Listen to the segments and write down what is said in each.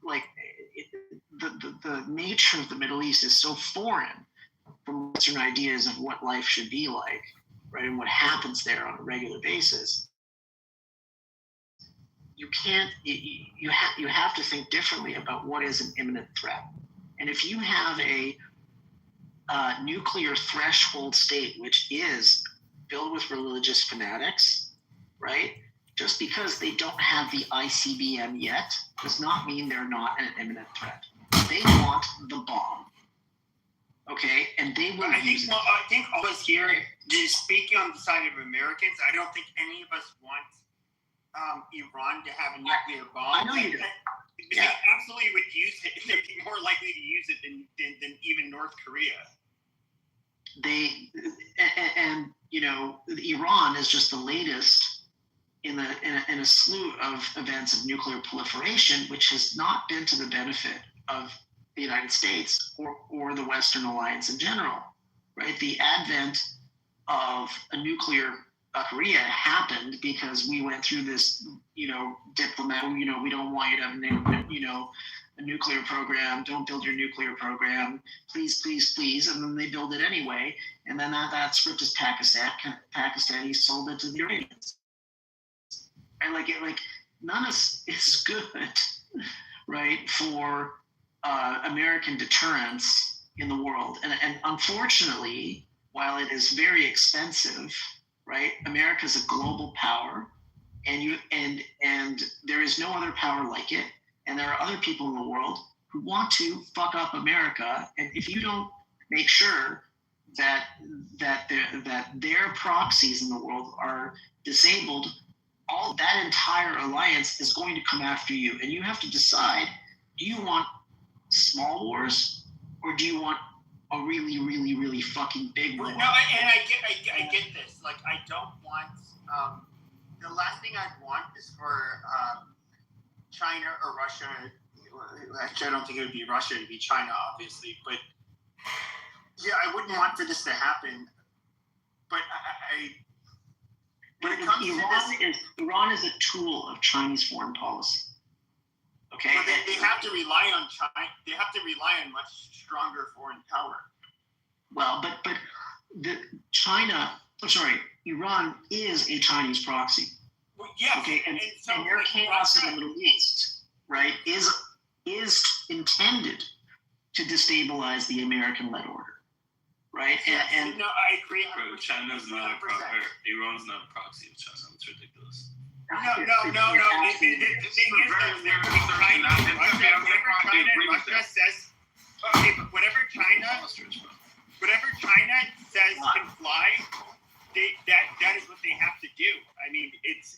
like the nature of the Middle East is so foreign from Western ideas of what life should be like, right, and what happens there on a regular basis. You can't. You have to think differently about what is an imminent threat. And if you have a nuclear threshold state, which is filled with religious fanatics, right? Just because they don't have the ICBM yet does not mean they're not an imminent threat. They want the bomb, okay? And they will use it. I think all of us here, just speaking on the side of Americans, I don't think any of us want Iran to have a nuclear bomb. I know you do. They absolutely would use it. They'd be more likely to use it than even North Korea. And you know, Iran is just the latest in a slew of events of nuclear proliferation, which has not been to the benefit of the United States or the Western alliance in general, right? The advent of a nuclear Korea happened because we went through this, you know, we don't want you to have, you know, a nuclear program. Don't build your nuclear program, please, please, please. And then they build it anyway. And then that script is Pakistanis sold it to the Iranians. And like none of it's good, right, for American deterrence in the world. And unfortunately, while it is very expensive, right, America is a global power, and there is no other power like it. And there are other people in the world who want to fuck up America. And if you don't make sure that their proxies in the world are disabled, all that entire alliance is going to come after you. And you have to decide: do you want small wars, or do you want a really, really, really fucking big war? No, and I get this. Like, I don't want. The last thing I'd want is for China or Russia. Actually, I don't think it would be Russia. It'd be China, obviously. But yeah, I wouldn't want for this to happen. But when it comes to this, Iran is a tool of Chinese foreign policy. Okay, well, they have to rely on China. They have to rely on much stronger foreign power. Well, but Iran is a Chinese proxy. Well, yes, okay, and their chaos in the Middle East, right, is intended to destabilize the American-led order, right? Yes, and no, I agree. China's not a proxy. Iran's not a proxy of China. It's ridiculous. No. The thing is, Russia says, okay, but whatever China says can fly, that is what they have to do. I mean, it's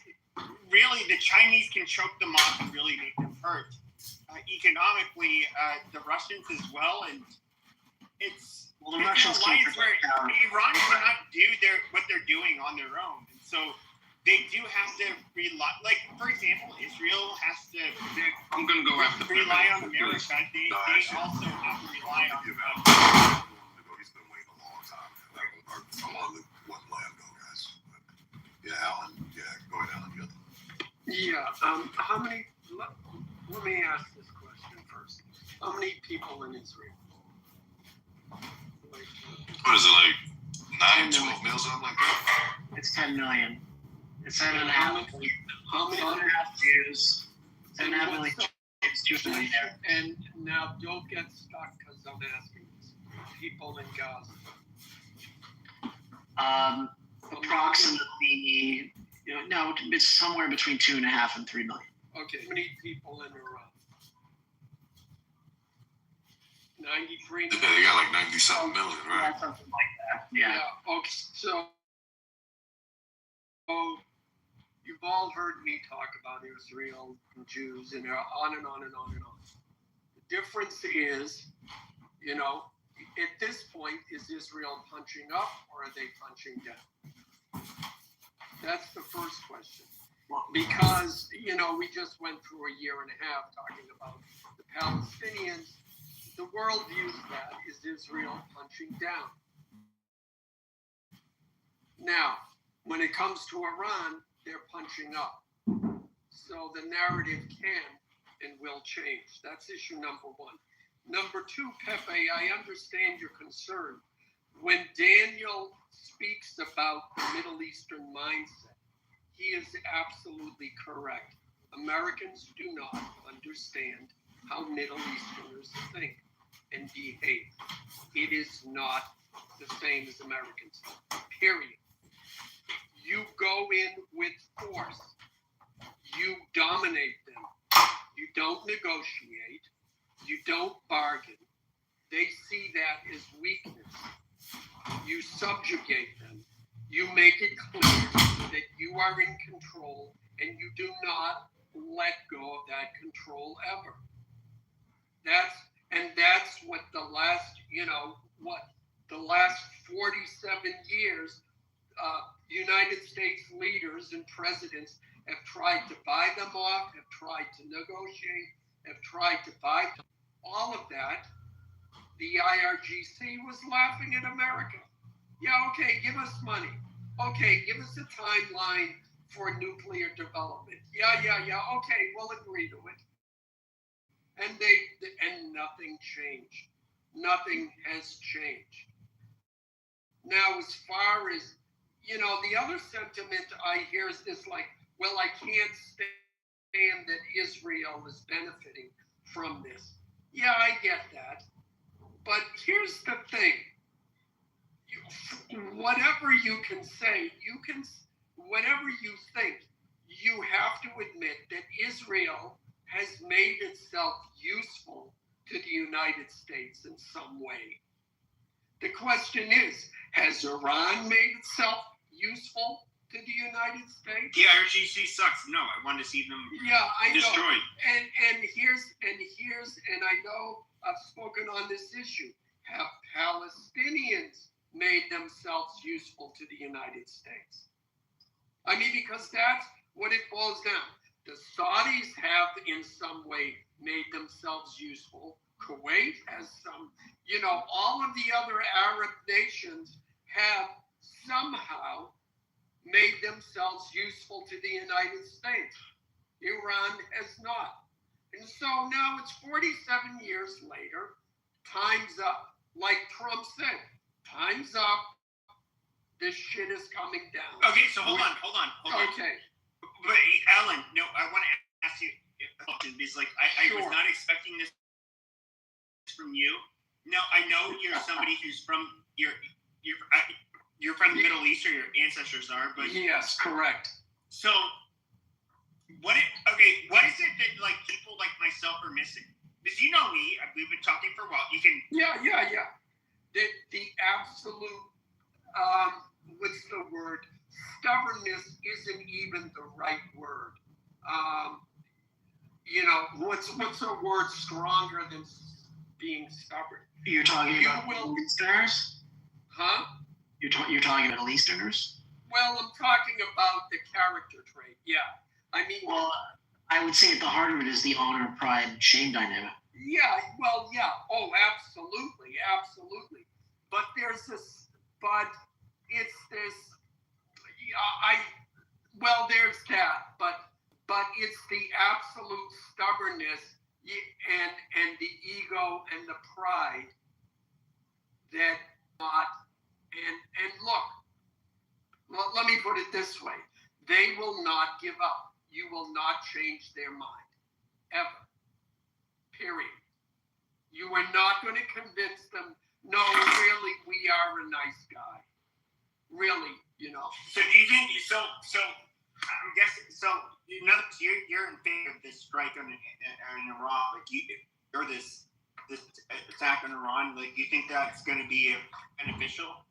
really the Chinese can choke them off and really make them hurt. Economically, the Russians as well, and it's the Russians an alliance where Iran cannot do what they're doing on their own, and so they do have to rely. Like, for example, Israel has to. I'm gonna go after rely on America. They also have to rely on. He's been waiting a long time. I'm gonna let him go, guys. But, yeah, Alan. Yeah, go ahead, Alan. How many? Let me ask this question first. How many people in Israel? What is it, like 9, 12 mil, something like that? It's 10 million. It's 7.5 million. How many Jews? 7.5 million Jews. And now don't get stuck because I'm asking this. People in Gaza. Approximately, no, it's somewhere between 2.5 and 3 million. Okay, how many people in Iran? 93 million? Yeah, they got like 90-something million, right? Yeah, something like that. Yeah. Okay, so you've all heard me talk about Israel and Jews and on and on and on and on. The difference is, at this point, is Israel punching up or are they punching down? That's the first question. Because, we just went through a year and a half talking about the Palestinians. The world views that as Israel punching down. Now, when it comes to Iran, they're punching up. So the narrative can and will change. That's issue number one. Number two, Pepe, I understand your concern. When Daniel speaks about the Middle Eastern mindset, he is absolutely correct. Americans do not understand how Middle Easterners think and behave. It is not the same as Americans, period. You go in with force. You dominate them. You don't negotiate. You don't bargain. They see that as weakness. You subjugate them. You make it clear that you are in control and you do not let go of that control ever. That's what the last 47 years, United States leaders and presidents have tried to buy them off, have tried to negotiate, have tried to buy all of that. The IRGC was laughing at America. Yeah, okay, give us money. Okay, give us a timeline for nuclear development. Yeah, okay, we'll agree to it. And nothing changed. Nothing has changed. Now, as far as, the other sentiment I hear is this, like, well, I can't stand that Israel is benefiting from this. Yeah, I get that. But here's the thing. Whatever you can say, whatever you think, you have to admit that Israel has made itself useful to the United States in some way. The question is, has Iran made itself useful to the United States? The IRGC sucks. No, I want to see them destroyed. And I know I've spoken on this issue. Have Palestinians made themselves useful to the United States? I mean, because that's what it boils down. The Saudis have in some way made themselves useful. Kuwait has some, all of the other Arab nations have somehow made themselves useful to the United States. Iran has not. And so now it's 47 years later, time's up. Like Trump said, time's up. This shit is coming down. Okay, so hold on. Okay. But Alan, no, I want to ask you a question because, like, I was not expecting this from you. Now, I know you're somebody who's from you're from the Middle East, or your ancestors are, but yes, correct. So, what is it that, like, people like myself are missing? Because you know me, we've been talking for a while. You can Yeah. The absolute what's the word? Stubbornness isn't even the right word. What's a word stronger than being stubborn? You're talking about Middle Easterners? Huh? You're talking Middle Easterners? Well, I'm talking about the character trait. Yeah. I mean. Well, I would say at the heart of it is the honor, pride, shame dynamic. Yeah. Well, yeah. Oh, absolutely. But there's this. But it's this. There's that. But it's the absolute stubbornness and the ego and the pride that not. And look, let me put it this way. They will not give up. You will not change their mind. Ever. Period. You are not going to convince them, no, really, we are a nice guy. Really, So do you think, I'm guessing, in other words, you're in favor of this strike on Iran, or this attack on Iran, like, you think that's going to be beneficial?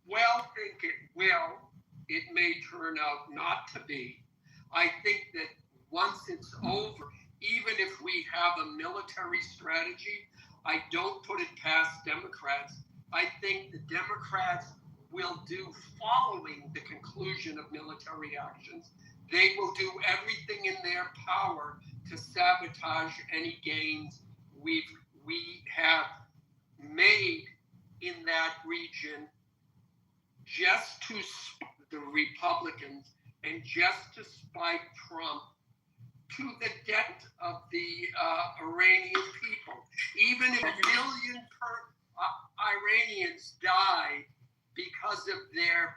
Well, think it will. It may turn out not to be. I think that once it's over, even if we have a military strategy, I don't put it past Democrats. I think the Democrats will do, following the conclusion of military actions, they will do everything in their power to sabotage any gains we have made in that region, just to the Republicans and just to spite Trump to the debt of the Iranian people. Even if a million Iranians die because of their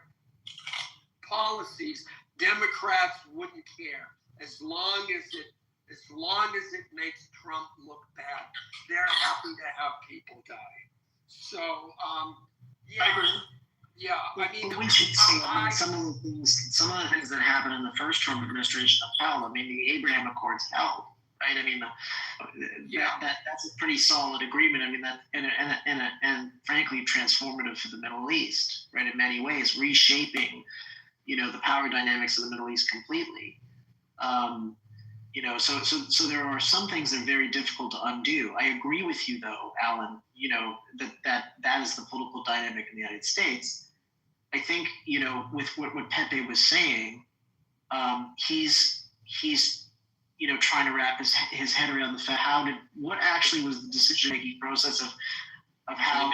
policies, Democrats wouldn't care as long as it makes Trump look bad. They're happy to have people die. So I mean, we should say some of the things that happened in the first Trump administration held. I mean, the Abraham Accords held, right? I mean, that's a pretty solid agreement. I mean, that and frankly transformative for the Middle East, right? In many ways, reshaping, the power dynamics of the Middle East completely. So there are some things that are very difficult to undo. I agree with you, though, Alan. That is the political dynamic in the United States. I think, with what Pepe was saying, he's trying to wrap his head around the fact what actually was the decision making process of how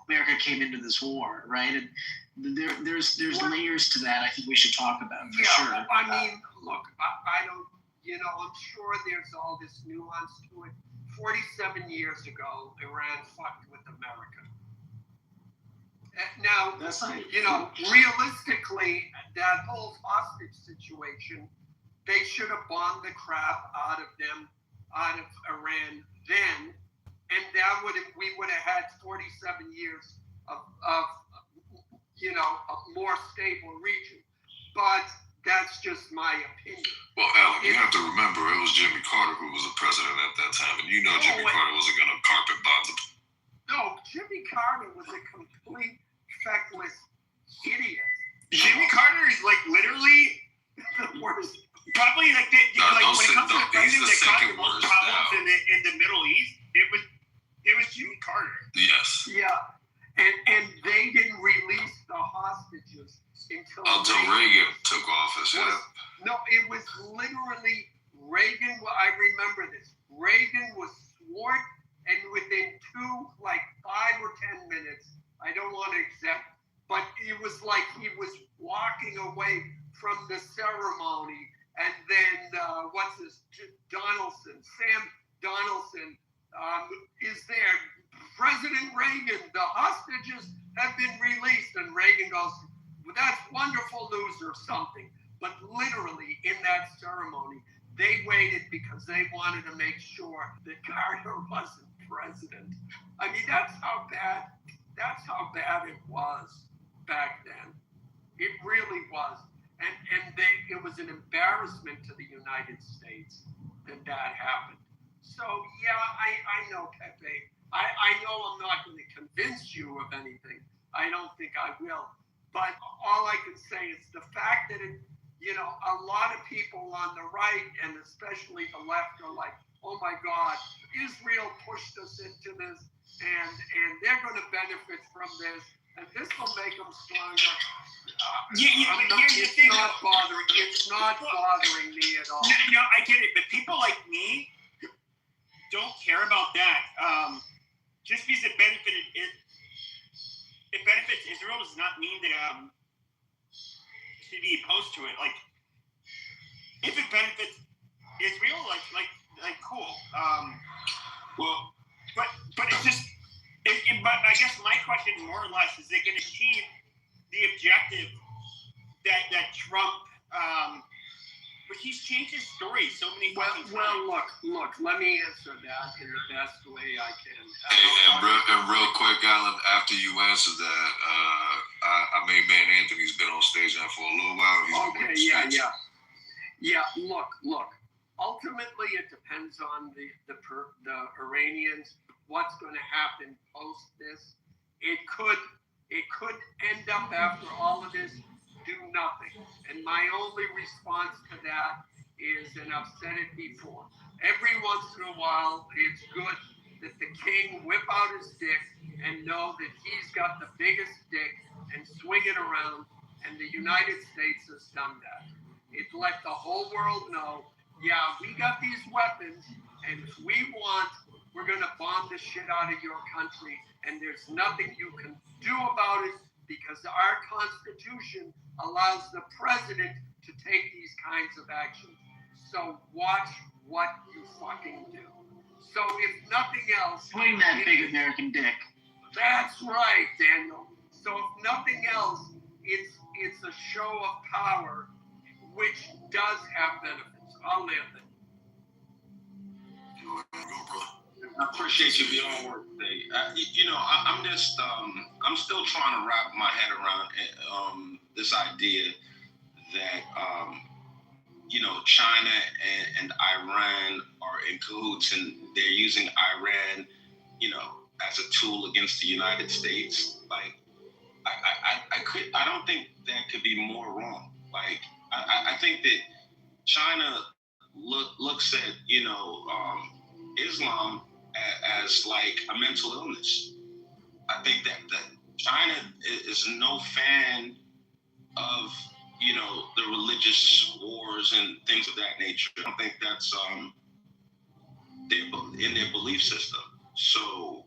America came into this war, right? And there's layers to that I think we should talk about for sure. I mean, look, I don't, I'm sure there's all this nuance to it. 47 years ago, Iran fucked with America. Now, realistically, that whole hostage situation, they should have bombed the crap out of Iran then, and we would have had 47 years of a more stable region. But that's just my opinion. Well, Alan, you have to remember it was Jimmy Carter who was the president at that time, and Jimmy Carter wasn't going to carpet bomb the. No, Jimmy Carter was a complete feckless idiot. Jimmy Carter is literally the worst. Probably when it comes to the president that caused the most problems in the Middle East, it was Jimmy Carter. Yes. Yeah, and they didn't release the hostages until Reagan took office. No, it was literally Reagan. I remember this. Reagan was sworn, and within 5 or 10 minutes, I don't want to exact, but it was like he was walking away from the ceremony, and then Sam Donaldson is there. President Reagan, the hostages have been released, and Reagan goes, well, that's wonderful news or something. But literally in that ceremony, they waited because they wanted to make sure that Carter wasn't president. I mean, that's how bad it was back then. It really was. And it was an embarrassment to the United States that happened. So, I know, Pepe. I know I'm not going to convince you of anything. I don't think I will. But all I can say is the fact that a lot of people on the right and especially the left are like, oh my God, Israel pushed us into this and they're going to benefit from this and this will make them stronger. It's not bothering me at all. No, I get it, but people like me don't care about that. Just because it benefits Israel does not mean that should be opposed to it. Like, if it benefits Israel, like cool. But it's just. But I guess my question, more or less, is it going to achieve the objective that Trump? But he's changed his story so many times. Well, look. Let me answer that in the best way I can. And real quick, Alan, after you answer that, I made Man Anthony's been on stage now for a little while. Look. Ultimately, it depends on the Iranians. What's going to happen post this? It could end up after all of this. Do nothing. And my only response to that is, and I've said it before, every once in a while, it's good that the king whip out his dick and know that he's got the biggest dick and swing it around, and the United States has done that. It let the whole world know, yeah, we got these weapons, and if we want, we're going to bomb the shit out of your country, and there's nothing you can do about it because our Constitution allows the president to take these kinds of actions. So watch what you fucking do. So if nothing else, Swing that big American dick. that's right, Daniel. So if nothing else, it's a show of power, which does have benefits. I'll land it. Go, brother. I appreciate you being on work today. I'm just, I'm still trying to wrap my head around this idea that, China and Iran are in cahoots, and they're using Iran, as a tool against the United States. Like, I don't think that could be more wrong. Like, I think that China looks at, Islam as like a mental illness. I think that China is no fan of, the religious wars and things of that nature. I don't think that's in their belief system. So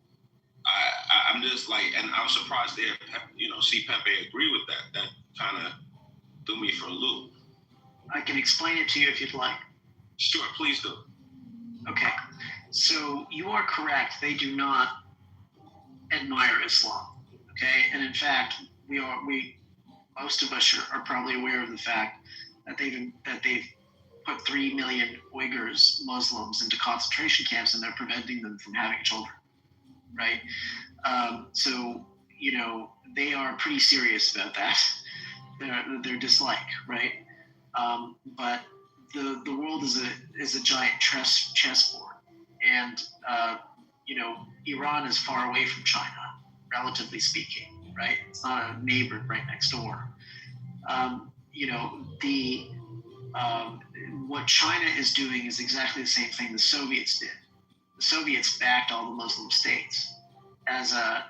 I'm just like, and I was surprised to see Pepe agree with that. That kind of threw me for a loop. I can explain it to you if you'd like. Sure, please do. Okay, so you are correct. They do not admire Islam. Okay, and in fact, most of us are probably aware of the fact that they've put 3 million Uyghurs, Muslims, into concentration camps, and they're preventing them from having children. Right? So they are pretty serious about that. Their dislike, right? But the world is a giant chessboard, and Iran is far away from China, relatively speaking, right? It's not a neighbor right next door. What China is doing is exactly the same thing the Soviets did. The Soviets backed all the Muslim states as a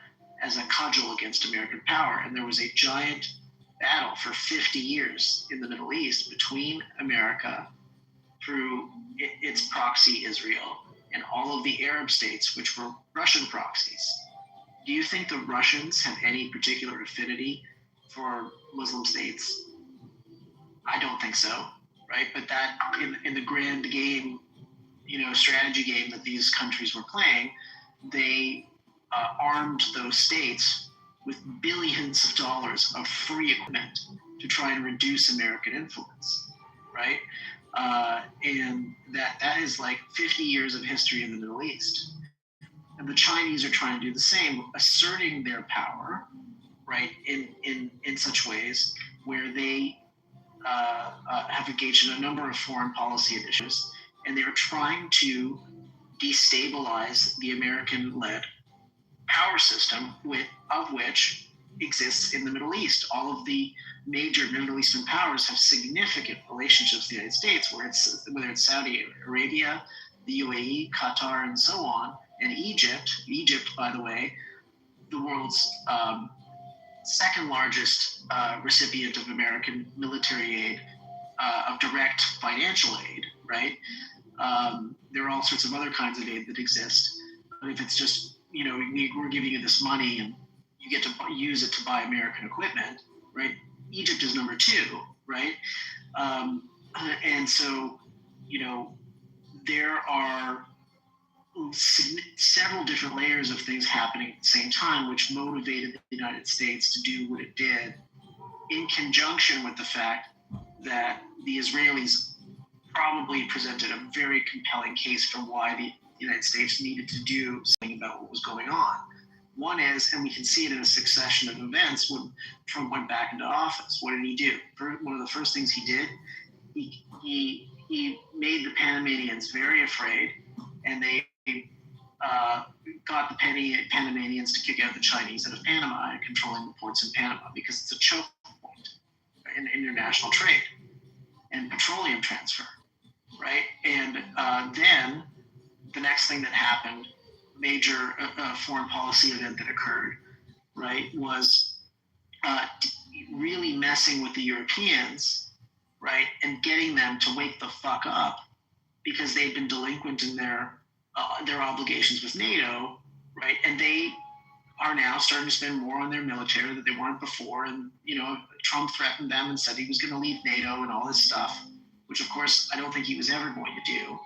cudgel against American power, and there was a giant battle for 50 years in the Middle East between America through its proxy Israel and all of the Arab states, which were Russian proxies. Do you think the Russians have any particular affinity for Muslim states? I don't think so, right? But that in the grand game, strategy game that these countries were playing, they armed those states with billions of dollars of free equipment to try and reduce American influence, right? And that is like 50 years of history in the Middle East. And the Chinese are trying to do the same, asserting their power, right, in such ways where they have engaged in a number of foreign policy initiatives, and they're trying to destabilize the American-led power system, of which exists in the Middle East. All of the major Middle Eastern powers have significant relationships with the United States, whether it's Saudi Arabia, the UAE, Qatar, and so on, and Egypt. Egypt, by the way, the world's second largest recipient of American military aid, of direct financial aid, right? There are all sorts of other kinds of aid that exist. But if it's just, we're giving you this money and you get to use it to buy American equipment, right? Egypt is number 2, right? And so, there are several different layers of things happening at the same time, which motivated the United States to do what it did, in conjunction with the fact that the Israelis probably presented a very compelling case for why the United States needed to do something about what was going on. One is, and we can see it in a succession of events when Trump went back into office. What did he do? One of the first things he did, he made the Panamanians very afraid, and they got the Panamanians to kick out the Chinese out of Panama and controlling the ports in Panama, because it's a choke point in international trade and petroleum transfer, right? And then the next thing that happened, major foreign policy event that occurred, right, was really messing with the Europeans, right, and getting them to wake the fuck up, because they've been delinquent in their obligations with NATO, right, and they are now starting to spend more on their military than they weren't before. And Trump threatened them and said he was going to leave NATO and all this stuff, which of course I don't think he was ever going to do,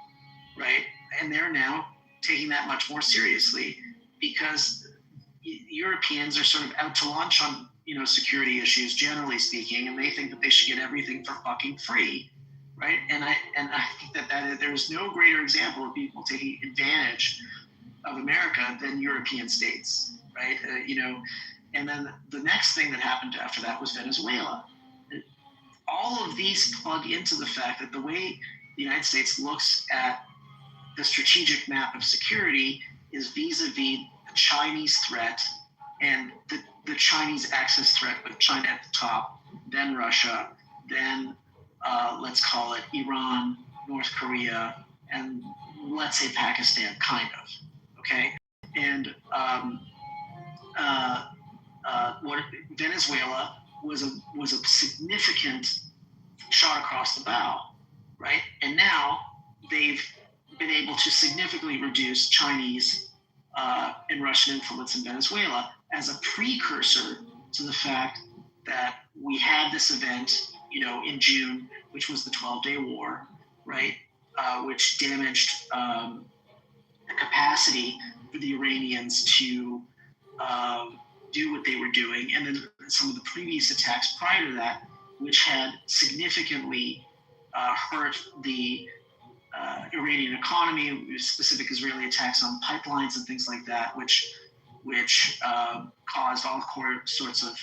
right? And they're now taking that much more seriously because Europeans are sort of out to lunch on, security issues, generally speaking, and they think that they should get everything for fucking free, right? And I think that there's no greater example of people taking advantage of America than European states, right? And then the next thing that happened after that was Venezuela. All of these plug into the fact that the way the United States looks at the strategic map of security is vis-a-vis the Chinese threat and the Chinese axis threat with China at the top, then Russia, then let's call it Iran, North Korea, and let's say Pakistan, kind of, okay? And what Venezuela was a significant shot across the bow, right? And now they've been able to significantly reduce Chinese and Russian influence in Venezuela as a precursor to the fact that we had this event, in June, which was the 12-day war, right? Which damaged the capacity for the Iranians to do what they were doing. And then some of the previous attacks prior to that, which had significantly hurt the Iranian economy, specific Israeli attacks on pipelines and things like that, which caused all sorts of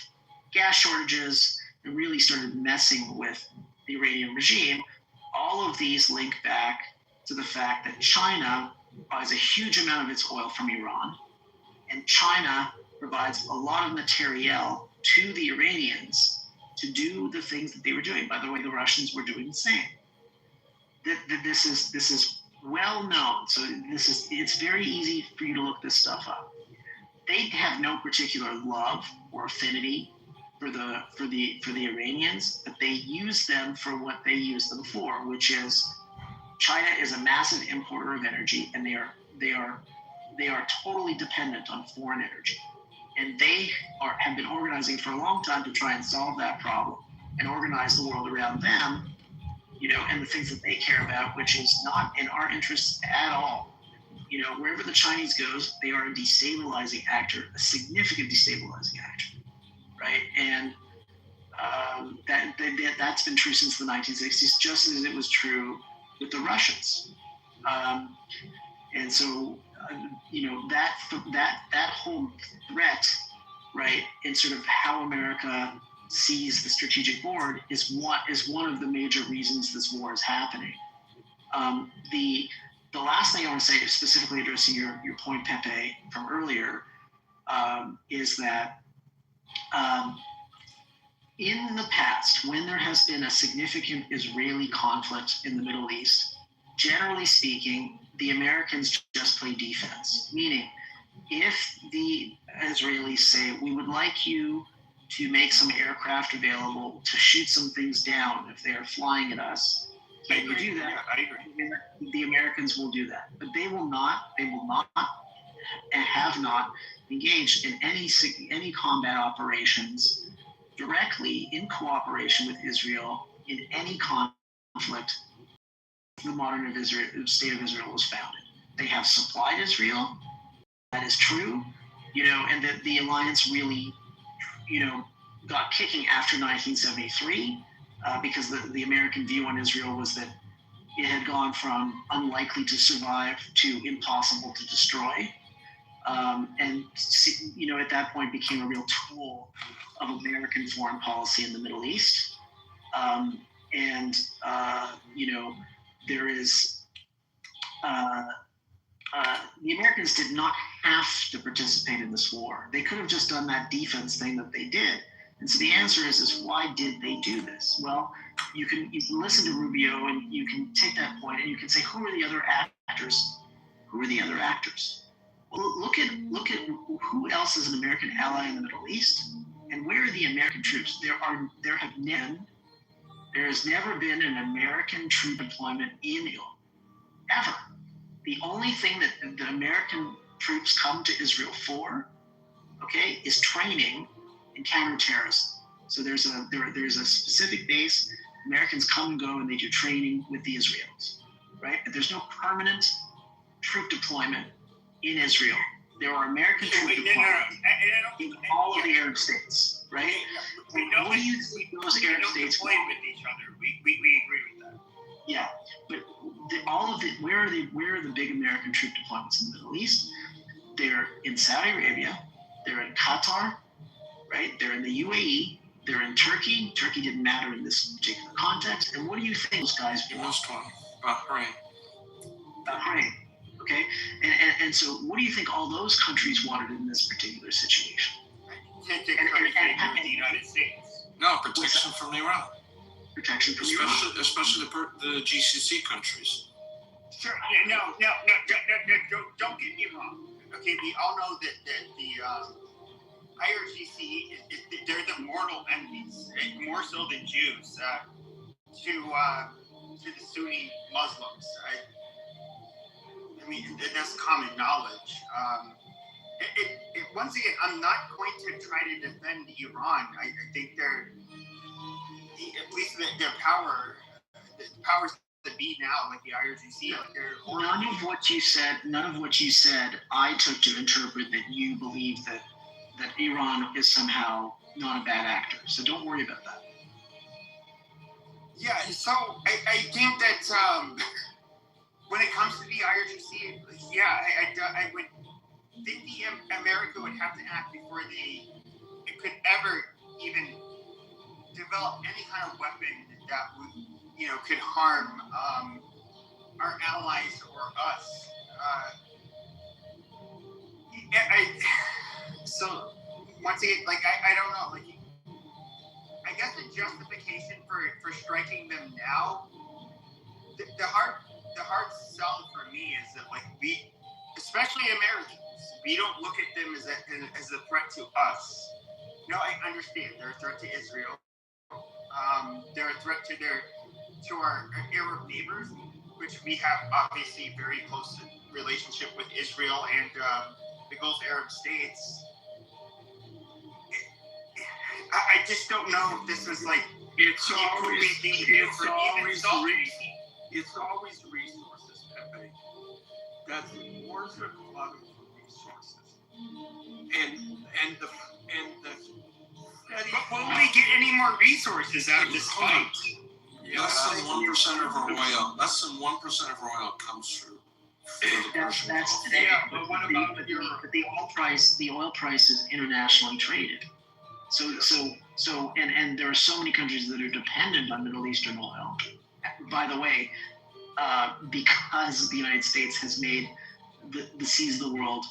gas shortages and really started messing with the Iranian regime. All of these link back to the fact that China buys a huge amount of its oil from Iran, and China provides a lot of materiel to the Iranians to do the things that they were doing. By the way, the Russians were doing the same. This is well known. So it's very easy for you to look this stuff up. They have no particular love or affinity for the Iranians, but they use them for what they use them for, which is China is a massive importer of energy, and they are totally dependent on foreign energy, and they have been organizing for a long time to try and solve that problem and organize the world around them, and the things that they care about, which is not in our interests at all. Wherever the Chinese goes, they are a destabilizing actor, a significant destabilizing actor, right? And that's been true since the 1960s, just as it was true with the Russians. And so, that whole threat, right, and sort of how America sees the strategic board is one of the major reasons this war is happening. The last thing I want to say, specifically addressing your point, Pepe, from earlier, is that in the past, when there has been a significant Israeli conflict in the Middle East, generally speaking, the Americans just play defense. Meaning, if the Israelis say, we would like you to make some aircraft available to shoot some things down if they are flying at us, and you do that, I agree. the Americans will do that. But they will not and have not engaged in any combat operations directly in cooperation with Israel in any conflict the modern state of Israel was founded. They have supplied Israel. That is true, and that the alliance really, got kicking after 1973 because the American view on Israel was that it had gone from unlikely to survive to impossible to destroy. And at that point became a real tool of American foreign policy in the Middle East. There is the Americans did not have to participate in this war. They could have just done that defense thing that they did. And so the answer is why did they do this? Well, you can listen to Rubio and you can take that point and you can say, who are the other actors? Who are the other actors? Well, look at who else is an American ally in the Middle East, and where are the American troops? There has never been an American troop deployment in Israel, ever. The only thing that the American troops come to Israel for, okay, is training and counterterrorism. So there's a specific base Americans come and go and they do training with the Israelis, right? But there's no permanent troop deployment in Israel. There are American troop deployments in all of the Arab states, right? What do you think those Arab states play with each other? We agree with that. Yeah, but where are the big American troop deployments in the Middle East? They're in Saudi Arabia, they're in Qatar, right? They're in the UAE, they're in Turkey. Turkey didn't matter in this particular context. And what do you think those guys do? Bahrain. Bahrain. Okay, and so what do you think all those countries wanted in this particular situation? Can't take everything with the United States. No, protection from Iran. Protection from Iran. Especially the GCC countries. Sure. No. Don't get me wrong. Okay, we all know that the IRGC they're the mortal enemies, more so than Jews, to the Sunni Muslims. I mean, that's common knowledge. Once again, I'm not going to try to defend Iran. I think they're, at least their power, the powers that be now, like the IRGC, None of what you said, I took to interpret that you believe that Iran is somehow not a bad actor. So don't worry about that. Yeah, so I think that when it comes to the IRGC, I would think America would have to act before it could ever even develop any kind of weapon that would, could harm our allies or us. So once again, I don't know, I guess the justification for striking them now, the hard sell for me is that we, especially Americans, we don't look at them as a threat to us. No, I understand they're a threat to Israel. They're a threat to our Arab neighbors, which we have obviously a very close relationship with Israel and the Gulf Arab states. I just don't know if this is it's always resources, Pepe. That's wars are flooded for resources, and the but will we get any more resources out of this fight? Yeah, less than 1% of our oil. Less than 1% of our oil comes through. That's today. Yeah, but what about the oil price is internationally traded. So and there are so many countries that are dependent on Middle Eastern oil. By the way, because the United States has made the seas of the world,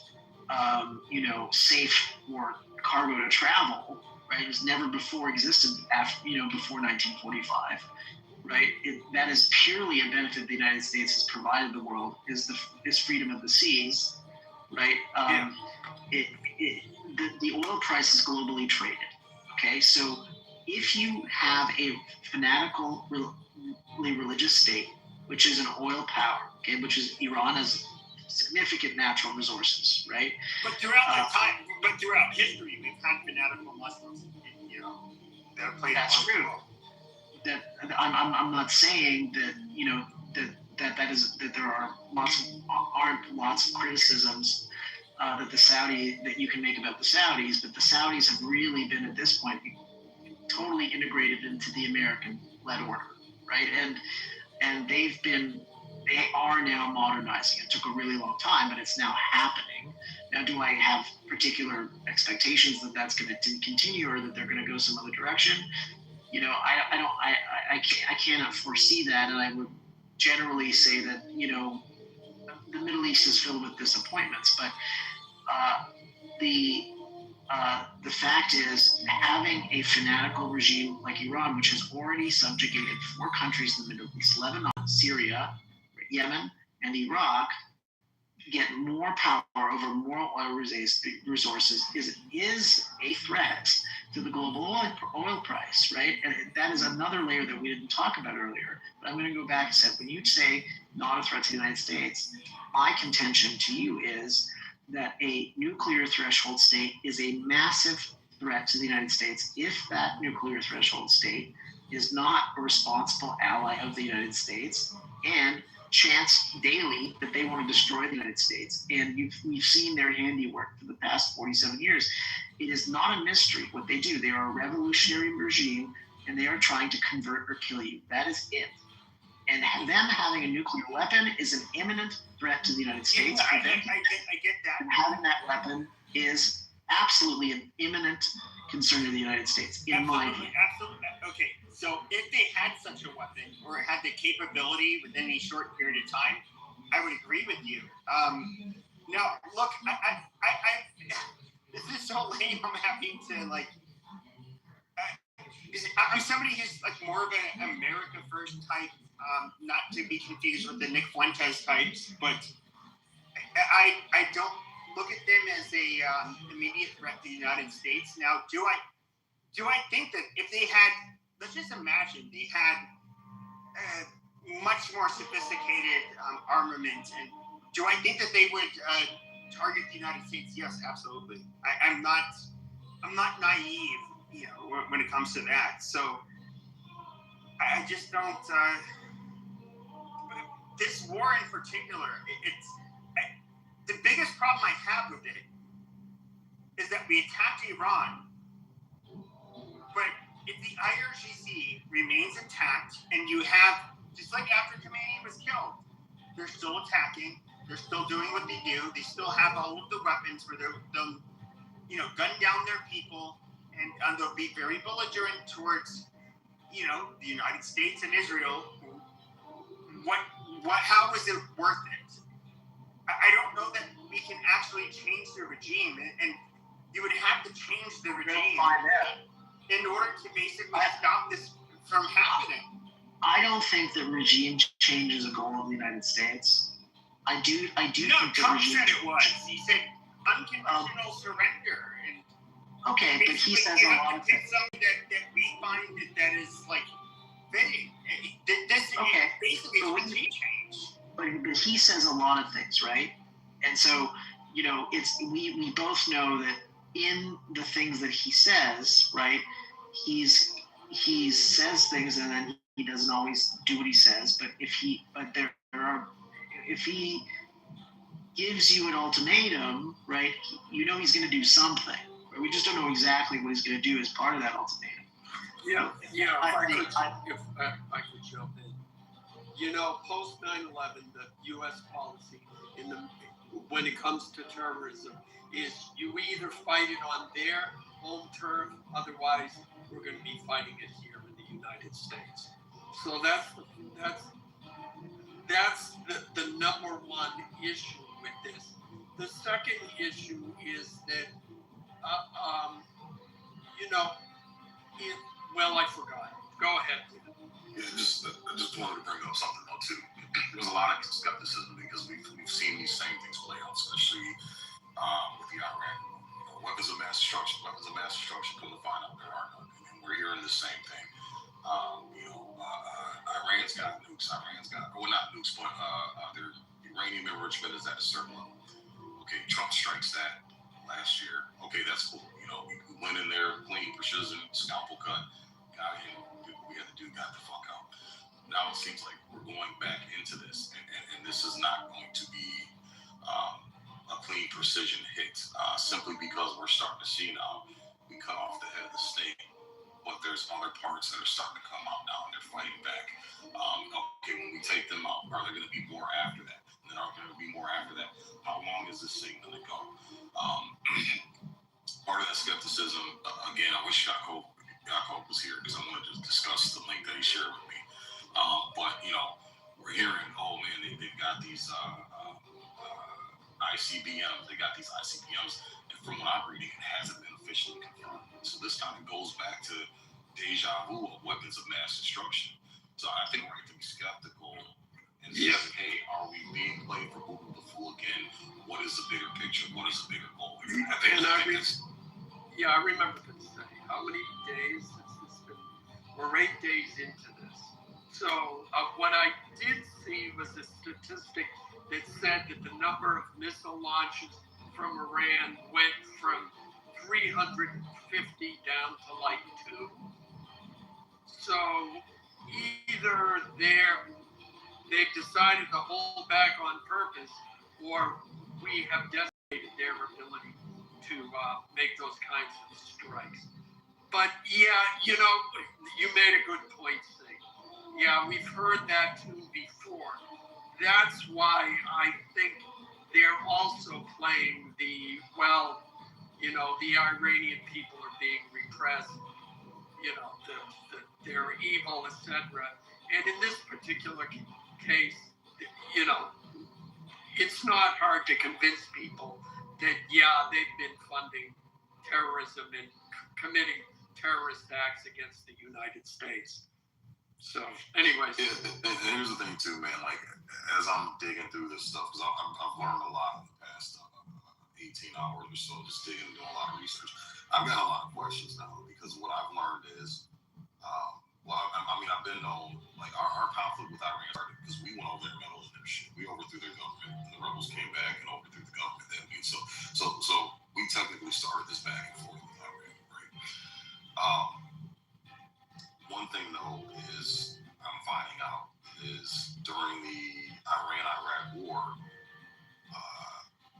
safe for cargo to travel, right? It has never before existed before 1945, right? That is purely a benefit the United States has provided the world is freedom of the seas, right? The oil price is globally traded. Okay, so if you have a fanatically religious state, which is an oil power, okay, which is Iran has significant natural resources, right? But throughout history, we've had fanatical Muslims, that have played. That's true. That I'm not saying that that there aren't lots of criticisms that you can make about the Saudis, but the Saudis have really been at this point totally integrated into the American-led order, right? And they are now modernizing. It took a really long time, but it's now happening. Now, do I have particular expectations that that's going to continue or that they're going to go some other direction? I cannot foresee that, and I would generally say that the Middle East is filled with disappointments, but the fact is, having a fanatical regime like Iran, which has already subjugated 4 countries in the Middle East, Lebanon, Syria, Yemen, and Iraq, get more power over more oil resources is a threat to the global oil price, right? And that is another layer that we didn't talk about earlier. But I'm going to go back and say, when you say not a threat to the United States, my contention to you is that a nuclear threshold state is a massive threat to the United States if that nuclear threshold state is not a responsible ally of the United States and chants daily that they want to destroy the United States. And we've seen their handiwork for the past 47 years. It is not a mystery what they do. They are a revolutionary regime and they are trying to convert or kill you. That is it. And them having a nuclear weapon is an imminent threat to the United States. I get that. And having that weapon is absolutely an imminent concern to the United States, in my view. Absolutely. Okay, so if they had such a weapon or had the capability within a short period of time, I would agree with you. Now, look, I this is so lame. I'm having to like. I'm somebody who's like more of an America First type, not to be confused with the Nick Fuentes types, but I don't look at them as a immediate threat to the United States. Now, do I think that if they had, let's just imagine they had much more sophisticated armament, and do I think that they would target the United States? Yes, absolutely. I'm not naive, you know, when it comes to that. So I just don't. This war in particular, the biggest problem I have with it is that we attacked Iran, but if the IRGC remains intact and you have, just like after Khamenei was killed, they're still attacking, they're still doing what they do, they still have all of the weapons where they'll you know, gun down their people, and they'll be very belligerent towards, you know, the United States and Israel. How is it worth it? I don't know that we can actually change the regime, and you would have to change the regime in order to basically stop this from happening. I don't think that regime change is a goal of the United States. I do No, think Trump regime said it was. He said unconditional surrender. And okay, but he says a lot of things. Something that we find that is like fitting. This Okay. is basically a regime change. But he says a lot of things, right? And so, you know, we both know that in the things that he says, right, he says things and then he doesn't always do what he says. But if he gives you an ultimatum, right, you know he's going to do something. Right? We just don't know exactly what he's going to do as part of that ultimatum. Yeah. If I could jump in. You know, post 9/11, the U.S. policy when it comes to terrorism is you either fight it on their home turf, otherwise we're going to be fighting it here in the United States. So that's the number one issue with this. The second issue is that, you know, I forgot. Go ahead. Yeah, I just wanted to bring up something though too. There's a lot of skepticism because we've seen these same things play out, especially with the Iraq, weapons of mass destruction. Come to find out there are none, and we're hearing the same thing. Iran's got nukes. Not nukes, but their uranium enrichment is at a certain level. Okay, Trump strikes that last year. Okay, that's cool. You know, we went in there, clean, precision, scalpel cut, got in. We had to do, got the fuck out. Now it seems like we're going back into this, and this is not going to be a clean precision hit, simply because we're starting to see now we cut off the head of the snake, but there's other parts that are starting to come out now, and they're fighting back. Okay, when we take them out, are there going to be more after that? And then are there going to be more after that? How long is this thing going to go? Part of that skepticism, again, I wish Jacob was here because I wanted to discuss the link that he shared with me. But, you know, we're hearing, oh man, they've got these ICBMs. They got these ICBMs. And from what I'm reading, it hasn't been officially confirmed. So this kind of goes back to deja vu of weapons of mass destruction. So I think we're going to be skeptical and say, hey, are we being played for Google the Fool again? What is the bigger picture? What is the bigger goal? I remember them saying, how many days has this been? We're 8 days into this. So what I did see was a statistic that said that the number of missile launches from Iran went from 350 down to like 2. So either they've decided to hold back on purpose, or we have decimated their ability to make those kinds of strikes. But yeah, you made a good point, Singh. Yeah, we've heard that too before. That's why I think they're also playing the Iranian people are being repressed, they're evil, etc. And in this particular case, you know, it's not hard to convince people that, yeah, they've been funding terrorism and committing terrorist acts against the United States. So, anyways. Yeah, and here's the thing, too, man. Like, as I'm digging through this stuff, because I've learned a lot in the past 18 hours or so, just digging and doing a lot of research. I've got a lot of questions now, because what I've learned is, I've been known, like, our conflict with Iran started because we went over there and meddled in their shit. We overthrew their government, and the rebels came back and overthrew the government. That means so we technically started this back and forth with Iran, right? One thing though is I'm finding out is during the Iran-Iraq war,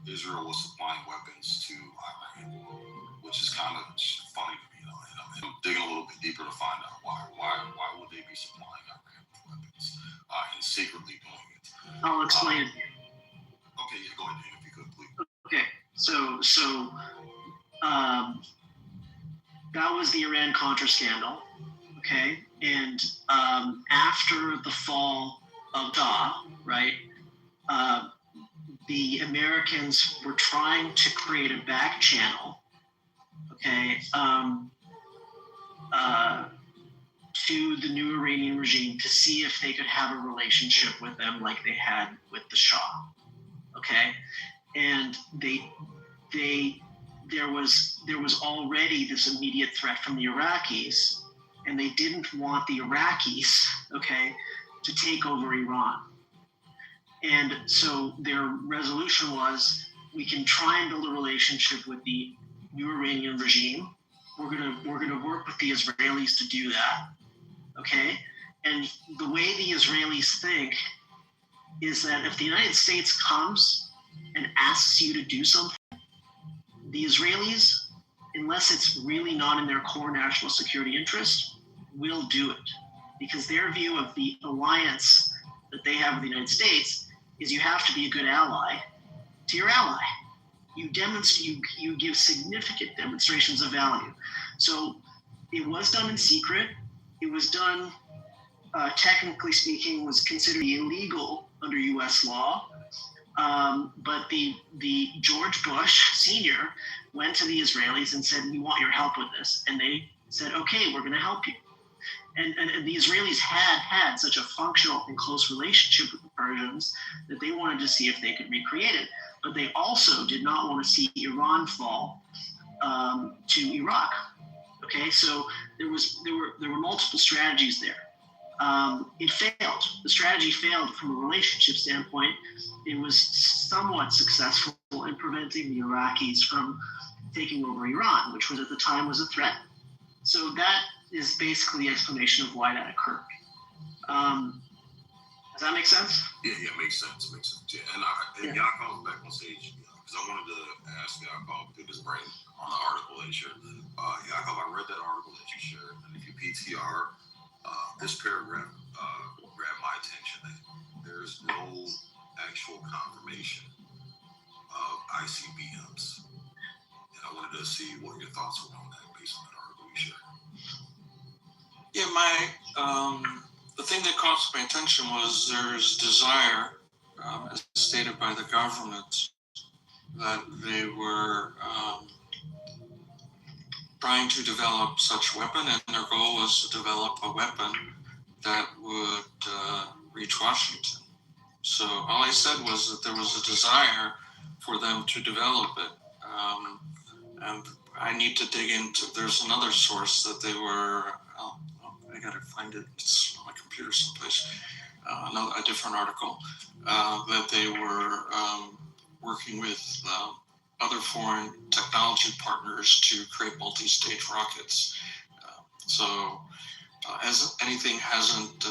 Israel was supplying weapons to Iran, which is kind of funny to me. And I'm digging a little bit deeper to find out why. Why would they be supplying Iran with weapons and secretly doing it? I'll explain it. Okay, yeah, go ahead, Dan, if you could, please. Okay, so that was the Iran-Contra scandal. Okay, and after the fall of Shah, right, the Americans were trying to create a back channel, okay, to the new Iranian regime to see if they could have a relationship with them like they had with the Shah, okay, and there was already this immediate threat from the Iraqis, and they didn't want the Iraqis, okay, to take over Iran. And so their resolution was, we can try and build a relationship with the new Iranian regime. We're gonna work with the Israelis to do that, okay? And the way the Israelis think is that if the United States comes and asks you to do something, the Israelis, unless it's really not in their core national security interest, will do it. Because their view of the alliance that they have with the United States is you have to be a good ally to your ally. You give significant demonstrations of value. So it was done in secret. It was done, technically speaking, was considered illegal under U.S. law. But the George Bush Sr. went to the Israelis and said, we want your help with this. And they said, okay, we're going to help you. And the Israelis had such a functional and close relationship with the Persians that they wanted to see if they could recreate it. But they also did not want to see Iran fall to Iraq. Okay, so there were multiple strategies there. It failed. The strategy failed from a relationship standpoint. It was somewhat successful in preventing the Iraqis from taking over Iran, which was at the time was a threat. So that is basically the explanation of why that occurred. Does that make sense? Yeah, makes sense. Yeah, and Yaakov back on stage because I wanted to ask Yaakov to his brain on the article that he shared. Yaakov, I read that article that you shared, and if you PTR, this paragraph grabbed my attention. That there's no actual confirmation of ICBMs, and I wanted to see what your thoughts were on that based on that article you shared. Yeah, the thing that caught my attention was there's desire, as stated by the government, that they were trying to develop such a weapon, and their goal was to develop a weapon that would reach Washington. So all I said was that there was a desire for them to develop it. And I need to dig into, there's another source that they were, I gotta find it, it's on my computer someplace, a different article, that they were working with other foreign technology partners to create multi-stage rockets. So as anything hasn't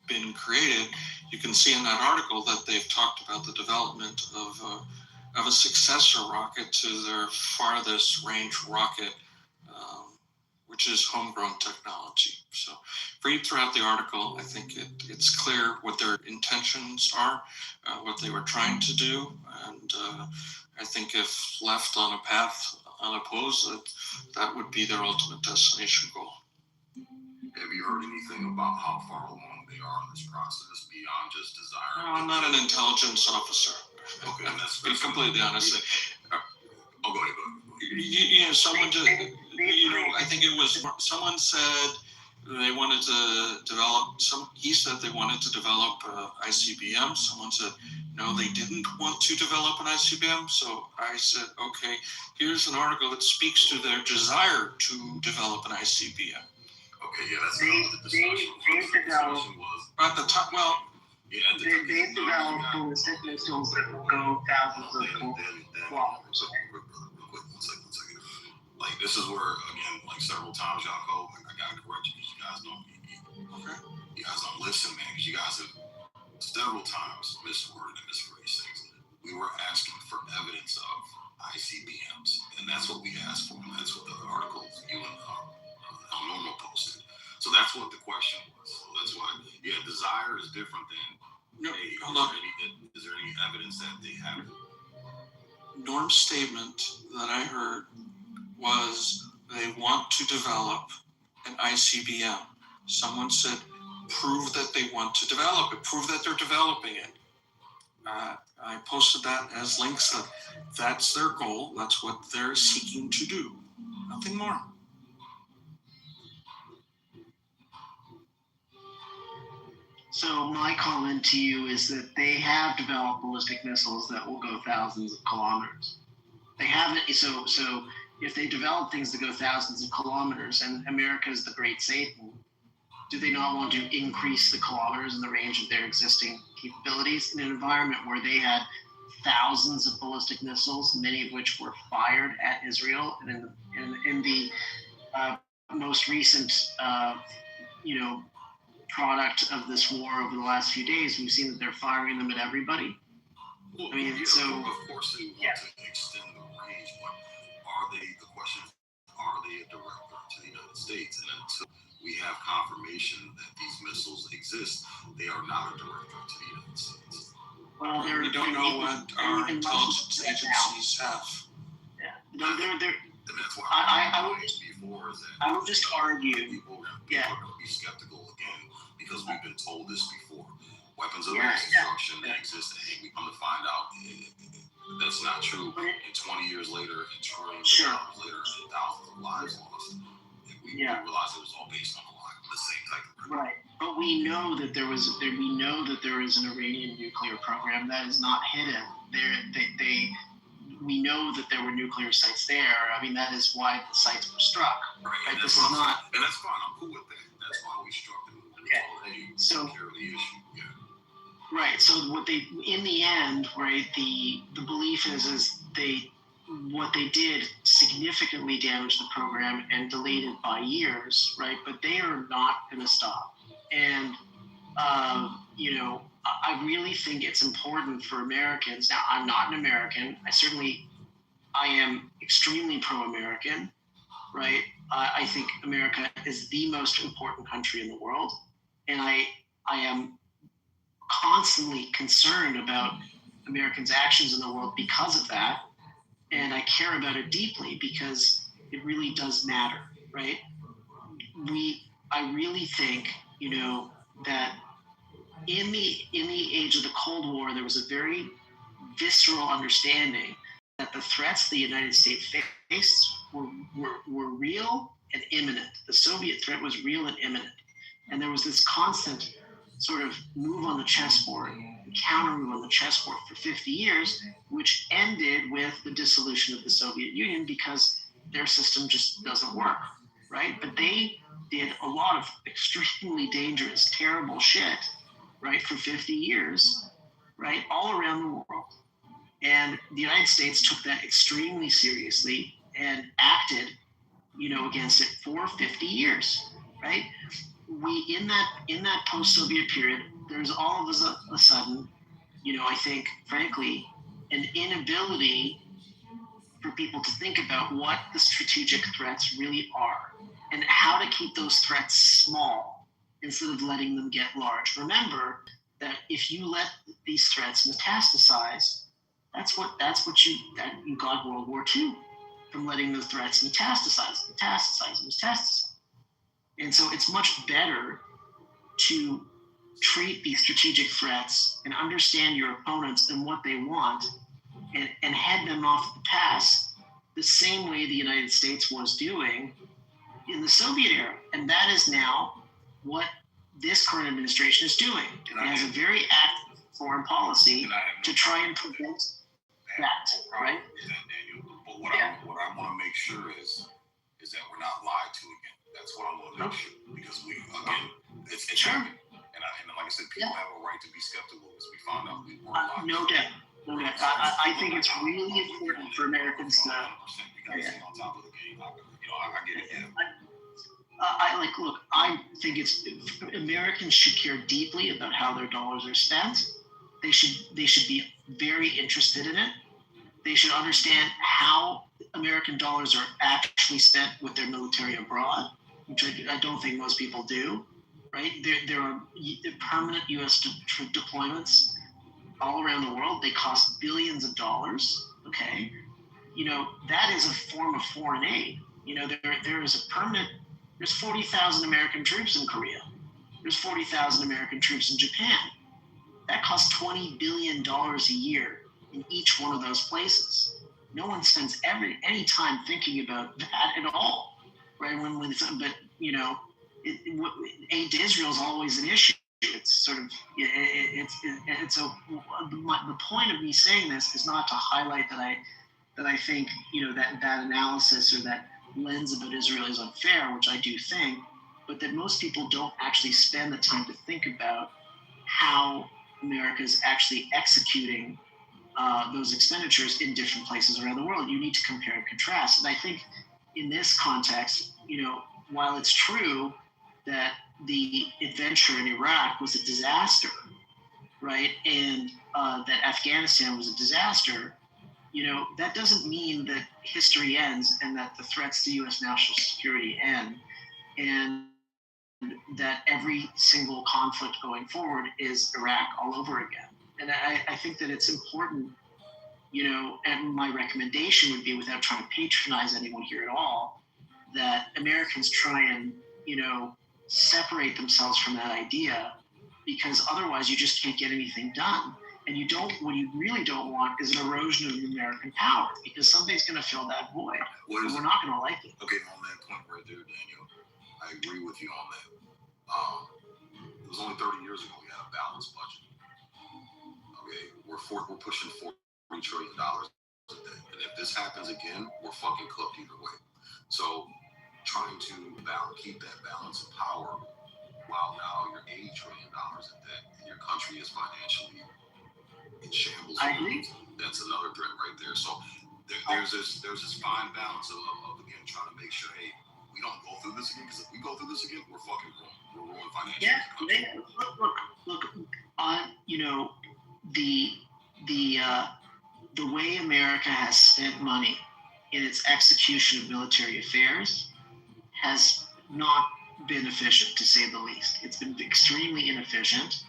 been created, you can see in that article that they've talked about the development of a successor rocket to their farthest range rocket, which is homegrown technology. So read throughout the article. I think it's clear what their intentions are, what they were trying to do, and I think if left on a path unopposed, that would be their ultimate destination goal. Have you heard anything about how far along they are in this process beyond just desire? No, I'm not an intelligence officer. Okay, that's to be completely honest. Oh, go ahead. You know, someone just, you know, I think it was someone said they wanted to develop he said they wanted to develop ICBM. Someone said no, they didn't want to develop an ICBM. So I said, okay, here's an article that speaks to their desire to develop an ICBM. Okay, yeah, that's what the discussion was. At the time, well, yeah, they develop ballistic missiles that will go thousands of kilometers. Real quick, one second. Like, this is where, again, like several times, y'all I gotta correct you because you guys don't, you guys don't listen, man, because you guys have several times misworded and misphrased things. We were asking for evidence of ICBMs, and that's what we asked for, and that's what the articles you and Norma posted. So that's what the question was. So that's why, yeah, desire is different than, hey, is there any evidence that they have? Norm's statement that I heard was they want to develop an ICBM. Someone said, prove that they want to develop it, prove that they're developing it. I posted that as links that that's their goal, that's what they're seeking to do, nothing more. So my comment to you is that they have developed ballistic missiles that will go thousands of kilometers. They haven't, so if they develop things that go thousands of kilometers, and America is the great Satan, do they not want to increase the kilometers and the range of their existing capabilities in an environment where they had thousands of ballistic missiles, many of which were fired at Israel, and in the most recent, product of this war over the last few days, we've seen that they're firing them at everybody. Well, I mean, yeah, so of course they want to extend the range, but the question is, are they a direct threat to the United States? And until we have confirmation that these missiles exist, they are not a direct threat to the United States. Well, we don't know what our intelligence agencies have. Yeah, they're and that's why I would just argue. People are going to be skeptical again because we've been told this before. Weapons of mass destruction that exist, and we come to find out that's not true. And 20 years later, and trillions of dollars later, and thousands of lives lost. And we realized it was all based on the same type of rhetoric. Right, but we know that there is an Iranian nuclear program that is not hidden. We know that there were nuclear sites there. I mean, that is why the sites were struck. Right. This is not. And that's fine. I'm cool with that. That's why we struck them. Okay. So. The issue. Yeah. Right. So in the end, right, the belief is what they did significantly damaged the program and delayed it by years, right? But they are not going to stop. And I really think it's important for Americans. Now, I'm not an American. I am extremely pro-American, right? I think America is the most important country in the world. And I am constantly concerned about Americans' actions in the world because of that. And I care about it deeply because it really does matter, right? I really think, that in the age of the Cold War, there was a very visceral understanding that the threats the United States faced were real and imminent. The Soviet threat was real and imminent. And there was this constant sort of move on the chessboard, counter move on the chessboard for 50 years, which ended with the dissolution of the Soviet Union because their system just doesn't work, right? But they did a lot of extremely dangerous, terrible shit, right, for 50 years, right, all around the world. And the United States took that extremely seriously and acted, against it for 50 years, right? We in that post-Soviet period, there's all of a sudden, I think, frankly, an inability for people to think about what the strategic threats really are and how to keep those threats small instead of letting them get large. Remember that if you let these threats metastasize, that's what you got World War II, from letting the threats metastasize. And so it's much better to treat these strategic threats and understand your opponents and what they want, and head them off the pass the same way the United States was doing in the Soviet era. And that is now what this current administration is doing. It has a very active foreign policy to try and prevent that, right? But what I want to make sure is that we're not lied to again. That's what I want to make sure, because it's happening. And like I said, people have a right to be skeptical, as we found out we weren't lied to. No doubt. I think it's really important for Americans to. We gotta stay on top of the game. I get it. I think Americans should care deeply about how their dollars are spent. They should be very interested in it. They should understand how American dollars are actually spent with their military abroad, which I don't think most people do. Right? There are permanent U.S. deployments all around the world. They cost billions of dollars. Okay, that is a form of foreign aid. There is there's 40,000 American troops in Korea. There's 40,000 American troops in Japan. That costs $20 billion a year in each one of those places. No one spends any time thinking about that at all, right? Aid to Israel is always an issue. It's sort of the point of me saying this is not to highlight that I think that analysis or that lens about Israel is unfair, which I do think, but that most people don't actually spend the time to think about how America is actually executing those expenditures in different places around the world. You need to compare and contrast. And I think in this context, while it's true that the adventure in Iraq was a disaster, right, and that Afghanistan was a disaster, that doesn't mean that history ends and that the threats to U.S. national security end, and that every single conflict going forward is Iraq all over again. And I think that it's important, and my recommendation would be, without trying to patronize anyone here at all, that Americans try and, separate themselves from that idea, because otherwise you just can't get anything done. And what you really don't want is an erosion of American power, because something's going to fill that void. And we're not going to like it. Okay, on that point right there, Daniel, I agree with you on that. It was only 30 years ago we had a balanced budget. Okay, we're pushing $40 trillion a day, and if this happens again, we're fucking cooked either way. So, trying to keep that balance of power while now you're $80 trillion in debt and your country is financially in shambles. I agree. That's another threat right there. So there's this fine balance of again trying to make sure, hey, we don't go through this again, because if we go through this again, we're fucking ruined. We're ruined financially. Yeah, look. The way America has spent money in its execution of military affairs has not been efficient, to say the least. It's been extremely inefficient,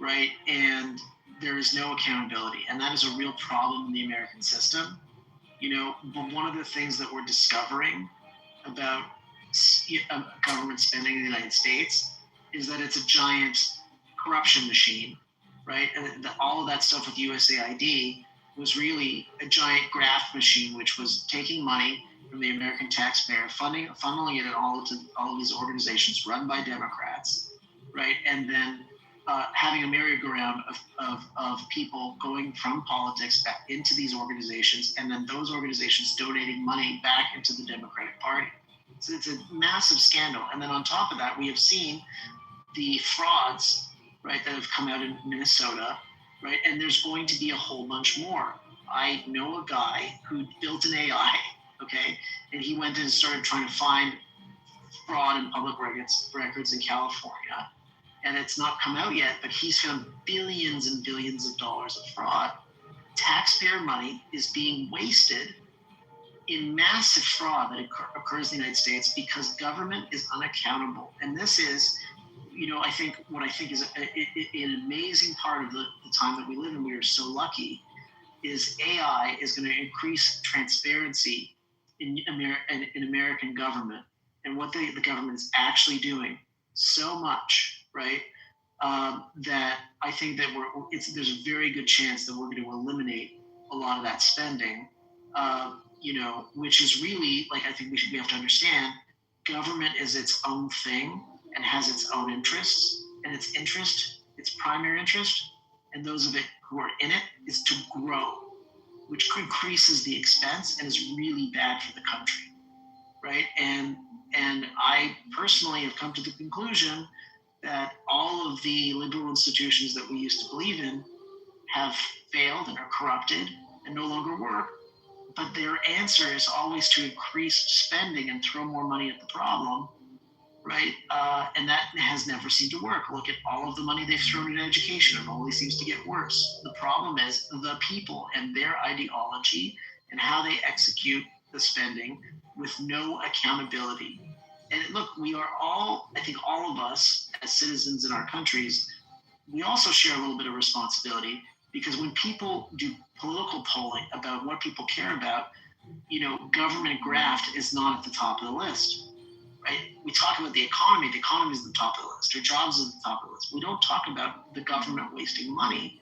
right? And there is no accountability, and that is a real problem in the American system. But one of the things that we're discovering about government spending in the United States is that it's a giant corruption machine, right? And all of that stuff with USAID was really a giant graft machine, which was taking money from the American taxpayer, funneling it in all of these organizations run by Democrats, right? And then having a merry-go-round of people going from politics back into these organizations, and then those organizations donating money back into the Democratic Party. So it's a massive scandal. And then on top of that, we have seen the frauds, right, that have come out in Minnesota, right? And there's going to be a whole bunch more. I know a guy who built an AI, okay, and he went and started trying to find fraud in public records in California, and it's not come out yet, but he's found billions and billions of dollars of fraud. Taxpayer money is being wasted in massive fraud that occurs in the United States because government is unaccountable. And this is, I think is an amazing part of the time that we live in. We are so lucky. Is AI is going to increase transparency in American government and what the government is actually doing so much, right? That I think that there's a very good chance that we're going to eliminate a lot of that spending, which is really, like, I think we have to understand, government is its own thing and has its own interests, and its primary interest, and those of it who are in it, is to grow, which increases the expense and is really bad for the country, right? And I personally have come to the conclusion that all of the liberal institutions that we used to believe in have failed and are corrupted and no longer work, but their answer is always to increase spending and throw more money at the problem, right? And that has never seemed to work. Look at all of the money they've thrown at education. It always seems to get worse. The problem is the people and their ideology and how they execute the spending with no accountability. And look, we are all, I think all of us as citizens in our countries, we also share a little bit of responsibility, because when people do political polling about what people care about, government graft is not at the top of the list, right? We talk about the economy is at the top of the list, or jobs is at the top of the list. We don't talk about the government wasting money.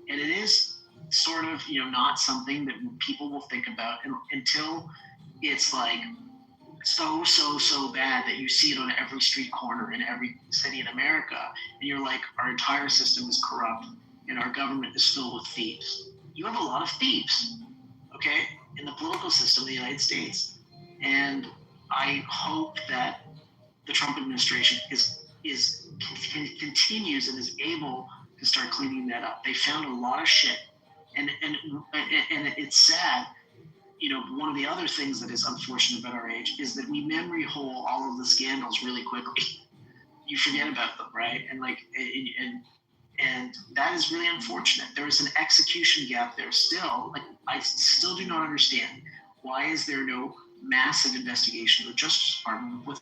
And it is sort of, not something that people will think about until it's like so bad that you see it on every street corner in every city in America. And you're like, our entire system is corrupt and our government is filled with thieves. You have a lot of thieves, okay, in the political system of the United States. And I hope that the Trump administration continues and is able to start cleaning that up. They found a lot of shit, and it's sad. One of the other things that is unfortunate about our age is that we memory hole all of the scandals really quickly. You forget about them, right? And and that is really unfortunate. There is an execution gap there still. Like, I still do not understand, why is there no massive investigation of the Justice Department with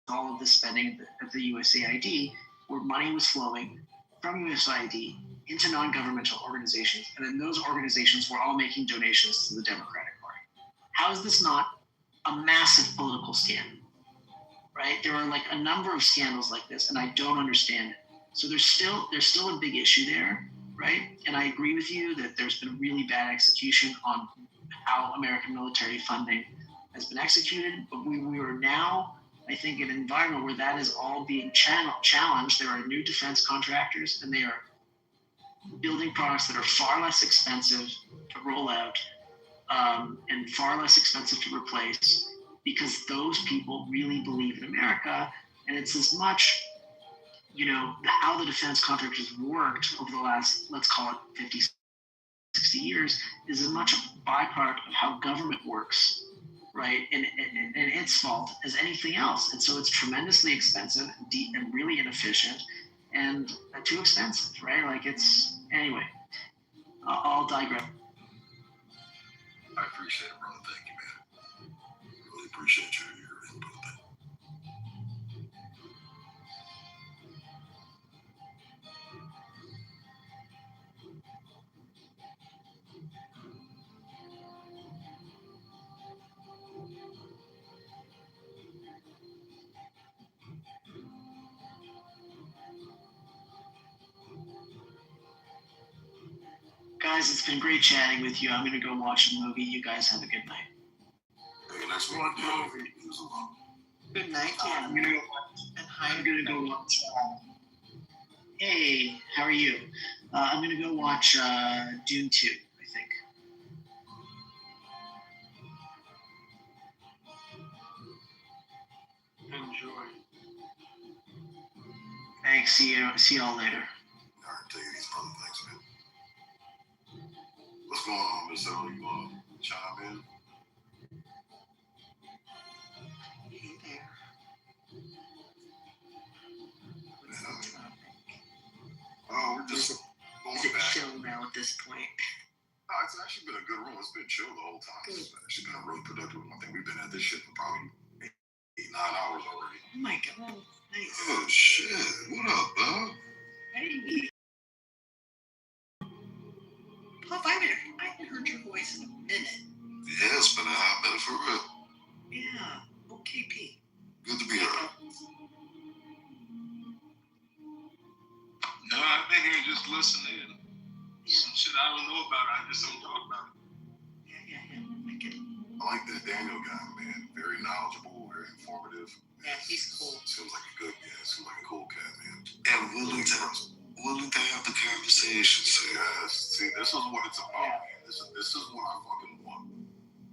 all of the spending of the USAID, where money was flowing from USAID into non-governmental organizations, and then those organizations were all making donations to the Democratic Party. How is this not a massive political scandal, right? There are like a number of scandals like this, and I don't understand it. So there's still a big issue there, right? And I agree with you that there's been really bad execution on how American military funding has been executed, but we are now, I think, in an environment where that is all being challenged. There are new defense contractors, and they are building products that are far less expensive to roll out, and far less expensive to replace, because those people really believe in America. And it's as much, how the defense contractors worked over the last, let's call it 50, 60 years, is as much a byproduct of how government works, right? And its fault as anything else. And so it's tremendously expensive and really inefficient and too expensive, right? Like, anyway, I'll digress. I appreciate it, brother. Thank you, man. Really appreciate your input. Guys, it's been great chatting with you. I'm going to go watch a movie. You guys have a good night. Hey, next week, Good night, I'm Ken. going to go watch. And hi. I'm going to go watch. Hey, how are you? I'm going to go watch Dune 2, I think. Enjoy. Thanks. See y'all later. all right, take it easy, brother. Thanks, man. What's going on, Miss Earl? You want to chime in? Hey there. Oh, we're just Is going it back. chill now at this point? No, it's actually been a good room. It's been chill the whole time. It's actually been a really productive one. I think we've been at this shit for probably 8, 9 hours already. Oh my god, nice. Oh shit! What up, Bob? Hey. Puff, I haven't heard your voice in a minute. Yeah, it's been a hot minute for real. Yeah. OKP. Good to be here. No, I've been here just listening. Some shit I don't know about, I just don't talk about it. Yeah. I get it. I like that Daniel guy, man. Very knowledgeable, very informative. Yeah, he's cool. Seems like a cool cat, man. And willing to have the conversation. So yes, see, this is what it's about, man. This is what I fucking want.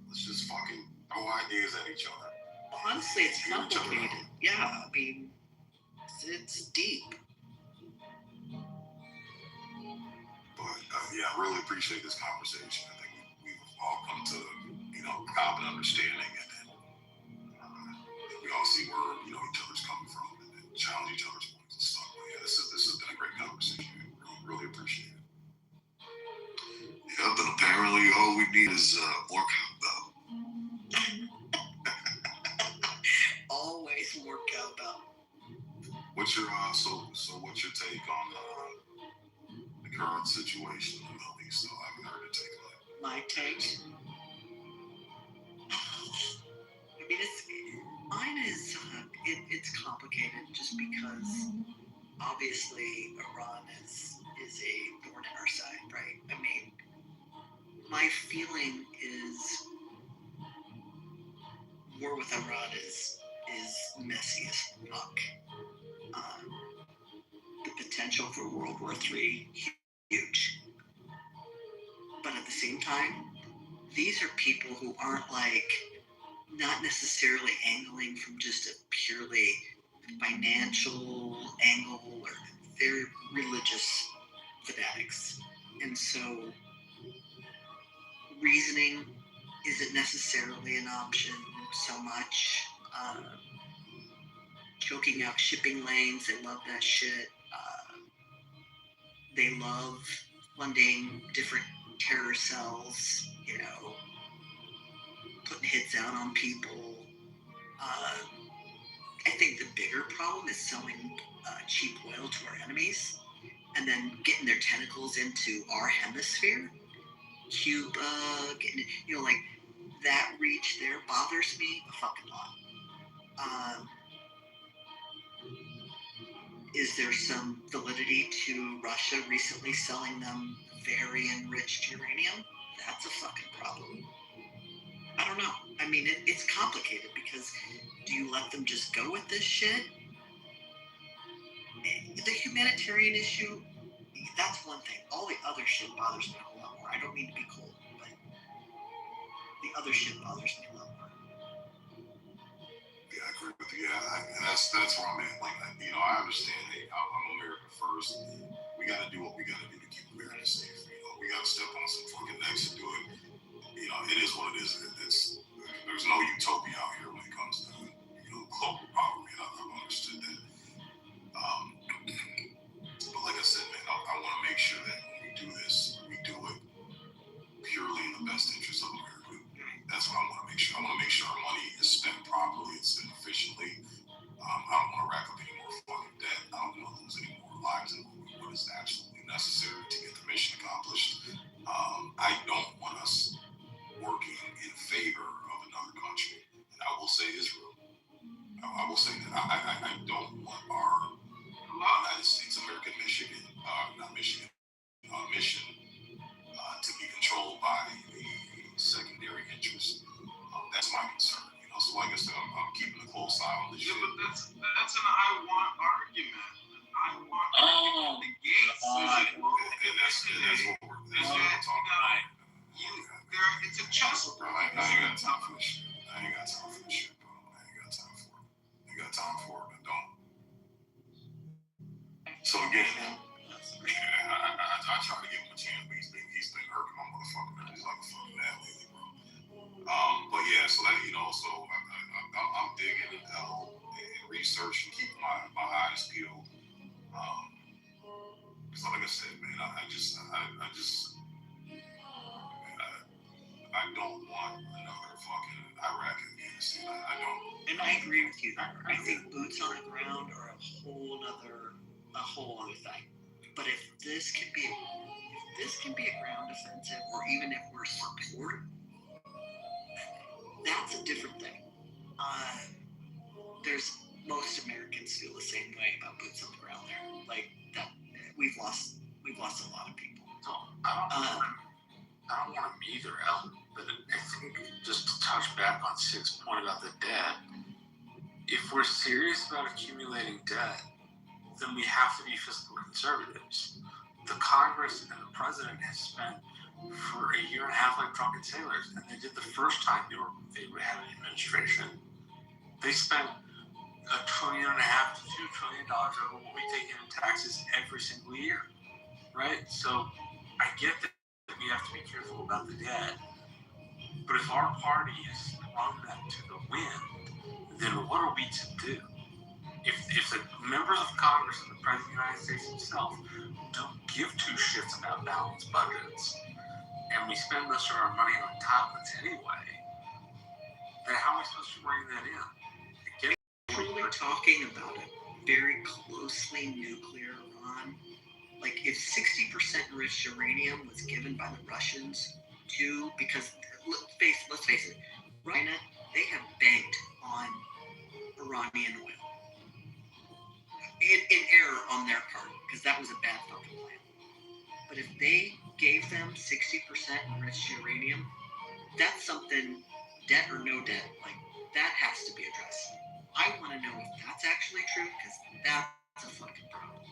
Let's just fucking throw ideas at each other. Honestly, it's complicated. Yeah, I mean, it's deep. But yeah, I really appreciate this conversation. I think we've all come to common understanding, and then we all see where each other's coming from, and challenge each other's points and stuff. But yeah, this has been a great conversation. Really appreciate it. Yeah, but apparently all we need is more cowbell. Always more cowbell. What's your what's your take on the current situation in the Middle East? So I haven't heard your take on it. My take. I mean, mine is it's complicated just because obviously Iran is a thorn in our side, right? I mean, my feeling is war with Iran is messy as fuck. The potential for World War III, huge. But at the same time, these are people who aren't not necessarily angling from just a purely financial angle, or they're religious fanatics. And so reasoning isn't necessarily an option so much. Choking out shipping lanes, they love that shit. They love funding different terror cells, putting hits out on people. I think the bigger problem is selling cheap oil to our enemies and then getting their tentacles into our hemisphere. Cuba, getting, that reach there bothers me a fucking lot. Is there some validity to Russia recently selling them very enriched uranium? That's a fucking problem. I don't know. I mean, it's complicated because do you let them just go with this shit? The humanitarian issue, that's one thing. All the other shit bothers me a whole lot more. I don't mean to be cold, but the other shit bothers me a lot more. Yeah, I agree with you. Yeah, and that's where I'm at. I understand. Hey, I'm America first. We got to do what we got to do to keep America safe. We got to step on some fucking necks and do it. It is what it is. There's no utopia out here when it comes to global poverty. I've understood that. But like I said, man, I want to make sure that when we do this, we do it purely in the best interest of America. That's what I want to make sure. I want to make sure our money is spent properly, it's spent efficiently. I don't want to rack up any more fucking debt. I don't want to lose any more lives than what is absolutely necessary to get the mission accomplished. I don't want us working in favor of another country. And I will say Israel. I will say that I don't want our United States, American mission to be controlled by a secondary interest. That's my concern. So like I said, I'm keeping a close eye on this shit. Yeah, but that's an I want argument. I want argument. The gates And that's what we're talking about. It's a chess. Bro, I ain't got time for this shit. I ain't got time for this shit, bro. I ain't got time for it. I ain't got time for it. I don't. So again, I try to give him a chance, but he's been hurting my motherfucking nerves. He's like a fucking mad lately, bro. But yeah, so that so I'm digging the devil, legitimacy. I don't. And I agree with you there. I think boots on the ground are a whole other thing. But if this can be a ground offensive, or even if we're support, that's a different thing. There's most Americans feel the same way about boots on the ground there. Like that, we've lost a lot of people. No, I don't want them either, Ellen. But I think just to touch back on Sid's point about the debt, if we're serious about accumulating debt, then we have to be fiscal conservatives. The Congress and the president has spent for a year and a half like drunken sailors, and they did the first time they had an administration. They spent $1.5 trillion to $2 trillion over what we take in taxes every single year, right? So I get that we have to be careful about the debt, but if our party is thrown that to the wind, then what are we to do? If the members of Congress and the President of the United States himself don't give two shits about balanced budgets, and we spend most of our money on entitlements anyway, then how are we supposed to bring that in? Truly talking about a very closely nuclear Iran, like if 60% enriched uranium was given by the Russians to, because let's face it, China, they have banked on Iranian oil. In error on their part, because that was a bad fucking plan. But if they gave them 60% enriched uranium, that's something, debt or no debt, like that has to be addressed. I want to know if that's actually true, because that's a fucking problem.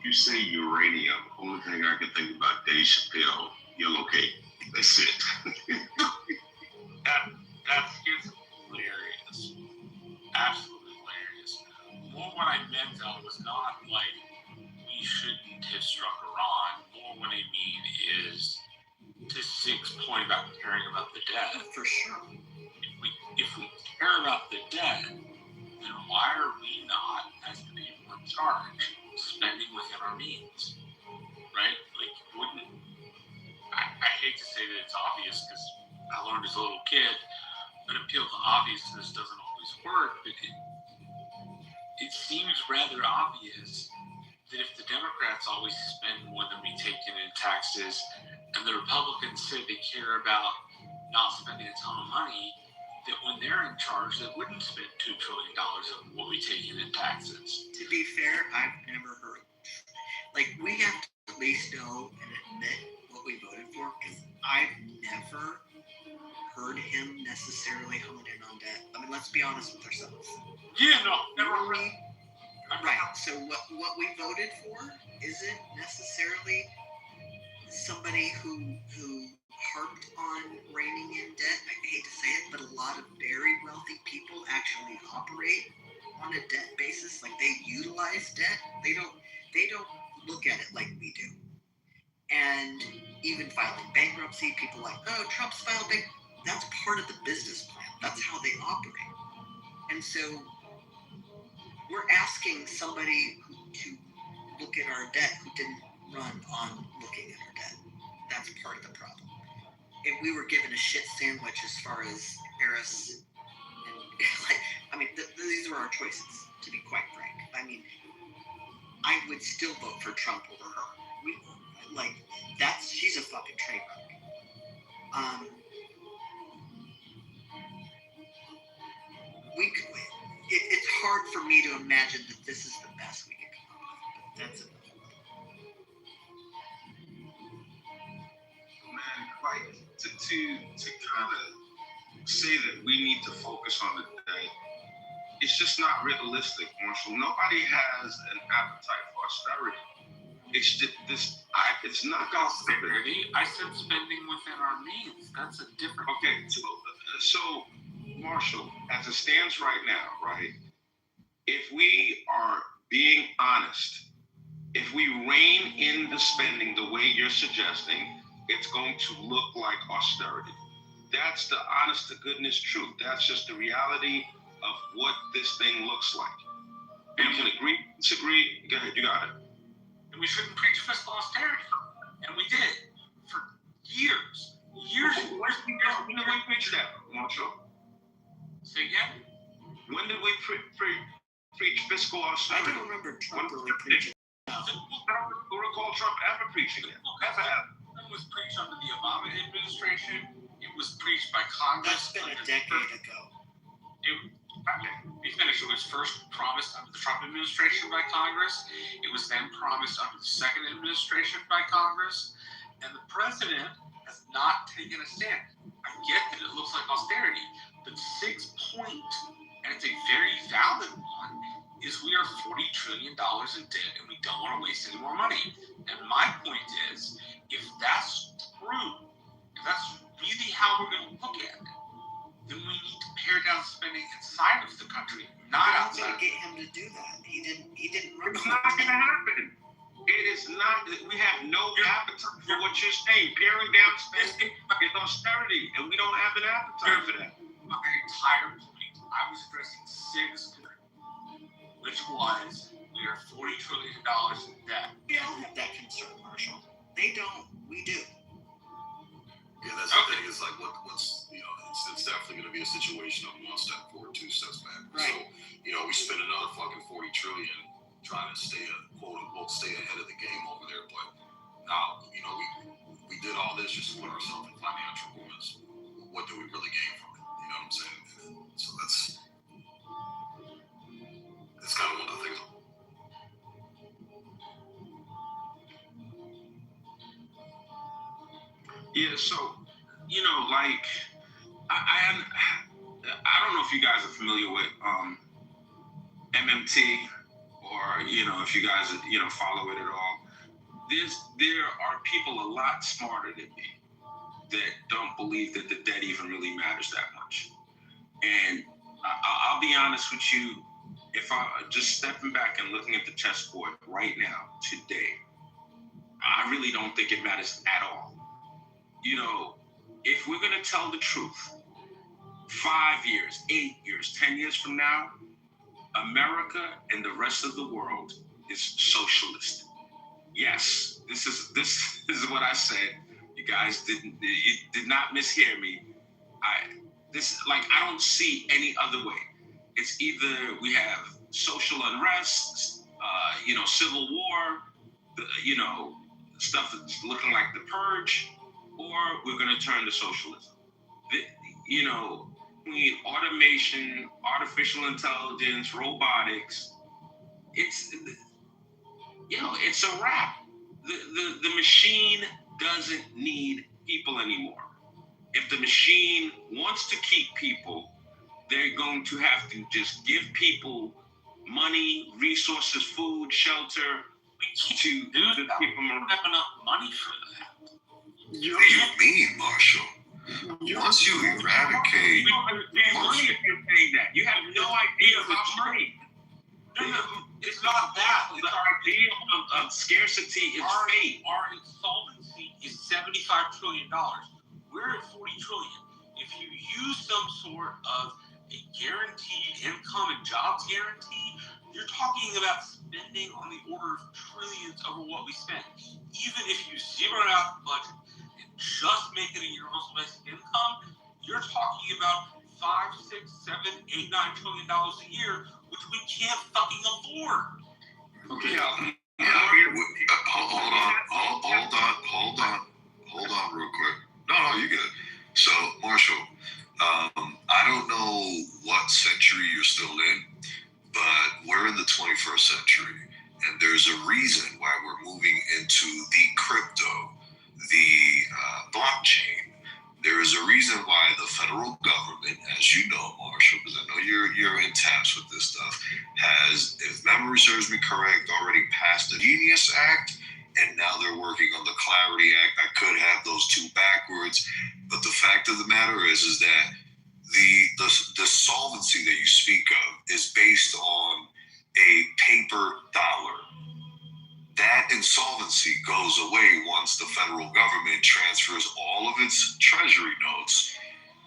You say uranium, only thing I can think about Dave Chappelle, yellow cake. That's it. That's hilarious. Absolutely hilarious. More what I meant though was not like we shouldn't have struck Iran. More what I mean is to Sig's point about caring about the debt. For sure. If we care about the debt, then why are we not, as the people in charge, spending within our means? Right? Like, I hate to say that it's obvious because I learned as a little kid, an appeal to obviousness doesn't always work, but it seems rather obvious that if the Democrats always spend more than we take in taxes, and the Republicans say they care about not spending a ton of money, that when they're in charge, they wouldn't spend $2 trillion of what we take in taxes. To be fair, I've never heard. Like, we have to at least know and admit what we voted for, because I've never heard him necessarily hone in on debt. I mean, let's be honest with ourselves. Yeah, no, never heard. Right. So what we voted for isn't necessarily somebody who harped on reining in debt. I hate to say it, but a lot of very wealthy people actually operate on a debt basis. Like, they utilize debt. They don't look at it like we do. And even filing bankruptcy, people like, oh, Trump's filed bankruptcy. That's part of the business plan. That's how they operate. And so we're asking somebody to look at our debt who didn't run on looking at our debt. That's part of the problem. And we were given a shit sandwich as far as Harris and these were our choices, to be quite frank. I mean, I would still vote for Trump over her. She's a fucking train wreck. It's hard for me to imagine that this is the best we could come up with, but that's it. Man, like to kind of say that we need to focus on the debt, it's just not realistic, Marshall. Nobody has an appetite for austerity. It's just it's not austerity. I said spending within our means. That's a different. Okay, so Marshall, as it stands right now, right? If we are being honest, if we rein in the spending the way you're suggesting, it's going to look like austerity. That's the honest to goodness truth. That's just the reality of what this thing looks like. And you can agree, disagree. Go ahead, you got it. And we shouldn't preach fiscal austerity. And we did for years. When did we preach that, fiscal I austerity. don't remember Trump really preaching. I don't recall Trump ever preaching it. Never have. It was preached under the Obama administration. It was preached by Congress. That's been a decade ago. He finished. It was first promised under the Trump administration by Congress. It was then promised under the second administration by Congress. And the president has not taken a stand. I get that it looks like austerity, but 6 point, and it's a very valid one, is we are $40 trillion in debt and we don't want to waste any more money. And my point is, if that's true, if that's really how we're going to look at it, then we need to pare down spending inside of the country, not How outside. did get him to do that? He didn't run. It's not going to happen. It is not. We have no appetite for what you're saying. Paring down spending is austerity, and we don't have an appetite for that. My entire point, I was addressing 6 points, which was we are $40 trillion in debt. We all have that concern, Marshall. They don't. We do. Yeah, that's the thing. It's like what's it's definitely going to be a situation of 1 step forward, 2 steps back. Right. So we spend another fucking $40 trillion trying to stay quote unquote stay ahead of the game over there, but now we did all this just to put ourselves in financial ruins. What do we really gain from it? You know what I'm saying? So that's kind of one of the things. Yeah, so like I don't know if you guys are familiar with MMT or if you guys follow it at all. There are people a lot smarter than me that don't believe that the debt even really matters that much. And I'll be honest with you, if I just stepping back and looking at the chessboard right now, today, I really don't think it matters at all. If we're going to tell the truth, 5 years, 8 years, 10 years from now, America and the rest of the world is socialist. Yes, this is what I said. You guys did not mishear me. I don't see any other way. It's either we have social unrest, civil war, stuff that's looking like the purge, or we're going to turn to socialism. We need automation, artificial intelligence, robotics. It's a wrap. The machine doesn't need people anymore. If the machine wants to keep people, they're going to have to just give people money, resources, food, shelter. We can't to do that. keep them We around. don't have enough money for that. What do you mean, Marshall? Once you eradicate, We don't understand money if you're saying that. You have no idea about money. No, it's not that. The idea of scarcity is fate. Our insolvency is $75 trillion. We're at $40 trillion. If you use some sort of a guaranteed income and jobs guarantee, you're talking about spending on the order of trillions over what we spend. Even if you zero out the budget and just make it a universal basic income, you're talking about $5, 6, 7, 8, $9 trillion a year, which we can't fucking afford. Okay. Hold on real quick. No, you good. So, Marshall, I don't know what century you're still in, but we're in the 21st century, and there's a reason why we're moving into the crypto, the blockchain. There is a reason why the federal government, as you know, Marshall, because I know you're in taps with this stuff, has, if memory serves me correct, already passed the Genius Act, and now they're working on the Clarity Act. I could have those two backwards, but the fact of the matter is that the solvency that you speak of is based on a paper dollar. That insolvency goes away once the federal government transfers all of its treasury notes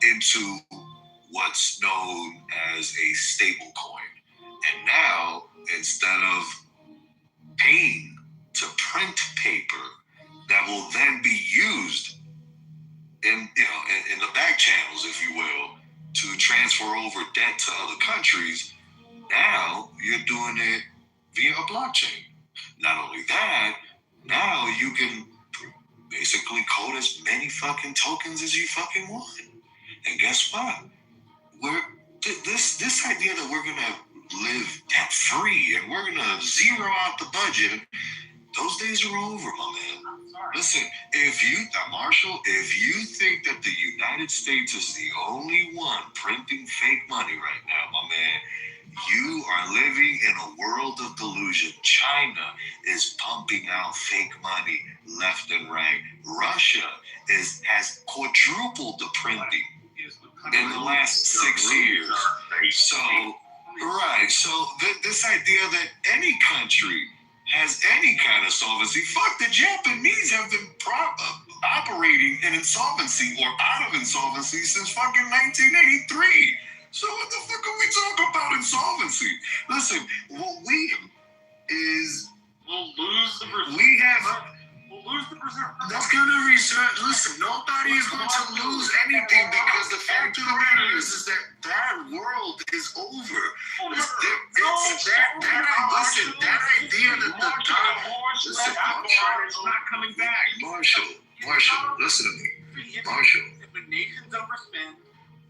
into what's known as a stable coin. And now, instead of paying to print paper that will then be used in the back channels, if you will, to transfer over debt to other countries, Now you're doing it via a blockchain. Not only that, now you can basically code as many fucking tokens as you fucking want. And guess what? This idea that we're gonna live debt free and we're gonna zero out the budget, those days are over, my man. Listen, Marshall, if you think that the United States is the only one printing fake money right now, my man, you are living in a world of delusion. China is pumping out fake money left and right. Russia has quadrupled the printing in the last 6 years. So, right. So this idea that any country has any kind of solvency, fuck, the Japanese have been operating in insolvency or out of insolvency since fucking 1983. So what the fuck are we talking about insolvency? Listen, what we is We'll lose the reserve. We'll lose the reserve. That's gonna research. Listen, nobody is going to lose anything because the fact of the matter is that world is over. That idea that the it's not coming back. Marshall, listen to me. Marshall. When nations overspend,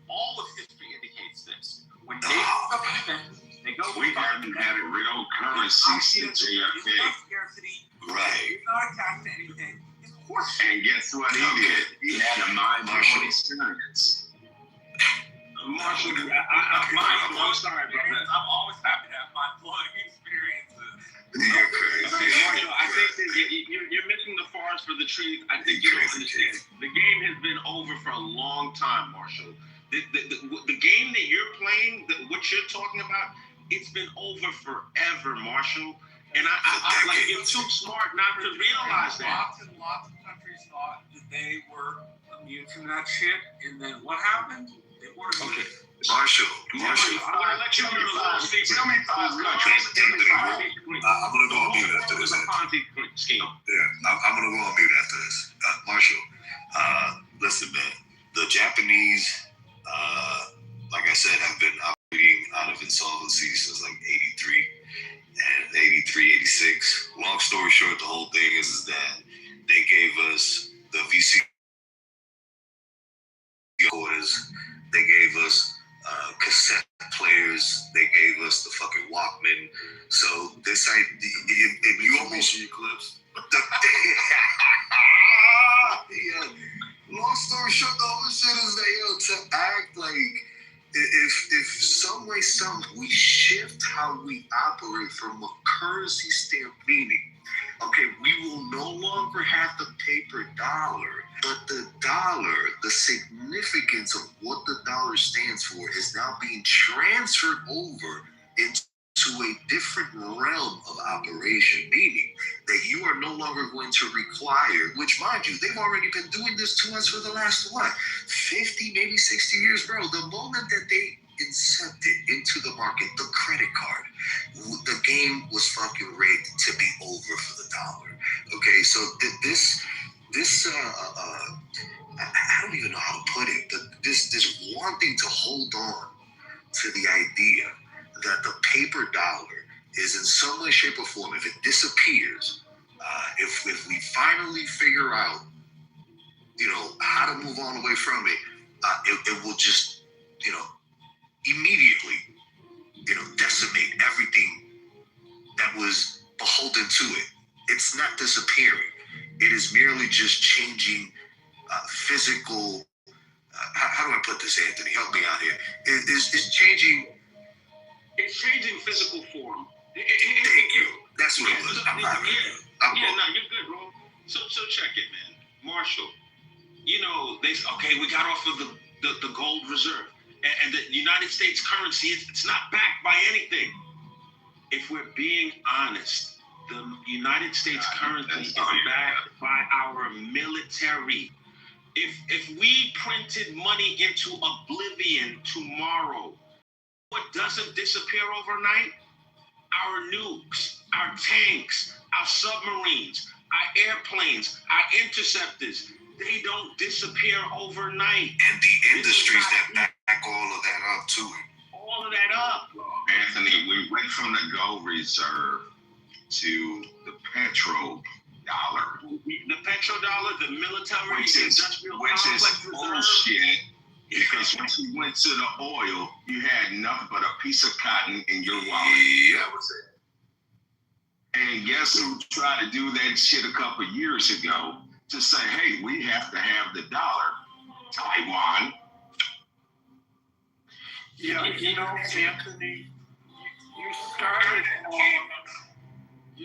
all of history indicates this. When nations overspend, they go. We haven't had a real currency since JFK. Scarcity. Right. It's not attached to anything. It's horseshit. And guess what he did? He had a mind-blowing experience. Marshall, I'm sorry, brother. I'm always happy to have mind-blowing experiences. You're crazy. Marshall, I think that you're missing the forest for the trees. I think you don't understand. The game has been over for a long time, Marshall. The game that you're playing, what you're talking about, it's been over forever, Marshall. And I like, you're too smart not to realize that. Lots of countries thought that they were immune to that shit, and then what happened? They were immune. Okay. Marshall. I'm gonna let you tell me five countries. I'm gonna go on mute after this. Scheme. Yeah, I'm gonna go on mute after this. Marshall, listen, man. The Japanese, like I said, have been operating out of insolvency since like 83 and 83, 86. Long story short, the whole thing is that they gave us the VC orders, they gave us cassette players, they gave us the fucking Walkman. So this idea, if you almost Eclipse. Long story short, the whole shit is that to act like if some way, we shift how we operate from a currency stamp meaning. Okay, we will no longer have the paper dollar, but the dollar, the significance of what the dollar stands for is now being transferred over into a different realm of operation, meaning that you are no longer going to require, which mind you, they've already been doing this to us for the last, 50, maybe 60 years, bro. The moment that they incepted into the market, the credit card, the game was fucking rigged to be over for the dollar. Okay, so this I don't even know how to put it. This wanting to hold on to the idea that the paper dollar is in some way, shape, or form, if it disappears, if we finally figure out, how to move on away from it, it will just, immediately, decimate everything that was beholden to it. It's not disappearing. It is merely just changing physical. How do I put this, Anthony? Help me out here. It's changing. It's changing physical form. Thank you. That's what it was. No, you're good, bro. So check it, man. Marshall, we got off of the gold reserve. And the United States currency, it's not backed by anything. If we're being honest, the United States currency is backed by our military. If we printed money into oblivion tomorrow, what doesn't disappear overnight? Our nukes, our tanks, our submarines, our airplanes, our interceptors, they don't disappear overnight. And the industries that back all of that up to it. All of that up. And Anthony, we went from the gold reserve to the petrodollar. The petrodollar, the military industrial which complex is reserve. bullshit. Because once you went to the oil, you had nothing but a piece of cotton in your wallet. That was it. And guess who tried to do that shit a couple of years ago to say, hey, we have to have the dollar? Taiwan. Yeah, Anthony, you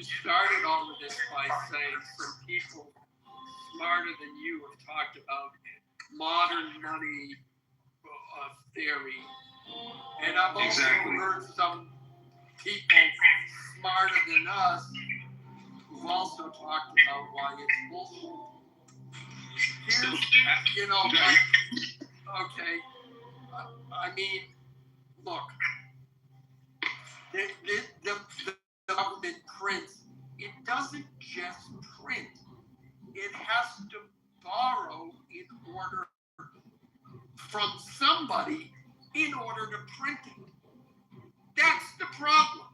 started all of this by saying some people smarter than you have talked about modern money theory, and I've also heard some people smarter than us who've also talked about why it's bullshit. Okay. I mean, look, the government prints. It doesn't just print. It has to borrow in order from somebody in order to print it. That's the problem.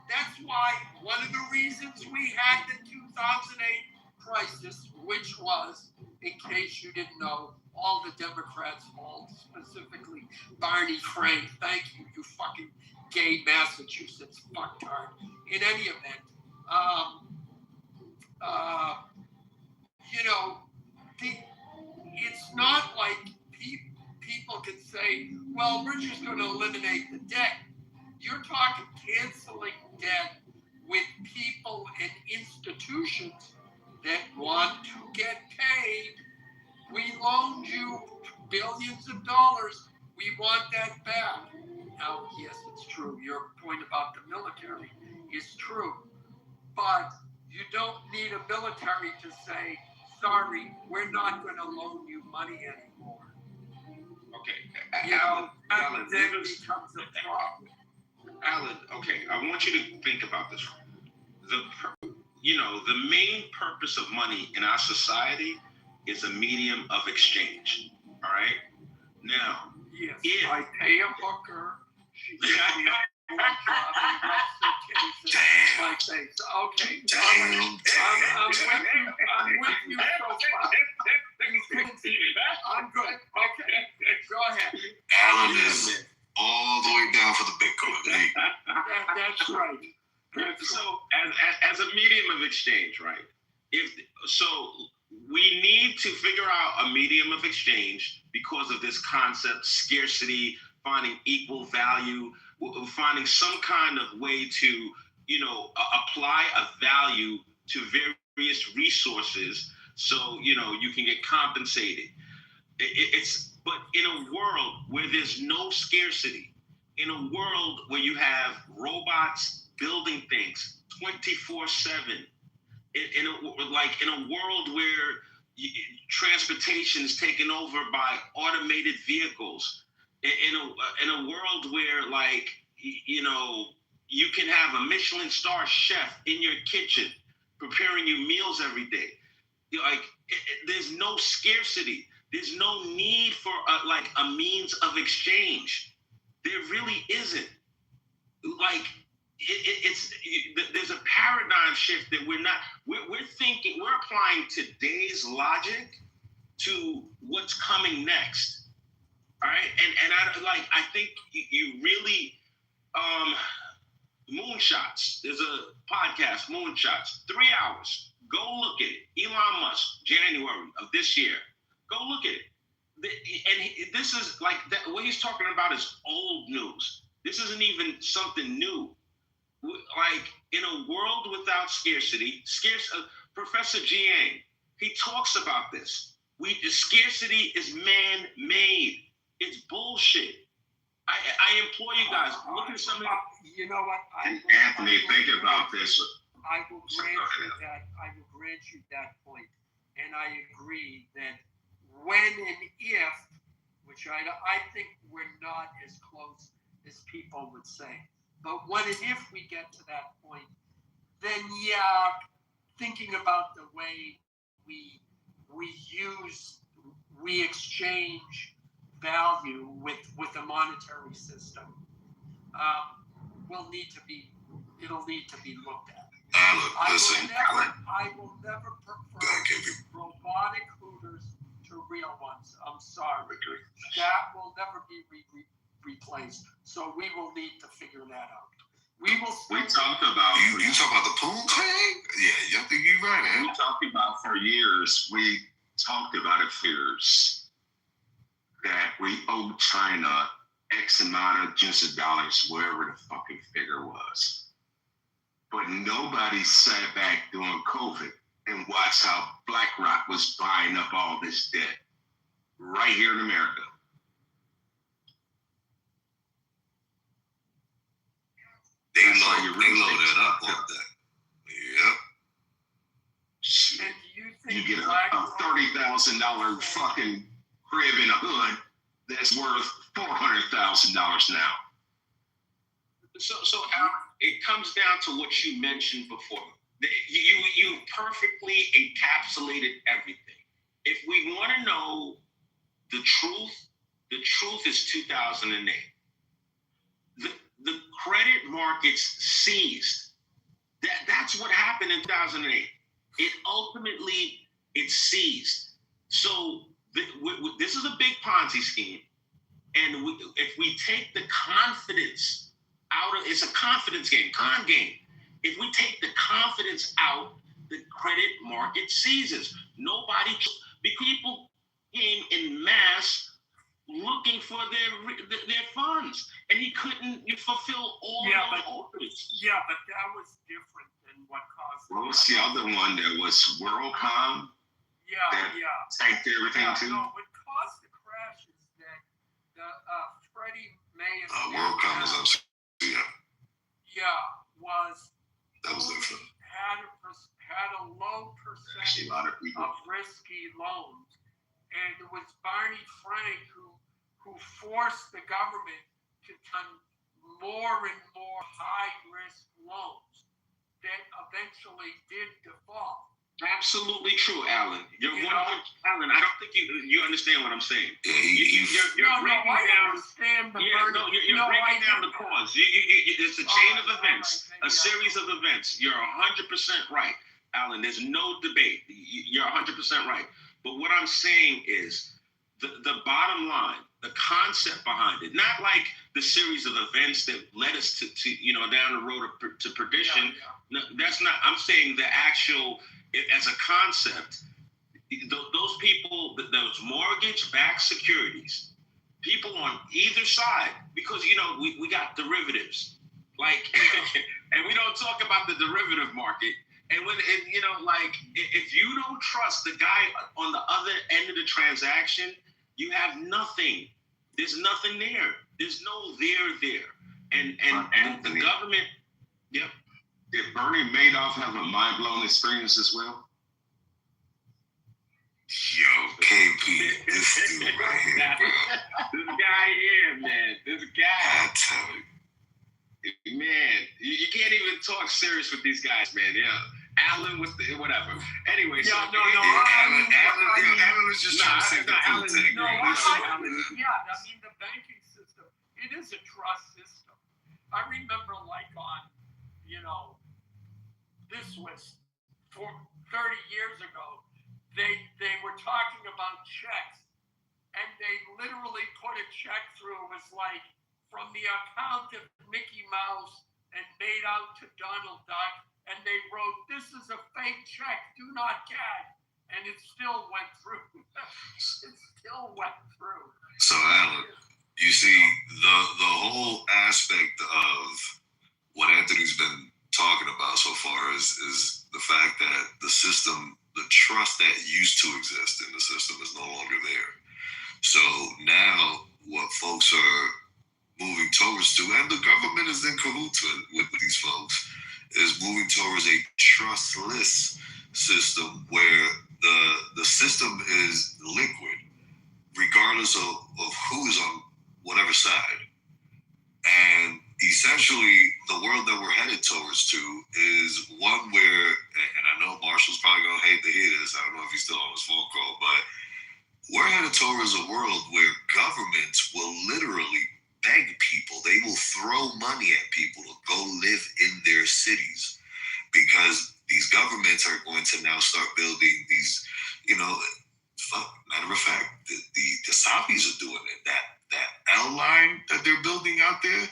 That's why one of the reasons we had the 2008 crisis, which was, in case you didn't know, all the Democrats' fault, specifically Barney Frank. Thank you, you fucking gay Massachusetts fucktard. In any event, it's not like people can say, well, we're just going to eliminate the debt. You're talking canceling debt with people and institutions that want to get paid. We loaned you billions of dollars. We want that back. Now, yes, it's true. Your point about the military is true. But you don't need a military to say, sorry, we're not going to loan you money anymore. Okay. Alan, then becomes a problem. Alan, okay, I want you to think about this. The main purpose of money in our society is a medium of exchange. All right? Now, yes, I pay a hooker, she gives me a blowjob and rubs her titties in my face. Okay, I'm with you so far. I'm good. Okay, go ahead. Alan is all the way down for the Bitcoin. That's right. So, as a medium of exchange, right? We need to figure out a medium of exchange because of this concept, scarcity, finding equal value, finding some kind of way to, apply a value to various resources so, you can get compensated. But in a world where there's no scarcity, in a world where you have robots building things 24/7, in a world where transportation is taken over by automated vehicles, in a world where you can have a Michelin star chef in your kitchen preparing you meals every day. There's no scarcity. There's no need for a means of exchange. There really isn't. There's a paradigm shift that we're thinking, we're applying today's logic to what's coming next. All right. And I think you really, Moonshots. There's a podcast, Moonshots, 3 hours. Go look at it. Elon Musk, January of this year. Go look at it. And this is what he's talking about is old news. This isn't even something new. In a world without scarcity, Professor Jiang, he talks about this. Scarcity is man-made. It's bullshit. I implore you guys, look at something. You know what? Anthony, think about this. I will grant you that point, and I agree that when and if, which I think we're not as close as people would say, but when and if we get to that point, then thinking about the way we exchange value with a monetary system. will need to be, it'll need to be looked at. Alan, listen. I will never prefer robotic hooters to real ones. I'm sorry. That will never be replaced. So we will need to figure that out. We talked about you talk about the pool tag? Yeah, I think you're right, man. We talked about for years. We talked about it for years that we owe China X amount of just of dollars, whatever the fucking figure was. But nobody sat back during COVID and watched how BlackRock was buying up all this debt right here in America. They loaded up with that. Yep. And you get a $30,000 fucking crib in a hood that's worth $400,000 now. So it comes down to what you mentioned before. You perfectly encapsulated everything. If we want to know the truth is 2008. The credit markets seized. That's what happened in 2008. It seized. So this is a big Ponzi scheme. And if we take the confidence out of, it's a confidence game, con game. If we take the confidence out, the credit market seizes. People came in mass looking for their funds, and he couldn't fulfill all of orders. Yeah, but that was different than what caused. What was the other one? There was WorldCom. Yeah. Tanked everything too. No, what caused the crash is that the Freddie May and WorldCom was up. That was different. Had a low percentage of risky loans. And it was Barney Frank who forced the government to turn more and more high-risk loans that eventually did default. Absolutely true, Alan. Alan, I don't think you understand what I'm saying. You're breaking down. You're breaking down the cause. It's a chain of events, a series of events. You're 100% right, Alan. There's no debate. You're 100% right. But what I'm saying is the bottom line, the concept behind it, not like the series of events that led us to down the road to perdition. No, that's not. I'm saying the actual, as a concept, those people, those mortgage-backed securities, people on either side, because we got derivatives, and we don't talk about the derivative market. And if you don't trust the guy on the other end of the transaction, you have nothing. There's nothing there. There's no there. And the government. Yep. Did Bernie Madoff have a mind-blowing experience as well? Yo, KP, this dude right here, bro. This guy here, man. This guy. I tell you. Man, you can't even talk serious with these guys, man. Yeah. Alan with the whatever. Anyway, Alan was just trying to say the cool thing. I mean, the banking system, it is a trust system. I remember this was 30 years ago, they were talking about checks, and they literally put a check through. It was like from the account of Mickey Mouse and made out to Donald Duck, and they wrote, "This is a fake check, do not cash," and it still went through. So, Alan, you see, the whole aspect of what Anthony's been talking about so far is the fact that the system, the trust that used to exist in the system is no longer there. So now what folks are moving towards and the government is in cahoots with these folks, is moving towards a trustless system where the system is liquid, regardless of who is on whatever side. And essentially, the world that we're headed towards is one where, and I know Marshall's probably going to hate to hear this, I don't know if he's still on his phone call, but we're headed towards a world where governments will literally beg people. They will throw money at people to go live in their cities because these governments are going to now start building these, matter of fact, the Saudis are doing it. That L line that they're building out there,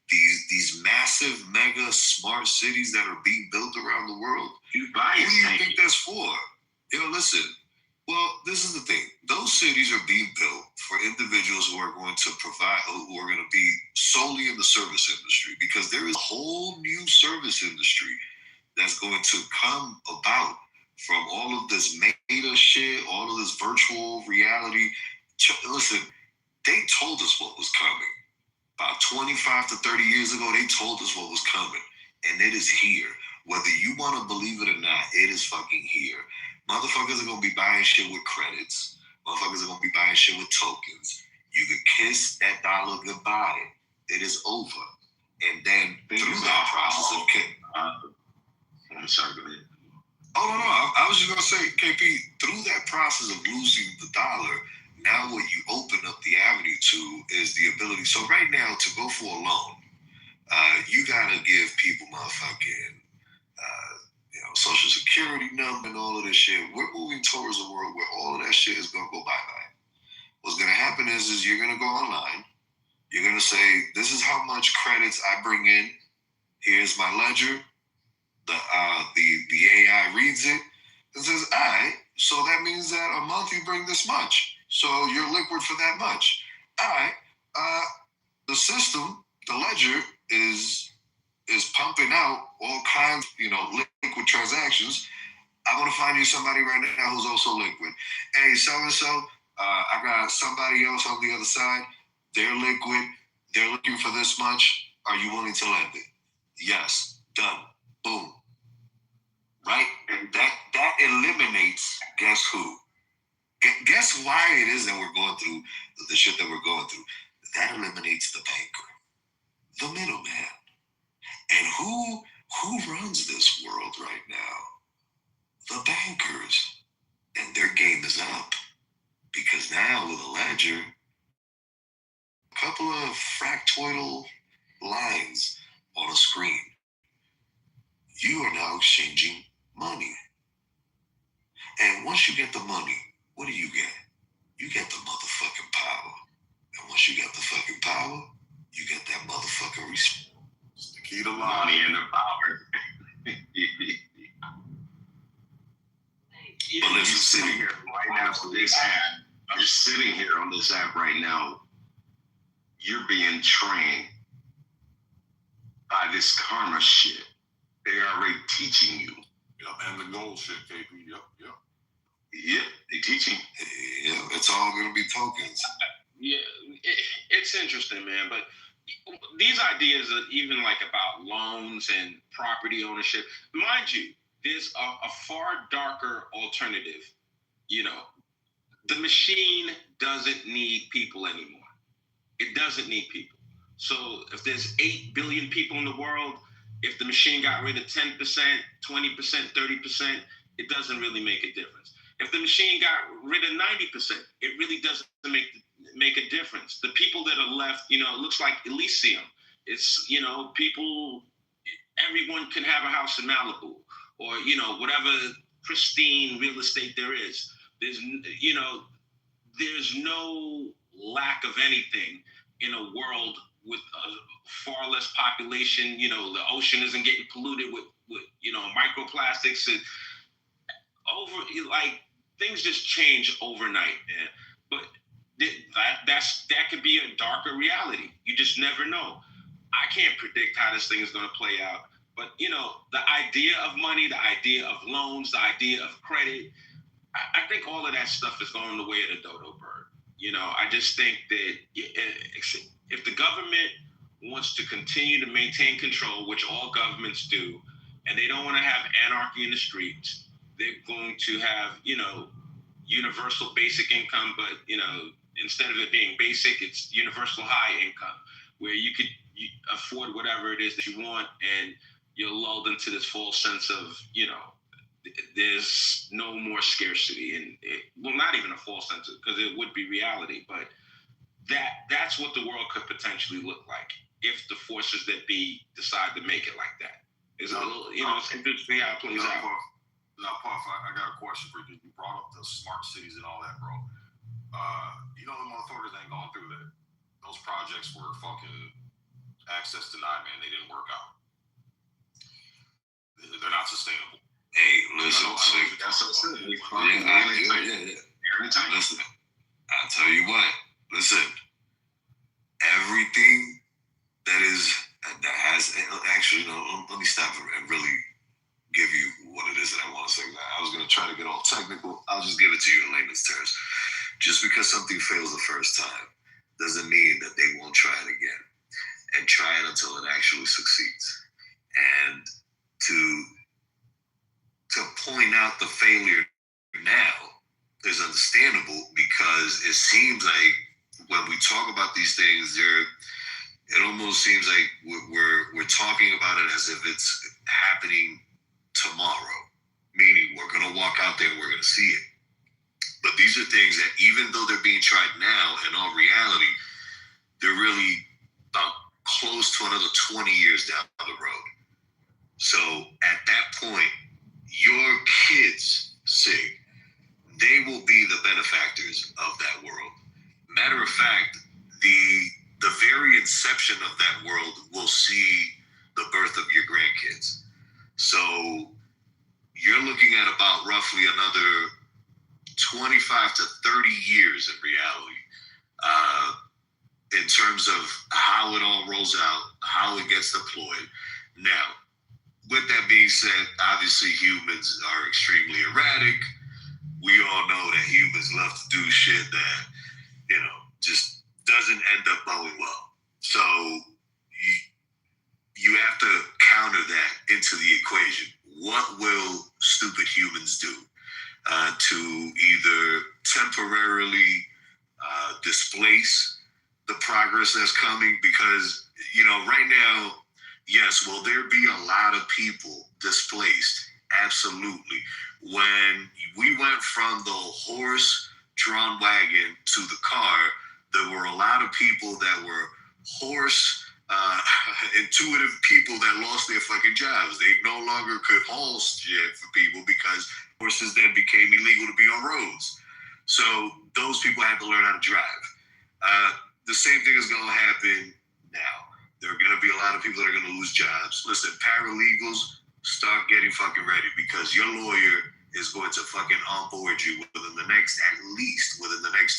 these massive, mega smart cities that are being built around the world. You buy Who do you think that's for? Listen. Well, this is the thing. Those cities are being built for individuals who are going to provide, who are going to be solely in the service industry, because there is a whole new service industry that's going to come about from all of this meta shit, all of this virtual reality. Listen, they told us what was coming. About 25 to 30 years ago, they told us what was coming. And it is here. Whether you want to believe it or not, it is fucking here. Motherfuckers are going to be buying shit with credits. Motherfuckers are going to be buying shit with tokens. You can kiss that dollar goodbye. It is over. And then through that process of... I'm sorry, go ahead. Oh, no. I was just going to say, KP, through that process of losing the dollar, now what you open up the avenue to is the ability. So right now, to go for a loan, you got to give people motherfucking... Social Security number and all of this shit. We're moving towards a world where all of that shit is going to go bye-bye. What's going to happen is you're going to go online. You're going to say, this is how much credits I bring in. Here's my ledger. The AI reads it and says, all right, so that means that a month you bring this much. So you're liquid for that much. All right. The system, the ledger is pumping out all kinds, liquid transactions. I want to find you somebody right now who's also liquid. Hey, so-and-so, I got somebody else on the other side. They're liquid. They're looking for this much. Are you willing to lend it? Yes. Done. Boom. Right? And that eliminates, guess who? Guess why it is that we're going through the shit that we're going through? That eliminates the banker, the middleman. And who runs this world right now? The bankers. And their game is up. Because now with a ledger, a couple of fractoidal lines on a screen, you are now exchanging money. And once you get the money, what do you get? You get the motherfucking power. And once you get the fucking power, you get that motherfucking respect. It's the key to money and the power. I'm just sitting here right now for this app. I'm just sitting here on this app right now. You're being trained by this karma shit. They're already teaching you. Yep, and the gold shit, KP. Yep. Yep, they teaching. Yeah, it's all going to be tokens. Yeah, it's interesting, man. But these ideas are even like about loans and property ownership. Mind you, there's a far darker alternative. The machine doesn't need people anymore. It doesn't need people. So if there's 8 billion people in the world, if the machine got rid of 10%, 20%, 30%, it doesn't really make a difference. If the machine got rid of 90%, it really doesn't make a difference. The people that are left, it looks like Elysium. It's, people, everyone can have a house in Malibu or, whatever pristine real estate there is. There's no lack of anything in a world with a far less population. The ocean isn't getting polluted with microplastics and things just change overnight, man. But that could be a darker reality. You just never know. I can't predict how this thing is going to play out. But, the idea of money, the idea of loans, the idea of credit, I think all of that stuff is going the way of the dodo bird. I just think that if the government wants to continue to maintain control, which all governments do, and they don't want to have anarchy in the streets, they're going to have, universal basic income, but, instead of it being basic, it's universal high income, where you afford whatever it is that you want, and you're lulled into this false sense of, there's no more scarcity. And not even a false sense, because it would be reality, but that's what the world could potentially look like if the forces that be decide to make it like that. It's a little, it's interesting how it plays out. Now, Puff, I got a question for you. You brought up the smart cities and all that, bro. The motherfuckers ain't going through that. Those projects were fucking access denied, man. They didn't work out. They're not sustainable. Hey, listen, That's so simple. Listen, I'll tell you what. Listen, everything that has actually, let me stop and really give you what it is that I want to say. I was going to try to get all technical. I'll just give it to you in layman's terms. Just because something fails the first time doesn't mean that they won't try it again, and try it until it actually succeeds. And to point out the failure now is understandable, because it seems like when we talk about these things, it almost seems like we're talking about it as if it's happening tomorrow, meaning we're going to walk out there and we're going to see it. But these are things that, even though they're being tried now, in all reality, they're really about close to another 20 years down the road. So at that point, your kids, Sig, they will be the benefactors of that world. Matter of fact, the very inception of that world will see the birth of your grandkids. So you're looking at about roughly another 25 to 30 years in reality, in terms of how it all rolls out, how it gets deployed. Now, with that being said, obviously humans are extremely erratic. We all know that humans love to do shit that, just doesn't end up going well. So you have to counter that into the equation. What will stupid humans do to either temporarily displace the progress that's coming? Because, right now, yes, will there be a lot of people displaced? Absolutely. When we went from the horse-drawn wagon to the car, there were a lot of people that were intuitive people that lost their fucking jobs. They no longer could haul shit for people because horses then became illegal to be on roads. So those people had to learn how to drive. The same thing is going to happen now. There are going to be a lot of people that are going to lose jobs. Listen, paralegals, start getting fucking ready, because your lawyer is going to fucking onboard you within the next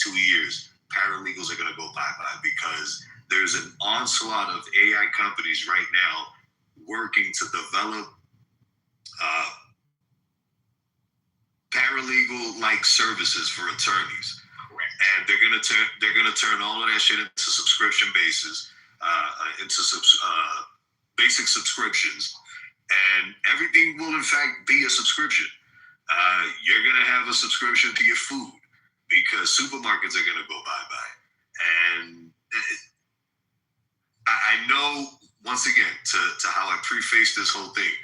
2 years. Paralegals are going to go bye-bye, because there's an onslaught of AI companies right now working to develop paralegal-like services for attorneys. And they're gonna turn all of that shit into subscription bases, basic subscriptions, and everything will in fact be a subscription. You're gonna have a subscription to your food, because supermarkets are gonna go bye-bye. And I know, once again, to how I preface this whole thing,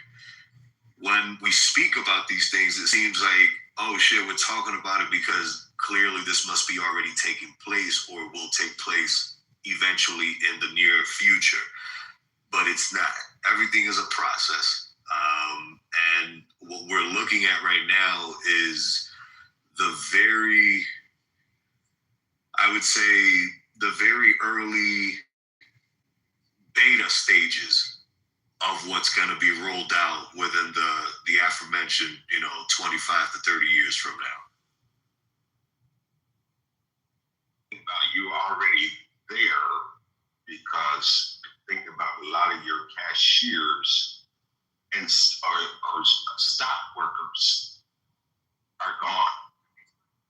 when we speak about these things, it seems like, oh shit, we're talking about it because clearly this must be already taking place or will take place eventually in the near future. But it's not. Everything is a process. And what we're looking at right now is the very early beta stages of what's going to be rolled out within the aforementioned, 25 to 30 years from now. You're already there, because think about a lot of your cashiers and or stock workers are gone,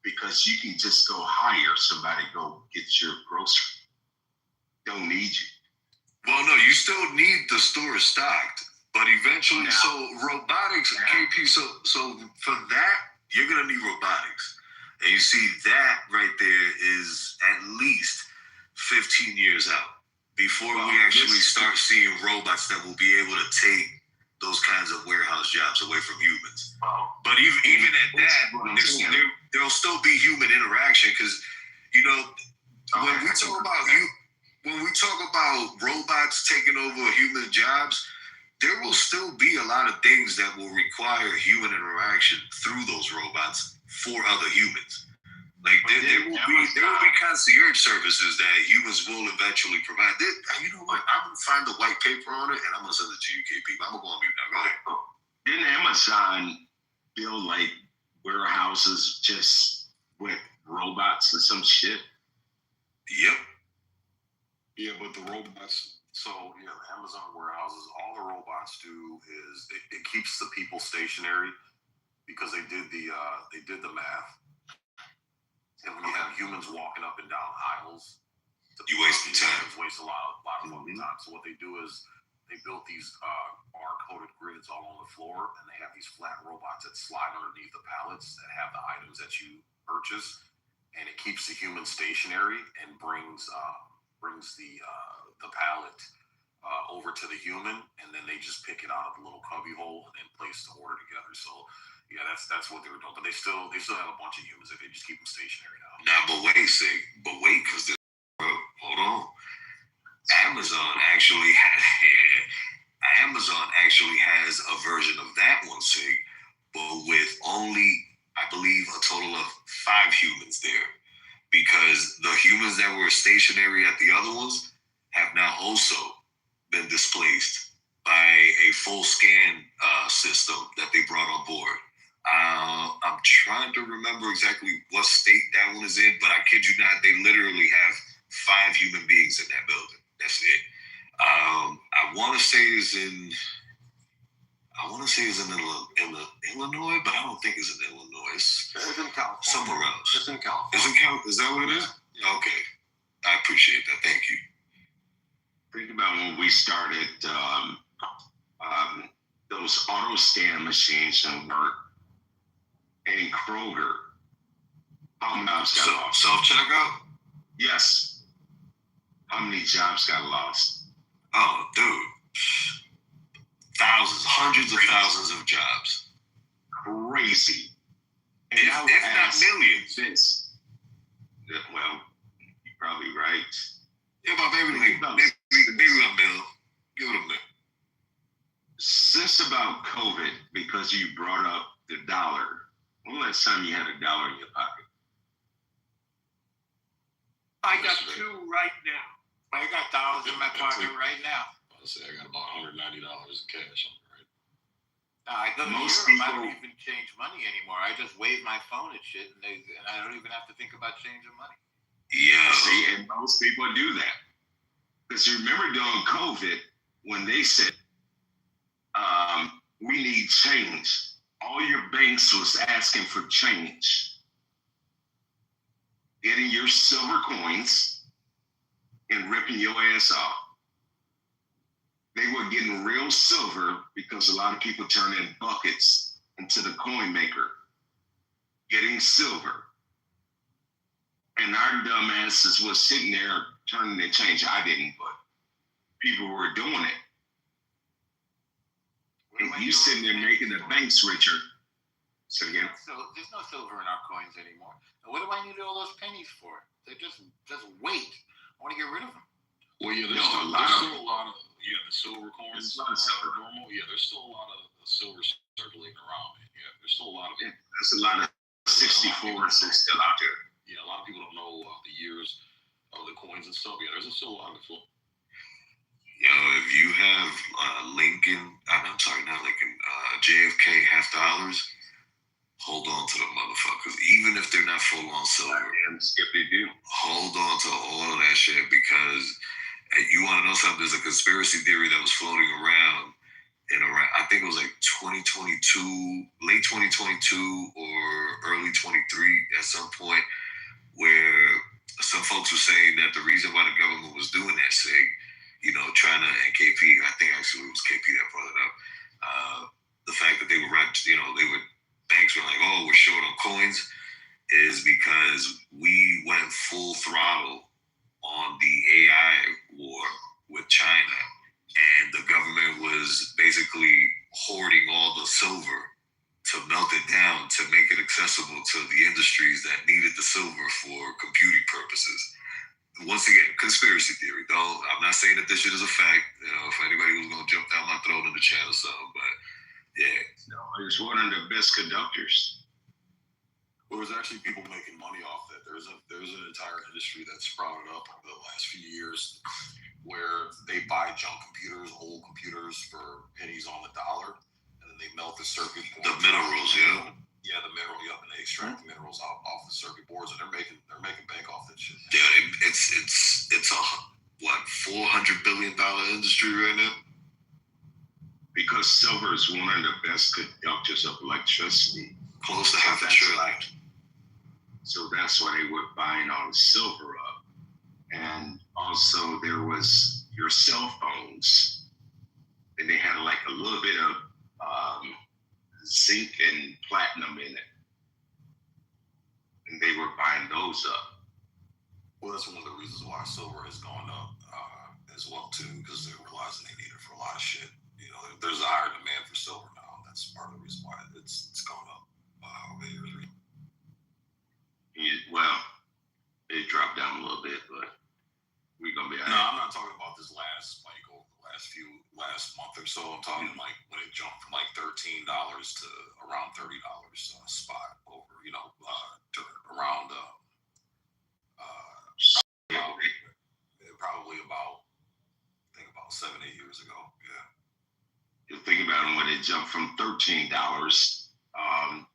because you can just go hire somebody to go get your grocery. Don't need you. Well, no, you still need the store stocked, but eventually, so robotics, KP, so for that, you're going to need robotics. And you see that right there is at least 15 years out before we actually start seeing robots that will be able to take those kinds of warehouse jobs away from humans. But even at that, there'll still be human interaction, because, when we talk about robots taking over human jobs, there will still be a lot of things that will require human interaction through those robots for other humans. Like there will be concierge services that humans will eventually provide. You know what? I'm gonna find the white paper on it and I'm gonna send it to you, KP. I'm gonna go on mute now. Go ahead. Didn't Amazon build like warehouses just with robots or some shit? Yep. Yeah, but the robots. So yeah, the Amazon warehouses. All the robots do is it keeps the people stationary because they did the math. And when you have humans walking up and down aisles, you wasting time. Waste a lot of fucking time. So what they do is they built these bar-coded grids all on the floor, and they have these flat robots that slide underneath the pallets that have the items that you purchase, and it keeps the human stationary and brings the pallet over to the human, and then they just pick it out of the little cubby hole and place the order together. So. Yeah, that's what they were doing, but they still have a bunch of humans if they just keep them stationary now. Now, but wait, because hold on. Amazon actually has a version of that one, Sig, but with only, I believe, a total of 5 humans there, because the humans that were stationary at the other ones have now also been displaced by a full scan system that they brought on board. I'm trying to remember exactly what state that one is in, but I kid you not, they literally have 5 human beings in that building. That's it. I want to say it's in Illinois, but I don't think it's in Illinois. It's in California. Somewhere else. It's in California. It's in California. Is that what it is? Yeah. Okay. I appreciate that. Thank you. Think about when we started those auto scan machines and work. And Kroger, how many jobs got lost? Self-checkout? Yes. How many jobs got lost? Oh, dude. Thousands, hundreds of thousands of jobs. Crazy. And if not millions. This. Well, you're probably right. Yeah, but maybe a mill. Give it a mill. Since about COVID, because you brought up the dollar, when last time you had $1 in your pocket? I got 2 right now. I got dollars in my pocket right now. I say I got about $190 in cash on me, right? I go to Europe. I don't even change money anymore. I just wave my phone at shit, and I don't even have to think about changing money. Yeah. See, and most people do that. Because you remember during COVID, when they said, we need change. All your banks was asking for change. Getting your silver coins and ripping your ass off. They were getting real silver because a lot of people turn in buckets into the coin maker. Getting silver. And our dumb asses was sitting there turning their change. I didn't, but people were doing it. And you sitting there making the banks richer. So again. So there's no silver in our coins anymore. Now, what do I need all those pennies for? They're just weight. I want to get rid of them. Well, yeah, there's still a lot of the silver coins are normal. Yeah, there's still a lot of silver circulating around. Yeah, there's still a lot of it. There's a lot of 64s still out there. Yeah, a lot of people don't know the years of the coins and stuff. Yeah, there's still a lot of it. Yo, if you have JFK $50, hold on to the motherfuckers. Even if they're not full on silver. If they do. Hold on to all of that shit, because you want to know something? There's a conspiracy theory that was floating around I think it was like 2022, late 2022 or early 23 at some point, where some folks were saying that the reason why the government was doing that, trying to, and KP, I think actually it was KP that brought it up, the fact that they were banks were like, oh, we're short on coins, is because we went full throttle on the AI war with China, and the government was basically hoarding all the silver to melt it down to make it accessible to the industries that needed the silver for computing purposes. Once again, not saying that this shit is a fact. For anybody who's gonna jump down my throat in the chat or something, but yeah. No, it's one of the best conductors. Well, there's actually people making money off that. There's an entire industry that's sprouted up over the last few years where they buy junk computers, old computers for pennies on the dollar, and then they melt the circuit boards. The minerals, yeah. Yeah, the mineral, and they extract the minerals off the circuit boards, and they're making bank off that shit. Yeah, it's a $400 billion industry right now. Because silver is one of the best conductors of electricity. Close to half a trillion. So that's why they were buying all the silver up. And also there was your cell phones. And they had like a little bit of zinc and platinum in it. And they were buying those up. Well, that's one of the reasons why silver has gone up as well too, because they're realizing they need it for a lot of shit. There's a higher demand for silver now. That's part of the reason why it's gone up over the years. Well, it dropped down a little bit, but we're gonna be all right. No, I'm not talking about this last spike over the last month or so. I'm talking like when it jumped from like $13 to around $30 spot over, around probably about 7-8 years ago. Yeah. You think about it, when it jumped from $13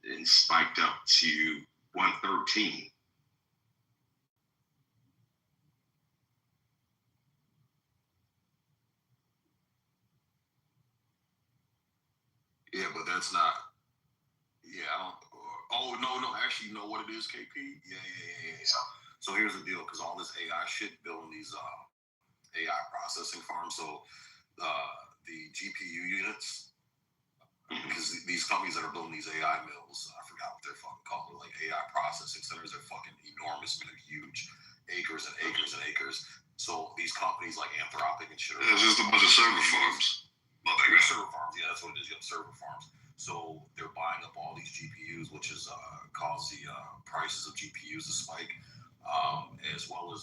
and spiked up to $113. Yeah, but that's not. Yeah, I don't. Oh no! Actually, you know what it is, KP? Yeah. So here's the deal, because all this AI shit building these AI processing farms. So the GPU units, because these companies that are building these AI mills, I forgot what they're fucking called, like AI processing centers. They're fucking enormous, huge, acres and acres and acres. So these companies like Anthropic and shit. It's just a bunch of server farms. Server farms, yeah, that's what it is. You have server farms. So they're buying up all these GPUs, which has caused the prices of GPUs to spike, as well as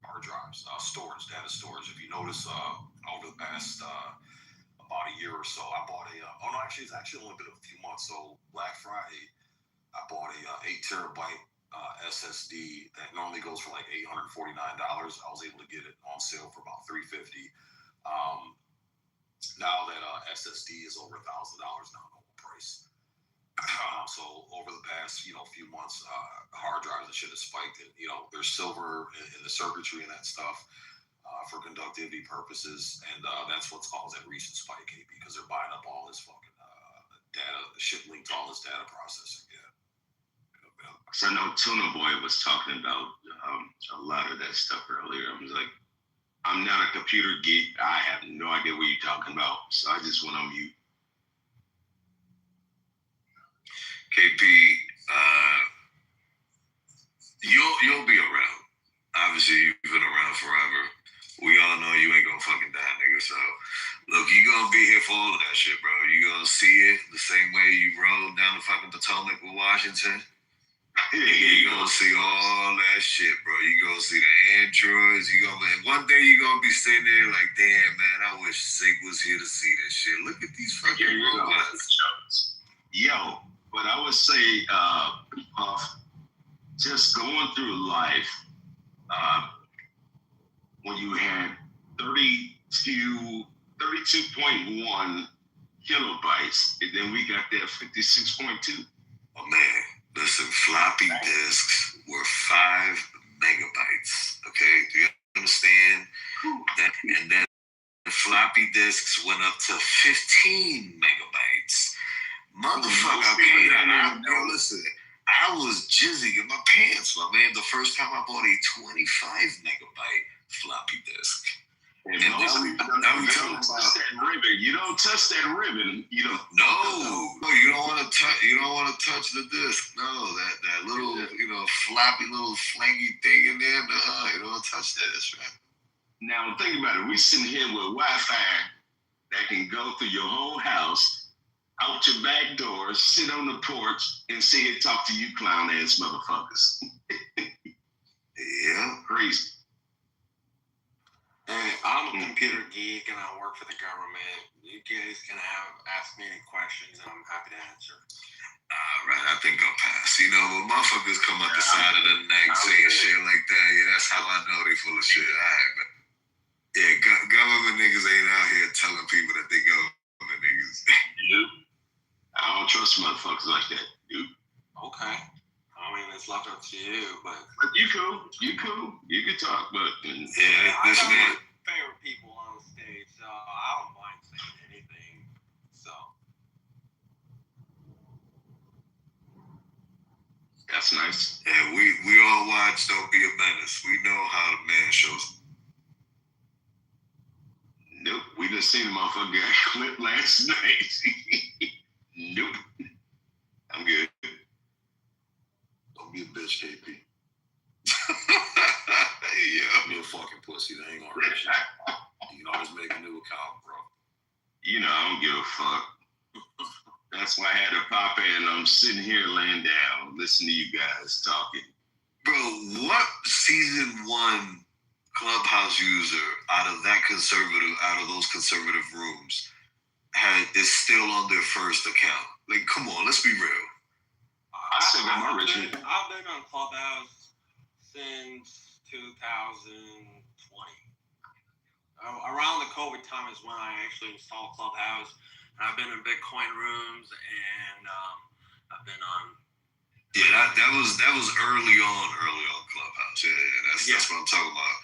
hard drives, data storage. If you notice, over the past about a year or so, I bought it's actually only been a few months. So Black Friday, I bought a 8 terabyte SSD that normally goes for like $849. I was able to get it on sale for about $350. Now that SSD is over $1,000 now, normal price. So over the past few months, hard drives and shit has spiked. And there's silver in the circuitry and that stuff for conductivity purposes, and that's what's caused that recent spike, because they're buying up all this fucking data, shit linked to all this data processing. Yeah. So I know Tuna Boy was talking about a lot of that stuff earlier. I was like, I'm not a computer geek. I have no idea what you're talking about. So I just went on mute. KP, you'll be around. Obviously, you've been around forever. We all know you ain't gonna fucking die, nigga. So, look, you gonna be here for all of that shit, bro. You gonna see it the same way you rode down the fucking Potomac with Washington. You gonna see all that shit, bro. You gonna see the androids. One day you gonna be sitting there like, damn, man, I wish Sig was here to see this shit. Look at these fucking robots. Yo, but I would say, just going through life, when you had 32.1 kilobytes, and then we got that 56.2. Oh man. Listen, floppy disks were 5 megabytes. Okay, do you understand? That? And then the floppy disks went up to 15 megabytes. Motherfucker, listen, I was jizzing in my pants, my man, the first time I bought a 25 megabyte floppy disk. And now we talking about that ribbon. You don't touch that ribbon. You don't. No, you don't want to touch. You don't want to touch the disc. No, that little, floppy little flangy thing in there. No, you don't want to touch that. That's right. Now think about it. We sitting here with Wi-Fi that can go through your whole house, out your back door, sit on the porch, and sit here talk to you clown ass motherfuckers. Yeah, crazy. computer geek and I work for the government. You guys can ask me any questions and I'm happy to answer. Right, I think I'll pass. You know, when motherfuckers come out the side of the neck saying shit like that, yeah, that's how I know they full of shit. All right, man. Yeah, government niggas ain't out here telling people that they government niggas. Nope. I don't trust motherfuckers like that, dude. Okay. I mean, it's left up to you, but you cool. You can talk, but yeah, this man. Favorite people on the stage, so I don't mind saying anything. So that's nice. Yeah, we all watch Don't Be a Menace. We know how the man shows. Nope, we just seen the motherfucker got clipped last night. Nope, I'm good. Don't be a bitch, KP. Yeah, be a fucking pussy. That ain't gonna hurt you. You can always make a new account, bro. You know, I don't give a fuck. That's why I had a pop and I'm sitting here laying down, listening to you guys talking. Bro, what season 1 Clubhouse user out of those conservative rooms is still on their first account? Like, come on, let's be real. I still got my original. I've been on Clubhouse since 2020. Around the COVID time is when I actually installed Clubhouse. I've been in Bitcoin rooms and I've been on. Yeah, that was early on Clubhouse. Yeah, that's what I'm talking about.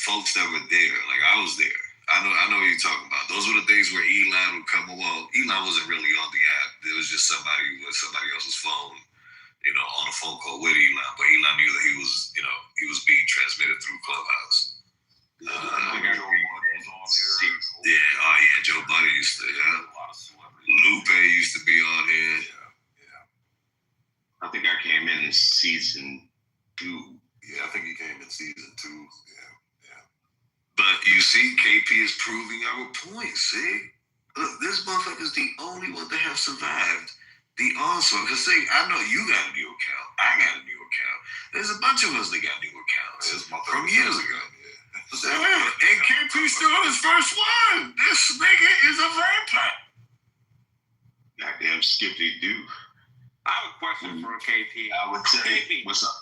Folks that were there, like I was there. I know what you're talking about. Those were the days where Elon would come. Well, Elon wasn't really on the app. It was just somebody with somebody else's phone, you know, on a phone call with Elon. But Elon knew that he was being transmitted through Clubhouse. Joe Budden was on here. Yeah, Joe Budden used to. Yeah. A lot of celebrities. Lupe used to be on here. Yeah. I think I came in season 2. Yeah, I think he came in season 2. Yeah. But you see, KP is proving our point. See, look, this motherfucker's the only one that have survived the onslaught. Because I know you got a new account. I got a new account. There's a bunch of us that got new accounts from years ago. And KP still on his first one. This nigga is a vampire. Goddamn Skippy do. I have a question for KP. I would say, KP. What's up?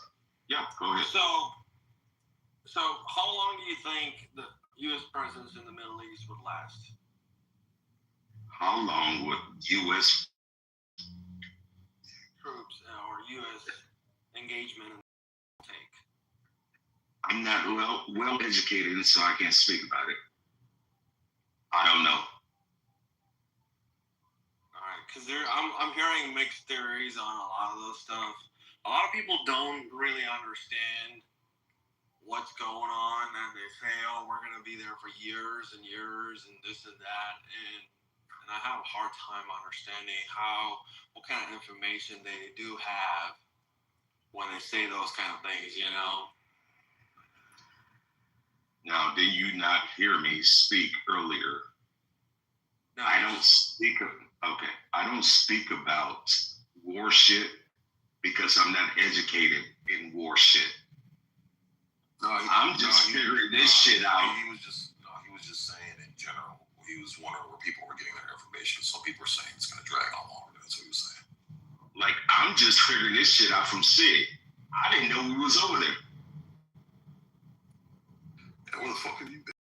Yeah, go ahead. So how long do you think the U.S. presence in the Middle East would last? How long would U.S. troops or U.S. engagement take? I'm not well educated, so I can't speak about it. I don't know. All right, because I'm hearing mixed theories on a lot of those stuff. A lot of people don't really understand what's going on, and they say, "Oh, we're going to be there for years and years, and this and that," and I have a hard time understanding what kind of information they do have when they say those kind of things, you know. Now, did you not hear me speak earlier? No, I don't speak about war shit because I'm not educated in war shit. I'm just figuring this shit out. He was just saying in general. He was wondering where people were getting their information. Some people are saying it's going to drag on longer. That's what he was saying. Like, I'm just figuring this shit out from Sid. I didn't know we was over there. Yeah, where the fuck have you been?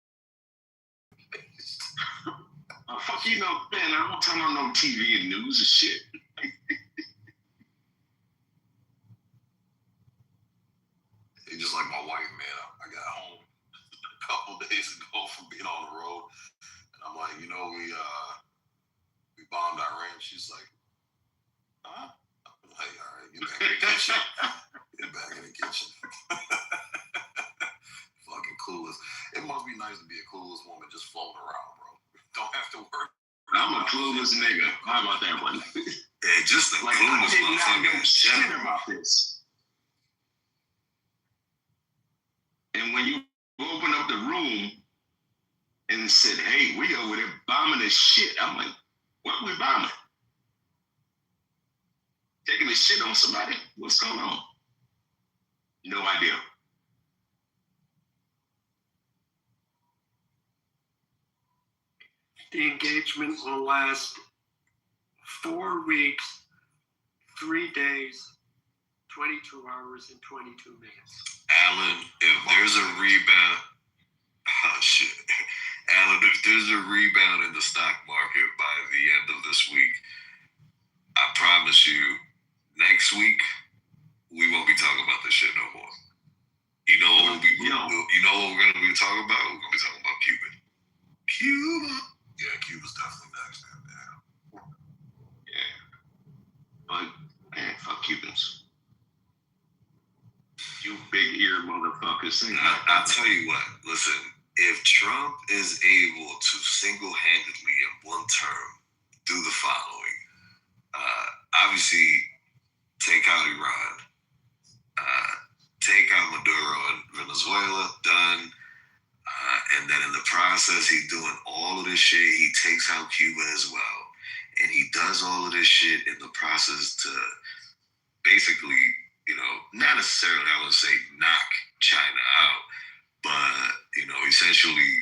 Fuck you know, man, I don't turn on no TV and news and shit. It's just like my wife, man. I got home a couple days ago from being on the road, and I'm like, we bombed Iran. She's like, huh? I'm like, all right, get back in the kitchen. Fucking clueless. It must be nice to be a clueless woman just floating around, bro. Don't have to work. I'm a clueless nigga. How about that one? Yeah, just a like, clueless I did not know shit motherfucker. about this. And when you open up the room and said, "Hey, we over there bombing this shit," I'm like, "What we bombing? Taking a shit on somebody? What's going on?" No idea. The engagement will last 4 weeks, 3 days, 22 hours, and 22 minutes. Alan, if there's a rebound, oh shit. Alan, if there's a rebound in the stock market by the end of this week, I promise you, next week, we won't be talking about this shit no more. You know what we're going to be talking about? We're going to be talking about Cuba. Yeah, Cuba's definitely next, man. Yeah. But, man, fuck Cubans. You big ear motherfuckers. I'll tell you what, listen, if Trump is able to single-handedly in one term do the following, obviously take out Iran, take out Maduro and Venezuela, done, and then in the process, he's doing all of this shit. He takes out Cuba as well, and he does all of this shit in the process to basically, not necessarily, I would say, knock China out, but, essentially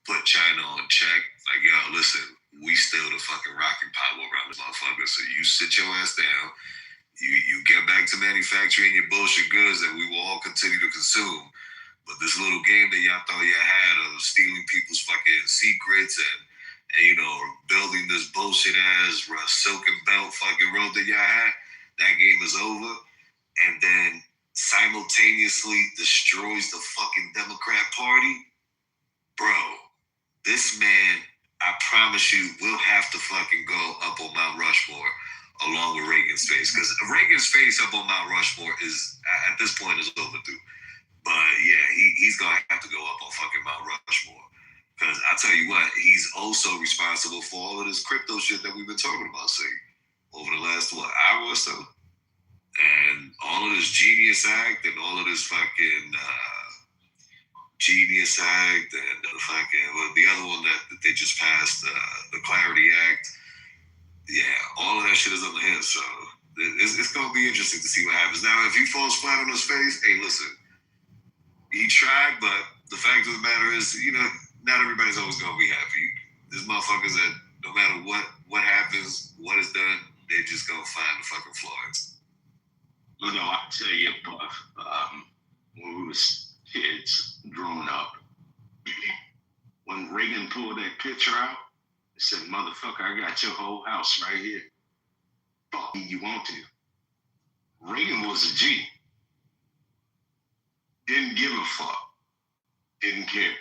put China on check. Like, yo, listen, we still the fucking rocking power around this motherfucker, so you sit your ass down. You get back to manufacturing your bullshit goods that we will all continue to consume. But this little game that y'all thought y'all had of stealing people's fucking secrets and building this bullshit ass silken belt fucking road that y'all had, that game is over. And then simultaneously destroys the fucking Democrat Party. Bro, this man, I promise you, will have to fucking go up on Mount Rushmore along with Reagan's face. Because Reagan's face up on Mount Rushmore is, at this point, is overdue. But yeah, he's going to have to go up on fucking Mount Rushmore. Because I tell you what, he's also responsible for all of this crypto shit that we've been talking about, say, over the last, hour or so. And all of this Genius Act and all of this fucking Genius Act and the other one that they just passed, the Clarity Act. Yeah, all of that shit is under him. So it's going to be interesting to see what happens. Now, if he falls flat on his face, hey, listen, he tried, but the fact of the matter is, not everybody's always going to be happy. There's motherfuckers that no matter what happens, what is done, they just going to find the fucking flaws. I tell you, Buff, when we was kids growing up, when Reagan pulled that picture out, he said, motherfucker, I got your whole house right here. Fuck me, you want to. Reagan was a G. Didn't give a fuck. Didn't care.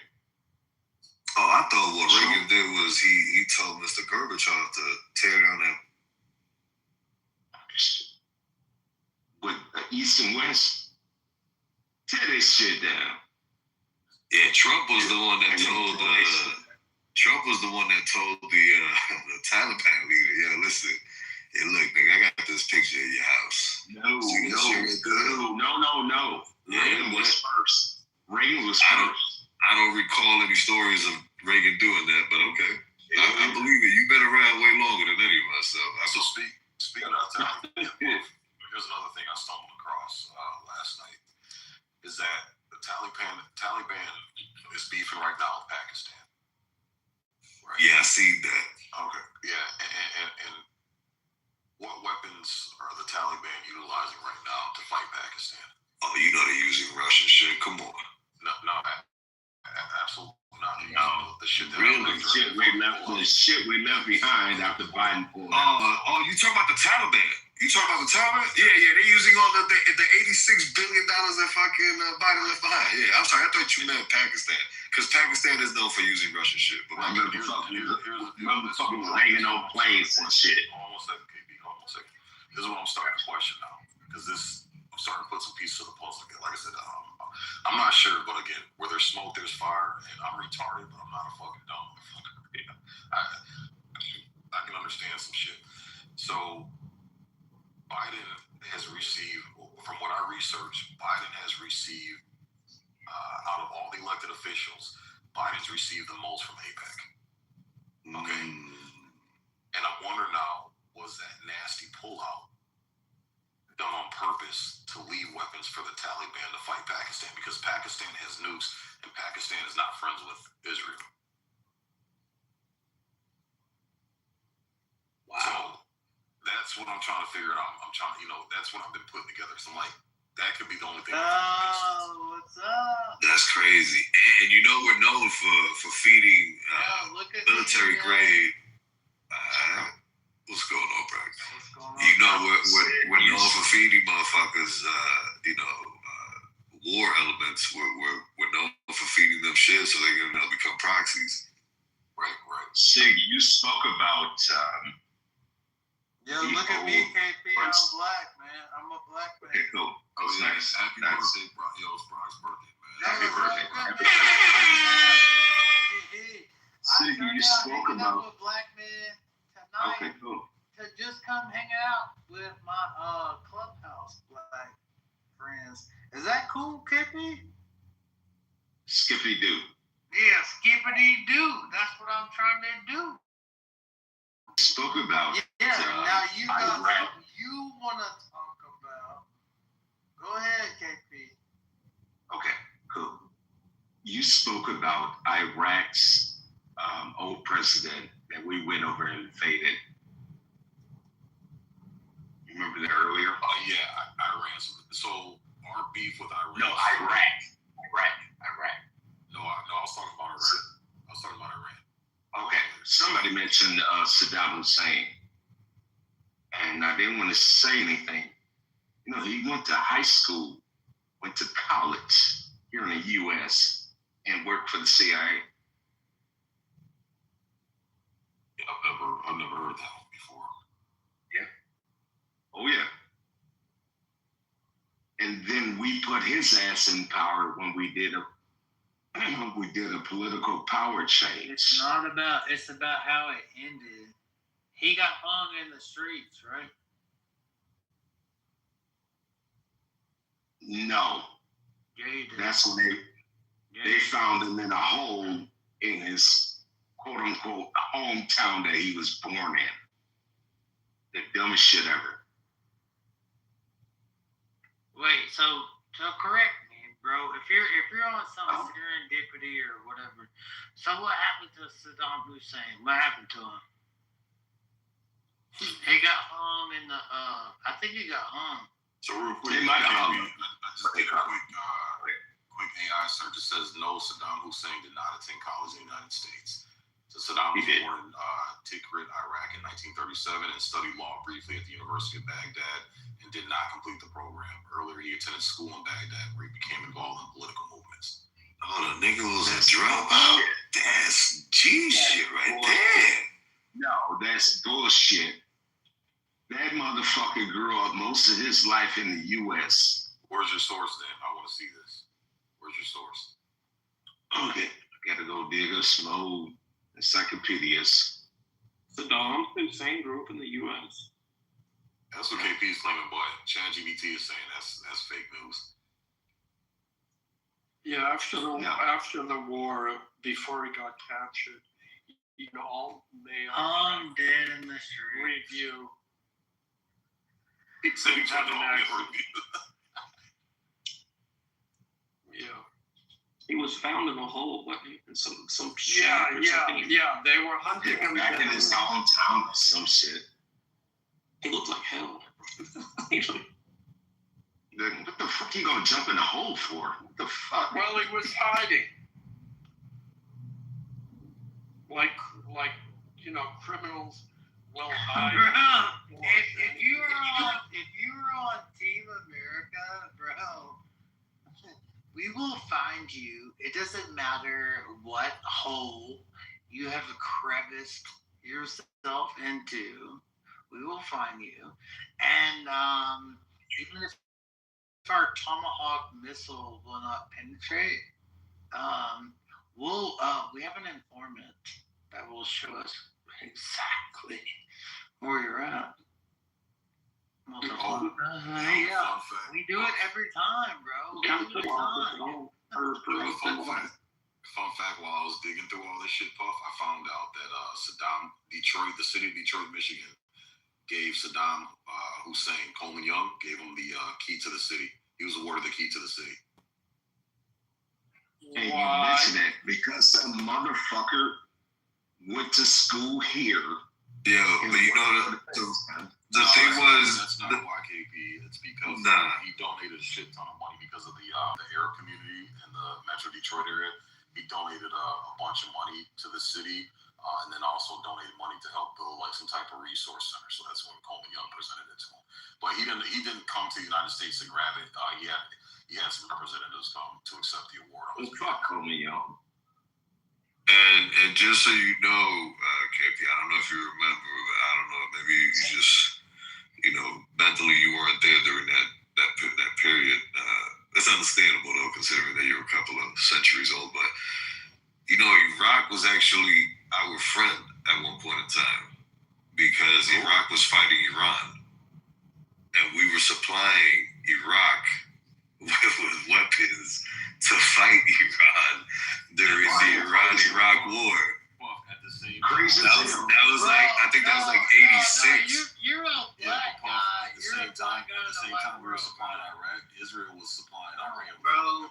Oh, I thought what Reagan did was he told Mr. Gorbachev to tear down that. With East and West, tear this shit down. Yeah, Trump was the one that told the Taliban leader, yeah, listen, hey, look, nigga, I got this picture of your house. No. Yeah, Reagan was first. I don't recall any stories of Reagan doing that, but okay. I believe it. You've been around way longer than any of us. So speaking of Taliban, here's another thing I stumbled across last night is that the Taliban is beefing right now with Pakistan. Right? Yeah, I see that. Okay. Yeah, and what weapons are the Taliban utilizing right now to fight Pakistan? Oh, they're using Russian shit. Come on. No, absolutely not. The shit that the shit we left behind after Biden pulled out. Oh, you talking about the Taliban? Yeah, they're using all the $86 billion that fucking Biden left behind. Yeah, I'm sorry, I thought you meant Pakistan, because Pakistan is known for using Russian shit. But motherfuckers hanging on planes and shit. Almost like KB, almost like. This is what I'm starting to question now, because I'm starting to put some pieces of the puzzle together. Like I said, I'm not sure, but again, where there's smoke, there's fire, and I'm retarded, but I'm not a fucking dumb. I can understand some shit. So Biden has received, from what I researched, Biden has received, out of all the elected officials, Biden's received the most from AIPAC. Okay? And I wonder now, was that nasty pullout done on purpose to leave weapons for the Taliban to fight Pakistan? Because Pakistan has nukes, and Pakistan is not friends with Israel. That's what I'm trying to figure out. I'm trying, that's what I've been putting together. So I'm like, that could be the only thing. Oh, what's up? That's crazy. And we're known for feeding military grade. What's going on, Brax? We're known for feeding motherfuckers. War elements. We're known for feeding them shit so they can become proxies. Right. Sig, you spoke about. Yo, look at me, KP. I'm black, man. I'm a black man. Okay, cool. Oh, nice. Happy birthday, bro. Yo, it's Brock's birthday, man. Happy birthday. Sig, you spoke about. With black men tonight. Okay, cool. To just come hang out with my clubhouse black friends. Is that cool, KP? Skippy doo. Yeah, skippity doo. That's what I'm trying to do. Spoke about. Yeah, now you got Iraq. something you want to talk about. Go ahead, KP. Okay, cool. You spoke about Iraq's old president that we went over and invaded. You remember that earlier? Oh, yeah, Iran. So our beef with Iran. No, Iraq. No, I was talking about Iran. Okay, somebody mentioned Saddam Hussein, and I didn't want to say anything. He went to high school, went to college here in the U.S., and worked for the CIA. I've never heard that one before. Yeah. Oh yeah. And then we put his ass in power when we did a political power change. It's about how it ended. He got hung in the streets, right? No. Yeah, he did. That's when they found him in a hole in his quote unquote hometown that he was born in. The dumbest shit ever. Wait, so correct me, bro. If you're on some serendipity or whatever, so what happened to Saddam Hussein? What happened to him? He got hung in the. I think he got hung. So real quick, They might have hung. I just did a quick AI search. It says no, Saddam Hussein did not attend college in the United States. So Saddam was born in Tikrit, Iraq in 1937 and studied law briefly at the University of Baghdad and did not complete the program. Earlier, he attended school in Baghdad where he became involved in political movements. Oh, the nigga was a dropout. That's G shit right there. No, that's bullshit. That motherfucker grew up most of his life in the U.S. Where's your source then? I want to see this. Where's your source? Okay, gotta go dig a slow encyclopedias. Saddam Hussein grew up in the U.S. That's what KP's claiming, but ChatGPT is saying that's fake news. Yeah, after the war, before he got captured, all male dead in the street. review. He said he tried to review. Yeah. He was found in a hole, wasn't he? In some Yeah. something. Yeah. They were hunting him Back in his hometown or some shit. He looked like hell. What the fuck he gonna jump in a hole for? What the fuck? Well, he was hiding. Like criminals will hide. Bro, if you were on Team America, bro, we will find you. It doesn't matter what hole you have creviced yourself into. We will find you, and even if our Tomahawk missile will not penetrate, we have an informant that will show us exactly where you're at. Yeah, we do it every time, bro. We do it every time. Fun fact, while I was digging through all this shit, Puff, I found out that the city of Detroit, Michigan, gave Saddam Hussein, Coleman Young, gave him the key to the city. He was awarded the key to the city. And you mention that because some motherfucker went to school here. Yeah, but The thing was, that's not YKP. It's because he donated a shit ton of money because of the Arab community in the Metro Detroit area. He donated a bunch of money to the city, and then also donated money to help build like some type of resource center. So that's when Coleman Young presented it to him. But he didn't come to the United States to grab it. He had some representatives come to accept the award. Fuck Coleman Young. And just so you know, KP, I don't know if you remember, but I don't know, maybe you just, mentally you weren't there during that period. It's understandable though, considering that you're a couple of centuries old. But Iraq was actually our friend at one point in time because Iraq was fighting Iran, and we were supplying Iraq with weapons to fight Iran during the Iran-Iraq War. Crazy. That was like, I think that was like 86. You're a black guy. At the same time, we were supplying Iraq. Israel was supplying Iran. Bro.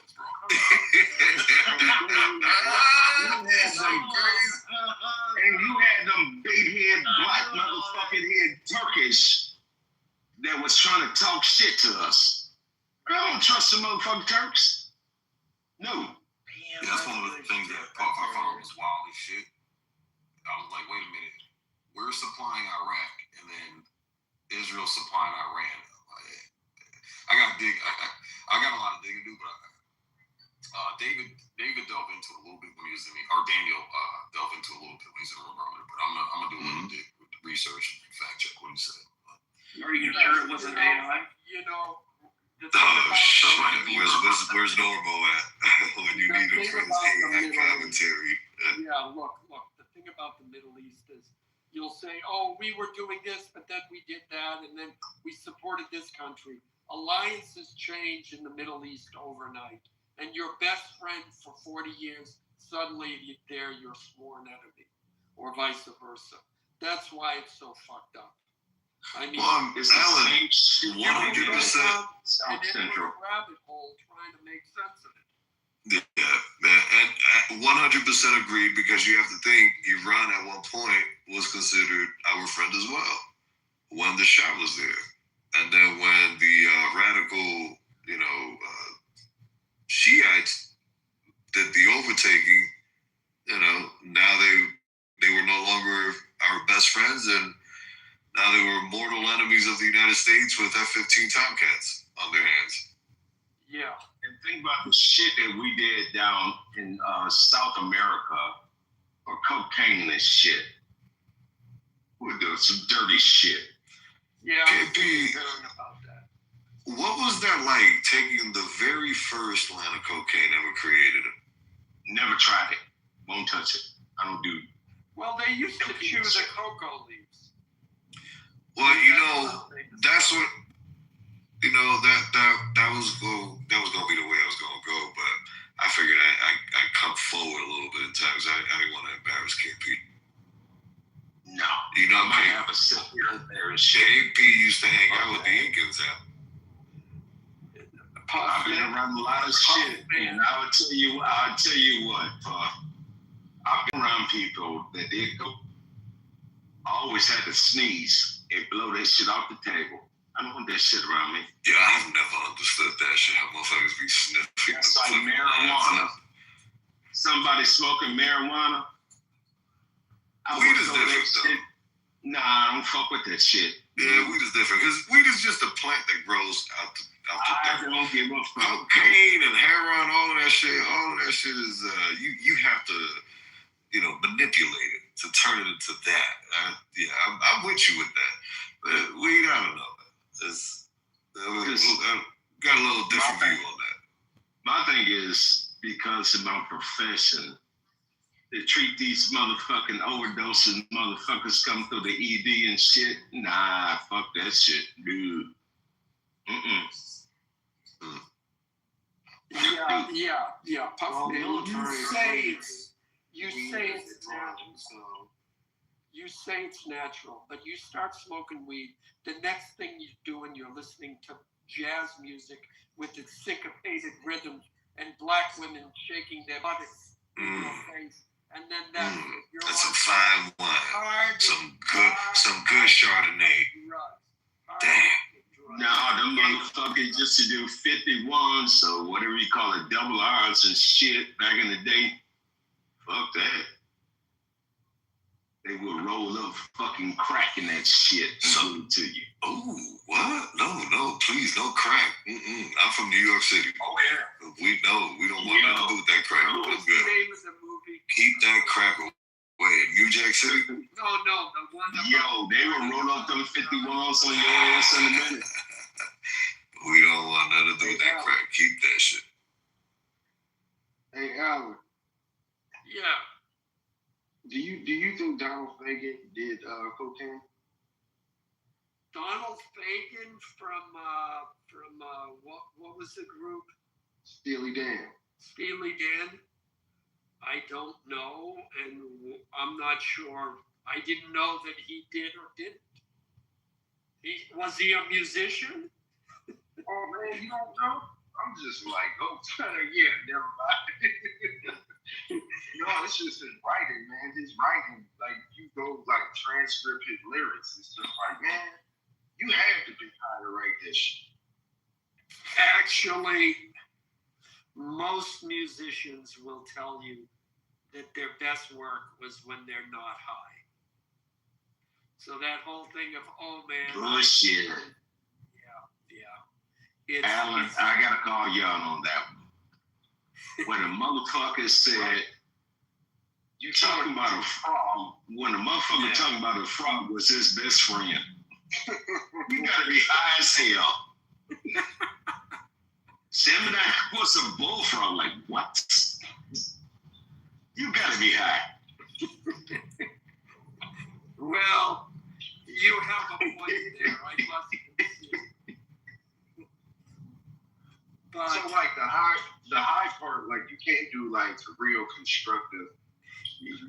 And you had them big head, black motherfucking head Turkish that was trying to talk shit to us. I don't trust the motherfucking Turks. No. Yeah, that's one of the things that I found was wild as shit. I was like, wait a minute, we're supplying Iraq, and then Israel supplying Iran. I got a lot of digging to do, but David delved into it a little bit when he was in the, or Daniel delved into it a little bit when he was in the room earlier. But I'm gonna do a little bit with the research and fact check what he said. Are you sure it wasn't AI? Where's Normo at when you need him for his AI commentary? Yeah, look. The thing about the Middle East is you'll say, oh, we were doing this, but then we did that, and then we supported this country. Alliances change in the Middle East overnight, and your best friend for 40 years, suddenly they're your sworn enemy, or vice versa. That's why it's so fucked up. I mean, it's Alan, 100% South Central rabbit hole trying to make sense of it. Yeah, and 100% agreed, because you have to think Iran at one point was considered our friend as well when the Shah was there, and then when the radical, Shiites did the overtaking, now they were no longer our best friends, and now they were mortal enemies of the United States with F-15 Tomcats on their hands. Yeah. And think about the shit that we did down in South America for cocaine and shit. We're doing some dirty shit. Yeah, KP, about that. What was that like, taking the very first line of cocaine ever created? Never tried it. Won't touch it. I don't do. Well, they used to chew the cocoa leaves. Well, that's what, that was going to be the way I was going to go, but I figured I'd come forward a little bit in time, because I didn't want to embarrass KP. No. I might have a sit here and there and shit. KP used to hang out with the Incans out. I've been around a lot of shit, and I'll tell you what, I've been around people that did go. I always had to sneeze and blow that shit off the table. I don't want that shit around me. Yeah, I've never understood that shit. How motherfuckers be sniffing. It's like marijuana. Somebody smoking marijuana. Weed is different, though. Nah, I don't fuck with that shit. Yeah, weed is different, because weed is just a plant that grows out the I don't give a fuck. Cocaine and heroin, all of that shit is you have to manipulate it to turn it into that. I'm with you with that. But weed, I don't know. Got a little different view on that. My thing is, because of my profession, they treat these motherfucking overdosing motherfuckers come through the ED and shit. Nah, fuck that shit, dude. Yeah. Well, military. You say it's natural, but you start smoking weed, the next thing you're doing, you're listening to jazz music with its syncopated rhythms and black women shaking their buttocks in your face, and then that's some fine wine, some good Chardonnay. Nah, them motherfuckers used to do 51, so whatever you call it, double R's and shit back in the day. Fuck that. They would roll up fucking crack in that shit and give it to you. Oh, what? No, please, no crack. I'm from New York City. Oh, yeah. We don't want nothing to do with that crack. What's the name of the movie? Keep that crack away. In New Jack City? No, the one that... Yo, they would roll up them 51s on your ass in a minute. We don't want nothing to do with that crack. Keep that shit. Hey, Alan. Yeah. Do you think Donald Fagen did cocaine? Donald Fagen from what was the group? Steely Dan. Steely Dan. I don't know, and I'm not sure. I didn't know that he did or didn't. Was he a musician? Oh man, you don't know? I'm just like, yeah, never mind. No, it's just his writing, man. His writing, like you go like transcript his lyrics. It's just like, man, you have to be high to write this shit. Actually, most musicians will tell you that their best work was when they're not high. So that whole thing of, oh man. Bullshit. Yeah. Alan, I gotta call you out on that one. When a motherfucker said, you talking about a frog, when a motherfucker talking about a frog was his best friend, you gotta be high as hell. Gemini was a bullfrog, like what? You gotta be high. Well, you have a point there. I must concede. But so like the high part, like you can't do like a real constructive,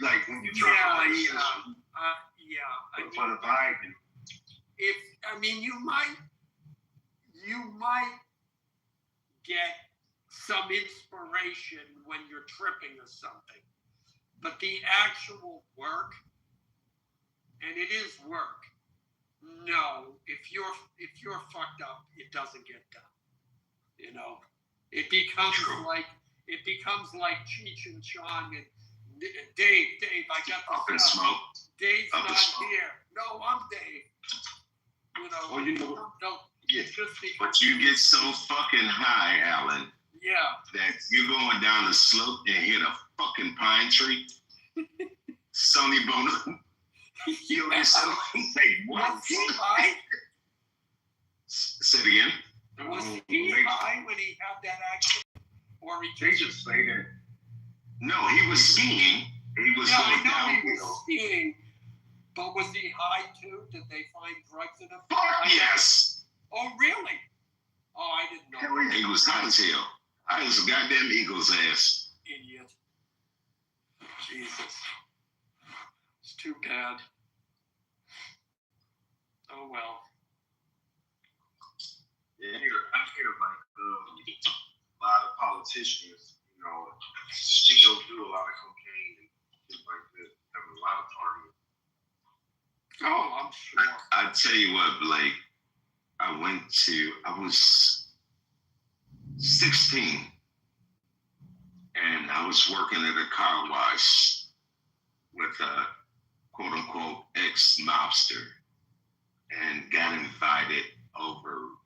like when you try to for the vibe. You might get some inspiration when you're tripping or something, but the actual work, and it is work. No, if you're fucked up, it doesn't get done. You know, it becomes like Cheech and Chong and Dave. I got the up and smoke. Dave's not here. No, I'm Dave. You know. Oh, you know. Don't. Yeah. But you get so fucking high, Alan. Yeah. That you're going down the slope and hit a fucking pine tree. Sonny Bono. You know what I'm saying? Was he high? Say it again. Was he high when he had that accident? Or they just say that. No, he was skiing. He was going down. He was skiing. But was he high too? Did they find drugs in him? Fuck yes. Oh, really? Oh, I didn't know. He was high as hell. I was a goddamn eagle's ass. Idiot. Jesus. It's too bad. Oh well. Yeah, I hear like a lot of politicians, you know, still do a lot of cocaine and shit like that. Have a lot of targeting. Oh, I'm sure. I tell you what, Blake. I was 16 and I was working at a car wash with a quote unquote ex-mobster and got invited over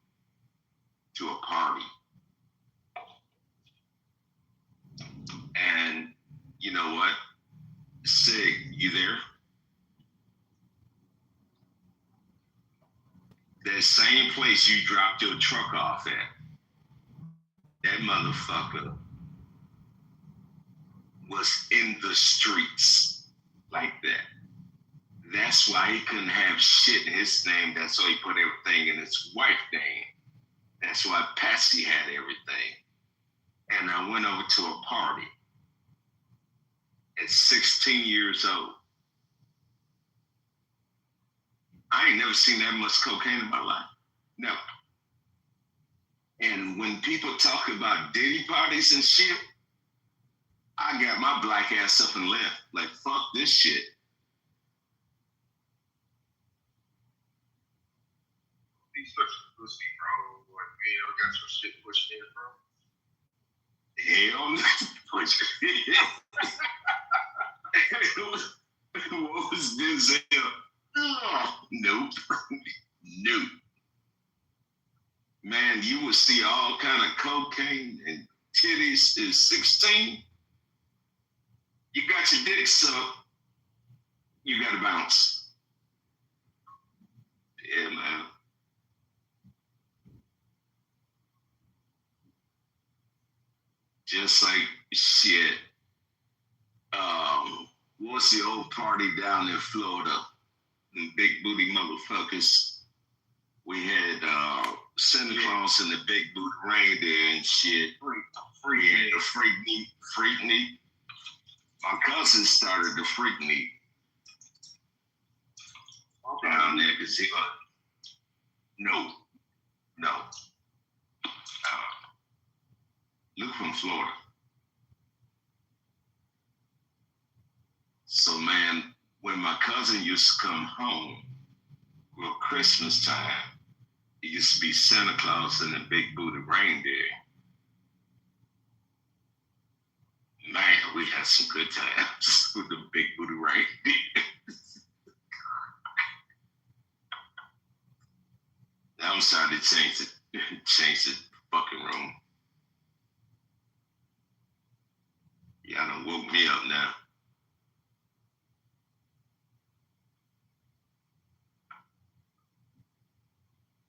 to a party. And you know what? Sig, you there? That same place you dropped your truck off at, that motherfucker was in the streets like that. That's why he couldn't have shit in his name. That's why he put everything in his wife's name. That's why Patsy had everything. And I went over to a party at 16 years old. I ain't never seen that much cocaine in my life. Never. And when people talk about Diddy parties and shit, I got my black ass up and left. Like, fuck this shit. such a pussy, bro. Like, you know, got your shit pushed in, bro. Hell no. What was Denzel? Oh, nope. Nope. Man, you would see all kind of cocaine and titties at 16. You got your dick sucked. You got to bounce. Yeah, man. Just like shit. What's the old party down in Florida? The big booty motherfuckers. We had Santa Claus and the big booty reindeer and shit. Freak meat. My cousin started the freak meat down there because he no. Look from Florida. So man, when my cousin used to come home, well, Christmas time, it used to be Santa Claus and the big booty reindeer. Man, we had some good times with the big booty reindeer. Now I'm starting to change the fucking room. Y'all done woke me up now.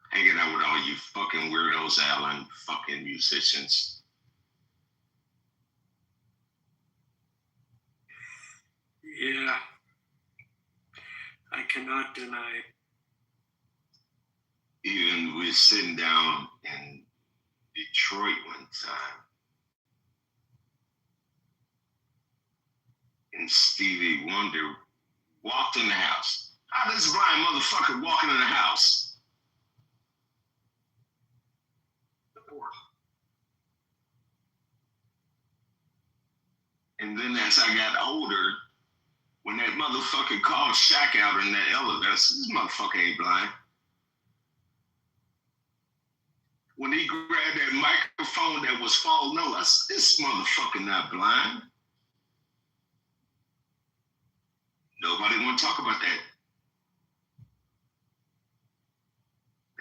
Hanging out with all you fucking weirdos, Alan, fucking musicians. Yeah. I cannot deny it. Even we were sitting down in Detroit one time, and Stevie Wonder walked in the house. How does blind motherfucker walking in the house? And then as I got older, when that motherfucker called Shaq out in that elevator, I said, this motherfucker ain't blind. When he grabbed that microphone that was falling over, I said, this motherfucker not blind. Nobody want to talk about that.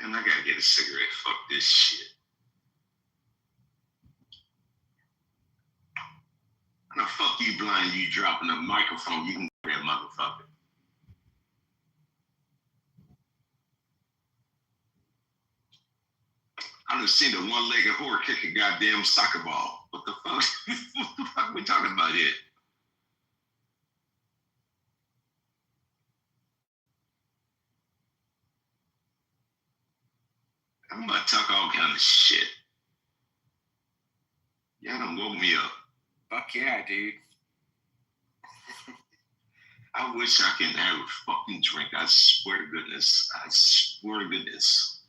Man, I gotta get a cigarette. Fuck this shit. Now fuck you blind, you dropping a microphone, you can grab that motherfucker. I done seen a one-legged whore kick a goddamn soccer ball. What the fuck? What the fuck we talking about here? I'm about to talk all kind of shit. Y'all done woke me up. Fuck yeah, dude. I wish I could have a fucking drink. I swear to goodness. I swear to goodness.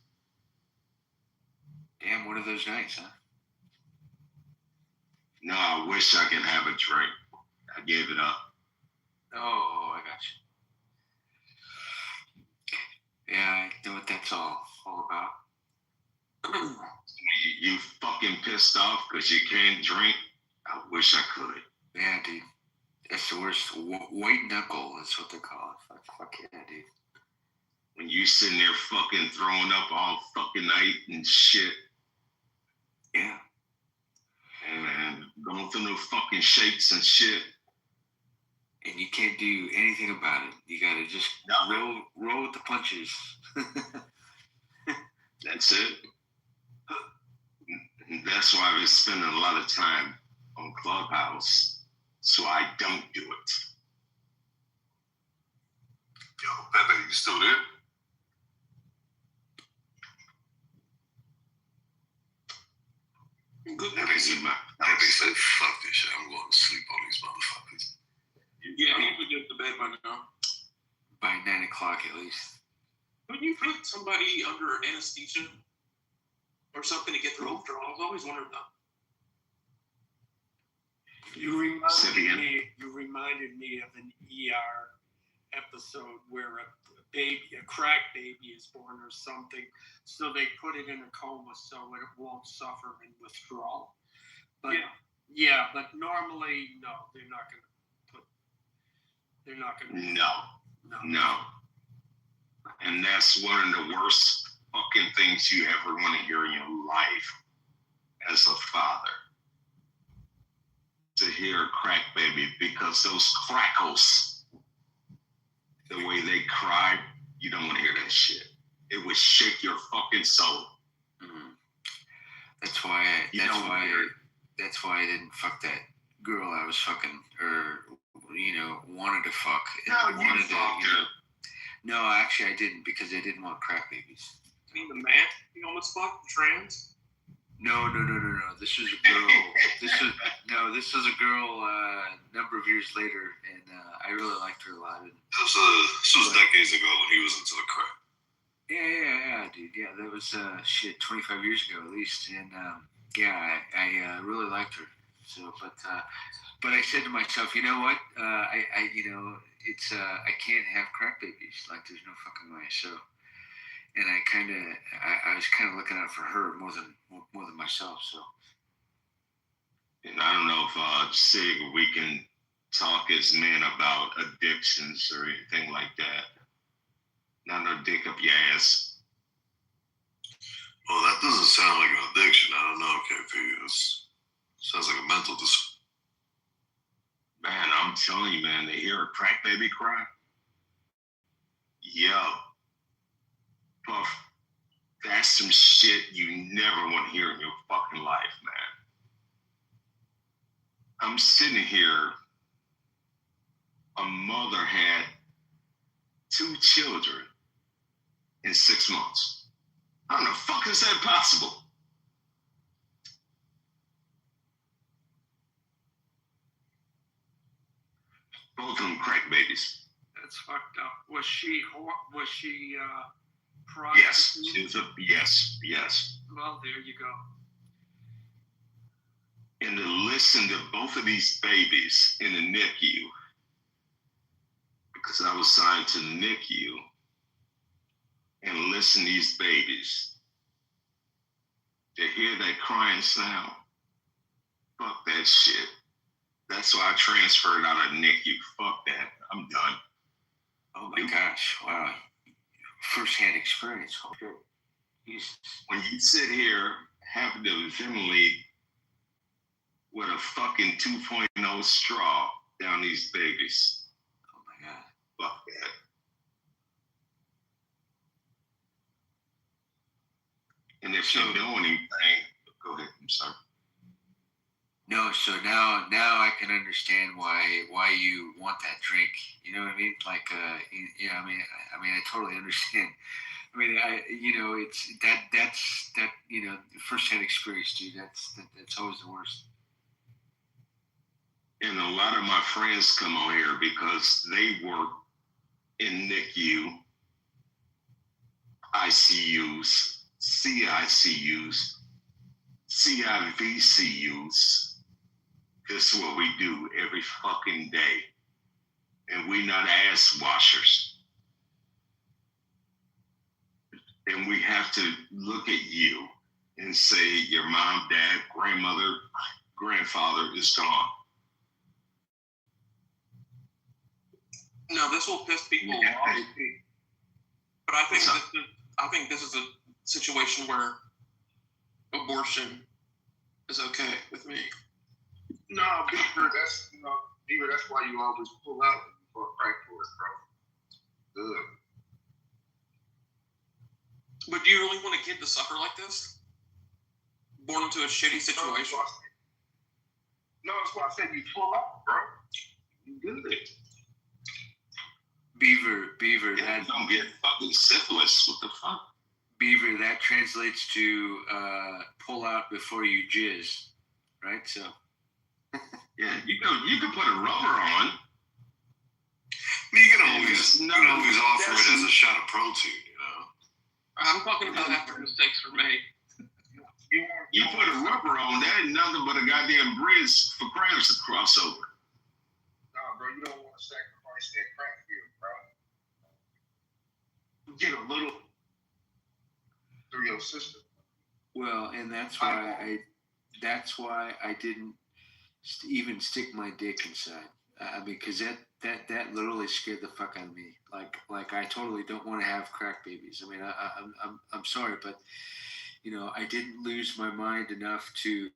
Damn, one of those nights, huh? No, I wish I could have a drink. I gave it up. Oh, I got you. Yeah, I know what that's all about. You fucking pissed off because you can't drink? I wish I could. Yeah, dude. That's the worst. White knuckle is what they call it. Fuck yeah, dude. When you sitting there fucking throwing up all fucking night and shit. Yeah. And going through no fucking shakes and shit. And you can't do anything about it. You gotta just roll with the punches. That's it. And that's why I've been spending a lot of time on Clubhouse, so I don't do it. Yo, Pepe, you still there? Good. Pepe said, fuck this shit. I'm going to sleep on these motherfuckers. Yeah, he would get to bed by now. By 9 o'clock at least. When you put somebody under anesthesia or something to get their withdrawal, I've always wondered that. You reminded me of an ER episode where a crack baby is born or something, so they put it in a coma so it won't suffer in withdrawal. But but normally, no, they're not going to put. They're not going to. No. And that's one of the worst fucking things you ever want to hear in your life as a father. To hear a crack baby, because those crackles, the way they cry, you don't want to hear that shit. It would shake your fucking soul. That's why I didn't fuck that girl I was fucking, or wanted to fuck. No, you fucked her. No, actually I didn't, because I didn't want crack babies. You mean the man you almost fucked, trans? No. This was a girl. This was a girl a number of years later, and I really liked her a lot. This was decades ago when he was into the crack. Yeah, dude. Yeah, that was 25 years ago at least, and I really liked her. So, but I said to myself, you know what? I can't have crack babies. Like, there's no fucking way. So, and I was kind of looking out for her more than myself. So, and I don't know if Sig, we can talk as men about addictions or anything like that. Not no dick up your ass. Well, that doesn't sound like an addiction. I don't know, KP. It sounds like a mental disorder. Man, I'm telling you, man, to hear a crack baby cry, yo, Puff, that's some shit you never want to hear in your fucking life, man. I'm sitting here, a mother had 2 children in 6 months. How the fuck is that possible? Both of them crack babies. That's fucked up. Was she Yes, she was yes. Well, there you go. And to listen to both of these babies in the NICU, because I was signed to the NICU, and listen to these babies, to hear that crying sound, fuck that shit. That's why I transferred out of NICU. Fuck that. I'm done. Oh my gosh! Wow, first-hand experience. Okay. When you sit here having to ventilate with a fucking 2.0 straw down these babies. Oh my god. Fuck that. And if you know anything, go ahead. I'm sorry. No, so now I can understand why you want that drink. You know what I mean? Like, I mean, I totally understand. I mean, it's that's first-hand experience, dude. That's always the worst. And a lot of my friends come on here because they work in NICU, ICUs, CICUs, CIVCUs. This is what we do every fucking day. And we not ass washers. And we have to look at you and say your mom, dad, grandmother, grandfather is gone. No, this will piss people off. But I think this is a situation where abortion is okay with me. No, Beaver, that's why you always pull out for a crack for it, bro. Good. But do you really want a kid to suffer like this? Born into a shitty situation? No, that's why I said you pull out, bro. You good. Beaver, that don't get fucking syphilis. What the fuck? Beaver, that translates to pull out before you jizz, right? So. Yeah, you can put a rubber on. I mean, you can always offer it as a shot of protein, you know. I'm talking about after mistakes were made. You put a rubber on, that ain't nothing but a goddamn bridge for crabs to cross over. No, bro, you don't want to sacrifice that crack here, bro. get a little through your system. Well, and that's why I didn't even stick my dick inside. I mean, because that literally scared the fuck out of me. Like I totally don't want to have crack babies. I mean, I'm sorry, but I didn't lose my mind enough to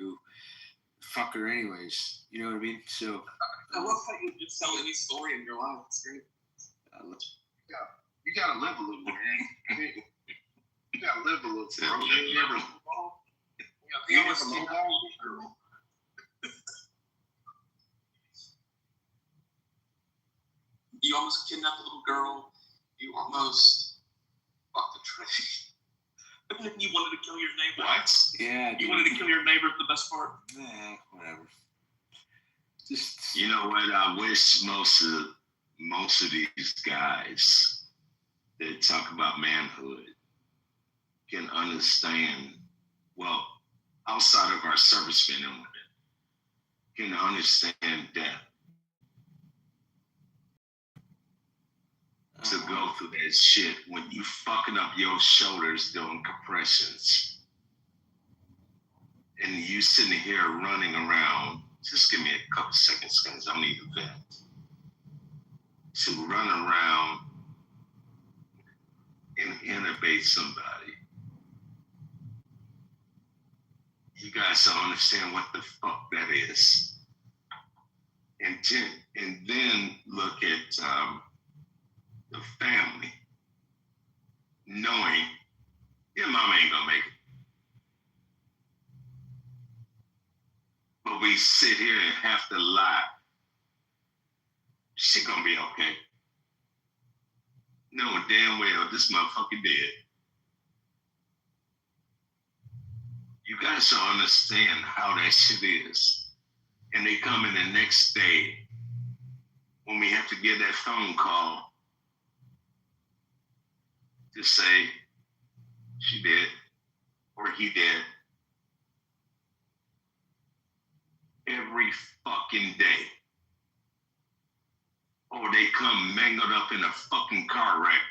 fuck her anyways. You know what I mean? So I love how you just tell any story in your life. It's great. You gotta live a little, man. You gotta live a little. Bro. You never lowball this girl. You almost kidnapped a little girl. You almost fucked the tree. You wanted to kill your neighbor. What? Yeah. You wanted to kill your neighbor. The best part. Whatever. Just you know what? I wish most of these guys that talk about manhood can understand. Well, outside of our servicemen and women, can understand death. To go through that shit when you fucking up your shoulders doing compressions and you sitting here running around. Just give me a couple seconds, guys. I need a vent. To run around and intubate somebody. You guys don't understand what the fuck that is. And then look at the family, knowing your mama ain't gonna make it. But we sit here and have to lie. She gonna be okay. Knowing damn well this motherfucker dead. You guys don't understand how that shit is. And they come in the next day when we have to get that phone call to say she did or he did. Every fucking day. Or they come mangled up in a fucking car wreck.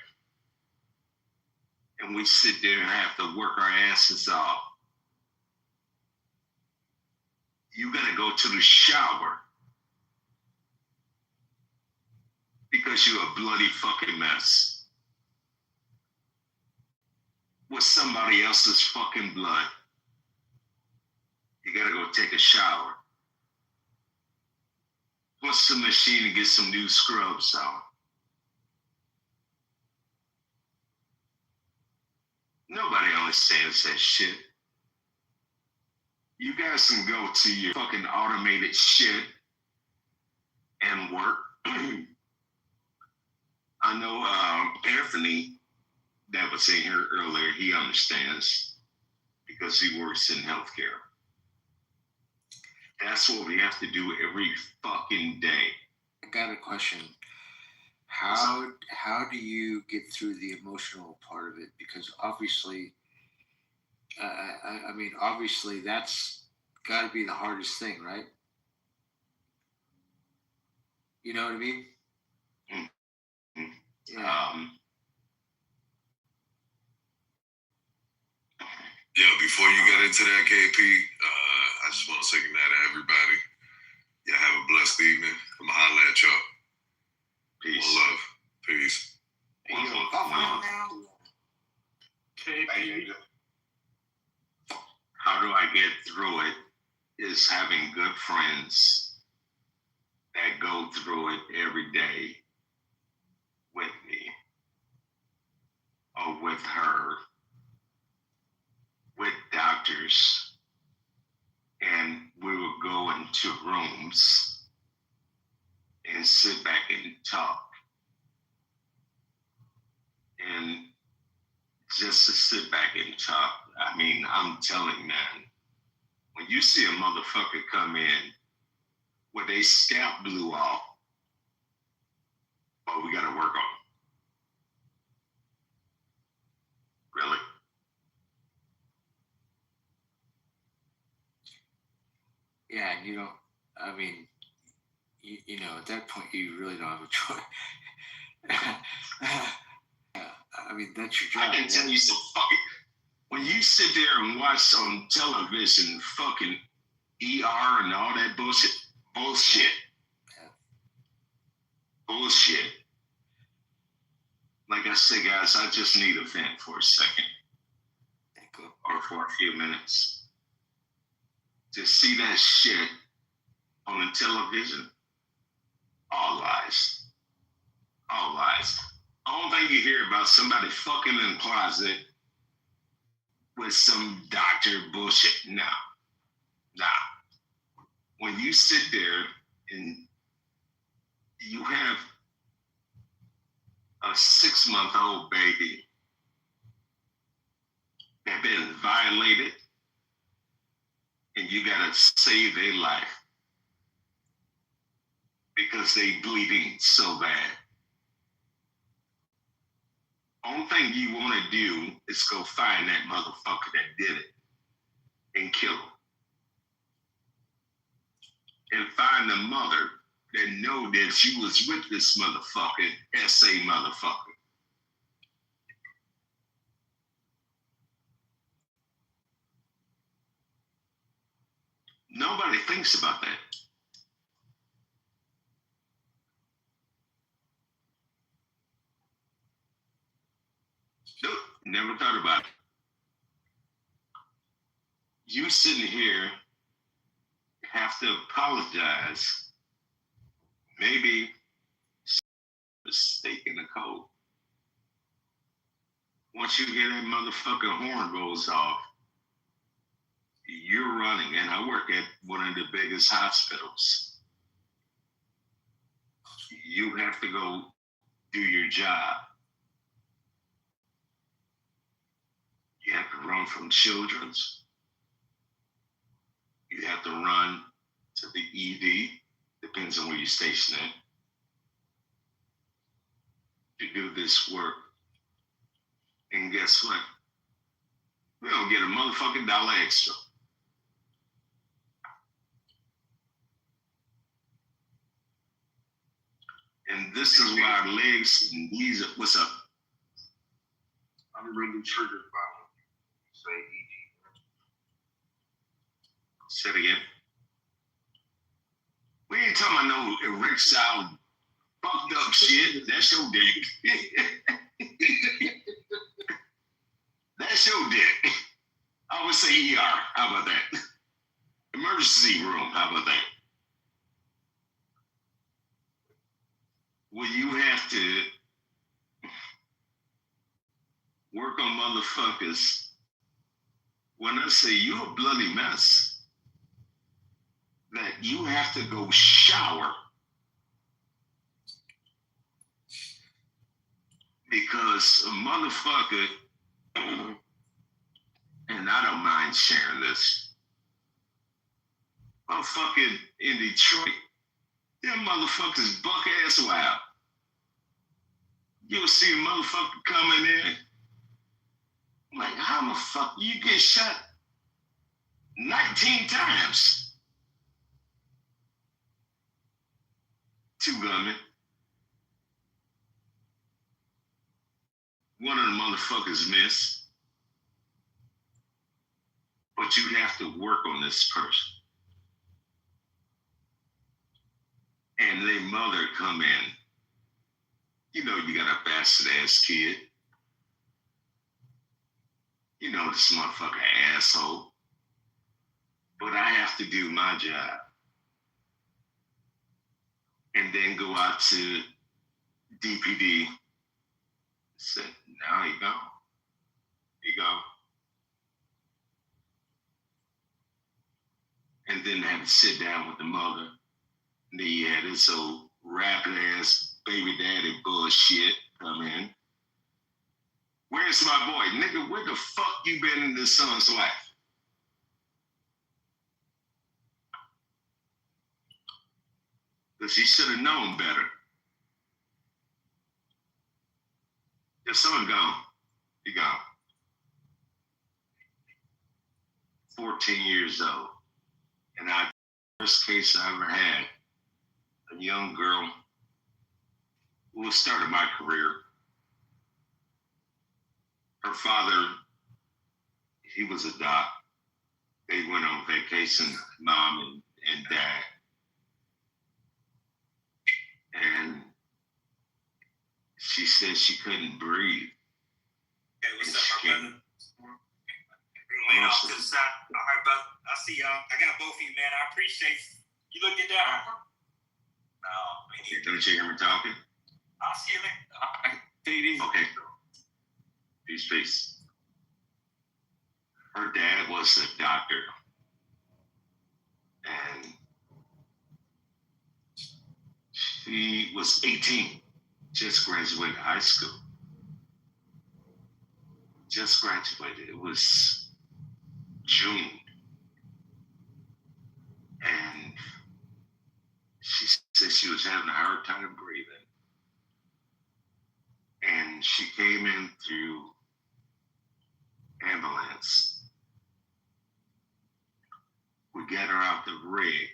And we sit there and have to work our asses off. You gotta go to the shower because you're a bloody fucking mess with somebody else's fucking blood. You gotta go take a shower. What's the machine and get some new scrubs on? Nobody understands that shit. You guys can go to your fucking automated shit and work. I know Anthony that was in here earlier, he understands because he works in healthcare. That's what we have to do every fucking day. I got a question. How do you get through the emotional part of it? Because obviously, I mean, obviously that's got to be the hardest thing, right? You know what I mean? Mm-hmm. Yeah. Yeah, before you get into that, KP, I just want to say good night to everybody. Y'all have a blessed evening. I'm going to holler at y'all. Peace. One love. Peace. How do I get through it is having good friends that go through it every day with me or with her, with doctors, and we will go into rooms and sit back and talk. And just to sit back and talk, I mean, I'm telling man, when you see a motherfucker come in with a scalp blew off, oh, we gotta work on it. Really? Yeah, and you know, I mean, you know, at that point, you really don't have a choice. I mean, that's your job. I can tell you some fucking. When you sit there and watch on television, fucking ER and all that bullshit. Like I said, guys, I just need a vent for a second, or for a few minutes. To see that shit on the television, all lies. All lies. Only thing you hear about somebody fucking in the closet with some doctor bullshit. No. When you sit there and you have a 6-month-old baby that been violated and you gotta save their life because they bleeding so bad. Only thing you want to do is go find that motherfucker that did it and kill him. And find the mother that know that she was with this motherfucker, SA motherfucker. Nobody thinks about that. Nope, never thought about it. You sitting here have to apologize. Maybe mistake in the code. Once you get that motherfucking horn goes off, you're running. And I work at one of the biggest hospitals. You have to go do your job. You have to run from children's. You have to run to the ED, depends on where you station at, to do this work. And guess what? We don't get a motherfucking dollar extra. And this is why our legs and knees are, what's up? I'm really triggered by when you say ED. Say it again. We ain't talking about no erectile fucked up shit. That's your dick. That's your dick. I would say ER. How about that? Emergency room. How about that? Well, you have to work on motherfuckers. When I say you're a bloody mess, that you have to go shower because a motherfucker, and I don't mind sharing this, motherfucker in Detroit, them motherfuckers buck ass wild. You'll see a motherfucker coming in, like, how the fuck you get shot 19 times? 2 gunmen. One of the motherfuckers missed. But you have to work on this person. And their mother come in. You know you got a bastard ass kid. You know this motherfucker asshole. But I have to do my job. And then go out to DPD. Say, now you go. You go. And then have to sit down with the mother. And then you had this old rapid ass baby daddy bullshit come in. Where's my boy? Nigga, where the fuck you been in this son's life? Because he should have known better. Your son gone. He gone. 14 years old. And I, first case I ever had, a young girl who was starting my career. her father, he was a doc. They went on vacation, mom and dad. And she said she couldn't breathe. Hey, what's up, my brother? Laid off to the side. All right, brother. I see y'all. I got both of you, man. I appreciate you. Looked at that. No, me neither. Don't you hear me talking? I'll see you later. Okay. Peace. Her dad was a doctor. And she was 18. Just graduated high school. Just graduated. It was June. And she said she was having a hard time breathing. And she came in through ambulance. We got her out the rig,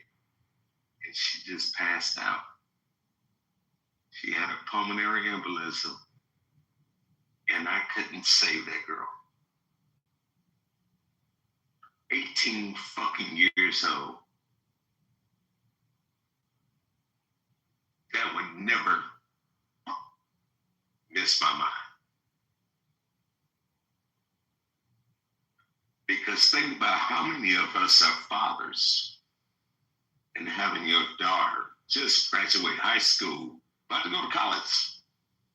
and she just passed out. She had a pulmonary embolism, and I couldn't save that girl. 18 fucking years old. That would never miss my mind. Because think about how many of us are fathers and having your daughter just graduate high school, about to go to college,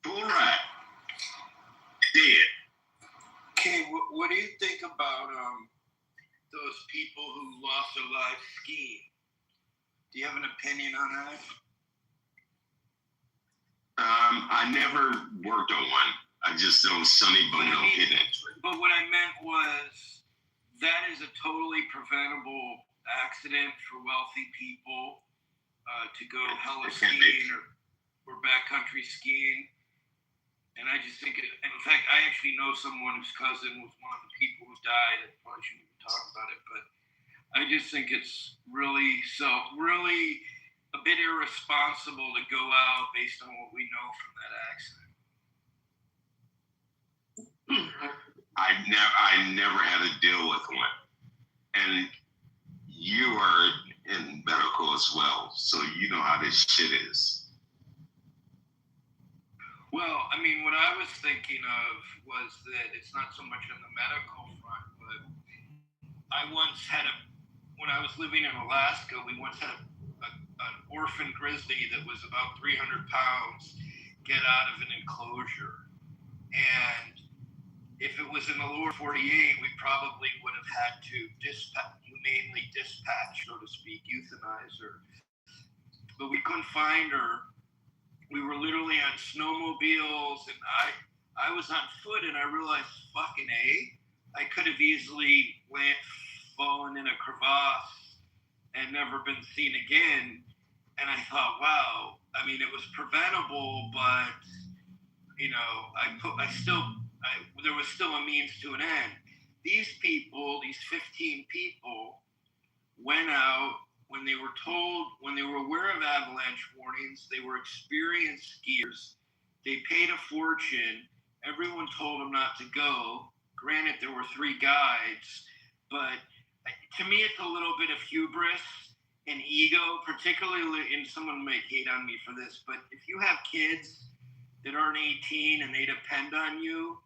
full ride, dead. Okay, what do you think about those people who lost their lives skiing? Do you have an opinion on that? I never worked on one. I just know Sonny Bono hit it. But what I meant was that is a totally preventable accident for wealthy people to go hella skiing or backcountry skiing. And I just think, in fact, I actually know someone whose cousin was one of the people who died. I probably shouldn't even talk about it, but I just think it's really a bit irresponsible to go out based on what we know from that accident. I never had to deal with one. And you are in medical as well, so you know how this shit is. Well, I mean, what I was thinking of was that it's not so much on the medical front, but when I was living in Alaska, we once had an orphan grizzly that was about 300 pounds get out of an enclosure. And if it was in the lower 48, we probably would have had to humanely dispatch, so to speak, euthanize her. But we couldn't find her. We were literally on snowmobiles, and I was on foot, and I realized, fucking A, I could have easily fallen in a crevasse and never been seen again. And I thought, wow, I mean, it was preventable, but, you know, there was still a means to an end. These people, these 15 people, went out when they were aware of avalanche warnings. They were experienced skiers. They paid a fortune. Everyone told them not to go. Granted, there were 3 guides, but to me, it's a little bit of hubris and ego, particularly, and someone may hate on me for this, but if you have kids that aren't 18 and they depend on you,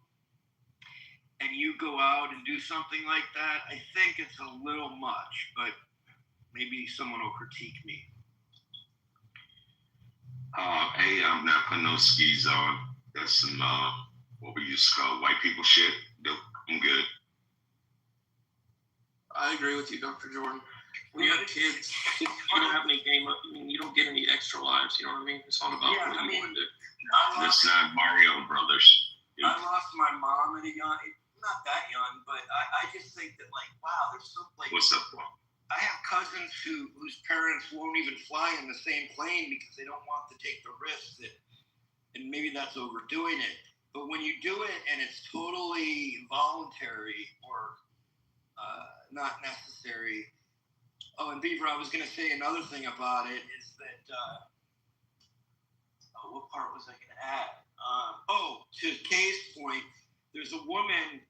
and you go out and do something like that, I think it's a little much, but maybe someone will critique me. Hey, I'm not putting no skis on. That's some, what we used to call white people shit. Nope, I'm good. I agree with you, Dr. Jordan. When you have kids, you don't have any game up. I mean, you don't get any extra lives. You know what I mean? It's all about what you want to do. It's not Mario Brothers. I lost my mom at a young, not that young, but I just think that, like, wow, there's so, like, what's up, Paul? I have cousins whose parents won't even fly in the same plane because they don't want to take the risk and maybe that's overdoing it. But when you do it and it's totally voluntary or not necessary. Oh, and Beaver, I was going to say another thing about it is that, what part was I going to add? To Kay's point, there's a woman,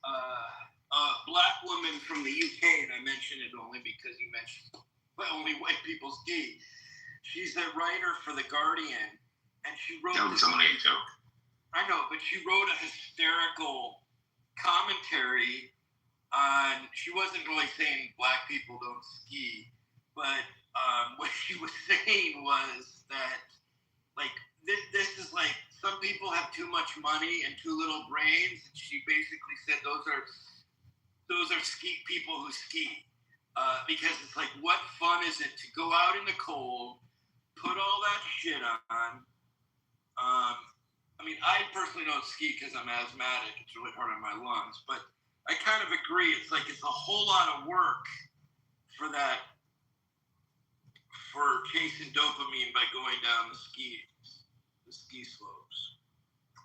a black woman from the UK, and I mention it only because you mentioned only white people ski. She's a writer for The Guardian, and she wrote. That was only a joke. I know, but she wrote a hysterical commentary on. She wasn't really saying black people don't ski, but what she was saying was that, like, this is like some people have too much money and too little brains. And she basically said those are ski people who ski, because it's like, what fun is it to go out in the cold, put all that shit on. I mean, I personally don't ski because I'm asthmatic. It's really hard on my lungs. But I kind of agree. It's like it's a whole lot of work for chasing dopamine by going down the ski slopes.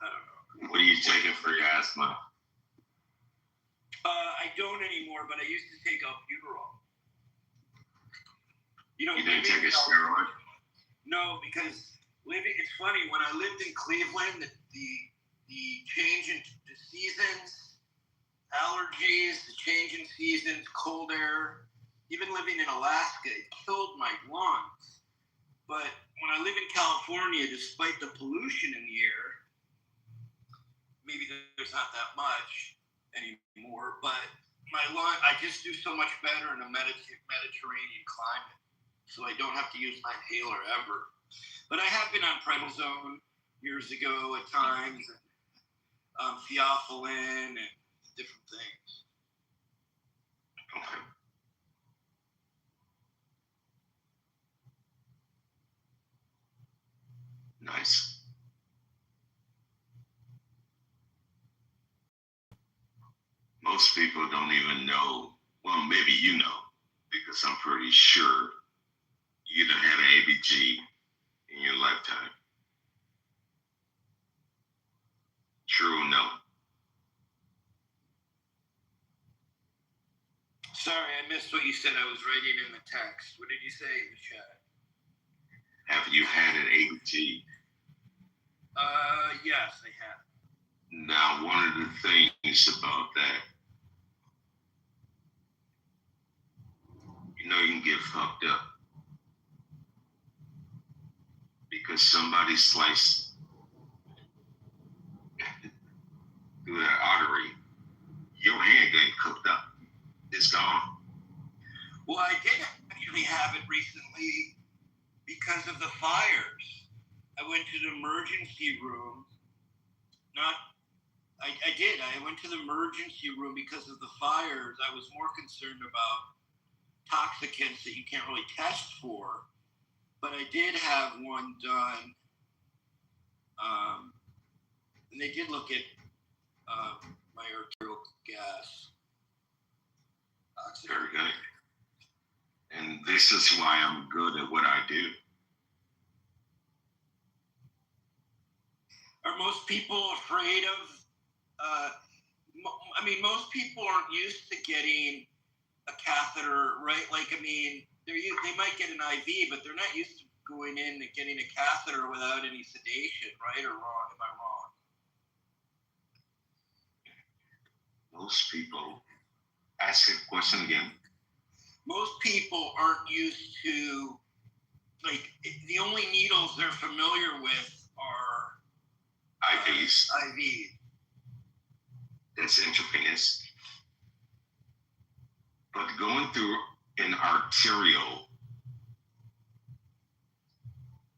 I don't know. What are you taking for your asthma? I don't anymore, but I used to take albuterol. You didn't take a steroid? No, because it's funny, when I lived in Cleveland, the change in the seasons, allergies, the change in seasons, cold air, even living in Alaska, it killed my lungs. But when I live in California, despite the pollution in the air, maybe there's not that much anymore, but I just do so much better in a Mediterranean climate, so I don't have to use my inhaler ever. But I have been on prednisone years ago at times, and theophylline and different things. Okay. Nice. Most people don't even know. Well, maybe you know, because I'm pretty sure you done had an ABG in your lifetime. True or no? Sorry, I missed what you said. I was writing in the text. What did you say in the chat? Have you had an ABG? Yes, I have. Now, one of the things about that, you can get fucked up because somebody sliced through that artery. Your hand getting cooked up. It's gone. Well, I did actually have it recently because of the fires. I went to the emergency room. I did. I went to the emergency room because of the fires. I was more concerned about toxicants that you can't really test for. But I did have one done. And they did look at my arterial gas. Very good. And this is why I'm good at what I do. Are most people afraid of? Most people aren't used to getting a catheter, right? They might get an IV, but they're not used to going in and getting a catheter without any sedation, right or wrong? Am I wrong? Most people, ask a question again. Most people aren't used to, the only needles they're familiar with are IVs. IV. That's intravenous. But going through an arterial,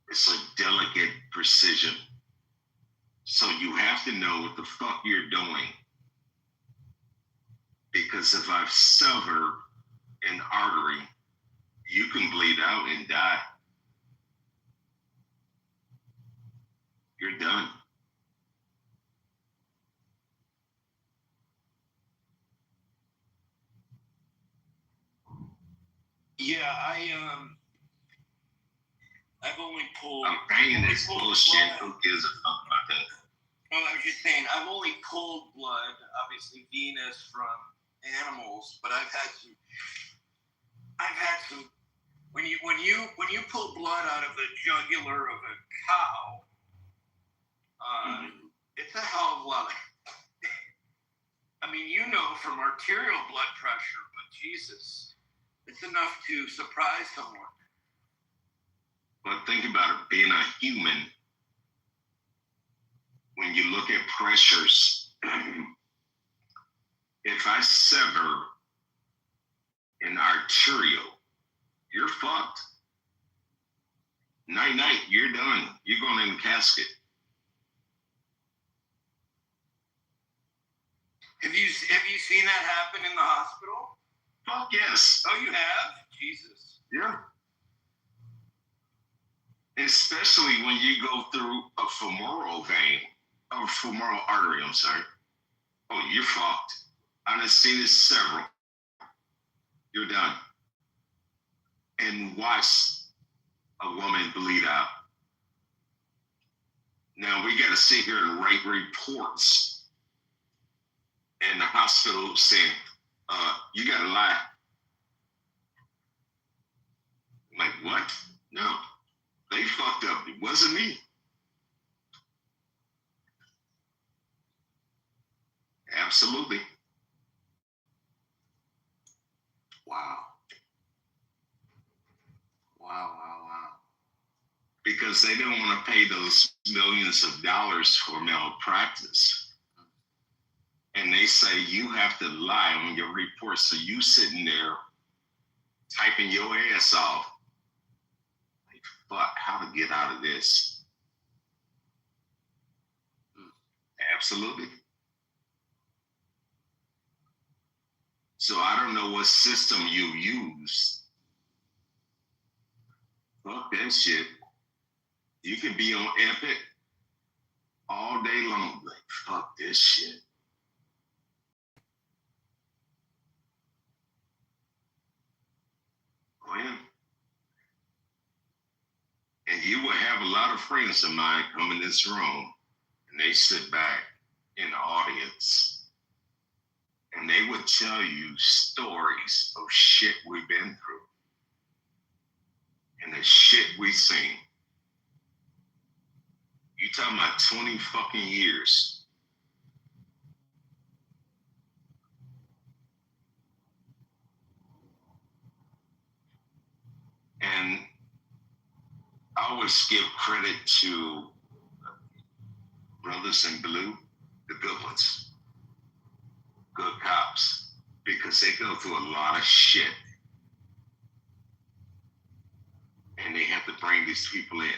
it's a delicate precision. So you have to know what the fuck you're doing. Because if I sever an artery, you can bleed out and die. You're done. Yeah, I've only pulled. I'm saying this bullshit. Who gives a fuck about that? No, I was just saying I've only pulled blood, obviously venous, from animals, but I've had some. When you pull blood out of the jugular of a cow, it's it's a hell of a lot. I mean, you know, from arterial blood pressure, but Jesus, it's enough to surprise someone. But think about it, being a human, when you look at pressures, if I sever an arterial, you're fucked. Night, you're done. You're going in the casket. Have you seen that happen in the hospital? Fuck yes. Oh, you have? Jesus. Yeah. Especially when you go through a femoral vein, or femoral artery, I'm sorry. Oh, you're fucked. I've seen it several. You're done. And watch a woman bleed out. Now we got to sit here and write reports, and the hospital saying, "You got to lie." I'm like, what? No, they fucked up. It wasn't me. Absolutely. Wow. Because they don't want to pay those millions of dollars for malpractice. And they say you have to lie on your report. So you sitting there typing your ass off. Like, fuck, how to get out of this? Absolutely. So I don't know what system you use. Fuck that shit. You can be on Epic all day long. Like, fuck this shit. Oh, yeah. And you will have a lot of friends of mine come in this room, and they sit back in the audience, and they would tell you stories of shit we've been through and the shit we've seen. You talking about 20 fucking years. And I always give credit to Brothers in Blue, the good ones, good cops, because they go through a lot of shit. And they have to bring these people in.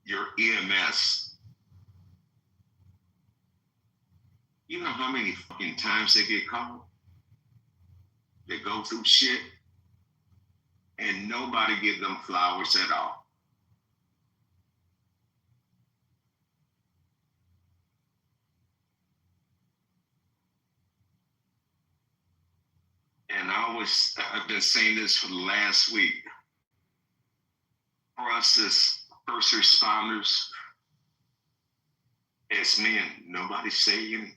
Your EMS, you know how many fucking times they get called? They go through shit, and nobody give them flowers at all. And I've been saying this for the last week. For us as first responders, as men, nobody say anything.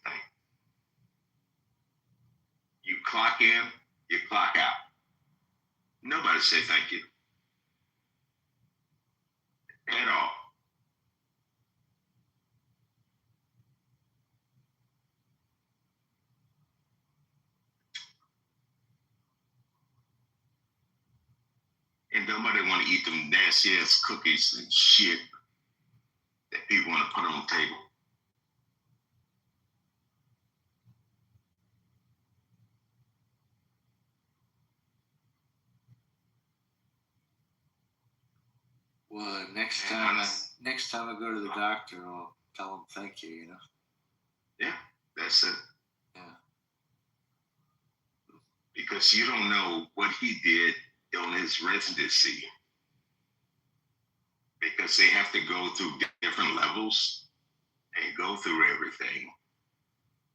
You clock in, you clock out. Nobody say thank you. At all. And nobody want to eat them nasty ass cookies and shit that people want to put on the table. Well, next time I go to the doctor, I'll tell them thank you, you know? Yeah, that's it. Yeah. Because you don't know what he did on his residency. Because they have to go through different levels and go through everything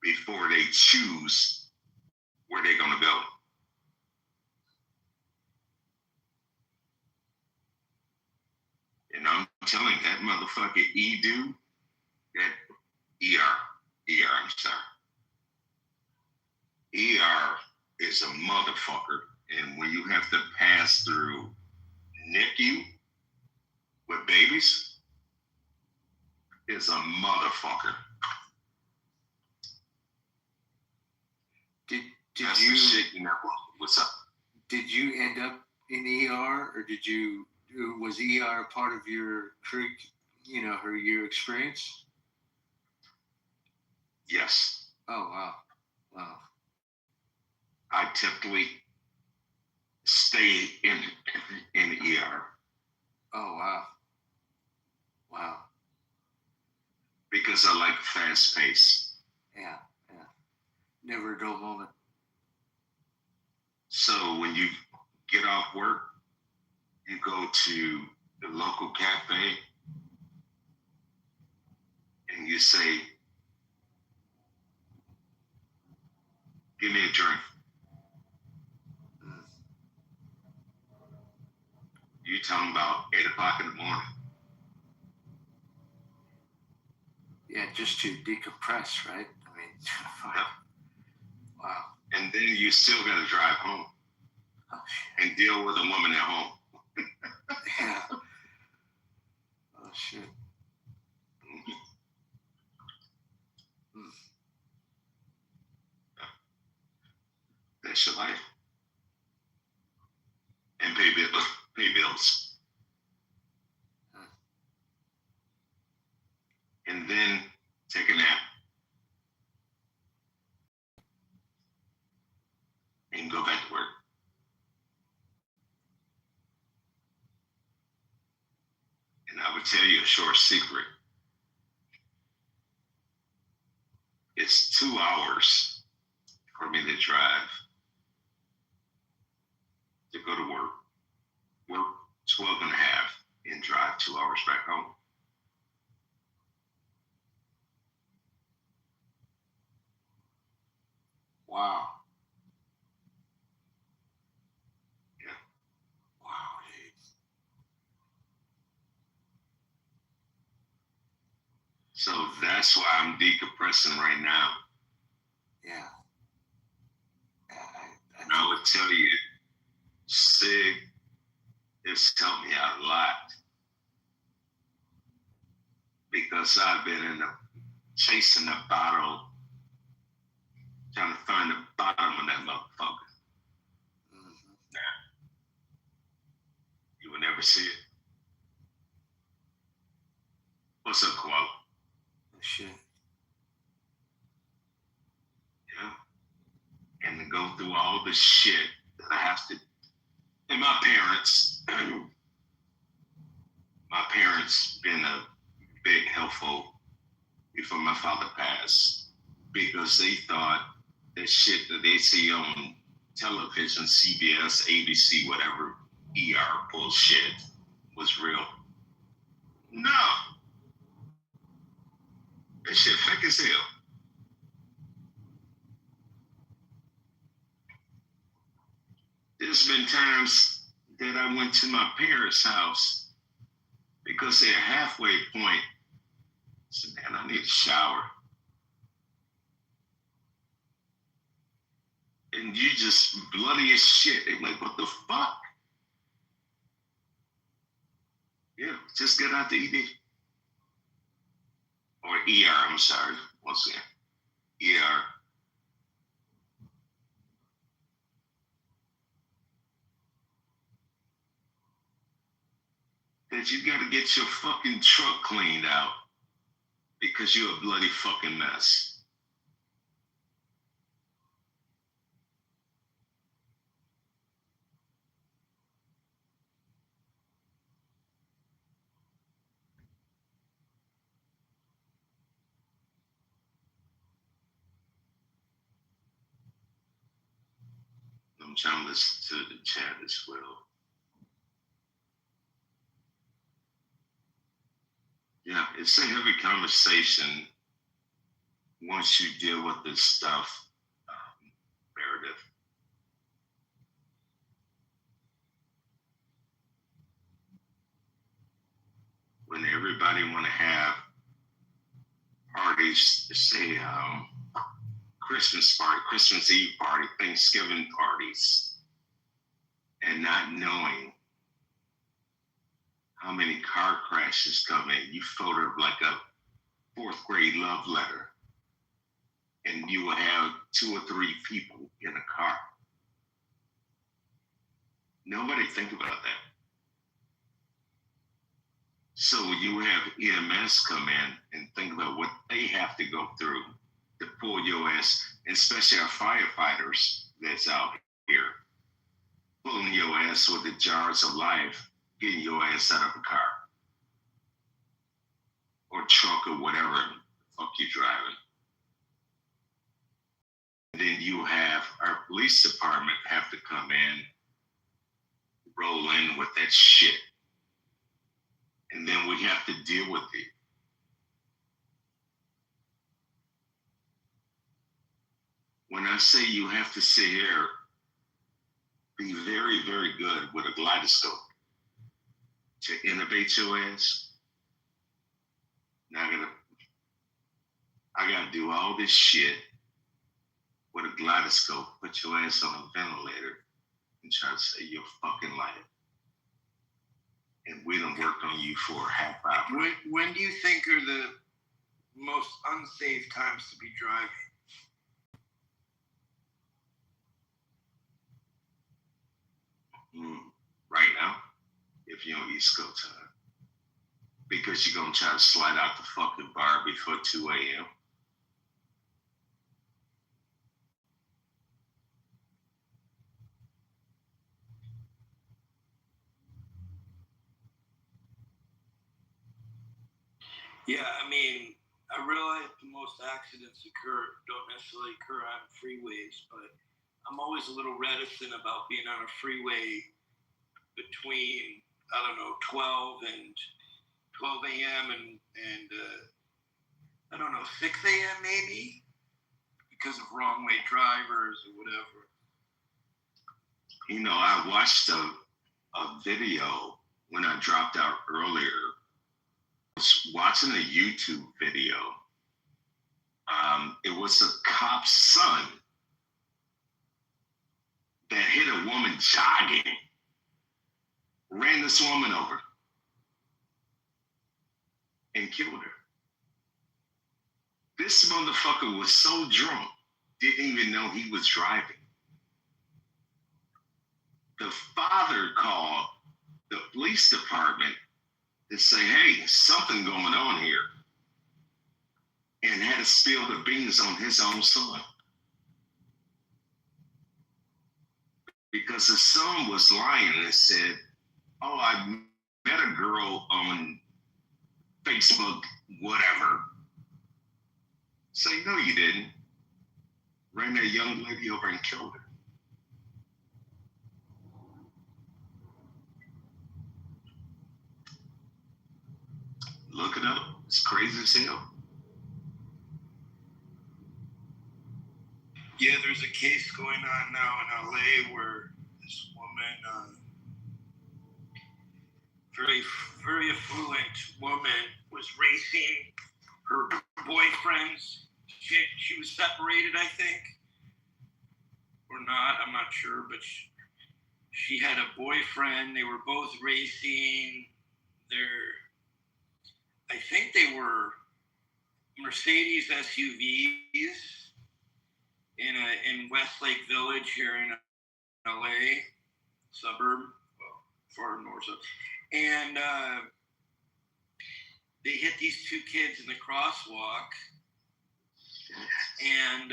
before they choose where they're going to go. And I'm telling that motherfucker E-Do, that I'm sorry. ER is a motherfucker. And when you have to pass through NICU with babies, is a motherfucker. Did That's you the shit you never. What's up? did you end up in ER, or was ER part of your your experience? Yes. Oh wow. I typically stay in ER. Oh wow. Because I like fast pace. Yeah. Never a dull moment. So when you get off work, you go to the local cafe and you say, give me a drink. You talking about 8 o'clock in the morning. Yeah, just to decompress, right? I mean, Yep. Wow. And then you still got to drive home and deal with a woman at home. Yeah. Oh shit. That's your life. And pay bills. And then take a nap. And go back to work. And I would tell you a short secret. It's 2 hours for me to drive to go to work 12 and a half, and drive 2 hours back home. Wow. Yeah. Wow, dude. So that's why I'm decompressing right now. Yeah. And I would tell you, SIG has helped me out a lot. Because I've been chasing the bottle, trying to find the bottom of that motherfucker. Mm-hmm. You will never see it. What's up, Koala? Oh, shit. Yeah. And to go through all the shit that I have to. And my parents been a big helpful before my father passed, because they thought that shit that they see on television, CBS, ABC, whatever, ER bullshit was real. No. That shit fake as hell. There's been times that I went to my parents' house because they're halfway point. I said, man, I need a shower. And you just bloody as shit. They're like, what the fuck? Yeah, just get out the ED. Or ER, I'm sorry, once again. ER. That you gotta get your fucking truck cleaned out because you're a bloody fucking mess. I'm trying to listen to the chat as well. Yeah, it's a heavy conversation once you deal with this stuff, Meredith. When everybody want to have parties, say Christmas party, Christmas Eve party, Thanksgiving parties, and not knowing how many car crashes come in, you photo like a fourth grade love letter, and you will have 2 or 3 people in a car. Nobody think about that. So you have EMS come in and think about what they have to go through to pull your ass, especially our firefighters that's out here, pulling your ass with the jars of life, getting your ass out of a car or truck or whatever the fuck you're driving. And then you have our police department have to come in, roll in with that shit. And then we have to deal with it. When I say you have to sit here, be very, very good with a kaleidoscope to innovate your ass. Now I gotta do all this shit with a kaleidoscope, put your ass on a ventilator, and try to save your fucking life. And we don't work on you for a half hour. When do you think are the most unsafe times to be driving? Right now, if you're on East Coast time. Because you're going to try to slide out the fucking bar before 2 a.m. Yeah, I mean, I realize the most accidents don't necessarily occur on freeways, but I'm always a little reticent about being on a freeway between, 12 a.m. and 6 a.m. maybe, because of wrong way drivers or whatever. You know, I watched a video when I dropped out earlier. I was watching a YouTube video. It was a cop's son that hit a woman jogging, ran this woman over, and killed her. This motherfucker was so drunk, didn't even know he was driving. The father called the police department to say, hey, something going on here. And had to spill the beans on his own son. Because the son was lying and said, oh, I met a girl on Facebook, whatever. Say, no, you didn't. Ran that young lady over and killed her. Look it up. It's crazy as hell. Yeah, there's a case going on now in LA where this woman, very, very affluent woman, was racing her boyfriends. She was separated, I think, or not. I'm not sure, but she had a boyfriend. They were both racing. I think they were Mercedes SUVs in Westlake Village here in LA, suburb, far north of, and they hit these 2 kids in the crosswalk, and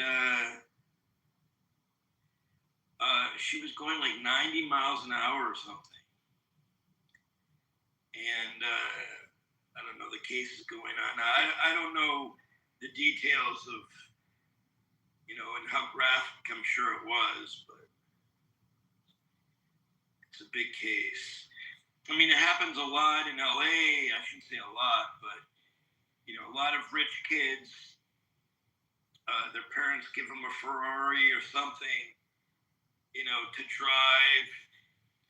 she was going like 90 miles an hour or something, and I don't know, the case is going on. I don't know the details of, and how graphic I'm sure it was, but it's a big case. I mean, it happens a lot in LA. I shouldn't say a lot, but, a lot of rich kids, their parents give them a Ferrari or something, to drive,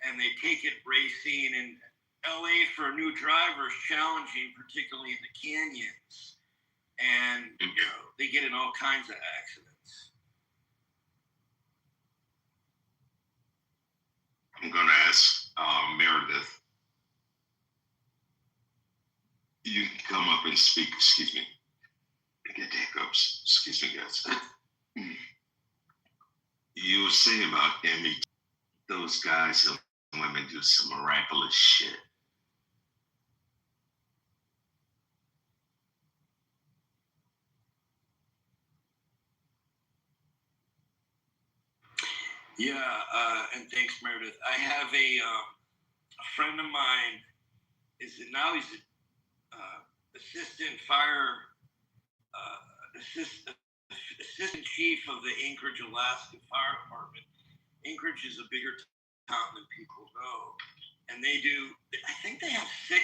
and they take it racing. And LA for a new driver is challenging, particularly in the canyons. And, they get in all kinds of accidents. I'm going to ask Meredith. You can come up and speak, excuse me. get the hiccups. Excuse me, guys. You were saying about Emmy, those guys and women do some miraculous shit. Yeah, and thanks, Meredith. I have a friend of mine. He's an assistant fire assistant chief of the Anchorage, Alaska Fire Department. Anchorage is a bigger town than people know, and they do. I think they have six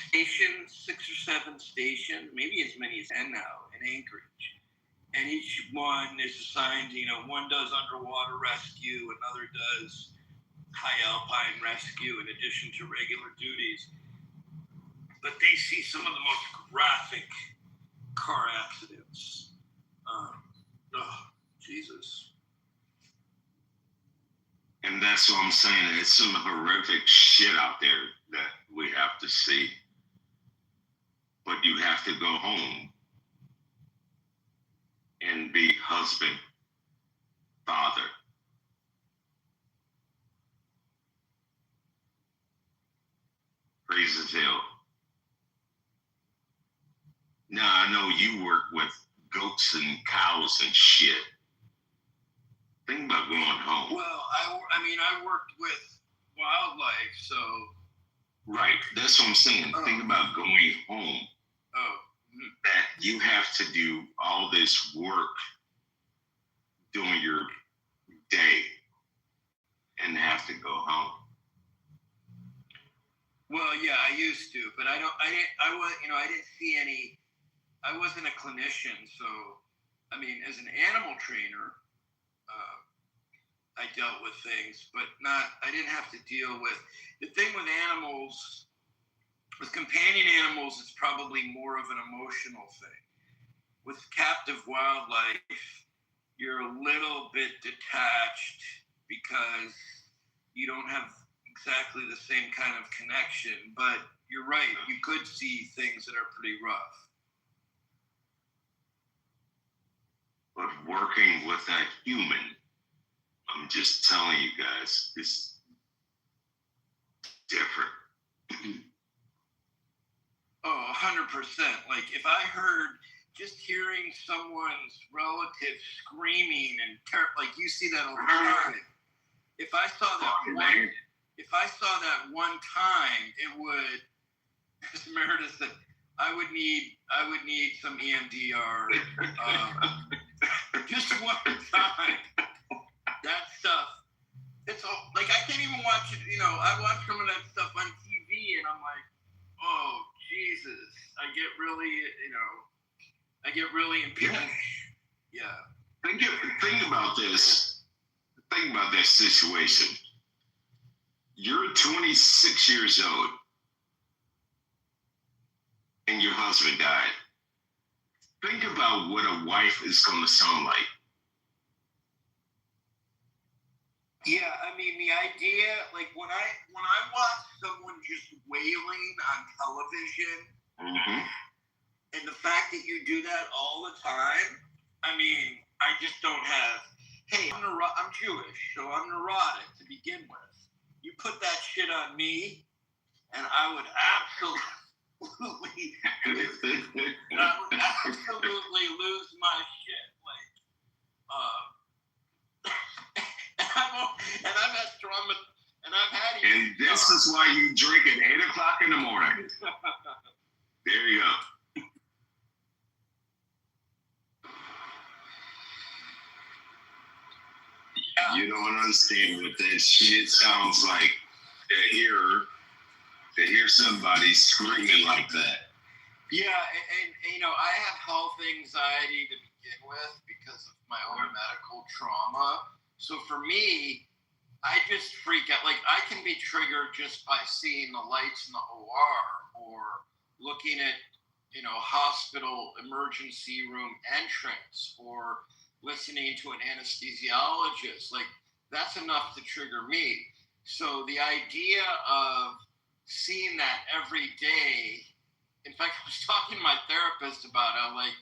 stations, 6 or 7 stations, maybe as many as 10 now in Anchorage. And each one is assigned, one does underwater rescue, another does high alpine rescue in addition to regular duties. But they see some of the most graphic car accidents. Jesus. And that's what I'm saying. It's some horrific shit out there that we have to see. But you have to go home and be husband, father. Praise as hell. Now I know you work with goats and cows and shit. Think about going home. Well, I worked with wildlife, so. Right, that's what I'm saying. Think about going home. That you have to do all this work during your day and have to go home. Well, yeah, I used to, but I didn't see any. I wasn't a clinician, so as an animal trainer, I dealt with things, but I didn't have to deal with. The thing with animals, with companion animals, it's probably more of an emotional thing. With captive wildlife, you're a little bit detached because you don't have exactly the same kind of connection, but you're right, you could see things that are pretty rough. But working with a human, I'm just telling you guys, it's different. 100%. Like if I heard, just hearing someone's relative screaming and like you see that all the time. If I saw that one time, it would, as Meredith said, I would need some EMDR. Just one time. That stuff. It's all like I can't even watch it. I watch some of that stuff on TV, and I'm like, oh Jesus! I get really impatient. Yeah. Think about this. Think about that situation. You're 26 years old, and your husband died. Think about what a wife is going to sound like. Yeah, the idea, like when I watch someone just wailing on television, and the fact that you do that all the time, I just don't have. Hey, I'm Jewish, so I'm neurotic to begin with. You put that shit on me, and I would absolutely lose my shit. And I've had trauma, and I've had. And this is why you drink at 8 o'clock in the morning. There you go. Yeah. You don't understand what that shit sounds like to hear somebody screaming like that. Yeah, and I have health anxiety to begin with because of my own medical trauma. So for me, I just freak out. Like I can be triggered just by seeing the lights in the OR or looking at, hospital emergency room entrance or listening to an anesthesiologist. Like that's enough to trigger me. So the idea of seeing that every day in fact, I was talking to my therapist about how, like,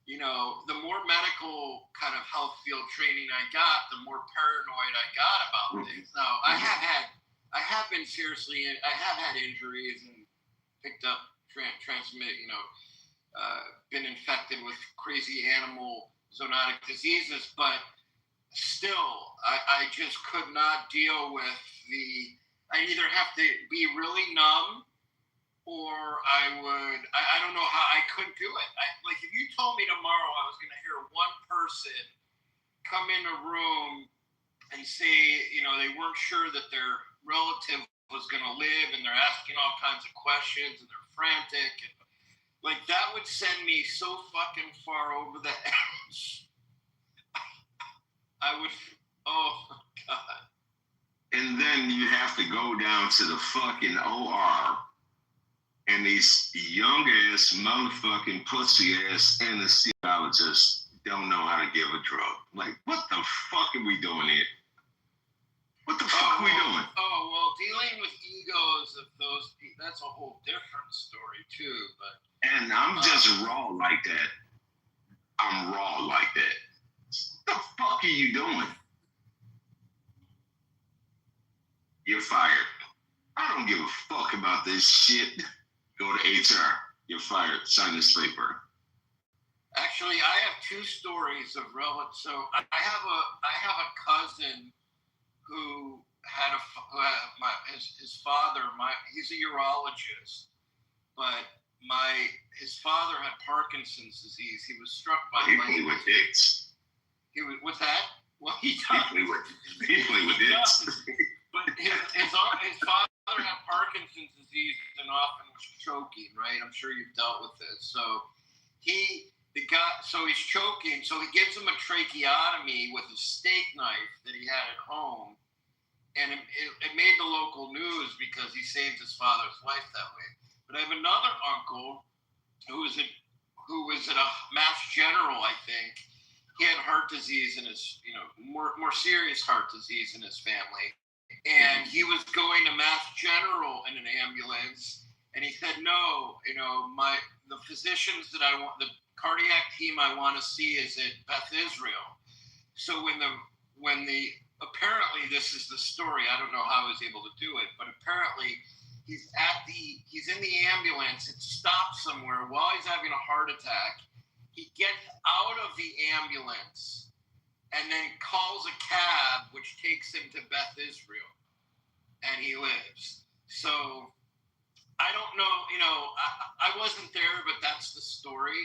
you know, the more medical kind of health field training I got, the more paranoid I got about things. Now, I have had injuries and picked up, been infected with crazy animal zoonotic diseases, but still, I just could not deal with I either have to be really numb or I don't know how I couldn't do it. Like if you told me tomorrow I was going to hear one person come in a room and say, you know, they weren't sure that their relative was going to live and they're asking all kinds of questions and they're frantic. And, like that would send me so fucking far over the edge. I would, oh God. And then you have to go down to the fucking OR and these young ass motherfucking pussy ass anesthesiologists don't know how to give a drug. Like, what the fuck are we doing here? What the fuck are we doing? Oh, well, dealing with egos of those people, that's a whole different story too, but. And I'm just raw like that. I'm raw like that. What the fuck are you doing? You're fired. I don't give a fuck about this shit. Go to HR. You're fired. Sign this paper. Actually, I have two stories of relatives. So I have a cousin who had his father. He's a urologist, but his father had Parkinson's disease. He was struck by lightning. He played with dicks. What's that? Well, he played with dicks. But his father had Parkinson's disease and often was choking, right? I'm sure you've dealt with this. So he's choking. So he gives him a tracheotomy with a steak knife that he had at home. And it made the local news because he saved his father's life that way. But I have another uncle who was at a Mass General, I think. He had heart disease in his, more serious heart disease in his family. And he was going to Mass General in an ambulance, and he said, "No, the physicians that I want, the cardiac team I want to see is at Beth Israel." So apparently this is the story. I don't know how he was able to do it, but apparently he's in the ambulance. It stops somewhere while he's having a heart attack. He gets out of the ambulance and then calls a cab, which takes him to Beth Israel, and he lives. So I don't know, I wasn't there, but that's the story.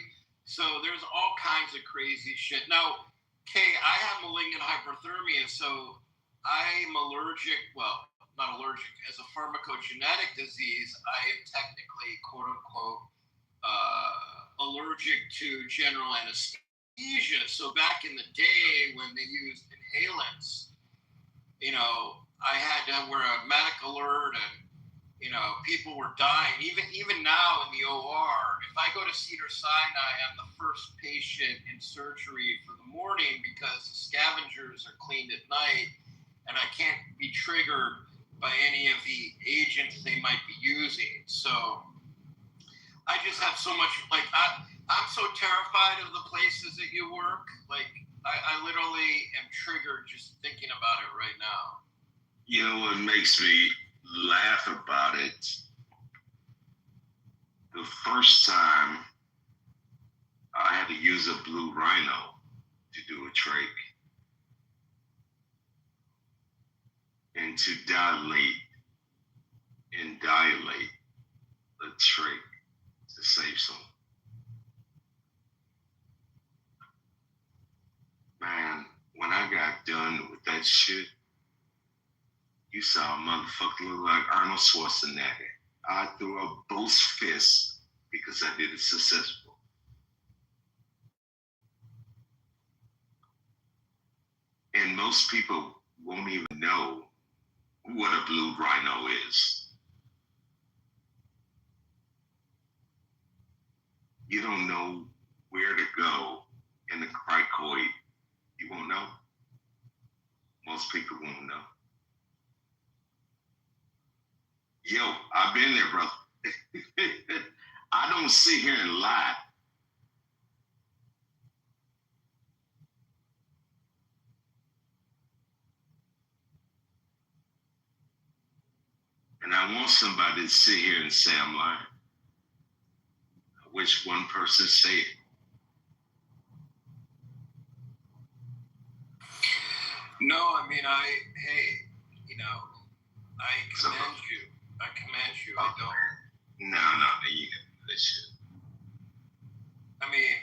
So there's all kinds of crazy shit. Now, Kay, I have malignant hyperthermia, so I'm allergic, well, not allergic, as a pharmacogenetic disease, I am technically, quote unquote, allergic to general anesthesia. So back in the day when they used inhalants, I had to wear a medic alert and, people were dying. Even now in the OR, if I go to Cedars-Sinai, I'm the first patient in surgery for the morning because the scavengers are cleaned at night and I can't be triggered by any of the agents they might be using. So I just have so much, I'm so terrified of the places that you work. Like, I literally am triggered just thinking about it right now. You know what makes me laugh about it? The first time I had to use a blue rhino to do a trach. And to dilate the trach to save someone. Man, when I got done with that shit, you saw a motherfucker look like Arnold Schwarzenegger. I threw up both fists because I did it successful. And most people won't even know what a blue rhino is. You don't know where to go in the cricoid. You won't know. Most people won't know. Yo, I've been there, brother. I I don't sit here and lie. And I want somebody to sit here and say I'm lying. I wish one person say it. No, I mean, hey, you know, I commend you. I don't. No, you get this shit. I mean,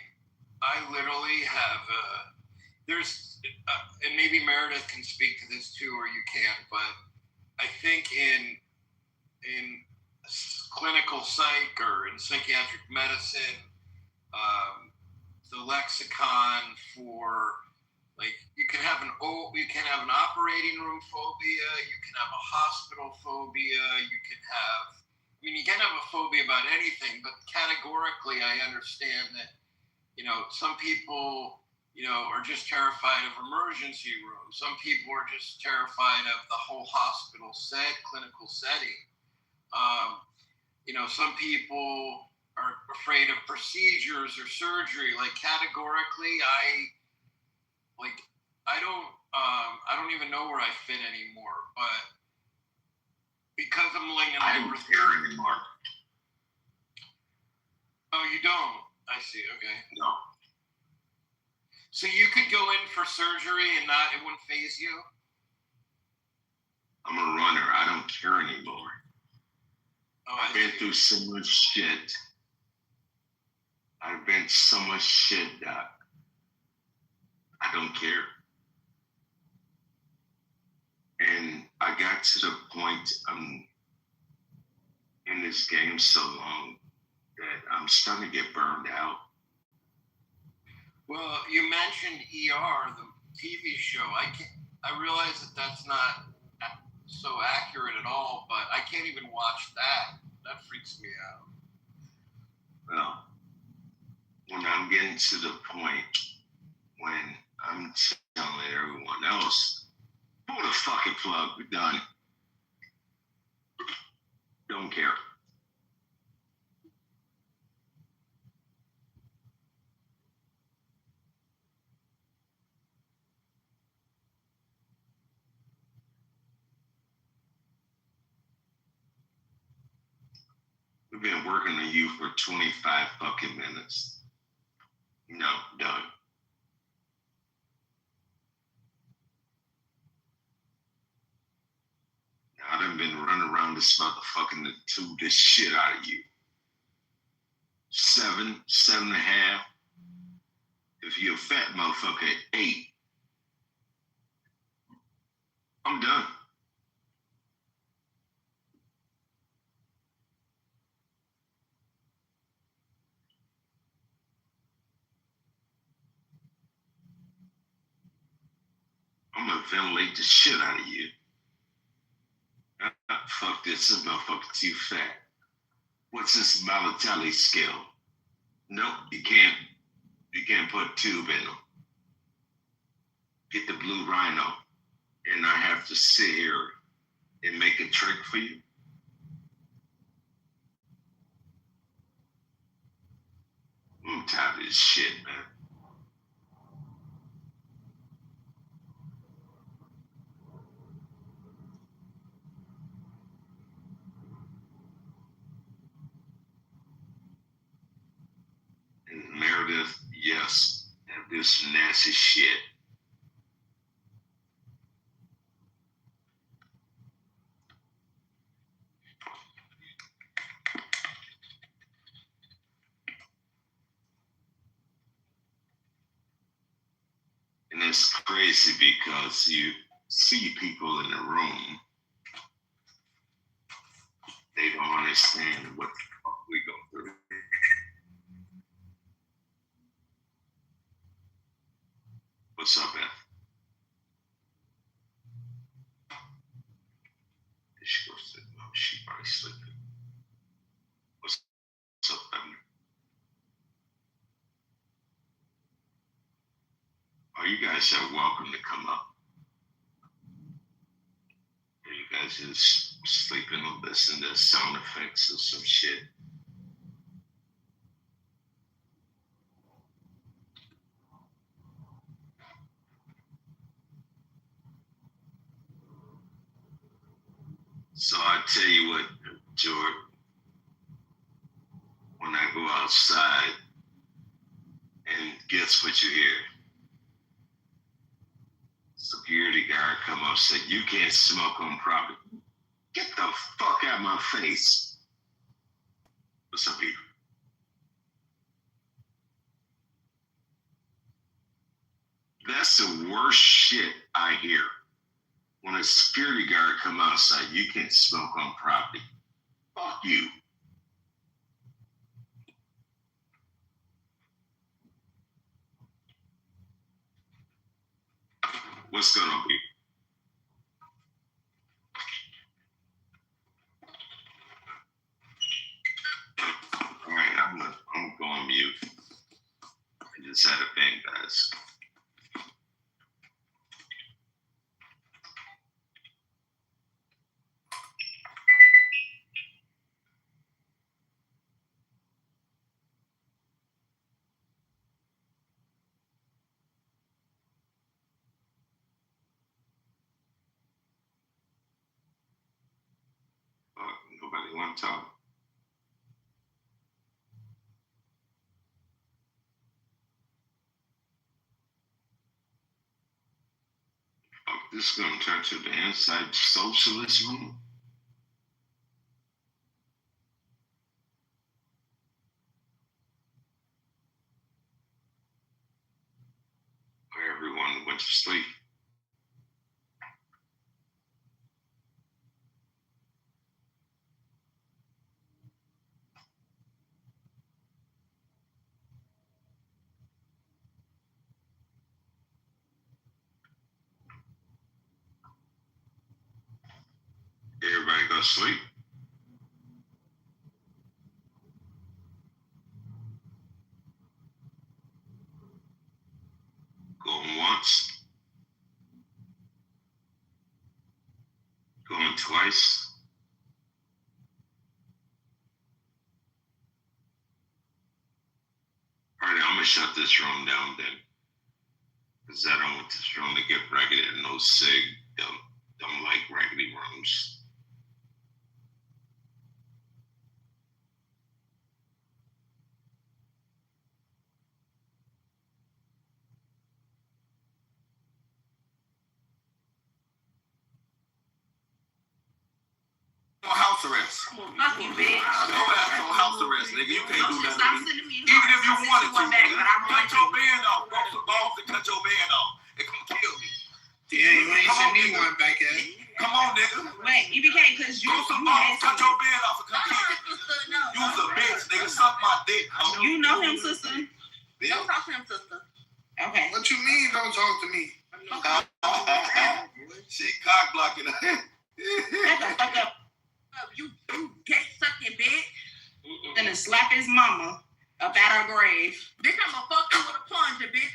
I literally have, and maybe Meredith can speak to this too, or you can't, but I think in clinical psych or in psychiatric medicine, the lexicon for, like, you can have an operating room phobia, you can have a hospital phobia, you can have a phobia about anything, but categorically I understand that, some people, are just terrified of emergency rooms. Some people are just terrified of the whole hospital clinical setting. Some people are afraid of procedures or surgery. Like, categorically, I don't even know where I fit anymore. But because I'm malignant, I don't care anymore. Oh, you don't? I see. Okay. No. So you could go in for surgery and it wouldn't faze you? I'm a runner. I don't care anymore. Oh, I've been through so much shit. I've been so much shit, Doc. I don't care. And I got to the point, I'm in this game so long that I'm starting to get burned out. Well, you mentioned ER, the TV show. I realize that that's not so accurate at all, but I can't even watch that. That freaks me out. Well, when I'm getting to the point when I'm telling everyone else, pull the fucking plug, we're done. Don't care. We've been working on you for 25 fucking minutes. No, done. Now, I done been running around this motherfucking to tube this shit out of you. 7, 7.5. If you're a fat motherfucker, 8. I'm done. I'm gonna ventilate the shit out of you. Fuck this motherfucker too fat. What's this Balotelli scale? Nope, you can't. You can't put a tube in them. Get the blue rhino, and I have to sit here and make a trick for you. I'm tired of this shit, man. And Meredith, yes, and this nasty shit. And it's crazy because you see people in the room, they don't understand what the fuck we go through. What's up, Beth? She goes to, oh, she probably sleeping. What's up, Beth? Oh, you guys are welcome to come up. You guys just sleeping and listen to sound effects or some shit. So I tell you what, George, when I go outside, and guess what you hear? Security guard come up and say, you can't smoke on property. Get the fuck out of my face. What's up here? That's the worst shit I hear. When a security guard come outside, you can't smoke on property. Fuck you. What's going on, people? All right, I'm gonna go on mute. I just had a thing, guys. Nobody want to talk. This is going to turn to the inside socialist room. Where everyone went to sleep. Everybody go to sleep. Going once. Going twice. All right, I'm going to shut this room down then. Because I don't want this room to get raggedy and no sig. Don't like raggedy rooms. On house arrest. Fucking bitch. Your ass on house arrest, nigga. You can't do nothing to me. Even Even if you wanted to, nigga. Cut your band off. Walk the balls and cut your band off. It gonna kill me. Yeah, you ain't send me one back at. Come on, nigga. Wait, EBK, because you. Go some balls, cut your band off and come kill me. You's a bitch, nigga. Suck my dick. You know him, sister. Don't talk to him, sister. Okay. What you mean, don't talk to me? She cock blocking. Shut the fuck up. You gay sucking bitch. Gonna slap his mama up at her grave. Bitch, I'ma fuck you with a plunger, bitch.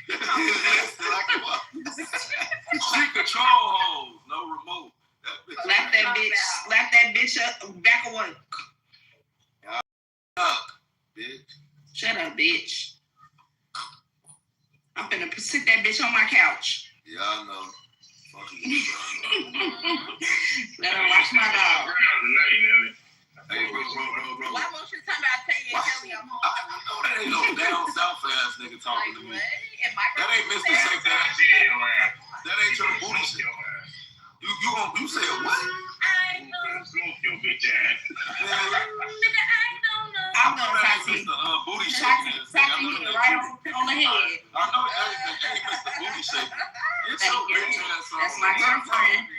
She control hoes, no remote. Slap that bitch up back away. Bitch. Shut up, bitch. I'm finna sit that bitch on my couch. Yeah, I know. Let her watch my dog. Hey, bro. Why won't you come out and tell me I'm home? I know that ain't no down south ass nigga talking to me. That ain't Mr. Sex ass. That ain't your booty shit. You said what? I know. Smoke your bitch ass. Nigga, I don't know. I'm gonna Tati. Booty shaking. Tati hit it right on the head. I know that ain't Mr. Booty shaking. Get your bitch ass on. That's my girlfriend.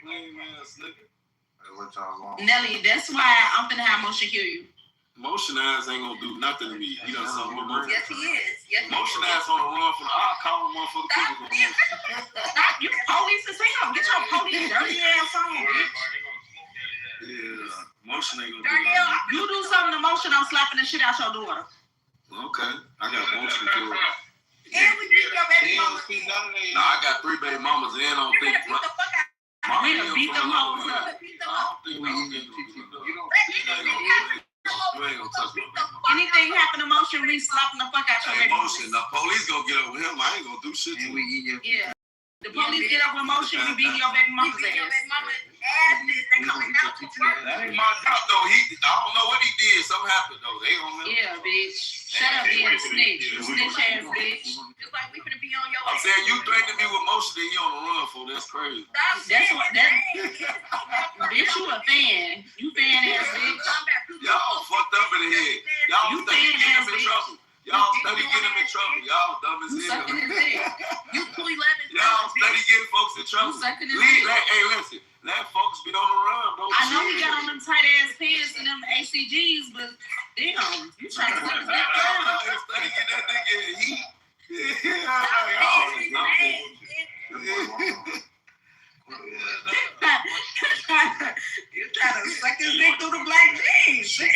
Lame ass nigga. Nelly, that's why I'm finna have Motion kill you. Motion ass ain't gonna do nothing to me. He done something with Motion. Yes, he is. Yes, Motion ass on the run from I'll call him motherfucker. Stop, you police as hell. Get your police dirty ass on, bitch. Yeah, Motion ain't gonna do Darnell, nothing. you do something to Motion, I'm slapping the shit out your daughter. Okay, I got Motion killed. And we beat your baby mama. Nah, I got 3 baby mamas and I don't think. We done beat them hoes up. Anything happen to Motion, we slapping the fuck out your baby. Motion, the police gonna get up with him. I ain't gonna do shit to him. Yeah. The police get up with Motion, we beat your baby mama's ass. asses. They coming out to work. That ain't my job though. I don't know what he did. Something happened though. They don't know. Yeah, bitch. Shut up, being a snitch. Snitch ass bitch. Just like we finna be on your I'm saying you threatened me with motion, then you on the run for. That's crazy. That's what bitch, you a fan. You fan ass bitch. Y'all fucked up in the head. Y'all study getting him in trouble. Y'all study getting him in trouble. Y'all dumb as hell. You pull 11. Y'all study getting folks in trouble. Hey, listen. Let folks be on the run, bro. I know he got on them tight ass pants and them ACGs, but damn, you trying to suck his dick down. Study get that nigga in heat. You trying to suck his dick through the black jeans. Yo, Ross,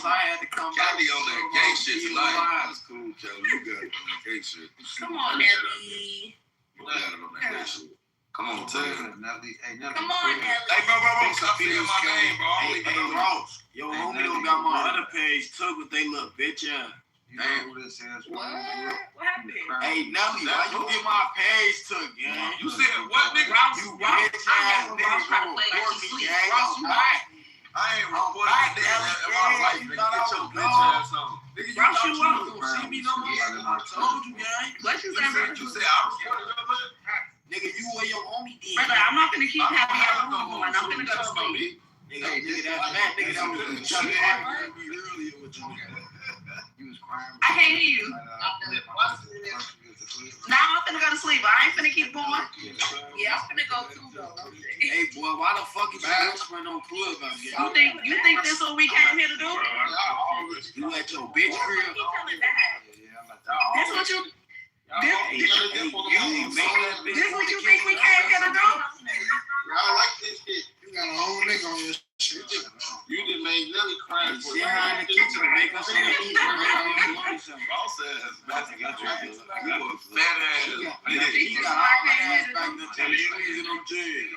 I had to come back. Kelly on that gay shit tonight. That's cool, Kelly. You got it on that gay shit. Come on, Nelly. You got it on that gay shit. Come on, Ted. Come on, Nelly. Hey, bro, stop saying my name, bro. Hey, Ross, your homie don't got my other page took with they little bitch ass. Damn. What happened? Hey, Nelly, why you get my page took, gang? You said what, nigga? You bitch ass nigga. Ross, you right. I ain't reporting that in my life, nigga. Get your bitch ass on. Nigga, you thought you was gonna see me no more? I told you, gang. What you say, bro? You said I reported it, nigga, you or your homie did. Brother, I'm not gonna keep having your room going. I'm gonna go to sleep. Nigga, that's bad. Nigga, that was earlier with you. I can't hear you. Nah, I'm finna go to sleep. I ain't finna keep going. Yeah, I'm finna go too, though. Hey, boy, why the fuck is you whispering on Clubhouse? You think this what we came here to do? You at your bitch crib? This what you... This what you think we came here to do? Y'all like this shit. You got a whole nigga on your shit. You done made Nelly cry for sit behind the kitchen and make us some eat. Boss ass, you a fat ass. He got all my ass back there. He's in them jeans.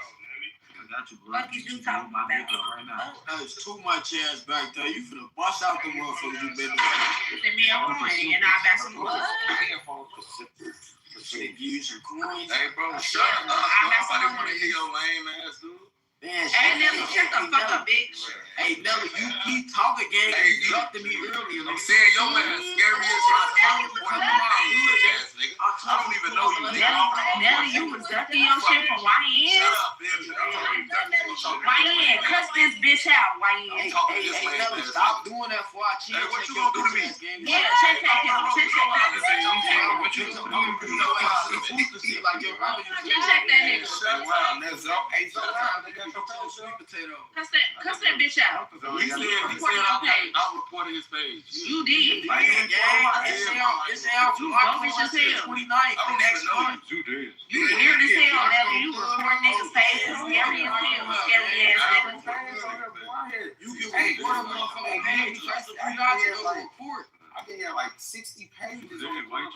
Fuck you do talking about that right now. There's too much ass back there. You finna bust out the motherfuckers you been doing. Send me on money and I'll back some blood. Use your coins. Hey, bro, shut up. Nobody wanna hear your lame ass, dude. Man, hey, Nelly, shut the fuck up, bitch. Hey, Nelly, you keep talking, gang. Hey, you jumped at me earlier. I'm saying your ass scary as hell. I don't even know you. Nelly, you was ducking your shit from YN. Shut up, bitch. YN, cuss this bitch out, YN. Hey, Nelly, stop doing that before I cheat. Hey, what you gonna do to me? Yeah, check that him. Check that. What you gonna do to me? Like your brother. Check that nigga. Shut up. That's up. Hey, Cuss that bitch out. He said I reported his page. You did. It's out bogus as hell. 29th. Next month. You did. You weird as hell, Nelly. You report niggas' pages. Scary as hell. Scary ass niggas. You can report a motherfucking page. Report. I can have like 60 pages. Nelly report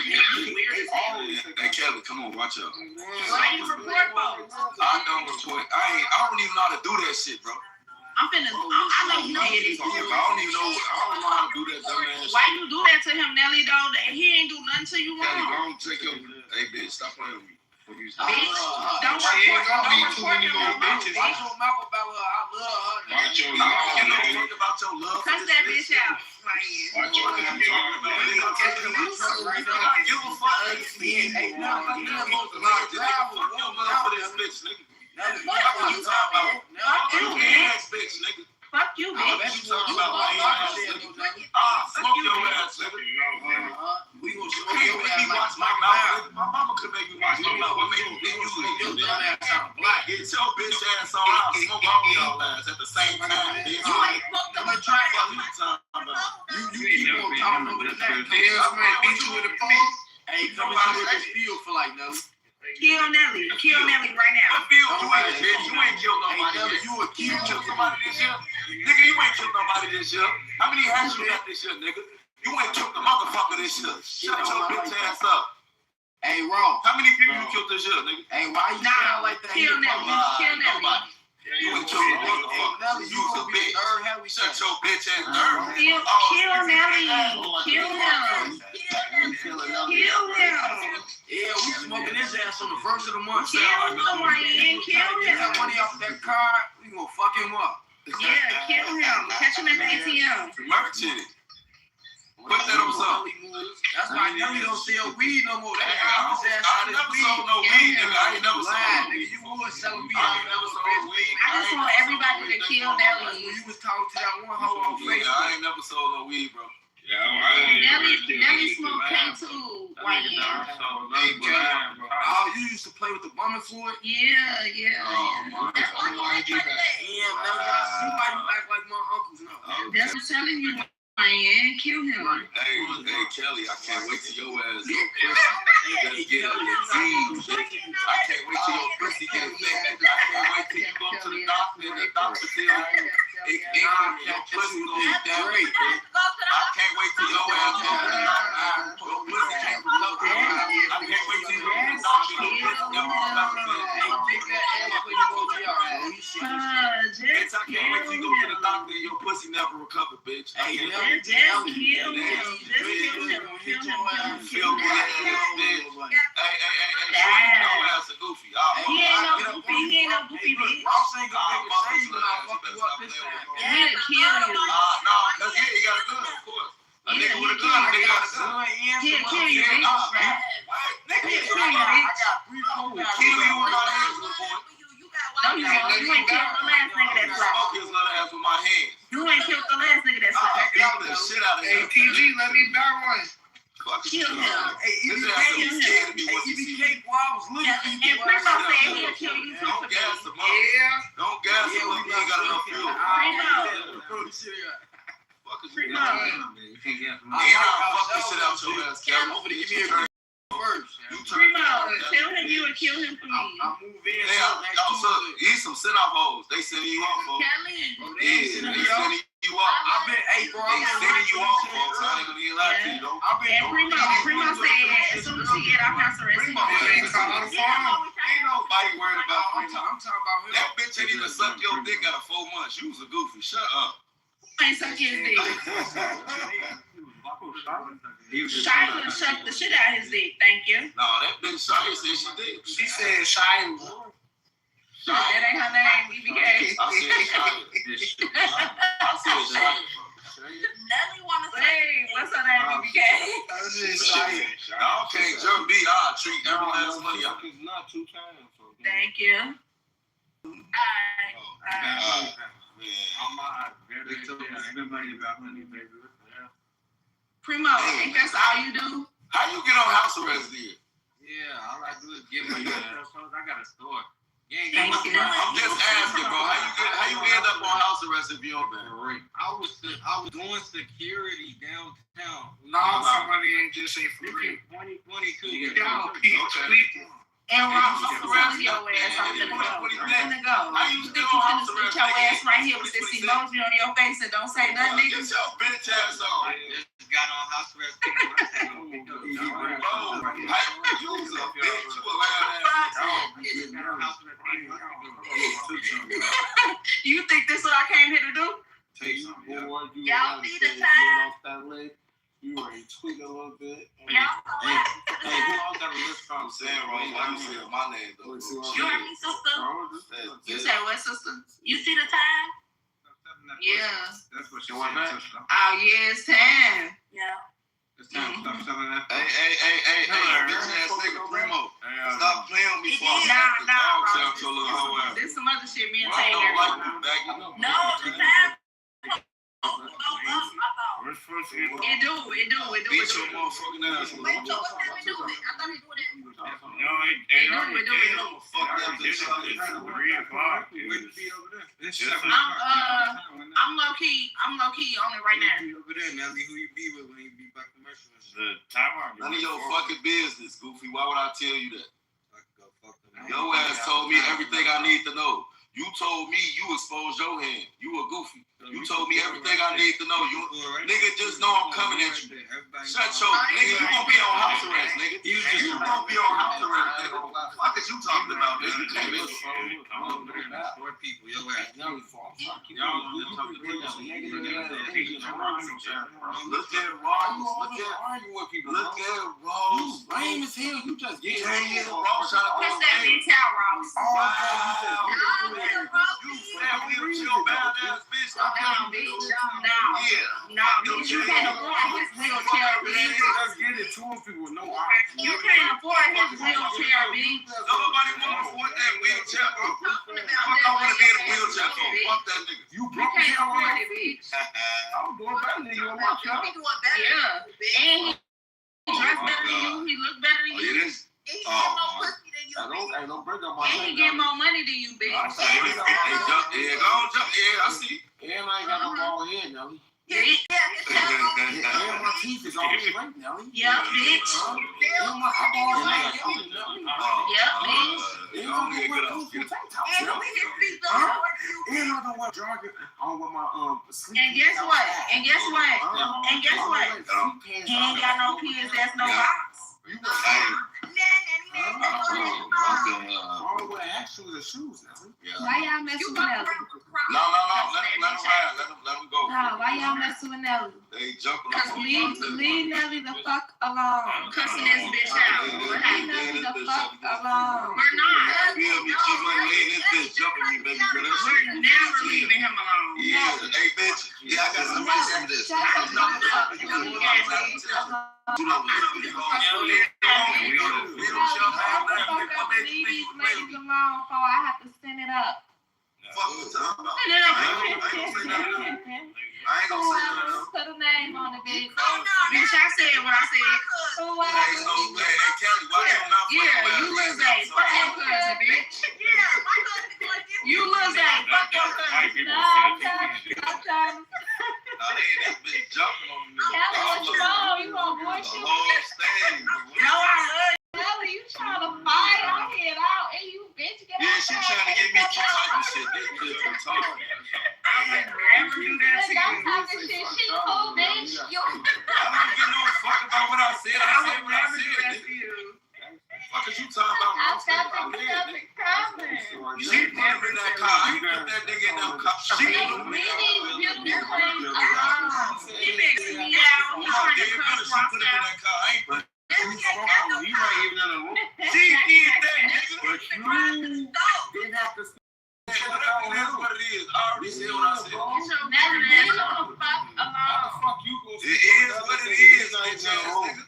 niggas. Weird as hell. Hey, Kelly, come on, watch out. Why you report folks? I don't report. I don't even know how to do that shit, bro. I'm finna. I know you did it. I don't even know. I don't know how to do that dumb ass. Why you do that to him, Nelly? Though he ain't do nothing to you Kelly, wrong. go take your. Hey, bitch, stop playing with me. Bitch, don't report him. Watch your mouth about her. I love her. Watch your mouth. You know talk about your love. Cuss that bitch out. Watch your mouth. Give a fuck. Hey, no, I'm not for this bitch, nigga. Fuck you talking about? Fuck you, bitch, nigga. Fuck you, bitch. You talking about my ass, nigga? Smoke your ass, nigga. We gonna You smoke can't your make me ass. watch my mouth. My mama could make me watch my mouth. What make you think you Your dumb ass out black. get your bitch ass on? I'll smoke all y'all ass at the same time. You ain't fucked up a track. What you talking about? You keep on talking over the neck. Beat you with a phone. Hey, come on, what this feel for like, no? Kill Nelly. Kill Nelly right now. I feel you ain't bitch. You ain't killed nobody. Hey, You a kid. You killed somebody this year? Nigga, you ain't killed nobody this year. How many hats you got this year, nigga? You ain't killed the motherfucker this year. Shut your bitch ass up. Hey, Ron. How many people you killed this year, nigga? Hey, why you sound like that? Kill Nelly. Kill Nelly. You ain't killed the motherfucker. You was a bitch. Shut your bitch ass up. Kill Nelly. Kill him. Kill him. If Yeah, we smoking his ass on the first of the month. Kill him, Ryan. Kill Get that him. money off that card. We gonna fuck him up. Yeah, kill him. Catch him at the ATM. Merchant it. Put that on something. That's why Nelly don't sell weed no more. That I never sold no weed, nigga. I ain't never sold no weed. You would sell weed. I ain't never sold weed. I just want everybody to kill Nelly. You was talking to that one hoe on Facebook. I ain't never sold no weed, bro. Nelly smoked K2, Ryan. Oh, you used to play with the bumming fluid? Yeah. That's why you like that. Yeah, man, somebody who act like my uncles now. That's what I'm telling you, Ryan. Kill him. Hey, Kelly, I can't wait till your ass get a disease. I can't wait till your pussy get infected. I can't wait till you go to the doctor and the doctor tell you your pussy gonna be that great. I can't wait till your ass your pussy can't recover. I can't wait till you go to the doctor and your pussy never bitch, I can't wait till you go to the doctor and your pussy never recover, bitch. Kill him. Feel good, bitch. Hey, your ass a goofy. He ain't no goofy, bitch. Ross ain't gonna make a change when I fuck you up this time. He'll kill you. No, cause he got a gun, of course. A nigga with a gun, a nigga got a gun. He'll kill you, bitch. Nigga, I got 3 kill you with my hands, little boy. You ain't killed the last nigga that slapped. Smoke his little ass with my hands. You ain't killed the last nigga that slapped. Beat the shit out of him. Hey, PG, let me buy one. Kill him. Hey, EBK, boy, I was looking for you. And Primo said he'll kill you too. Don't gas him up. Yeah. Don't gas him up. He ain't got enough fuel. Primo. You can't get him. Fuck this shit out your ass, Kevin. Over to give me a first. Primo, tell him you would kill him for me. I'll move in. He's some send-off hoes. They sending you off, folks. Kelly. Yeah, they sending you off. I've been, hey, bro, they sending you off, folks. I ain't gonna even lie to you, though. And Primo said as soon as he get off house arrest, Primo ain't on the phone. Ain't nobody worried about Primo. I'm talking about him. That bitch ain't even sucked your dick out of 4 months. You was a goofy. Shut up. I ain't suck his dick. Shy could have sucked the shit out of his dick. Thank you. No, that bitch Shy said she did. She said Shy. That ain't her name, EBK. I said Shy. Nelly wanna say, what's her name, EBK? I can't jump me. I'll treat every last money up. Not 2 times. Thank you. Alright. Primo, think that's all you do? How you get on house arrest then? Yeah, all I do is give me that. I got a store. Thank you. I'm just asking, bro. How you end up on house arrest if you don't been raped? I was doing security downtown. Somebody ain't just say for free. 2022. You down, Okay. And Ross, I'm telling your ass, I'm finna go. How you You think you finna sit your ass right here with this emoji on your face and don't say nothing, nigga? Get your bitch ass on. Just got on house arrest. Bro, you was a bitch. You a loud ass. You think this is what I came here to do? Y'all see the time? You already tweak a little bit. Y'all Hey, who else got a list from? I'm saying, Rose, why you saying my name, though? You heard me, sister? You said what, sister? You see the time? Yeah. That's what you want, sister. Oh, yeah, it's time. Yeah. It's time to stop selling that. Hey, bitch ass nigga, Primo. Stop playing with me for a Nah, dog your little hoe ass. There's some other shit me and I Tay don't like got. you, baggy. No, the time. It do. Beat your motherfucking ass. Wait, so what time we do it? I thought he do it. Fuck that bitch up. I'm low key on it right now. Over there, Nelly, who you be with when you be back commercial? None of your fucking business, Goofy. Why would I tell you that? Your ass told me everything I need to know. You told me you exposed your hand. You a Goofy. You told me everything I need to know. You nigga just know I'm coming at you. Shut your nigga, you gonna be on house arrest, nigga. You gonna be on house arrest, nigga. What is you talking about, nigga? You can't listen. Short people, your ass. Y'all Look at Ross. Look at Ross. Lame as hell. You just get Ross trying to What's that big town, Ross? No, bitch, you can't afford his wheelchair, bitch. Let's get it to people with no eyes. You can't afford his wheelchair, bitch. Nobody want to afford that wheelchair, bro. Fuck, I want to be in a wheelchair, bro. Fuck that nigga. You You can't afford it, bitch. I'm doing better than you on my job. Yeah. And he dressed better than you. He looked better than you. Ain't no break on my And he get more money than you, bitch. I see. And I ain't got no ball head, Nelly. Yeah, And my teeth is all straight, Nelly. yeah, bitch. And my eyeballs are not healthy, Nelly. Yeah, bitch. And I don't wear clothes with tank tops, Nelly. And I don't wear jogging. I don't wear my sleep. And guess what? And guess what? And guess what? He ain't got no kids. That's no box. I don't wear actual shoes, Nelly. Why y'all messing with Nelly? No. Let him go. No, why y'all messing with Nelly? They jumping Cause leave Nelly the fuck alone. I'm cussing this bitch out. Leave Nelly the fuck alone. We're not. We're never leaving him alone. Yeah, hey bitch. Yeah, I got some money from this. Leave these ladies alone before I have to send it up. Fuck you talking about? I ain't gonna say nothing. Put a name on it, bitch. Bitch, I said what I said. Hey, Kelly, watch your mouth. Yeah, you Lil Zay. Fuck your cousin, bitch. You Lil Zay. Fuck your cousin. No, I'm trying. They been jumping on me. Kelly, what you on? You gonna bullshit? No, I love you. Kelly, you trying to fight? I'm head out, and you bitch get out. Yeah, she trying to get me some type of shit. This bitch from talking. I would never do that to you. That type of shit, she cool, bitch. I don't give no fuck about what I said. I said what I said. Fuck is you talking about? I thought that was coming. She put him in that car. I ain't put that nigga in that car. She put him in that car. He mixed me out. He trying to cuss She put him in that car. I ain't put You might even in the room. She did that, nigga. But you didn't have to say whatever it is, what it is. I already said what I said. fuck you gonna it is what it is, bitch ass nigga.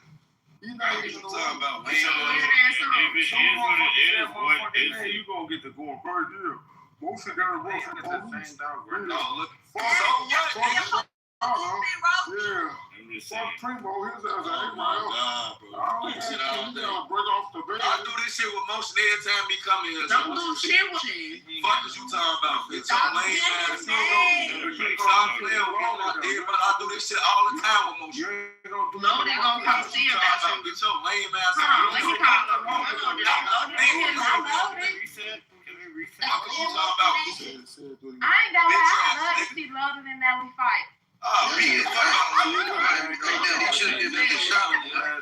You know what you talking about, man? If it is what it is, what is it? You gonna get to go on first year. Most of them are no, look. So what? Yeah. Fuck Primo, his ass ain't my God, bro. I break off the bed. I do this shit with motion every time he come here. Don't do shit with you. Fuck is you talking about? Bitch, I'm lame ass. Stop playing wrong out there, but I do this shit all the time with motion. No, they gonna come see about you. Get your lame ass out. Let me call the wrong one. Fuck is you talking about? I ain't gonna lie, I love to see Loaded and Nelly fight. Oh, man. You should have given that shot.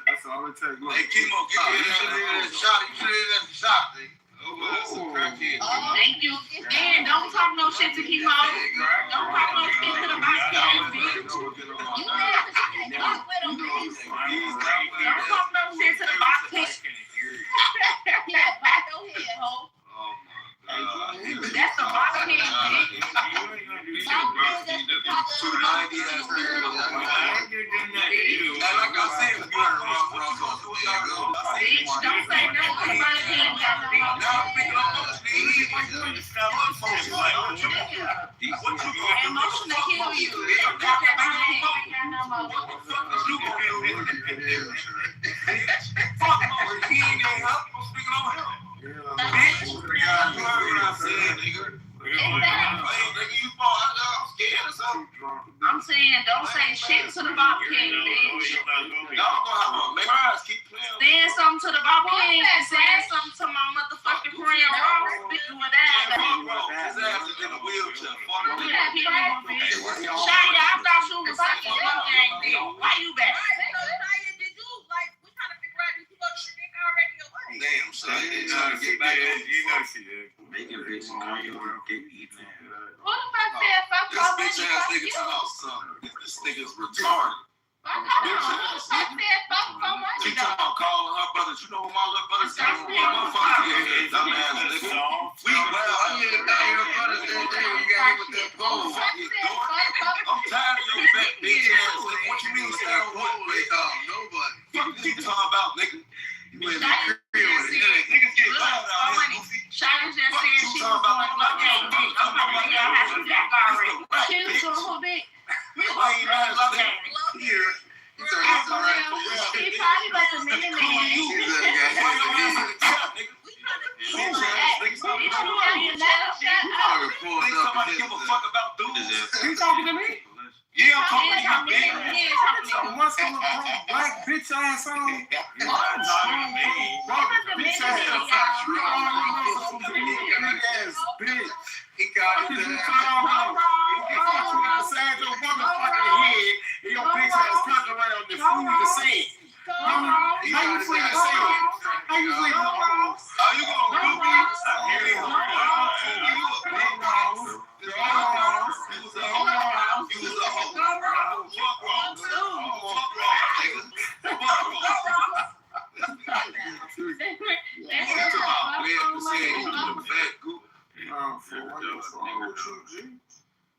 That's all it takes. Hey, Kimo, give me that shot. You should have given that shot, nigga. That's a crackhead. Thank you. And don't talk no shit to Kimo. Don't talk no shit to the boxing, bitch. You have to fuck with him, bitch. Don't talk no shit to the boxing. Yeah, back your head, ho. That's the boxing, bitch. Don't say nothing about emotion to kill you. I'm saying, don't say shit to the Bob King, bitch. Saying something to the Bob King and saying something to my motherfucking friend Ross, speaking with that. His ass is in a wheelchair. Shia, I thought you was like a glow gang deal. Why you back? Damn, so I didn't try to get back on. You know she is. Making bitch know you want to get eaten. What if I said fuck This bitch ass nigga talking about something. This nigga's retarded. She talking about calling her brothers. You know who my little brothers are? Motherfucker. Dumbass nigga. We well, I need to know your brothers that day when you got hit with that pole. I'm tired of your fat bitch ass nigga. What you mean stay on what? Nobody. Fuck you talking about, nigga? You in the crib with it. Niggas get loud out here, goofy. Shia just said she was going glow gang dick. I'm talking about y'all have some back already. She was going who dick? Why you mad at me? Here. He probably was a minute Somebody give a fuck about dudes. You talking to me? Yeah, I'm talking to you. Once in a black bitch ass on. Bitch ass bitch. He got it. Inside your motherfucking head, and your bitch ass comes around the food to say it. How you free to say it? How you free to say it? Are you gonna do me?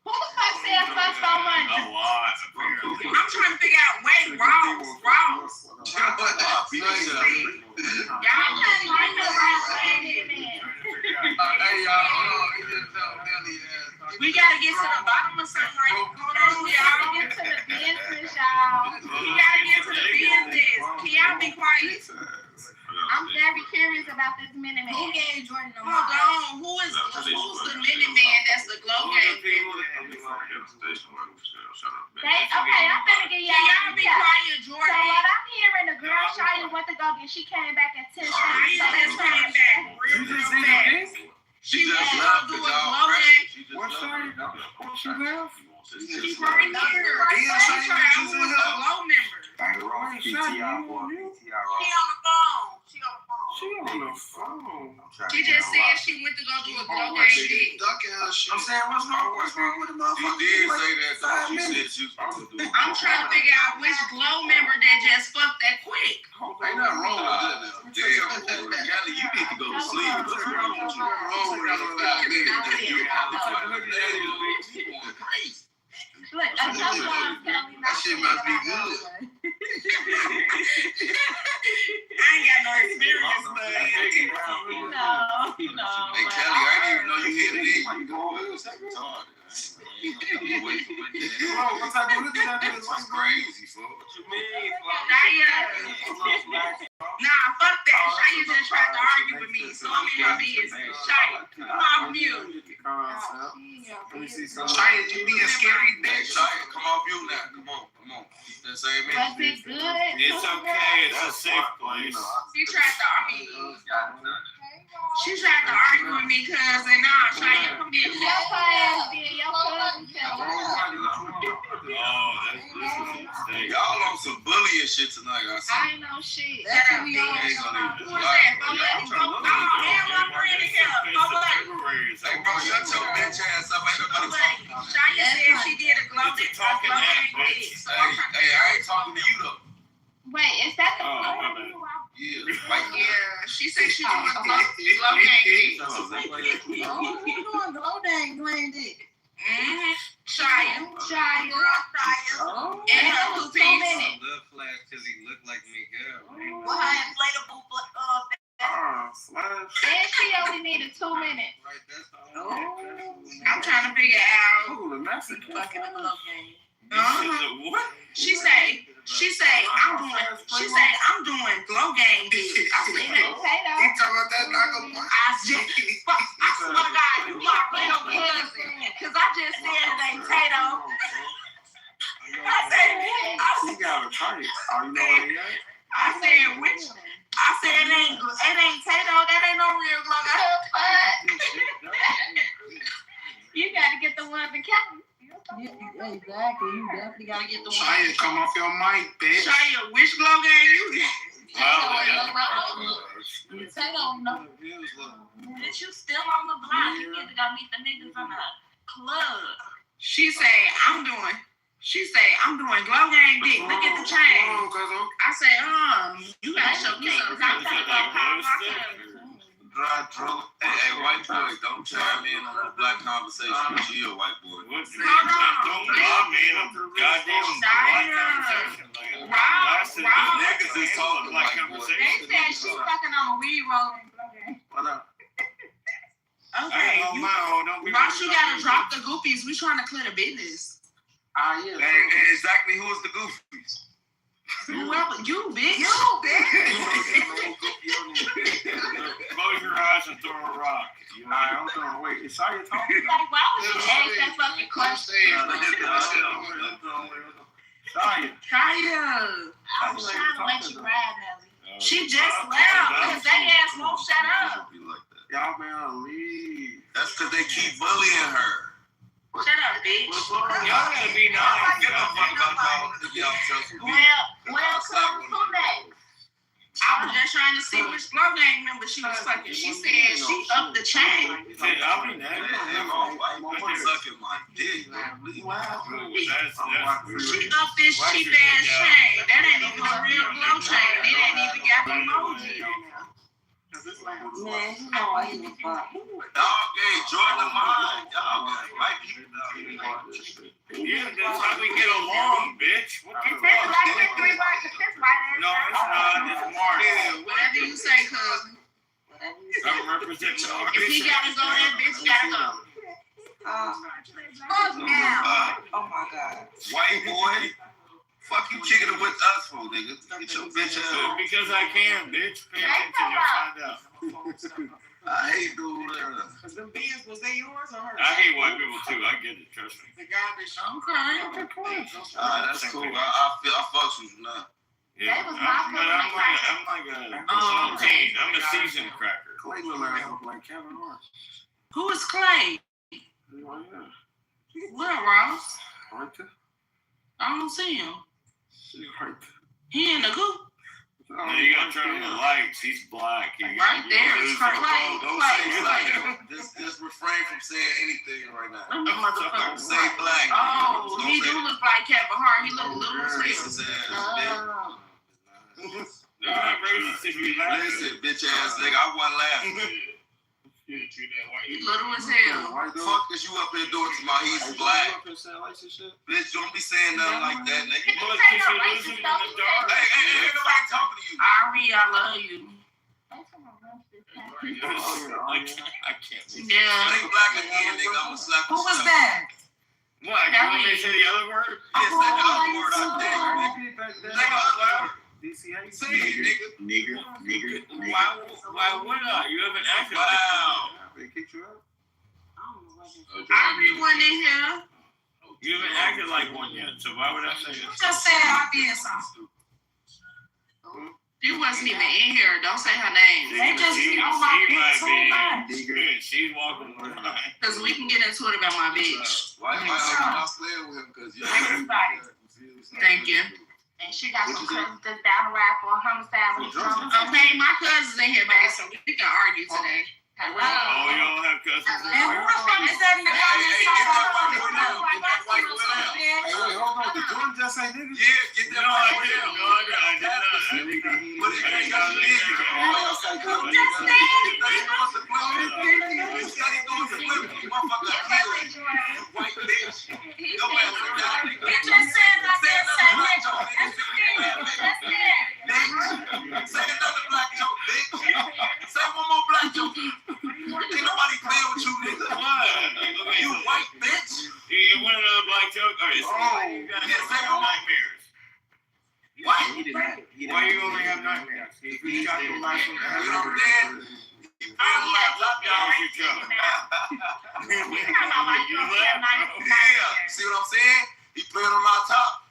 Who the fuck said fuck so much? I'm trying to figure out. Wait, Ross. Y'all just like the Ross man. We gotta get to the bottom of something. Hold on, y'all. Get to the business, y'all. We gotta get to the business. Can y'all be quiet? I'm very curious about this Minute Man. Who gave Jordan the Hold on. Who's the Minute Man that's the glow gang? Okay, I'm finna get y'all be quiet, Jordan. So what I'm hearing, the girl Shia went to go get, she came back at 10 seconds. She just came back real fast. She just left the glow gang. What's Shia? She left? She's right here. She's trying to who was the glow member. She on the phone. She just said she went to go do a glow gang dick. I'm saying, what's wrong with the motherfucker? She did say that, though. She said she was supposed to do it. I'm trying to figure out which glow member that just fucked that quick. Ain't nothing wrong with that now. Damn, Kelly, you need to go to sleep. What's wrong with you? Crazy. Look, I know why Kelly. That shit must be good. I ain't got no experience, but no. Hey, Kelly, I didn't even know you hit it. That's crazy, folks. What you mean, Nah, fuck that. Shia just tried to argue with me, so I'm in my business. Shia, come off mute. Let me see something. Shia, you be a scary bitch. Shia, come off mute now. Come on. That's Was it good? It's okay. It's a safe place. She tried to argue. She tried to argue with me, cuz, and nah, Shia, come here. Your cousin. Y'all on some bullying shit tonight, I see. I ain't no shit. That's what we on. Who is that? Oh, damn, my friend is here. Hey, bro, shut your bitch ass up. Ain't nobody talking. Shia said she did a glow gang dick. Hey, I ain't talking to you, though. Wait, is that the Yeah, she said she doing glow gang dick. You doing glow gang dick? Shia. And her 2 minutes. Love flash because he looked like Miguel. Well, her inflatable And she only needed 2 minutes. Right, that's all. I'm trying to figure out. fucking a glow gang. What? She say, I'm doing glow gang dick. I said, he talking about that knock up. I swear to God, you my real cousin. Cause I just said it ain't Tato. He got a tight. Oh, you know what he got? I said it ain't Tato. That ain't no real glow gang. You gotta get the one that counts. Yeah, exactly. You definitely gotta get the one. Shia, come off your mic, bitch. Shia, which glow game you get? Bitch, you still on the block. You need to go meet the niggas on the club. She say, I'm doing glow game dick. Look at the chain. I say, you gotta show me something. I'm trying to go pop my cousin. Hey, white boy, don't chime in on the black conversation. She a white boy. Hold on. Niggas is talking white boy. They said she fucking on a weed rolling. What up? Okay. Ross, you gotta drop the goofies. We trying to clear the business. Yeah. Exactly who's the goofies? Whoever, you bitch. Close your eyes and throw a rock. I'm throwing. Wait, is Shia talking? Like, why would she ask that fucking question? Shia. I was trying to let you ride, Nelly. She just left because they ass won't shut up. Y'all been on leave. That's because they keep bullying her. Shut up, bitch. Y'all gotta be nice. Give a fuck about y'all tells me. Well, who next? I was just trying to see which glow game member she was fucking. She said she upped the chain. I'll be next. Sucking my dick. She upped this cheap ass chain. That ain't even a real glow chain. It ain't even got the emoji on there. Man, you know I ain't fuck. Y'all gay, join the mind. Y'all got white people down here. Yeah, that's how we get along, bitch. What the fuck? No, it's not. It's Mark. Whatever you say, cousin. I'm representing Mark. If he gotta go, that bitch gotta go. Fuck now. Oh my God. White boy. Fuck you kicking it with us for, nigga. Get your bitch out. Because I can, bitch. Pay attention, you'll find out. I hate doing that. Them beans, was they yours or hers? I hate white people too. I get it. Trust me. The garbage. Okay, cool. That's cool. I fucks with you now. Yeah, I'm like a teen. I'm a seasoned cracker. Clay look like Kevin Hart. Who is Clay? Where, Ross? Right there. I don't see him. Right. He in the goop. No, you gotta turn on the lights. He's black. Right there is Clay. Just refrain from saying anything right now. Motherfucker. Say black. Oh, he do look like Kevin Hart. He look a little racist ass. They're not racist if you laugh. Listen, bitch ass nigga, I wasn't laughing. He's little as hell. Fuck is you up here doing to my he's black? Bitch, don't be saying nothing like that, nigga. Hey, nobody talking to you. Ari, I love you. I can't. Yeah. Say black again, nigga. I'm gonna slap you. Who was that? What? You want me to say the other word? Yeah, say the other word out there. Say out loud. Say it, nigga. Why would I? You haven't acted like that. They kicked you out? Ari went in here. You haven't acted like one yet, so why would I say this? Just say I did something. She wasn't even in here. Don't say her name. They just be on my bitch so much. She's walking around. Because we can get into it about my bitch. Why am I playing with him? Because everybody. Thank you. And she got some cousins that's down the rap for homicide. Okay, my cousin's in here, babe, so we can argue today. Oh, you don't have cousins? And who was from the 70 Hey, wait, hold on. Did Jordan just say nigga? Yeah, get that I did not. But it ain't got to be. White bitch. Say another black joke, bitch. Say one more black joke. Ain't nobody playing with you, nigga. What? You white bitch. You want another black joke? All right, you got nightmares. What? Why you only have nightmares? You got the black one. You know what I'm saying? You feel like That was your joke. yeah. See what I'm saying? He playing on my top.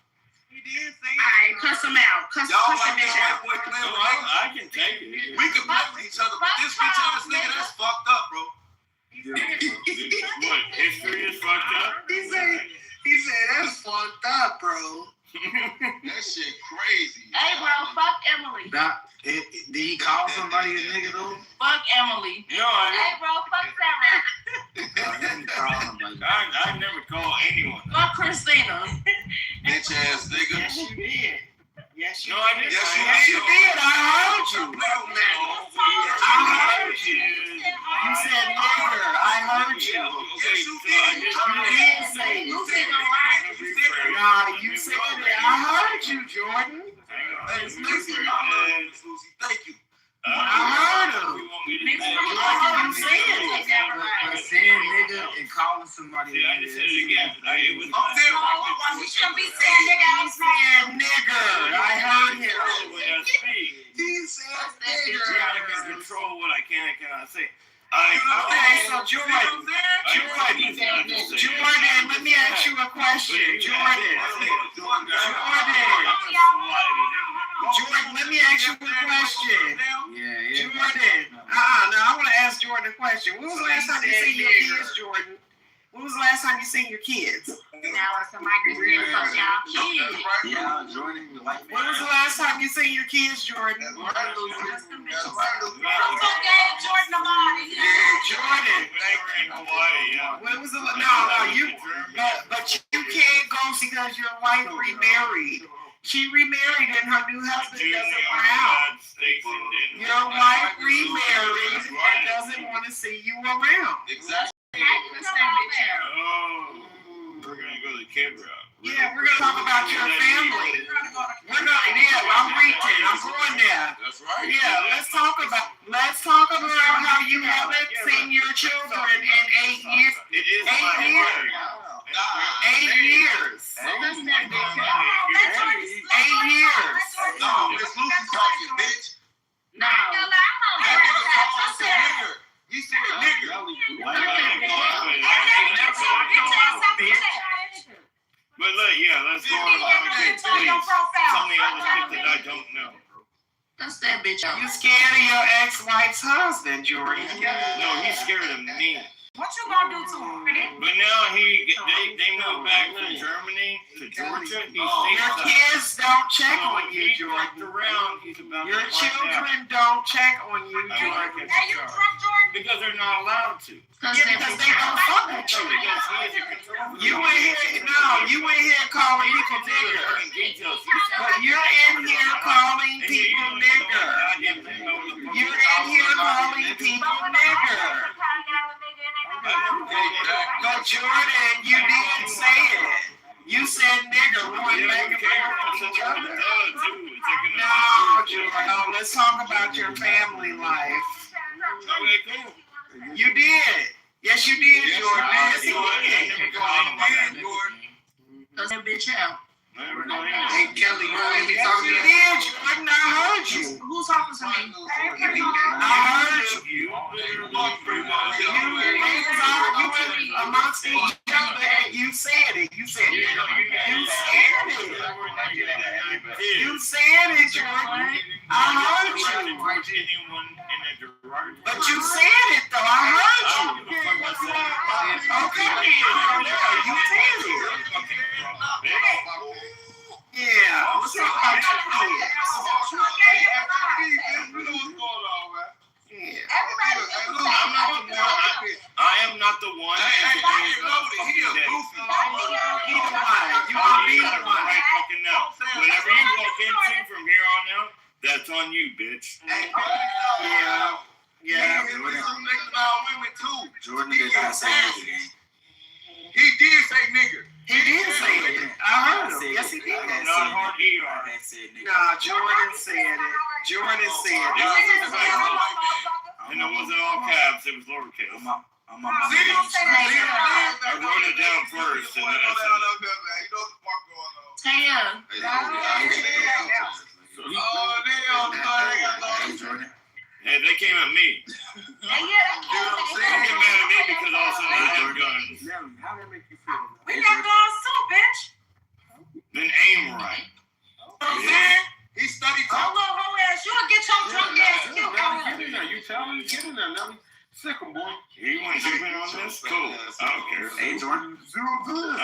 Alright, cuss him out. Cuss Y'all him like this out. white boy playing with niggas? I can take it. We can play with each other, but this bitch ass nigga, that's fucked up, bro. What? History is fucked up? He said that's fucked up, bro. That shit crazy. Hey, bro, fuck Emily. Did he call somebody a nigga though? Fuck Emily. No, I Hey, bro, fuck Sarah. I never call anyone. Fuck Christina. Bitch ass nigga. Yes, you did. Yes, you No, I didn't. Yes, you did. I heard you. I heard you. You said nigger. I heard you. Okay, so You did say it. Nah, you said it. I heard you, Jordan. Thank you. I heard him. You said it. Saying nigga and calling somebody. See, I just said it again. It was You shouldn't be saying nigga. He said nigger. I heard him. He said nigger. I can control what I can and cannot say. Okay, so Jordan, let me ask you a question. Jordan, let me ask you a question. Jordan, now I want to ask Jordan a question. When was the last time you seen your kids, Jordan? When was the last time you seen your kids? Now it's somebody who's fuck y'all kids. Yeah, Jordan. When was the last time you seen your kids, Jordan? Who gave Jordan a body? Yeah, Jordan. When was the but you can't go because your wife remarried. She remarried and her new husband doesn't around. Your wife remarried and doesn't want to see you around. Exactly. Oh, we're gonna go to the campground. Yeah, we're gonna talk about your family. I'm reaching. I'm going there. That's right. Yeah, let's talk about how you haven't seen your children in 8 years. It is 8 years. 8 years. 8 years. No, Miss Lucy talking, bitch. No. You said nigger. But let's go on. Tell me other shit that I don't know. That's that bitch. You scared of your ex-wife's husband, Jordan? No, he's scared of me. What you gonna do to him? But now they moved back from Germany to Georgia. Your kids don't check on you, Jordan. Your children don't check on you, Jordan. Hey, you drunk, Jordan? Because they're not allowed to. Because they don't fuck with you. You ain't here calling people nigger. But you're in here calling people nigger. You're in here calling people nigger. But Jordan, you didn't say it. You said nigger. We went back and forth with each other. No, Jordan, let's talk about your family life. Okay, cool. You did. Yes, you did, Jordan. Yes, you did. Cause that bitch out. Hey, Kelly, you ain't me talking to you. Jordan, I heard you. Who's talking to me? I heard you. You amongst each other and you said it. You said it. You said it, Jordan. I heard you. But you said it, though. I heard you. Okay. You said it. Yeah. What's up about your kids? I am not the one. Whatever you walk into from here on out, that's on you, bitch. Yeah. Jordan did not say nigger. He did say nigger. He did say it. I heard him. Yes, he did. Not hard ER. Nah, Jordan said it. Jordan said it. And it wasn't all caps, it was lowercase. I'm on my way. I wrote it down first. And then I said, hey, they came at me. Don't get mad at me because all of a sudden I have guns. How did that make you feel? We got guns too, bitch. Then aim right. He studied Oh, little hoe ass, you'll get your drunk ass killed. Get in there. You tell him to get in there. Now, sick him, boy. He went sleeping on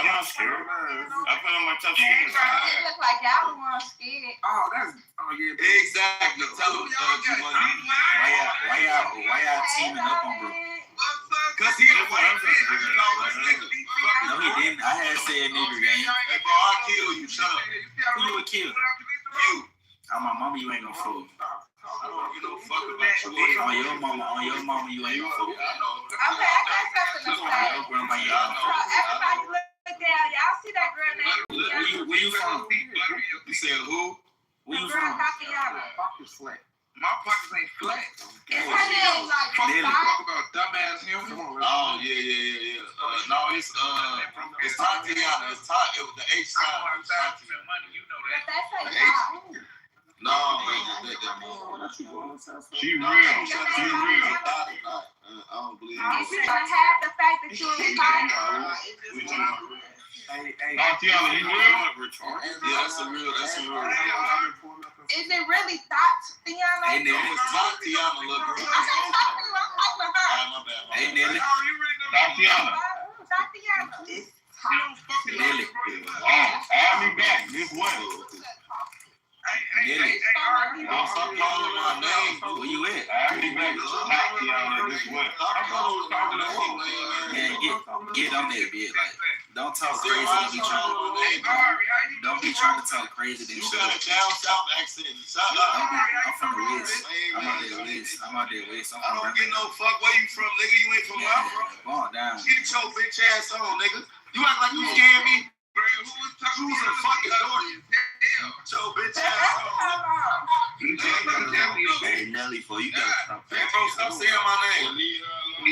I'm not scared. I put on my tough skin. It look like y'all the ones scared. Oh, yeah. Exactly. Tell them, Why y'all teaming up on bro? Cause he a white nigga. No, he didn't. I had said nigga gang. Hey, bro, I'll kill you. Shut up. Who you would kill? You. On my mama, you ain't gonna fool. I don't give no fuck about you. On your mama, you ain't gonna fool. Okay, I got something to say. Everybody look down. Y'all see that girl name? Where you from? You said who? Where you Girl, from? Tatiana. Pockets flat. My pockets ain't flat. It's her name, like, Talk about dumbass him. Come on. Oh, yeah. No, it's Tatiana. It's it was the H sound. But that's like y'all. No, She real. I don't believe You should have the fact that you're a fighter. Tatiana, you real? Yeah, that's a real. Is it really Tatiana? Hey, nigga, it's Tatiana, little girl. I'm not talking to you. I'm talking to her. My bad. Hey, Nelly. Tatiana. Tatiana. Nelly. Add me back. This way. Nelly. Don't stop calling my name. Where you at? Add me back. Tatiana, this way. Man, get on that bit. Like, don't talk crazy. Don't be trying to talk crazy. Then You shut got up. a down south accent. Shut up. I'm from the West. I'm out there West. I'm I don't get no fuck. Where you from, nigga? You ain't from where I'm from. Come on down. Get your bitch ass on, nigga. You act like you scared me. Who was a fucking dork? Get your bitch ass on. Hey, Nelly, for you gotta stop Hey, bro, stop saying my name. He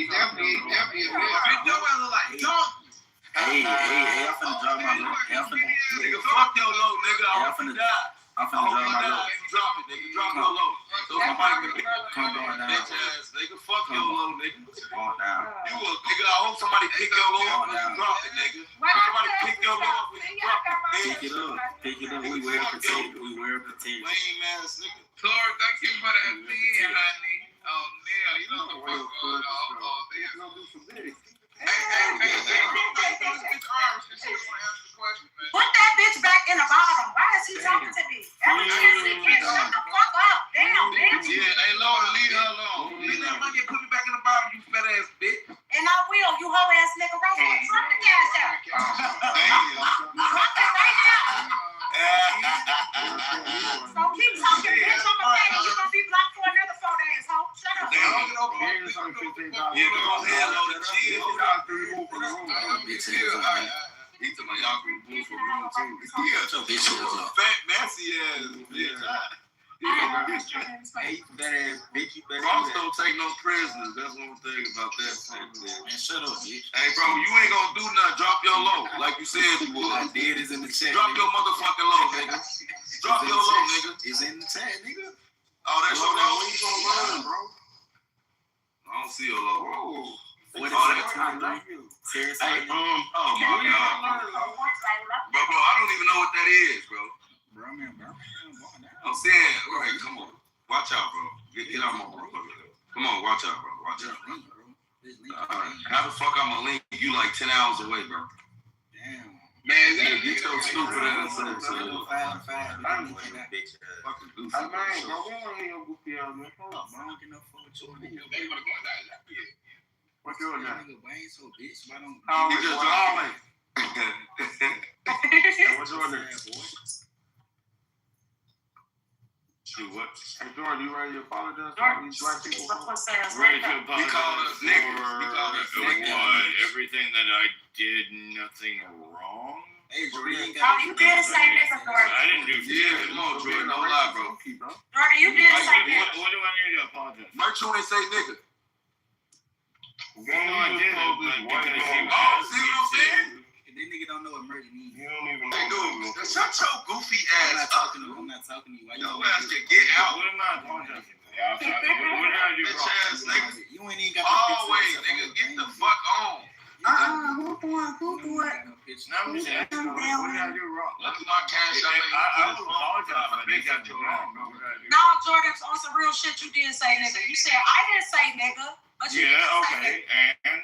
definitely Hey, I'm finna drop my low. Nigga, fuck your low, nigga. I'm finna die. I'm finna drop my low. Drop it, nigga. Drop your low. So somebody can Come on down. bitch ass, nigga. Fuck your low, nigga. Come on down. You a nigga. I hope somebody pick your low up when you drop it, nigga. Somebody pick your low up when you drop it. Pick it up. We wear protect. Lame ass nigga. Lord, thank you for that opinion, honey. Oh, Neil, you know the fuck going on. Put that bitch back in the bottom. Why is he talking to me? Ever since he can't shut the fuck up. Damn, bitch. Yeah, hey, Lord, leave her alone. Leave that money and put me back in the bottom, you fat ass bitch. And I will, you hoe ass nigga. Right here. Drop the cash out. Drop it right now. So keep talking, bitch. I'm gonna pay you. You're gonna be blocked for another 4 days, hoe. Shut up. Yeah, go ahead, load the chill. He told me y'all can move for room too. Yeah, fat, messy ass bitch. Hey, that ass bitch, you better. Bronx don't take no prisoners. That's one thing about that. Man, shut up, bitch. Hey, bro, you ain't gonna do nothing. Drop your low, like you said you would. I did is in the chat. Drop your motherfucking low, nigga. Drop your low, nigga. It's in the chat, nigga. Oh, that's your low. When you gonna learn, bro? I don't see your low, bro. What is that? Seriously? Hey, oh my god, bro, I don't even know what that is, bro. I'm saying, right, come on, watch out, bro. Get out my bro. Come on, watch out, bro. Watch out, bro. How the fuck I'ma link you like 10 hours away, bro? Damn. Man, get your stupid ass up. Fucking bitch. Fucking goofy. I mean, bro, we don't need no goofy ass nigga. Hold up, I don't get no fuck with you. They wanna go down that. What's your name? Nigga, why ain't so bitch? Why don't He just dropped me. What's your name? Shoot, what? Hey, Jordan, you ready to apologize to these black people? Ready to apologize for everything that I did, nothing wrong. Hey, Jordan, You did say nigga, Jordan. I didn't do shit. Yeah, come on, Jordan, don't lie, bro. Jordan, you did say nigga. What do I need to apologize for? Merch, you ain't say nigga. No, I didn't. But because you Oh, see what I'm saying? This nigga don't know what merge means. You don't even Hey, know. dude, shut your goofy I'm ass not up. talking to you. I'm not talking to you. Why Yo, you ass can get out. What am I apologizing for? What did I do Bitch wrong? ass nigga. You ain't even got Always, nigga, get the fuck on. Who doing? No, I'm just asking. What did I do wrong? Look at my cash out. I will apologize if I got you wrong. No, Jordan, on some real shit, you did say nigga. You said I didn't say nigga, but you did Yeah, say okay. nigga. And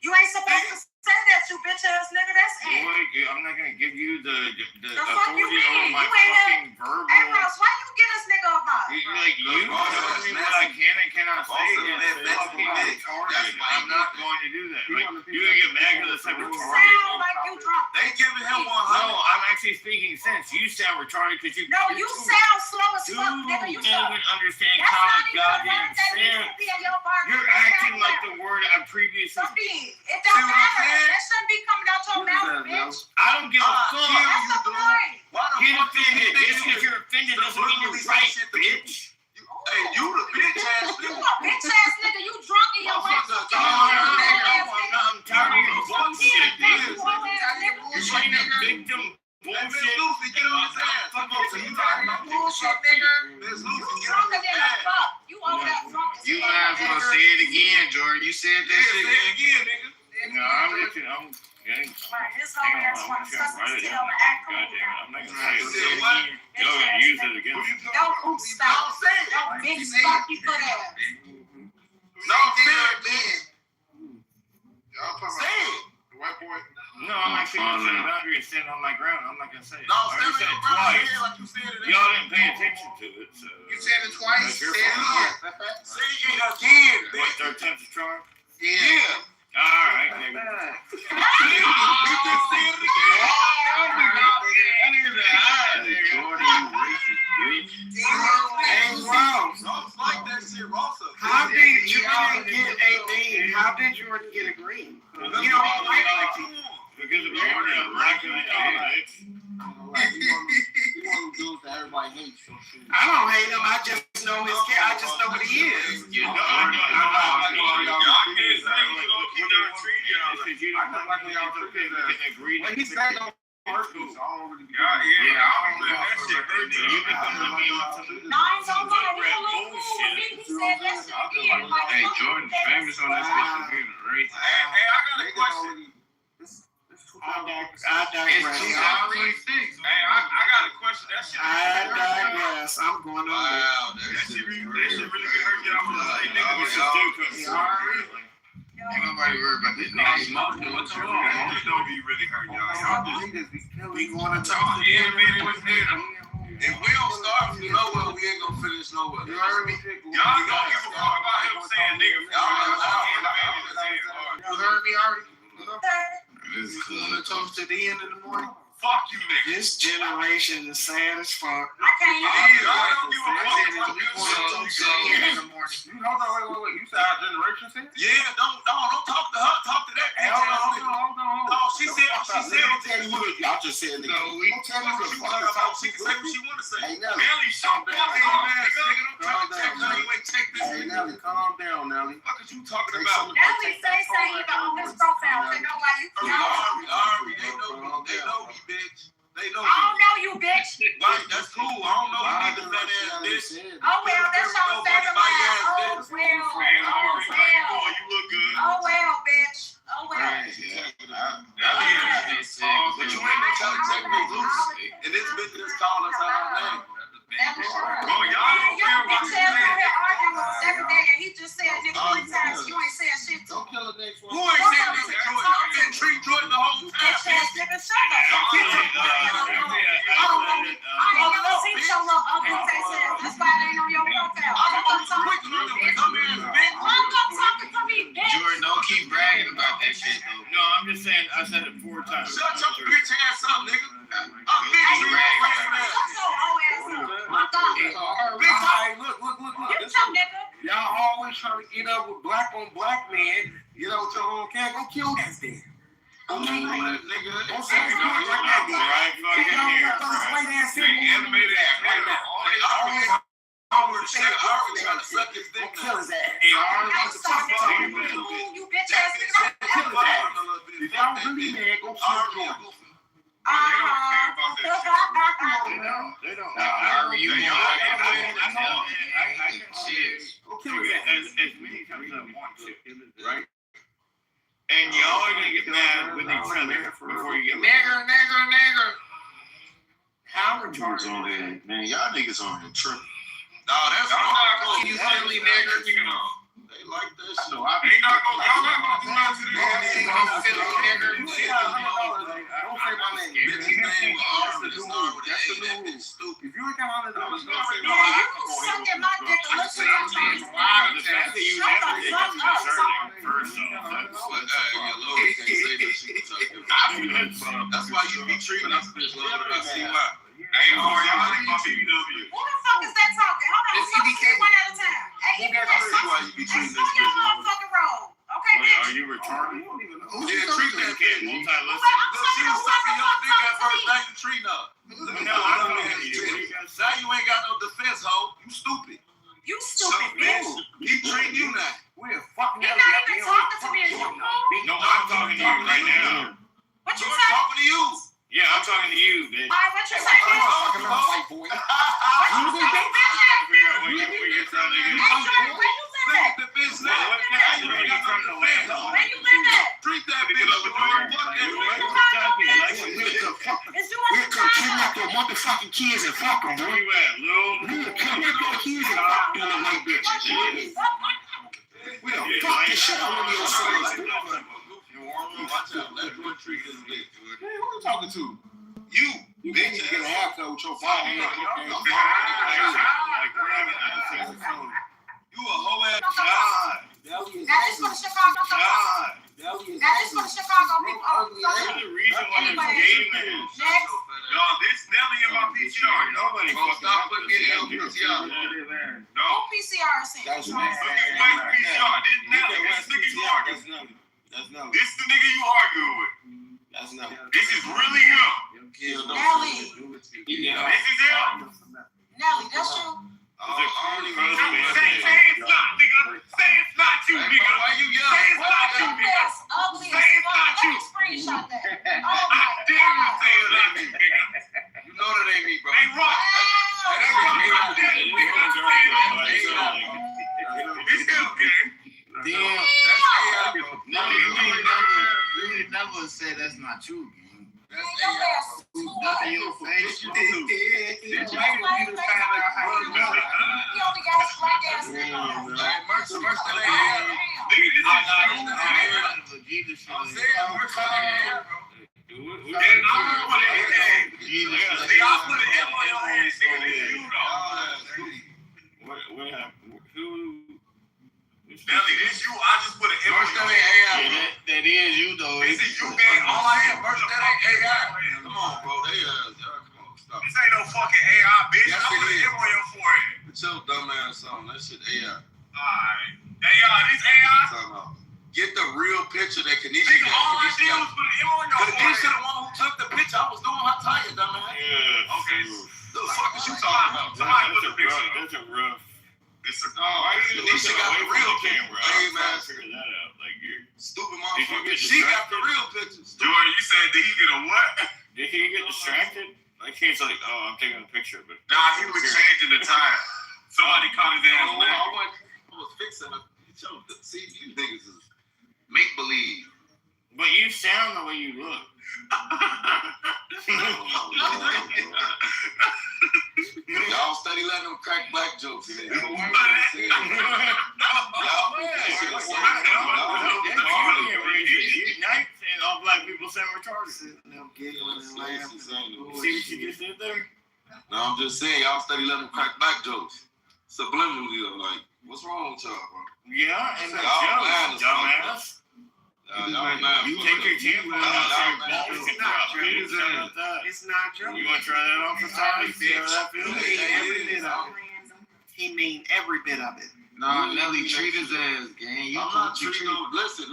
You ain't supposed to say that, you bitch ass nigga. That's it. Boy, I'm not gonna give you the fuck you authority over mean? my You ain't fucking verbal. Hey, Ross, why you get this nigga a box? You tell me what I can and cannot say against the fucking retarded. I'm not going to do that. Like, you gonna get mad because I said retarded? Sound like you drunk. They giving him 100. No, I'm actually speaking sense. You sound retarded because you. No, you sound slow as fuck, nigga. You don't even understand That's common not even the goddamn word that needs sense. to be in your bar. You're acting like the word I previously. It don't matter. That shouldn't be coming out your mouth, bitch. I don't give a fuck. That's the point. Get offended. Just because you're offended doesn't mean you're right, bitch. Hey, you the bitch ass You nigga. a bitch ass nigga. You drunk in your ass. I'm tired of your bullshit, dude. You playing a victim bullshit. Miss Lucy, get on his ass. You bullshit, nigga. Miss You Lucy, get on drunker his than a ass. fuck. You over that drunk as You hell, might as well nigga. say it again, Jordan. You said that shit again, nigga. No, I'm looking. I'm getting. Right, this whole ass wanna suck his tail and act cool. I'm not gonna say it again. Go ahead, use it again. Don't stop. Don't big fuck you put ass. No, say it, bitch. Y'all talking Say about it. the white boy? No, I'm actually gonna set a boundary and stand on my ground. I'm not gonna say it. No, I already stand said on it your ground. twice. Say it like you said it. Y'all didn't pay attention to it, so. You said it twice. That's Say your it fault. again. Say it again, What, bitch. third time's a charm? Yeah. Alright, nigga. You just said it again. Hey, Ross. Ross like that shit. Ross. How did Jordan get a green? How did Jordan get a green? You don't like it. Because of Jordan, I'm liking it. Everybody hates so shit. I don't hate him. I just know his cat. I just know what he is. You know, Well, he's back on Marcus. I don't really. Yeah, I don't let that shit hurt you. No, I ain't gonna lie. He a little cool. He said that shit again. Like, Hey, Jordan's famous on that social media, right? Hey, I got a question. I digress. Hey, I got a question. That shit. I digress. I'm going on. Wow, that shit really hurt you. I'm gonna say, nigga, what you do? Ain't nobody worried about that nigga. What's wrong? It don't be really hurt y'all. We going to talk to the enemy with them. If we don't start from nowhere, we ain't gonna finish nowhere. You heard me? Y'all don't give a fuck about him saying nigga. You heard me already? This is cool. Toast to the end of the morning. Fuck you, nigga. This generation is sad as fuck. I can't even. I don't give a fuck about you. Hold on, wait. You said our generation said? Yeah, don't talk to her. Talk to that. Hey, hold on. No, she said. Y'all just said nigga. Don't tell me what the fuck is talking. She can say what she want to say. Hey, Nelly. Nelly, shut the fuck up, nigga. Don't try to check her. You ain't check this. Hey, Nelly, calm down, Nelly. What are you talking about? Nelly say even on his profile. They know why you. They know me, bitch. They know I don't know you, bitch. Right, that's cool. I don't know you niggas that ass bitch. Oh well, that's your favorite line. Oh well. You look good. Oh well, bitch. Oh well. But you ain't gonna try to check me loose. And this bitch just called us out our name. Oh, y'all Your bitch ass out here arguing with us every day, and he just said nigga 3 times. You ain't saying shit to him. Who ain't saying this to Jordan? I've been treating Jordan the whole time. Bitch ass nigga, shut the fuck up. I ain't never seen your little ugly face ass. That's why it ain't on your profile. Fuck up talking to me, bitch. Fuck up talking to me, bitch. Jordan, don't keep bragging about that shit, though. No, I'm just saying, I said it 4 times. Shut your bitch ass up, nigga. I'm bitch Shut your hoe ass up. Fuck up. Hey, look. You some nigga. Y'all always trying to get up with black on black men. You know what your own cat? Go kill that thing. Don't say Right fucking here. Animated ass. I already trying to suck his dick. Kill his ass. You bitch ass nigga. Kill his ass. If y'all really mad, go kill Jordan. They don't. You As many times as I want to, right? And y'all are gonna get mad with each other before you get mad. Nigger. How retarded? Man, y'all niggas on here tripping. No, that's not cool. You silly nigger. They like that shit. No, y'all not gonna do nothing to this. Don't say my name. Bitch's name will already start with That's the A. new That's stupid. If you ain't got $100, don't say No, you sucking my dick. Listen, I'm trying to The fact that you never did is concerning, first off. Lola can't say that she was talking. That's why you be treating us bitch, Lola. I see why. Hey, y'all ain't my BBW. Who the fuck is that talking? Hold on, It's fuck EBK. shit one at a time. Hey, Who got crazy why you be treating slow this your bitch? motherfucking roll. Okay, Wait, bitch. are you retarded? Yeah, treat that bitch. Multi-listen. Look, she was sucking your dick at first. Now you treating her. No, I'm talking to you. Now you ain't got no defense, hoe. You stupid. You stupid bitch. He treating you now. We're fucking You're not even talking to me. Is you cool? No, I'm talking to you right now. What you George say? talking to you. Yeah, I'm talking to you, bitch. All right, what you say, bitch? Fucking white boy. What you say, bitch? What you're trying to Hey, do? Jordan, where you live at? The bitch now. What kind of you trying to land on? Where you live at? Treat that bitch. Fuck that bitch. Is you We'll in come kidnap Chicago? your motherfucking kids and fuck them, Where boy. you at, Lil? We'll kidnap your kids and fuck them little white bitches. We'll fuck the shit out of your sons. Watch out. Let me treat this bitch. Who you talking to? You. You Bitch. can't get a haircut with your phone. Like, we're having You a hoe ass. God. Now this for the Chicago. God. Now this for the Chicago people. Oh, You're the reason why this game is. next. Y'all, this Nelly in my PTR. Nobody Bro, fucking stop putting it in your PTR. No. Who PCR is in? That's Who West PTR. This Nelly. This nigga you arguing. That's no. This the nigga you arguing with. That's no. This is really him. Nelly. Yeah. This is him. Nelly, that's you. I don't even know. Say it's not, nigga. Say it's not you, nigga. Why you Say yelling? it's not you, Ugly nigga. as ugly as Say it's fuck. not Let you. me screenshot that. Oh I my dare you god. say it ain't me, nigga. You know that ain't me, bro. Hey, Rock. That Hey, ain't Rock. me. I dare you, nigga. Say it ain't me. It's him, gang. Damn, that's AI, bro. No, you never say that's not you, gang. That's Your AI, ass bro. too Nothing ugly. your face. You did. He only got his black ass nigga on. Hey, Merch, that ain't AI. I'm saying, Merch, that ain't AI, bro. What happened? Who? Nelly, this you. I just put an M Merch, that on ain't AI, bro. That is you, though. This is you, gang. All I am, Merch, that ain't AI. Come on, bro. Come on, stop. This ain't no fucking AI, bitch. Yes, I put it an is. M on your forehead. Put your dumb ass on. That shit AI. Alright. AI, this AI? Talking about. Get the real picture that Kanisha Nigga, got. all I did was put an M on your Kanisha, forehead. the one who took the picture, I was doing her tire, dumb ass. Yeah. Okay. The fuck is you talking about? Somebody put a picture up. That's a rough. This is Why you Kanisha looking got away the from real the camera? camera. Hey, I'm man. trying to figure that out. Like, you're Stupid Did you motherfucker. get She got the distracted? real pictures. Jordan, you said did he get a what? Did he get distracted? Like he's like, oh, I'm taking a picture, but Nah, he was changing the tire. Somebody caught his ass I left. was fixing her. See, you niggas is make believe. but you sound the way you look. Y'all steady letting them crack black jokes. All black people sound retarded. See what you just did there? No, I'm just saying, y'all steady letting them crack black jokes. Subliminally, though, like, what's wrong with y'all, bro? Yeah, and the Y'all mad jokes, as fuck. dumbass. Y'all mad. You take your tampon out your balls and drop it. It's not true. You want to try that on for time? See how that feels? Every bit of it. He mean every bit of it. Nah, Nelly, treat his ass, gang. You I'm not treating no. Listen.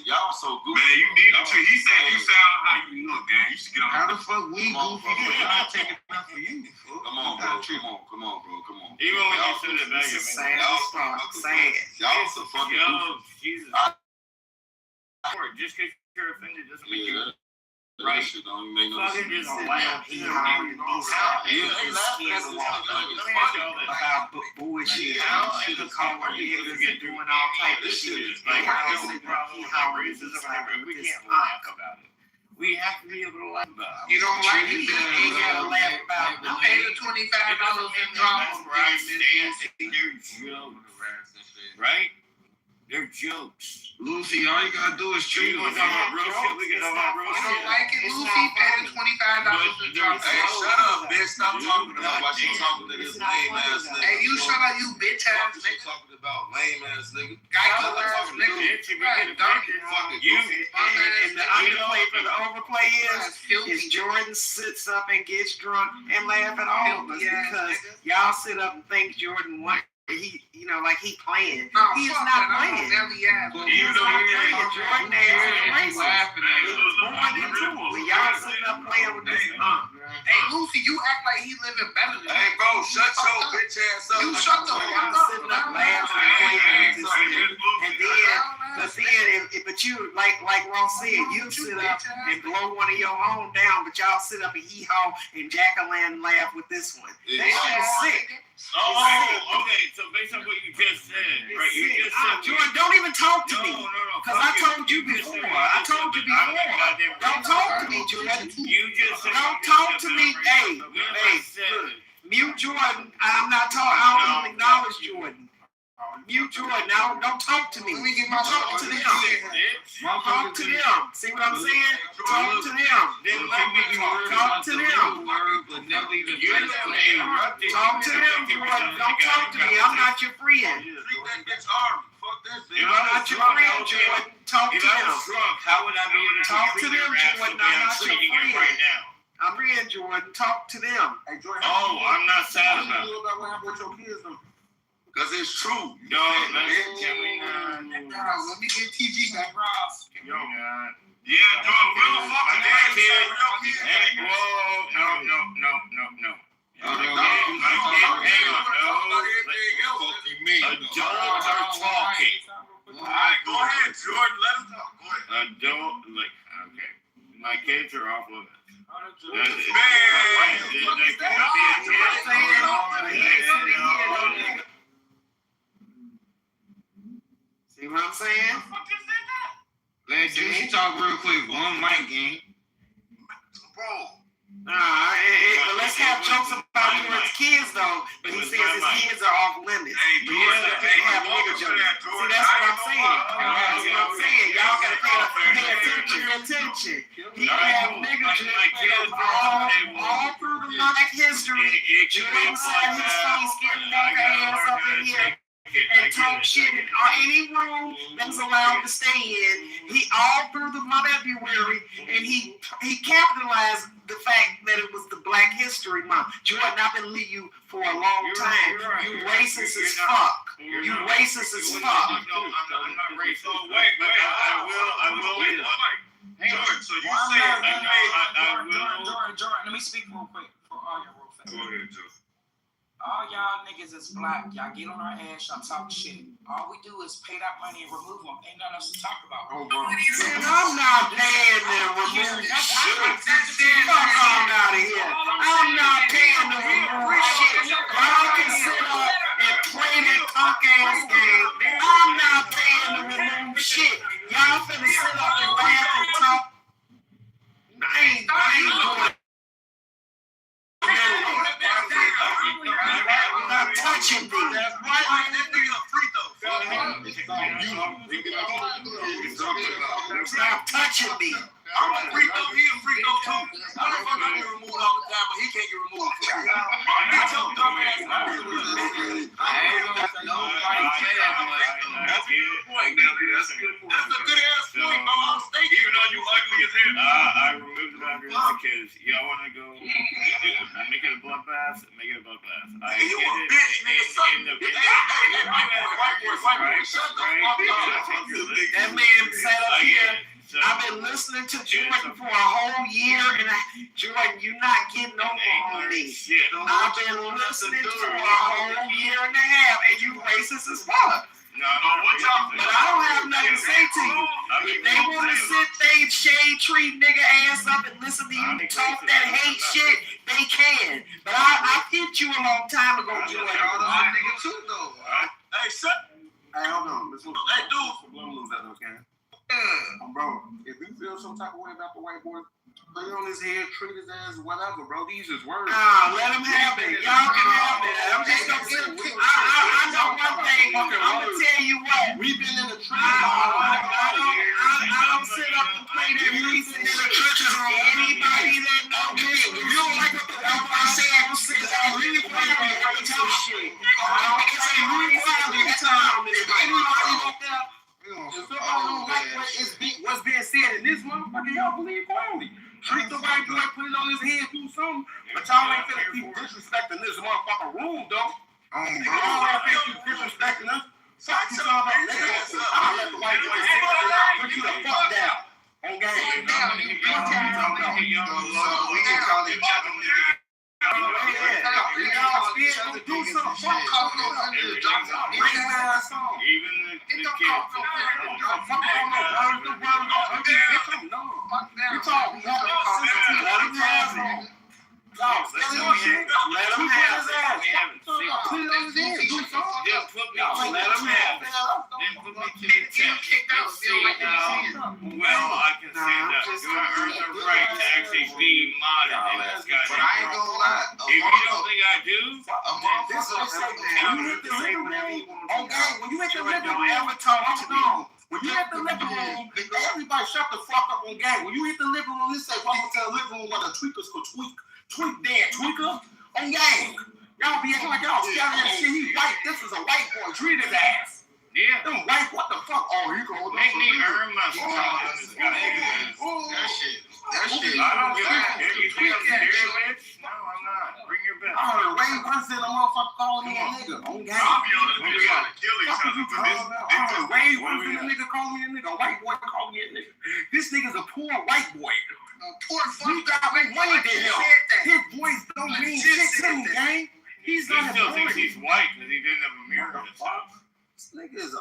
Y'all so goofy. Man, you need to treat. He said you sound how you look, man. You should get on. How the fuck we Come on, goofy? bro. We're not taking enough for you. Come on, bro. Come on, bro. Come on. Even when you said it back, It's it sad made as fuck. Sad. Y'all so fucking Yo, goofy. Jesus. Just because you're offended doesn't make you Yeah, that right. shit don't even make no Fucking sense. just Sit laugh. down, he hollering, Yeah, they laughing at this Let nigga. me ask y'all this. about bullshit. He calling niggas and doing all type of shit. Like, How no is it problem he with hollering racism this or whatever. out We with can't this laugh about it. We have to be able to laugh about it. You don't like it, you ain't gotta laugh about it. I paid the $25 in drama. Right? They're jokes. Lucy, all you gotta do is treat We him. can talk about real shit. We can talk about real You shit. don't like it, Lucy? Pay the $25 to drop Hey, it. shut up, bitch. Stop talking about why she talking to this lame ass nigga. Hey, you shut up, you bitch ass What you nigga. talking about, lame ass nigga? Geico I'm ass talking to nigga. you. Bitch, if you Right, get donkey. offended, Fuck it, you Goofy. And the underplay for the overplay is Jordan sits up and gets drunk and laugh at all of us because y'all sit up and think Jordan won. He, like he playing. No, He's fuck not that. I'm playing. on Nelly ass. He's not playing. Jordan is racist. He was born into it. When y'all sitting up playing with this Hey, Lucy, you act like he living better than Hey, bro, shut your bitch ass up. You shut the fuck y'all up. sitting up laughing and playing with this nigga. But you, like Ross said, you sit up and blow one of your own down, but y'all sit up and hee-haw and jack-o'-lantern laugh with this one. That shit is sick. Oh, okay. So based on what you just said, right? You just said Jordan, don't even talk to me. No. Because I told you before. I told you before. Don't talk to me, Jordan. You just said Don't talk to me. Hey, look. Mute Jordan. I'm not talking. I don't even acknowledge Jordan. Mute Jordan. Now, don't talk to me. Let me get my Talk to them. Talk to them. See what I'm saying? Talk to them. Then let me Talk to them. Talk to them, Jordan. Don't talk to me. I'm not your friend. Treat that bitch Ari. Fuck that bitch. I'm not your friend, Jordan. Talk to If I them. was drunk, how would I be able to Talk to treat them, your ass Jordan. the way I'm I'm not your treating you friend. right now? I'm friend, Jordan. Talk to them. Hey, Jordan, Oh, I'm not sad How about you it. feel about what happened with your kids, though? Because it's true. No, can we not? Let me get TG back. Can we not? Yeah, dog, real fucking My dad kid. said real kids. Hey, whoa, no. Adults are talking. Alright, go ahead, Jordan. Let him talk. Go ahead. Okay. My kids are off limits. See what I'm saying? Let's do she talk real quick. One mic game. Bro. But let's have jokes about Jordan's kids, though. But he says his kids are off limits. Hey, Jordan, Have nigga jokes. See, that's what I'm saying. That's what I'm saying. Y'all gotta pay attention. He have nigga jokes all through the Black history. Jordan said his face getting nigga ass up in here and talk shit in any room that's allowed to stay in. He all through the February, and he capitalized the fact that it was the Black History Month. Jordan, I've been leaving you for a long time. You racist as fuck. You racist as fuck. I'm not racist. Wait, I will. Jordan, so you I said will. Jordan, let me speak real quick for all y'all real fast. Go ahead, Joe. All y'all niggas is black. Y'all get on our ass, y'all talk shit. All we do is pay that money and remove them. Ain't nothing else to talk about. Man, I'm not paying them remove shit. Fuck on out of here. I'm not paying them remove shit. Y'all can sit up and play that punk ass game. I'm not paying them remove shit. Y'all finna sit up and laugh and talk. I ain't doing it. Not touching me. That's right, like that nigga a free throw. Stop touching me. I'm a free throw. He a free throw too. Motherfucker get removed all the time, but he can't get removed. Get your dumb ass out of here. I ain't gonna say nobody say that, but that's a good point, Nelly. That's a good ass point. I'm stating. Even though you ugly as hell. I removed the boundaries because y'all want to go make it a bloodbath. Make it a bloodbath. You a bitch, nigga. That man sat up here. I've been listening to Jordan for a whole year, and Jordan, you're not getting over on me. I've been listening for a whole year and a half, and you racist as fuck. But I don't have nothing to say to you. If they want to sit they shade tree nigga ass up and listen to you talk that hate shit, they can. But I hit you a long time ago, Jordan. Nigga too though. Hey, son. Hey, hold on. Let's look. Hey, dude. Bro, if you feel some type of way about the white boy, Lay on his head, treat his ass, whatever, bro. These is words. Nah, let him have it. Y'all can have it. I'm just gonna say, I know one thing. I'm gonna tell you what. We've been in the trenches. I don't sit up and play that music in the trenches on anybody that know me. You don't like what the fuck I say, I'm saying I really want to talk shit. It's a really private time. Anybody out there, if somebody don't like what's being said in this motherfucker, y'all believe quietly. Treat the white boy, put it on his head, do something. But y'all ain't finna keep disrespecting this motherfucker room, though. Y'all ain't finna keep disrespecting us. Fuck you talking about, nigga. I'll let the white boy sit there and put you the fuck down. On game. We can call it jumping. Y'all still do something. Fuck calling on under. Bring his ass on. Even the kids. Fuck on the words, the words. We talk. Let him have it. Let him have it. Put it on his head. Do something. Just put me. Let him have it. Then put me to the test. Well, I can say that you earn the right to actually be modern in this country. But I ain't gonna lie. If you don't think I do, this is what I'm saying. When you hit the liquor room, every time I'm gone. When you hit the liquor room, everybody shut the fuck up on gang. When you hit the liquor room, let's say, welcome to the liquor room where the tweakers could tweak their tweaker on gang. Y'all be acting like y'all scared of that shit. He white. This is a white boy. Treat his ass. Yeah. Them white, what the fuck? Oh, you go. Make me earn my spot. That shit. I don't give a fuck. If you think I'm scared, bitch. No, I'm not. Bring your best. I heard Ray once in a motherfucker calling me a nigga. On gang. I'll be on the nigga trying to kill each other. I heard Ray once in a nigga call me a nigga. A white boy call me a nigga. This nigga's a poor white boy. Poor fucking got more money than him. His voice don't mean shit to him, gang. He still thinks he's white because he didn't have a mirror in his house. This nigga is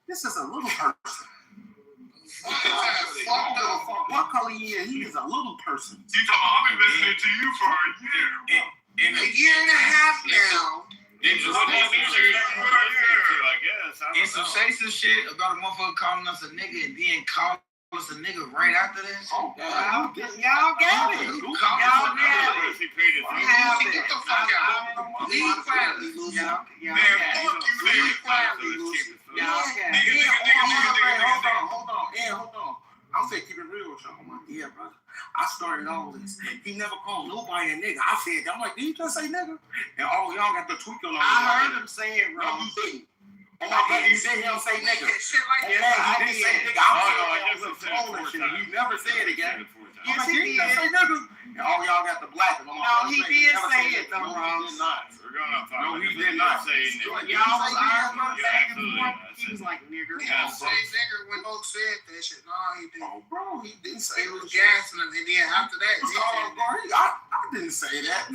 this is a little person. What color he is? He is a little person. You talking about, I've been listening to you for a year. In a year and a half now. And some say some shit about a motherfucker calling us a nigga and then calling us a nigga right after that. Oh, y'all got it. Y'all got it. Get the fuck out. Leave quietly, Luciano. Hold on. I'm saying keep it real with y'all. I'm like, yeah, brother. I started all this. He never called nobody a nigga. I said, I'm like, did you just say nigga? And all y'all got the tweaker on. I heard him say it wrong. No, you didn't. Oh my God, you said him say nigga. Shit like that. I didn't say nigga. I was saying he never said it again. Yes, he did. Say nigga. And all y'all got the black. No, he did say it though, Ron. He did not. No, he did not say it. Y'all was arguing back and forth. He was like nigger. He didn't say nigger when Oak said that shit. No, he didn't. Oh, bro, he didn't say it. He was gassing him, and then after that, I didn't say that.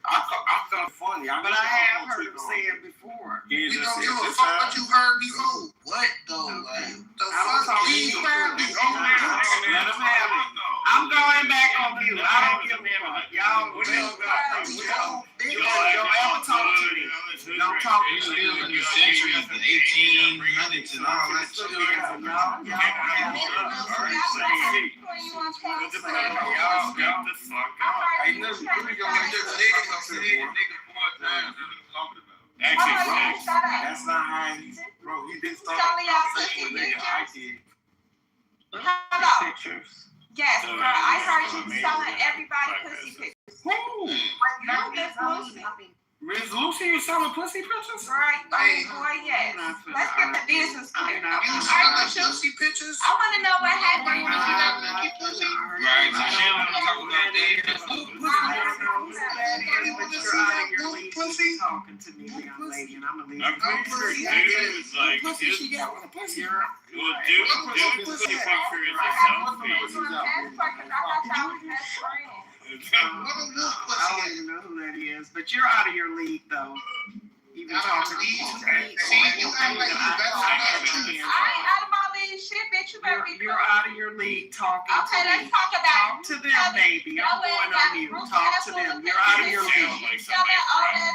I felt funny. But I have heard him say it before. We don't give a fuck what you heard before. What though? Like the fuck? Let him have it. I'm going back on mute. I don't give a fuck. Y'all don't ever talk to me. Don't talk to me. Still in the century of the 1800s and all that shit. That's not how he, bro. He didn't start with nigga. I did. Hello. Yes, girl. I heard you selling everybody pussy pictures. Who? Miss Lucy, you selling pussy pictures? Right, boy, yes. Let's get the business clear. You selling pussy pictures? I want to know what happened. Right, so she don't want to talk about pussy. Talking to me, young lady, and I'm gonna leave. I'm pretty sure dudes like pussy. She got one pussy. Well, dude, pussy picture is a selfie. I don't even know who that is, but you're out of your league, though. Even talking to me. I ain't out of my league. shit, bitch. You better be You're out of your league talking Okay, to let's me. talk about Talk to them, baby. I'm going on mute. Talk to them. You're out of your league.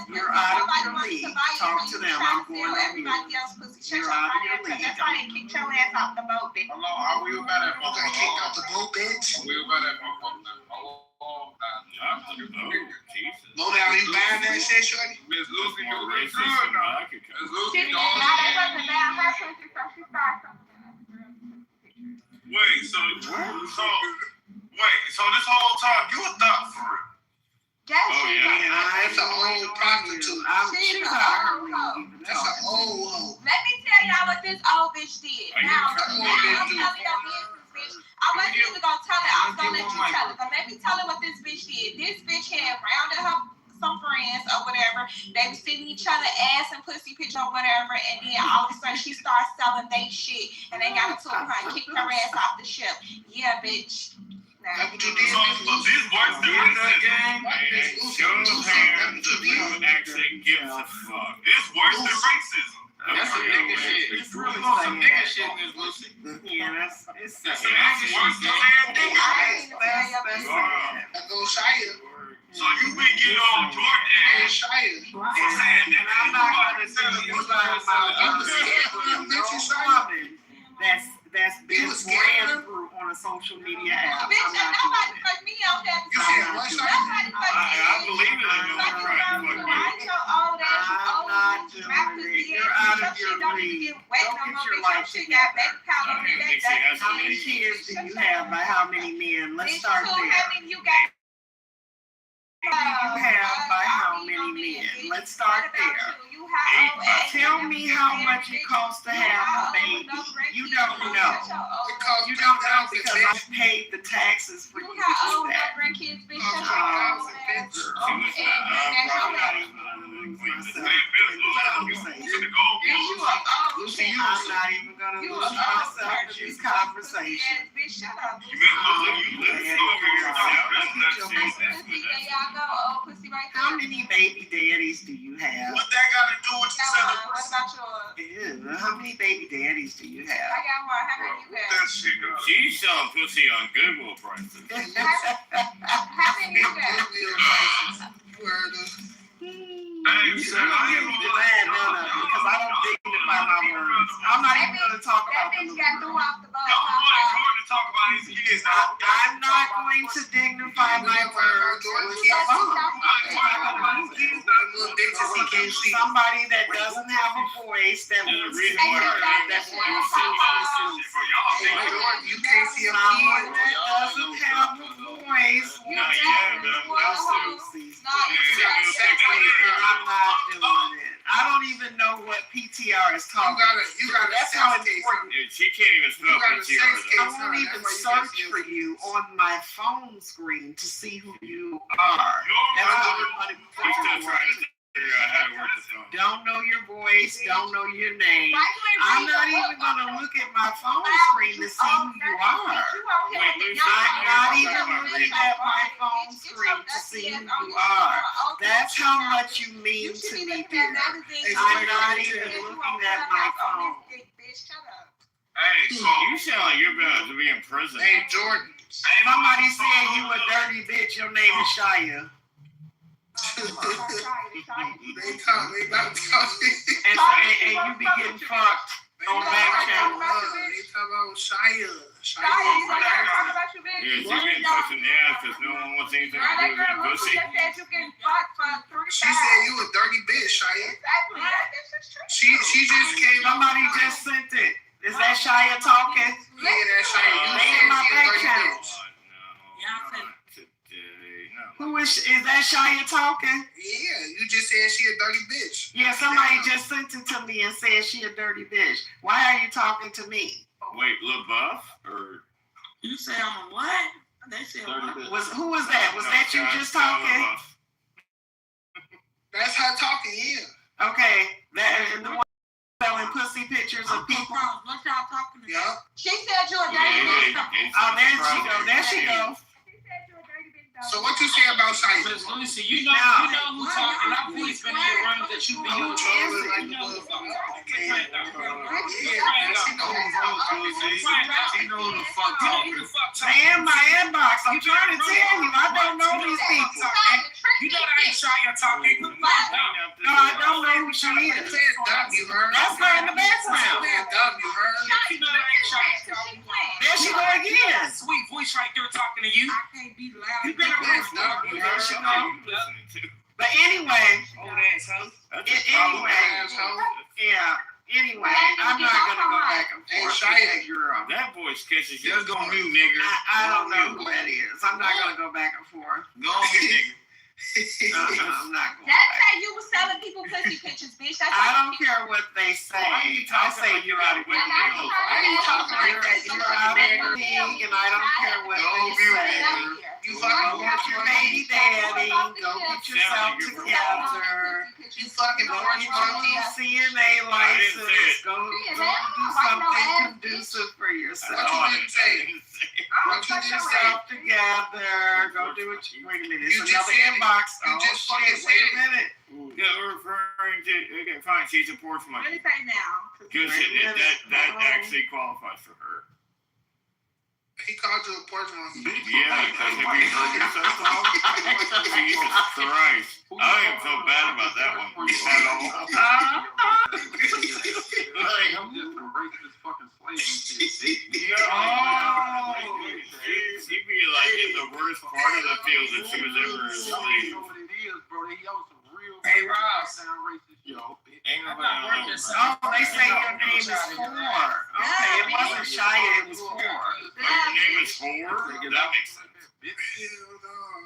You're out of your league. Talk to them. I'm going on mute. You're out of your league. That's why they kicked your ass off the boat, bitch. Hello, are we about that You got kicked off the boat, bitch. Are we about that motherfucker? Low down, you buying that shit, shorty? Miss Lucy, you look good now. Miss Lucy, She wasn't bad. Her pussy, so she started something. wait, so this whole time you a thought for real? Yes, That's an old prostitute. She's an old hoe. That's an old hoe. Let me tell y'all what this old bitch did. Now, I'm telling your business, bitch. I wasn't even gonna tell it. I was gonna let you tell it. But let me tell her what this bitch did. This bitch had rounded her some friends or whatever. They was sending each other ass and pussy picture or whatever. And then all of a sudden she started selling they shit. And they got into her and kicked her ass off the ship. Yeah, bitch. That's what you did, So this worse than racism. Actually gives a fuck. This worse than racism. That's some nigga shit. It's really some nigga shit in this Lucy. Yeah, that's worse than saying nigga. That goes Shia. So you been getting on Jordan ass. Shia. And I'm not gonna tell you that's been ran through on a social media app. Bitch, and nobody fucked me on that. Nobody fucked me. I believe it. Your old ass, you old rap pussy You're ass. out Your of shit your don't even league. get wet Go no get more. your Bitch, your life shit got back powder on it. How many kids do you have by how many men? Let's Bitch, start how there. many you got? You have by how many men? Let's start there. Tell me how much it costs to have a baby. You don't know. You don't know because I paid the taxes for you to do that. Grandkids, bitch, I'm not even gonna lose myself in this conversation. Bitch, shut up. How many baby daddies do you have? What that got to do with you selling What pussy? about yours? Ew, how many baby daddies do you I have? got one. How many you That got? shit up. She's selling pussy on Goodwill prices. How many you got? Hey, You should not give me that, because I don't dignify my words. I'm not even going to talk That about bitch the got threw off the boat. y'all wanted Jordan to talk about his kids now. I'm not going to dignify my words with a bomb. Somebody that doesn't have a voice that wants to be heard, that wants to listen. You can't see a Someone kid. that doesn't have a voice wants to listen. I'm not doing it. I don't even know what PTR is talking about. That's how important. She can't even spell PTR. I won't even search for you on my phone screen to see who you are. That's how important. She's still trying to figure out how to work the phone. Don't know your voice, don't know your name. I'm not even going to look at my phone screen to see who you are. I'm not even looking at my phone screen to see who you are. That's how much you mean to me, dear. I'm not even looking at my phone. Hey, so You sound like you're about to be in prison. Hey, Jordan. Somebody said you a dirty bitch, your name is Shia. They about to talk. And you be getting fucked on back channel. They talk about Shia. Yeah, she's getting touched in the ass because no one wants anything to do with that pussy. She said you a dirty bitch, Shia. She just came. Somebody just sent it. Is that Shia talking? Yeah, that's Shia. You They said in my she a back dirty channel. bitch. Who is that Shia talking? Yeah, you just said she a dirty bitch. Yeah, somebody just sent it to me and said she a dirty bitch. Why are you talking to me? Wait, LaBeouf or You say I'm a what? They said what? Who was that? Was that you just talking? That's her talking, yeah. Okay, that and the one selling pussy pictures of people. What y'all talking about? Yeah. She said you a dirty bitch. Oh, there she go. There she goes. So what you say about Shia? Miss Lucy, you know who talking. I've always been in the run that you be on. You know who fuck talking. She know who the fuck talking. Man, my inbox. I'm trying to tell you, I don't know these people. You know that ain't Shia talking. No, I don't know who she is. That's her in the background. You know that ain't Shia talking. There she go again. Sweet voice right there talking to you. I can't be loud. You better There she go. But anyway, anyway, I'm not gonna go back and forth. Hey, girl. That voice catches you. Just go mute, nigga. I don't know who that is. I'm not gonna go back and forth. Go mute, nigga. I'm not going That's back. how you was selling people pussy pictures, bitch. That's I don't care what they say. I say you're out of your league. You're out of your league, and I don't care what they say. You fucking want your baby daddy. Go get yourself together. You fucking Go get your CNA license. Go do something conducive for yourself. What you didn't say? Go get yourself together. Go do it. Wait a minute. It's another inbox. You just fucking Wait a minute. Yeah, we're referring to. Okay, fine. She supports my. What is that now? Because that actually qualifies for her. He called you a porch monkey. Yeah, because have you heard yourself talk? Jesus Christ. I am so bad about that one. At all. I'm just embracing this fucking slave shit. She'd be like in the worst part of the field that she was ever in. You know what it is, bro. They yell some real sound racist, yo. Ain't nobody. Oh, they say your name is 4. Okay, it wasn't Shia, it was 4. Your name is 4? That makes sense.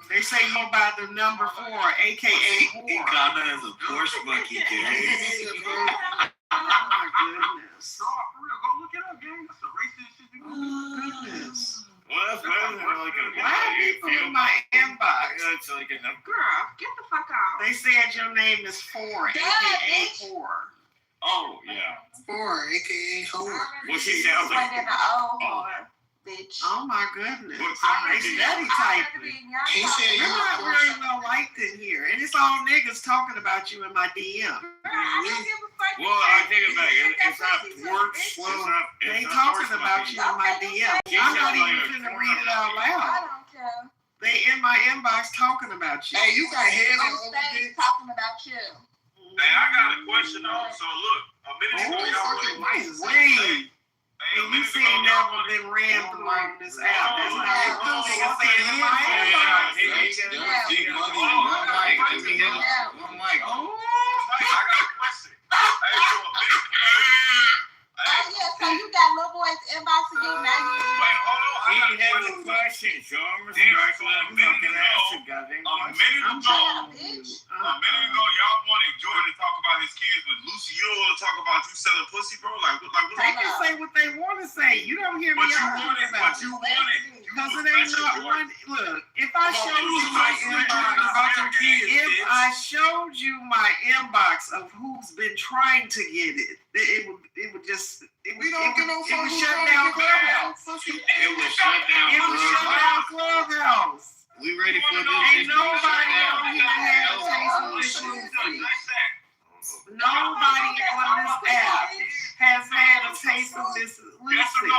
They say you go by the number 4, aka 4. He called her as a porch monkey, gang. Oh my goodness. No, for real. Go look it up, gang. That's the racist shit. Goodness. Well, that's better than like a. Why are people in my inbox? That's like a. Girl, get the fuck out. They said your name is 4, aka 4. Oh, yeah. 4, aka whore. Well, she sounds like. Bitch. Oh my goodness. They steady typing. He said You're not very well liked in here. And it's all niggas talking about you in my DM. I don't give a fuck. Well, I take it back. It's not porch. They talking about you in my DM. I'm not even finna read it out I loud. don't care. They in my inbox talking about you. Hey, you got head On stage talking about you. Hey, I got a question though. So look, a minute ago, y'all Wait. And you say never been ran through on this app. That's not what you niggas saying in my inbox. Big money in one mic. I got a question. So you got little boys inboxing you now. Wait, hold on. He has a question. Show him respect. Let him fucking ask a goddamn question. A minute ago, y'all wanted Jordan to talk about his kids, but Lucy, you don't want to talk about you selling pussy, bro? Like They can say what they want to say. You don't hear me arguing about it. Because it ain't not one. Look, if I showed you my inbox, if I showed you my inbox of who's been trying to get it, it would just. We don't get no It would shut down Clubhouse. It was shut down. It would shut down Clubhouse. We ready for this? Ain't nobody on here had a taste of this Lucy. Nobody on this app has had a taste of this Lucy.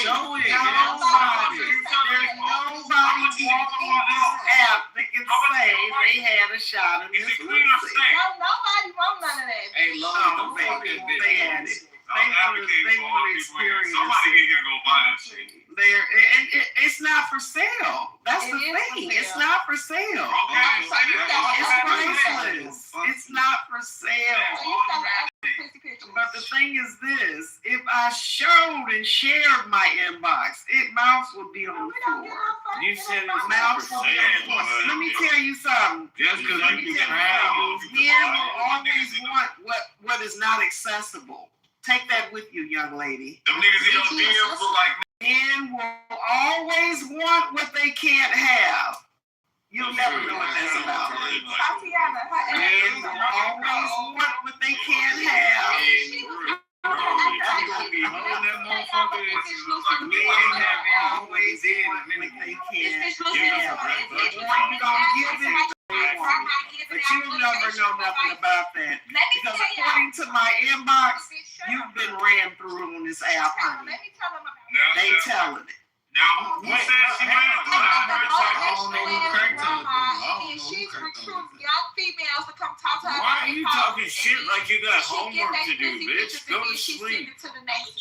Show it. Nobody. There's nobody walking this app that can say they had a shot of this Lucy. Nobody want none of that. Hey, Lord, They had it. They want to experience somebody it. in here gonna buy that shit. It's not for sale. That's the thing. It's not for sale. Okay, It's priceless. It's not for sale. But the thing is this: if I showed and shared my inbox, mouse would be on the floor. You said it's Mouse would be on the floor. Let me tell you something. Just because you can Men will always want what is not accessible. Take that with you, young lady. Them niggas in your DMs look like Men will always want what they can't have. You'll never know what that's about. Men will always want what they can't have. be holding that motherfucker. Men always want what they can't have. Or you gonna give it nothing about that. Let me Because tell y'all. according to my inbox, you've been ran through on this app, honey. Let me tell them about They telling it. Now, who said she went? and she's recruiting young females to come talk to her. Why are you talking shit like you got She homework get to they do, busy bitch? bitches Go and to then she sleep. send it to the next.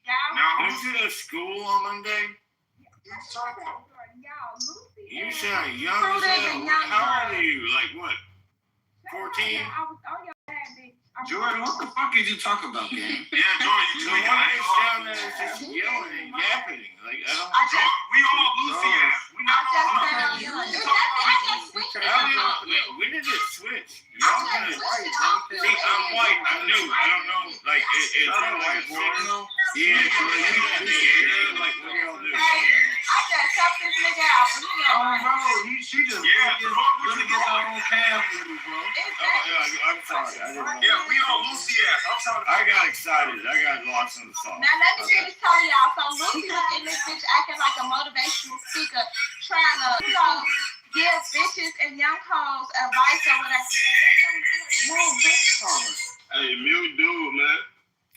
Now, went you to school on Monday? You sound young as hell. How old are you? Like what? 14? Jordan, what the fuck is you talking about, gang? Yeah, Jordan, you know what? It's down there just yelling and yapping. Like, I don't. We all Lucy ass. We not When did it switch? Y'all gonna see? I'm white. I'm new. I don't know. Like, it's a white boy. Yeah, like what y'all do? I just helped this nigga out. She just really get her own path with you, bro. I'm sorry. I didn't know. Yeah, we all Lucy ass. I'm sorry. I got excited. I got lost in the song. Now let me finish telling y'all. So Lucy was in this bitch acting like a motivational speaker, trying to, give bitches and young hoes advice or whatever. Hey, mute dude, man.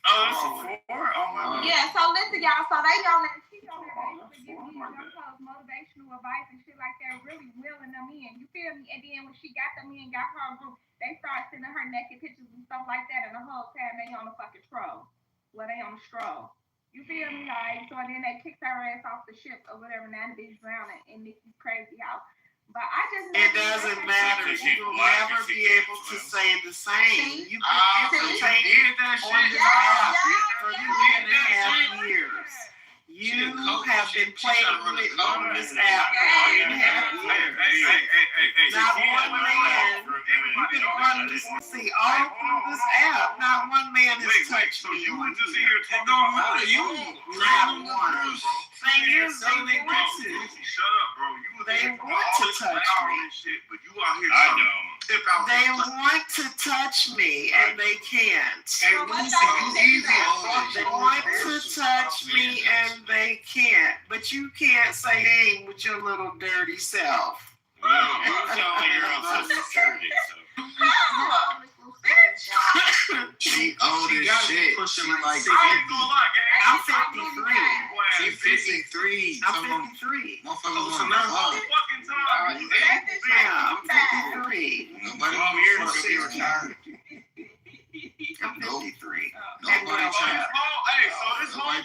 Oh, that's a 4? Oh my God. Yeah, so listen, y'all. So they on there, she on there basically giving these young hoes motivational advice and shit like that, really willing them in. You feel me? And then when she got them in, got her group, they started sending her naked pictures and stuff like that, and the whole time they on the fucking troll. Well, they on the stroll. You feel me? Like, so then they kicked her ass off the ship or whatever, now the bitch drowning in Nikki's crazy house. But I just It doesn't matter. You will never be able to say the same. You've been entertaining on this app for 3.5 years. You have been playing with on this app for 3.5 years. Not one man, you've been running this, see, all through this app, not one man has touched me. You were just here talking about you. Not one. Thing is, they want to. Shut up, bro. You was They want to touch me. Shit, but you out here I trying know. to tip out. They want to touch me, and they can't. Hey, Lucy, you easy. They want to touch me, and they can't. But you can't say "hey" with your little dirty self. Well, you sound like you're on Social Security, so. She old as shit. She like I'm 53. She 53. I'm 53. Motherfuckers on the Yeah, I'm 53. Nobody Well, wants to be retired. I'm 53. Nobody trying to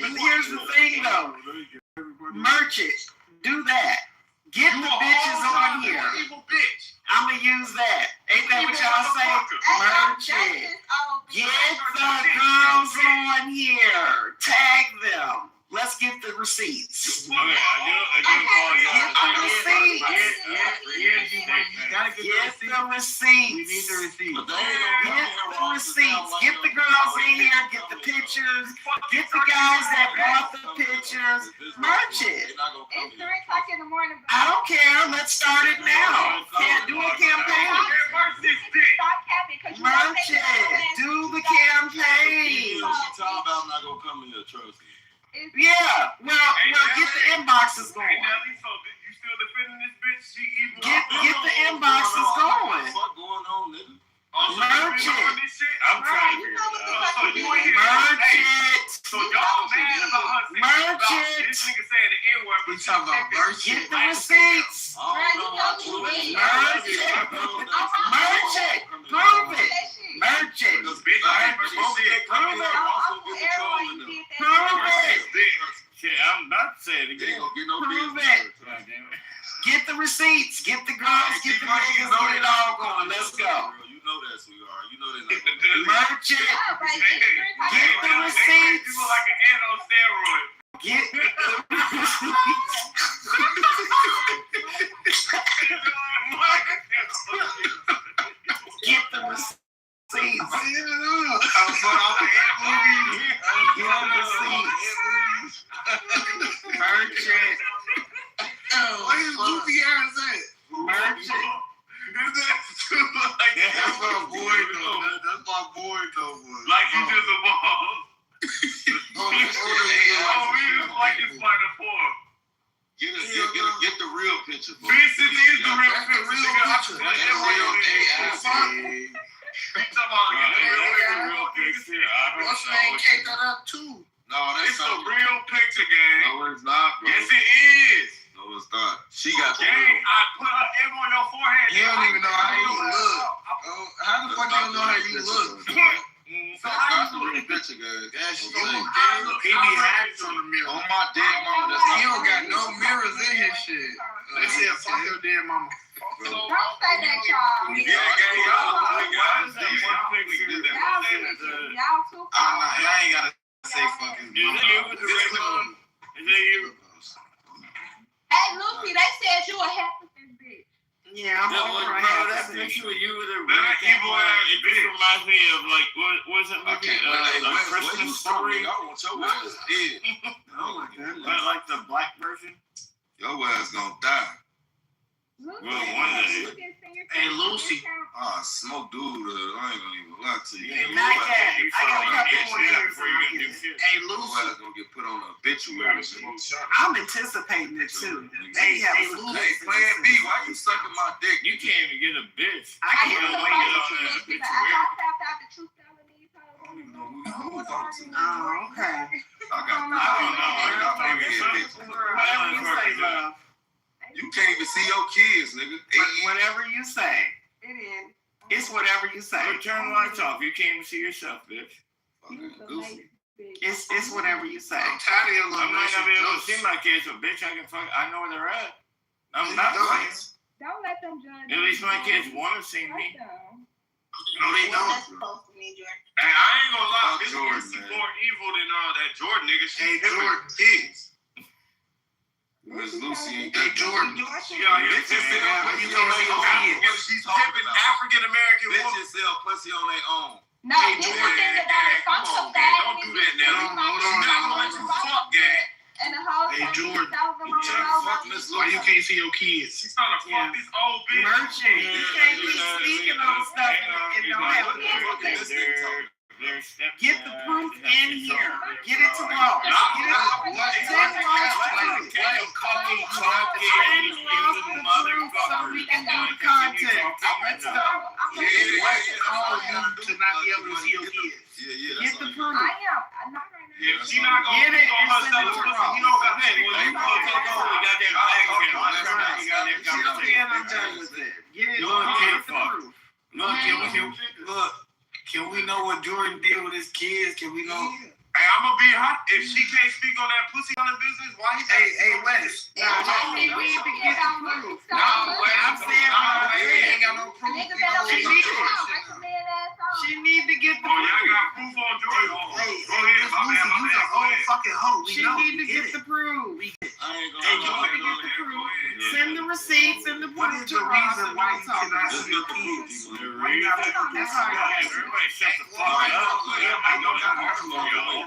But here's the thing, though. Merch it. Do that. Get the bitches on here. I'ma use that. Ain't that what y'all say? Merch it. Get the girls on here. Tag them. Let's get the receipts. Okay, I do apologize. Get the receipts. We need the receipt. Get the receipts. Get the girls in here. Get the pictures. Get the guys that bought the pictures. Merch it. It's 3 o'clock in the morning. I don't care. Let's start it now. Can't do a campaign. Merch it. Do the campaign. I'm not gonna come in here, trust me. Yeah. Well, get the inboxes going. You still defending this bitch? She evil. Get the inboxes going. What's going on, nigga? Merch it. I'm trying to figure it out. Merch it. So y'all mad about her saying Merch about it. this nigga saying the N-word. We talking about merch Get it. the receipts. Merch Merch it. Merch it. Prove it. Merch it. Prove it. Shit, I'm about to say it again. Prove it. Get the receipts. Get the girls. Get the niggas. Get it all going. Let's go. You know that, sweetheart. You know they're not gonna Merch it. Get the receipts. You look like an ant on steroids. Get the receipts. Get the receipts. I'm going off the movie. Get the receipts. Merch it. What is goofy ass at? Merch it. That's my boy though. That's my boy though. Like you just a ball. Oh, we just like it's Final Four. Get the real picture. Vincent is the real picture. That's the real picture. What's name cake that up too? No, that's it's a real picture, gang. No, it's not, bro. Yes, it is. No, it's not. She got the Gang, real. I put her M on your forehead. You don't even know how you look. How the fuck you don't know how you look? So That's not the real picture, guys. That's Okay. he be hacks on the mirror. On my dead mama, that's not. He don't got no mirrors in his shit. They said, fuck your dead mama. Don't say that, y'all. Y'all too I ain't gotta say fucking. Is that you with the red one? Is that you? Hey, Lucy, they said you a Hefferson bitch. Yeah, I'm over a Bro, half. that's picture of you with a red evil ass. It just reminds me of like what was it movie? A Christmas Story. I want your ass dead. Oh my goodness. But like the black version. Your ass gonna die. Well, one day. Hey, Lucy. Smoke dude. I ain't gonna even lie to you. Hey, not yet. I got a couple more years before you gonna do shit. Hey, Your Lucy. ass gonna get put on an obituary. I'm anticipating it too. They have Lucy. Hey, Plan B, why you sucking my dick? You can't even get a bitch. I I can't used to wait. fight with you, Lucy, but I found out the truth telling these hoes. Oh, okay. I got Whatever you say, love. You can't even see your kids, nigga. Whatever you say. It is. It's whatever you say. But turn the lights off. You can't even see yourself, bitch. Goofy. It's whatever you say. I'm tired of your I little might not be able to jokes. see my kids, but bitch, I can fuck. I know where they're at. I'm not playing. Don't let them judge. At least my kids want to see me. No, they don't. That's supposed to mean, Jordan. Hey, I ain't gonna lie. Fuck This Jordan, is man. more evil than that Jordan nigga. Hey, Jordan pigs. Miss Lucy ain't Hey, Jordan. Bitches sell What you gonna say on kids? She's talking about African American woman. bitches sell pussy on their own. No, this is the thing about it. Some Come on, some gang. bad Don't do that now. Hold on. She's not gonna let you fuck, gang. and the whole Hey, time Jordan. telling them You trying to fuck all Miss Why you Lucy? can't see your kids? She's trying to fuck this old bitch. Merchant. You can't be speaking on stuff and don't have it. Get the proof in here. Get it to Ross. Get it. Send Ross the proof. Send Ross the proof so we can do the content. Let's go. Why you call you to not be able to see your kids? Yeah, Get the proof. I am. I'm not right now. If she not gonna Get it on and herself, send it to Ross. you know what I'm saying? When you go to the goddamn bag channel, Right. you goddamn She don't care I'm done with it. Get it. Get the proof. Can we know what Jordan did with his kids? Can we know? Hey, I'm gonna be hot. If she can't speak on that pussy on the business, why he Hey, Wes. Nah, we need to get the proof. No, I'm saying we ain't got no proof. Niggas that don't She be need out, it. like the man ass She need to get the Oh, y'all proof. got proof on Jordan? Hey, Go ahead, my bad, my bad. Go ahead. fucking hoe. She need to get the proof. I ain't Hey, gonna you lie. need to get the proof. Send the receipts and the What proof is to the Ross reason and why we'll you talk cannot about Just it. get the proof. That's all you gotta do. Everybody shut the fuck up.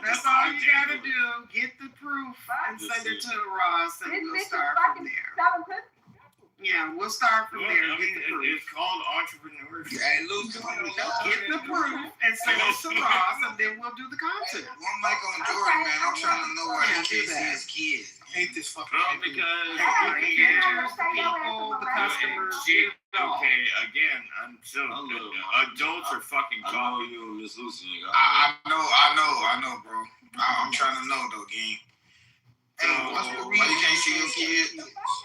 That's all you gotta do. Get the proof and send it to Ross and This we'll bitch is start from fucking there. selling pussy. Yeah, we'll start from there. I Get mean, the proof. it's called entrepreneurship. Hey, Luke, Get the proof and send it to Ross and then we'll do the content. one mic on Jordan, man. I'm trying to know why he can't see his kids. I hate this fucking Well, kid. because Hey, pictures, the people, the customers. okay, again, I'm still adults are fucking I know talking. you and Miss Lucy. I know, bro. I'm trying to know though, gang. Hey, what's the reason you can't see your kids?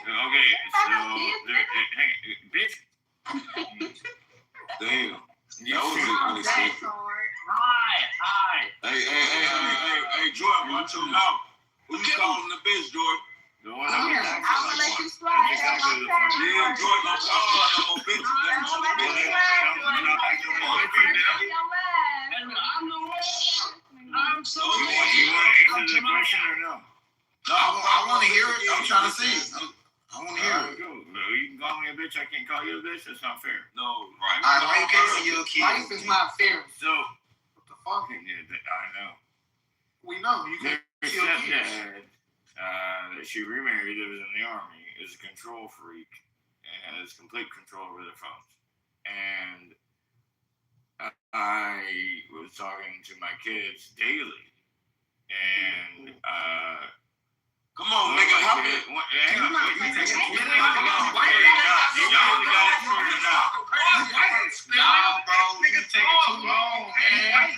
Okay, so bitch. Damn. You That was see- unexpected. Hi. Hey, Jordan, watch your mouth. Who you calling the bitch, Jordan? The one I'm that gonna let you slide. That's That's exactly what the I'm fucking- saying. Yeah, Jordan, I'm calling no more bitches. I'm gonna let you I'm so you want to answer the question or no? I want to hear it. I'm trying to see it. I want to hear it. Go. You can call me a bitch. I can't call you a bitch. That's not fair. No, right. All right, why you can't see your kids? Life is not fair. So What the fuck? I know. We know. You Their can't see your kids. stepdad, that she remarried, that was in the army, is a control freak and has complete control over their phones. And I was talking to my kids daily, and Come on, nigga. How many? hang on. You only got it sorted out. Nah, bro, you taking too long, man.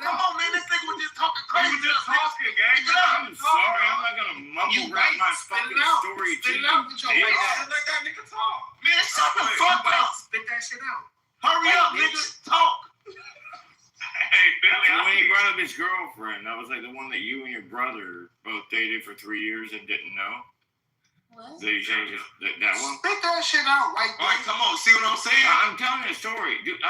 Come on, man, this nigga was just talking crazy. You just talking, gang. I'm sorry, I'm not gonna mumble rap my fucking story to you. Let that nigga talk. Man, shut the fuck up. Spit that shit out. Hurry up, nigga. Talk. Hey, Billy, so when he brought up his girlfriend, that was like the one that you and your brother both dated for 3 years and didn't know. What? So you changed that one? Spit that shit out right there. All right, come on, see what I'm saying? I'm telling you a story, dude.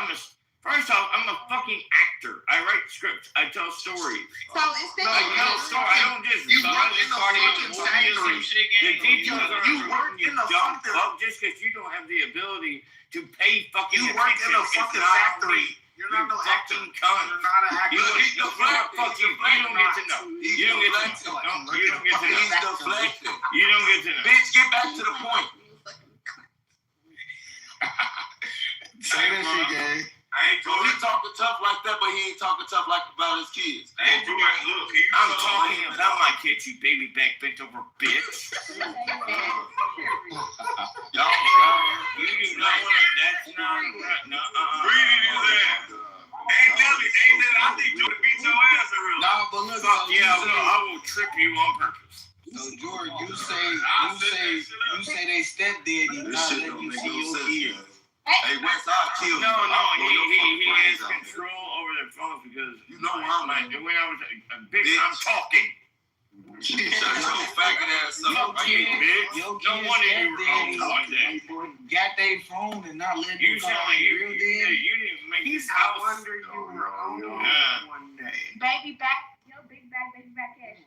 First off, I'm a fucking actor. I write scripts. I tell stories. So instead I tell stories. I don't just. You work in the fucking factory. The details are You work in the dumb fucking. fuck just because you don't have the ability to pay fucking You work in attention. a fucking factory. You're not no actor. Fucking cunt. You're not an actor. He's deflecting. Fuck you. You don't get to know. You don't get to know. You don't get to know. He's deflecting. You don't get to know. Bitch, get back to the point. Say that shit, gang. So he talking tough like that, but he ain't talking tough like about his kids. Hey, look, I'm talking about my kids, you baby back bent over bitch. Y'all, you do not want to, that's not right. No, Breathing his ass. Hey, Billy, I think you would beat your ass in real life. Nah, but look, yeah, I will trip you on purpose. So George, you say they step dead, you not letting you see your kids. Hey, West Side killed. No, he has control over their phones because you know where I'm at. When I was a bitch, I'm talking. Shut your faggot ass up. Bitch. No wonder you were on that. Got their phone and not letting You you sound like you didn't make his house. I wonder you were on one day. baby back, your big back, baby back ass.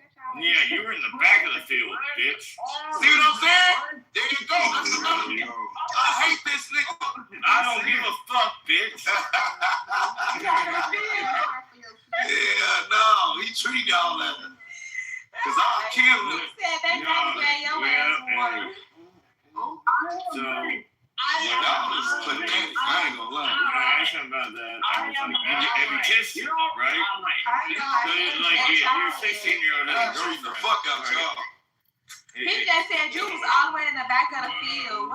Yeah, you were in the back of the field, bitch. See what I'm saying? There you go. That's another. I hate this nigga. I don't give a fuck, bitch. Yeah, no, he treat y'all like that. Cause I'll kill him. You said they gave your ass one. So, y'all is pathetic. I ain't gonna lie. I asked him about that. I was like, have you kissed you, right? So, like, your 16-year-old has a Treat the girlfriend. fuck out y'all. He just said you was all the way in the back of the field.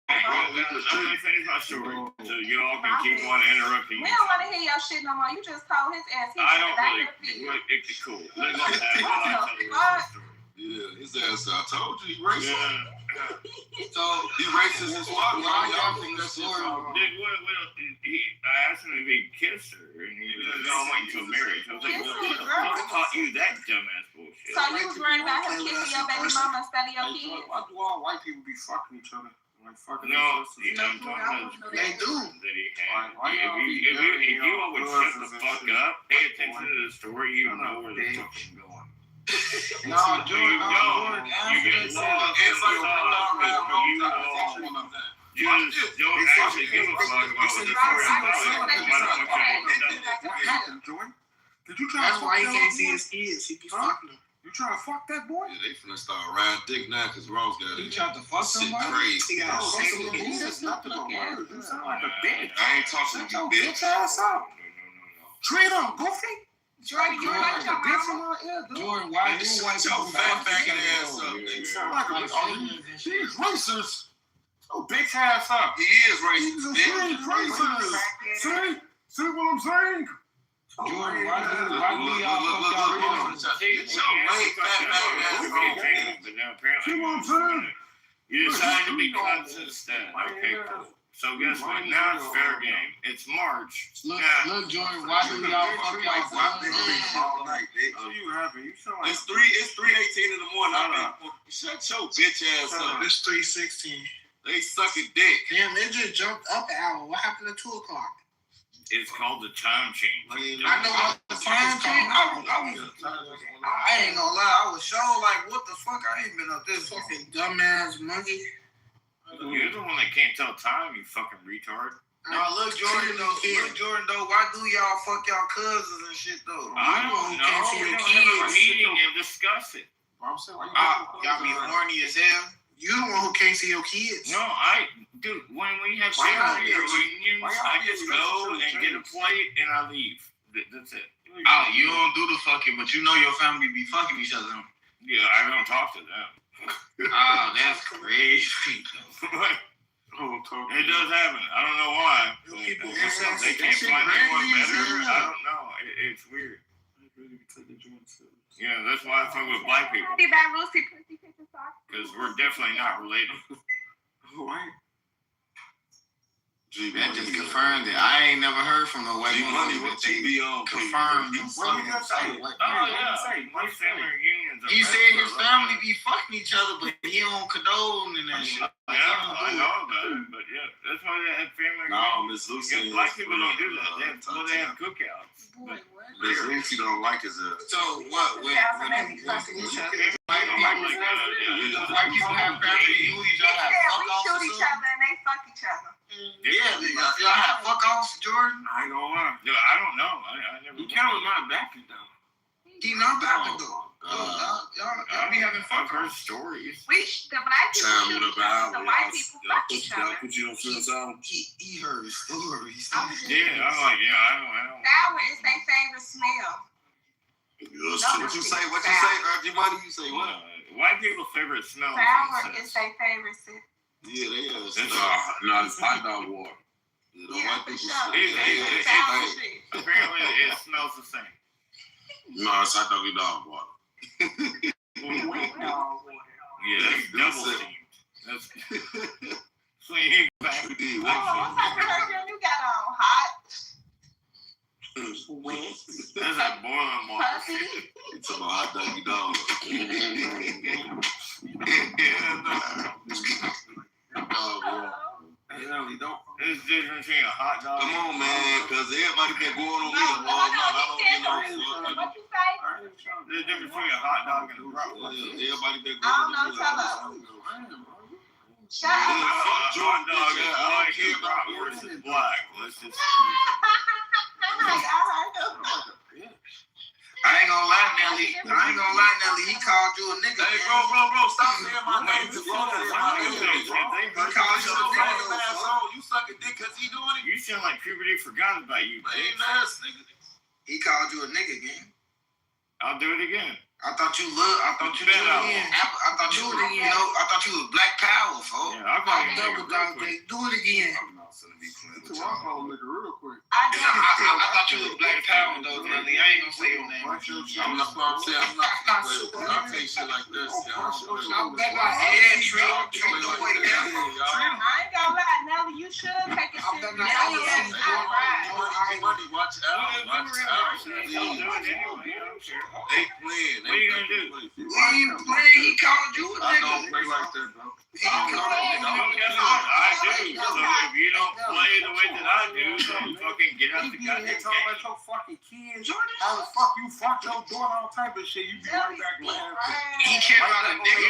I'm gonna finish my story so y'all can keep on interrupting. We don't want to hear your shit no more. You just told his ass he was I in the don't back really. of the field. It's cool. Let's go back. I'll tell you the story. Yeah, his ass. I told you he racist. Yeah. So he racist as fuck. Y'all think that's I asked him if he kissed her, and he was like, "No, I'm waiting until marriage." I was like, "Well, who taught you that dumbass bullshit?" So you was worried about him kissing your baby mama instead of your kids? Why do all white people be fucking each other? Like fucking No, I'm talking about they do. that he had. If you all would shut the fuck up, pay attention to the story, you know where the fucking going. No, Jordan, You get lost. It's like you just don't actually give a fuck about what the story is. What happened, Jordan? Did you try to fuck that boy? That's why he can't see his kids. He be fucking them. You trying to fuck that boy? Yeah, they finna start riding dick now because Rose got it. He tried to fuck somebody? Crazy. He got This is nothing but words. You sound like a bitch. I ain't talking to you, bitch. Bitch ass up. Treat him, Goofy. Jordan, you like your mama? Jordan, why you white people fat faggot ass up? You sound like a He's racist. Oh, bitch ass up. He is racist. He's racist. See what I'm saying? Jordan, why do y'all fuck y'all But now apparently you decided to be cunts instead. Okay, cool. So guess what? Now it's fair game. It's March. Look, Jordan, why do y'all fuck y'all all night, bitch? Oh, you happy? You sound like It's 3:18 in the morning. Shut your bitch ass up. It's 3:16. They sucking dick. Damn, it just jumped up an hour. What happened to 2 o'clock? It's called the time change. I know what the time change. I ain't gonna lie. I was sure like, what the fuck? I ain't been up this fucking dumbass monkey. You're the one that can't tell time, you fucking retard. No, look, Jordan, though. Why do y'all fuck y'all cousins and shit, though? I don't know. We don't have a meeting and discuss it. Y'all be horny as hell. You the one who can't see your kids. No, dude, when we have family reunions, I just go and get a plate and I leave. That's it. Oh, you don't do the fucking, but you know your family be fucking each other. Yeah, I don't talk to them. Oh, that's crazy. It does happen. I don't know why. They can't find anyone better. I don't know. It's weird. Yeah, that's why I fuck with black people. Because we're definitely not related. Right. That just confirmed it. I ain't never heard from no white money, but they confirmed. What you gonna say? Oh, yeah. My family reunions. He said his family be fucking each other, but he don't condone and that shit. Yeah, I know about it, but yeah, that's why they have family. No, Miss Lucy. Black people don't do that. They have cookouts. Miss Lucy don't like his. So what? When white people have family reunions, y'all have fuck offs. We shoot each other and they fuck each other. Yeah, y'all have fuck offs, Jordan. I ain't gonna lie. No, I don't know. I never. He counted my back though. He not back though. Y'all be having fuck offs. Stories. The black people shoot each other. The white people fuck each other. He heard stories. Yeah, I'm like, yeah, I don't. Sour is their favorite smell. What you say? What you say, Money? You say what? White people's favorite smell. Sour is their favorite scent. Yeah, they are. No, it's hot dog water. You know, white people. Apparently, it smells the same. No, it's hot dog water. Yeah, that's double steamed. That's swing back. What type of perfume you got on? Hot? Wet? That's a boiling water. It's a hot dog. There's a difference between a hot dog. Come on, man, because everybody been going on me a long time. I don't get no What you say? There's a difference between a hot dog and a bratwurst. Everybody been I don't know. Tell us. Shut up. Hot dog is white and bratwurst is black. Let's just. I ain't gonna lie, Nelly. He called you a nigga. Hey, bro, stop saying my name. He called you a nigga. You sucking dick because he doing it? You sound like puberty forgot about you. Ain't ass nigga. He called you a nigga again. I'll do it again. I thought you was Black Power, folks. Yeah, I'll call you double dog day. Do it again. I'm gonna make it real quick. I thought you was Black Power though, Nelly. I ain't gonna say your name. I'm not gonna say I'm not. I'll take shit like this. I'm back my head, Trey. I ain't gonna lie, Nelly, you should take a shit. Money, watch out. They playing. What are you gonna do? We ain't playing. He called you a nigga. I don't play like that, bro. I do. So if you don't play the way that I do, then fucking get out the goddamn talking about your fucking kids. How the fuck you fuck your daughter, all type of shit. You be right back laughing. He care about a nigga.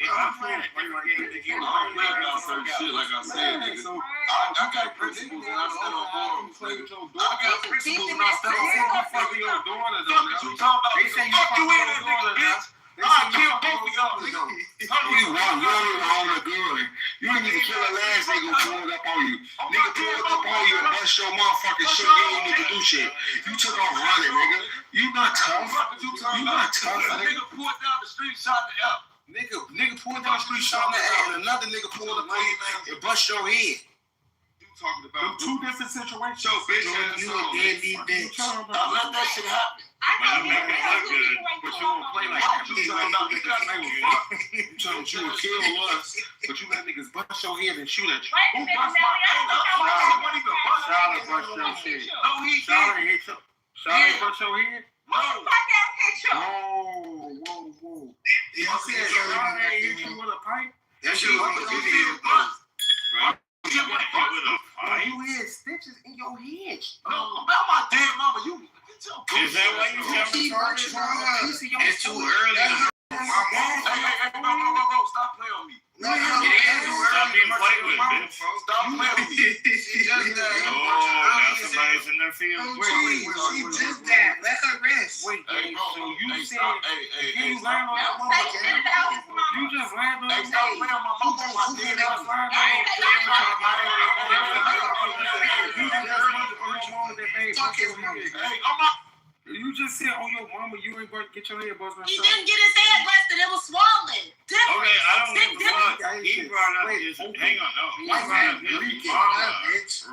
I'm playing a different game than you. I'm playing about certain shit, like I said, nigga. I got principles and I stand on board. I got principles and I stand on board. You fucking your daughter, though. You talking about? They say you fuck you in that nigga, bitch. I kill both of y'all. You wrong a girl. You didn't even kill a last nigga who pulled up on you. Nigga pulled up on you and bust your motherfucking shit. You ain't need to do shit. You took off running, nigga. You not tough. You not tough, nigga. Pulled down the street, shot the L. Nigga pulled down the street, shot the L, and another nigga pulled up on you and bust your head. Talking about two different situations. So, bitch, you a deadbeat bitch. Let that shit happen. But I'm making it look good, but you won't play like that. You talking about you got me fuck. You told you would kill us, but you let niggas bust your head and shoot at you. Who bust my head? Somebody even bust Charlotte bust your shit. No, he did. Charlotte bust your head? No. Whoa. You said Charlotte hit you with a pipe? That shit was a video. You had stitches in your head. No, about my damn mama. You is that why you have It's too early. Hey, bro, stop playing on me. Stop being played with, bitch. Stop playing on me. Now somebody's in their field. She just died. Let her rest. Wait, hey, bro, so you said hey, you land on your mama. You just land on your mama. Stop playing on my mama. You just land on your mama. Hey, I'm not. You just said on your mama you ain't going to get your head busted. He didn't get his head busted. It was swollen. Different. Okay, I don't Big give a fuck. difference. He brought up his. Hang on, no. He brought up his Leaking. mama,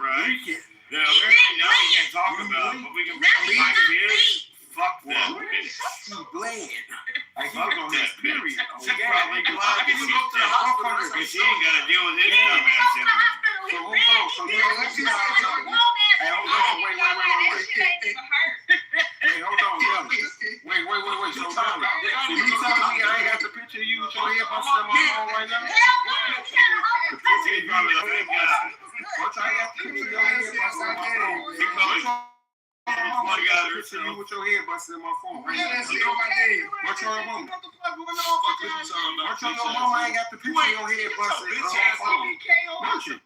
right? That apparently now we can't talk about, but we can bring my kids. Fuck that bitch. He bled. Like he Fuck was on that his period. bitch. She probably glad that she go to the hospital because she ain't got to deal with this dumbass anymore. So hold on. So you know what you said? Hey, hold on. Wait. Hey, hold on. Wait. So you telling me I ain't got the picture of you with your head busted in my phone right now? She's probably the same guy. What I got the picture of your head busted in my phone? She probably With your head busted in my phone. Right now. What's your mama? What's your mama ain't got the picture of your head busted in my phone? Weren't you?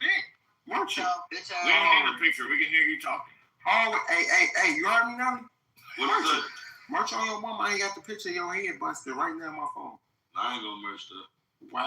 We don't need a picture. We can hear you talking. Oh, hey, you heard me now? What's up? Merch on your mama ain't got the picture of your head busted right now on my phone. I ain't gonna merch that. Wow.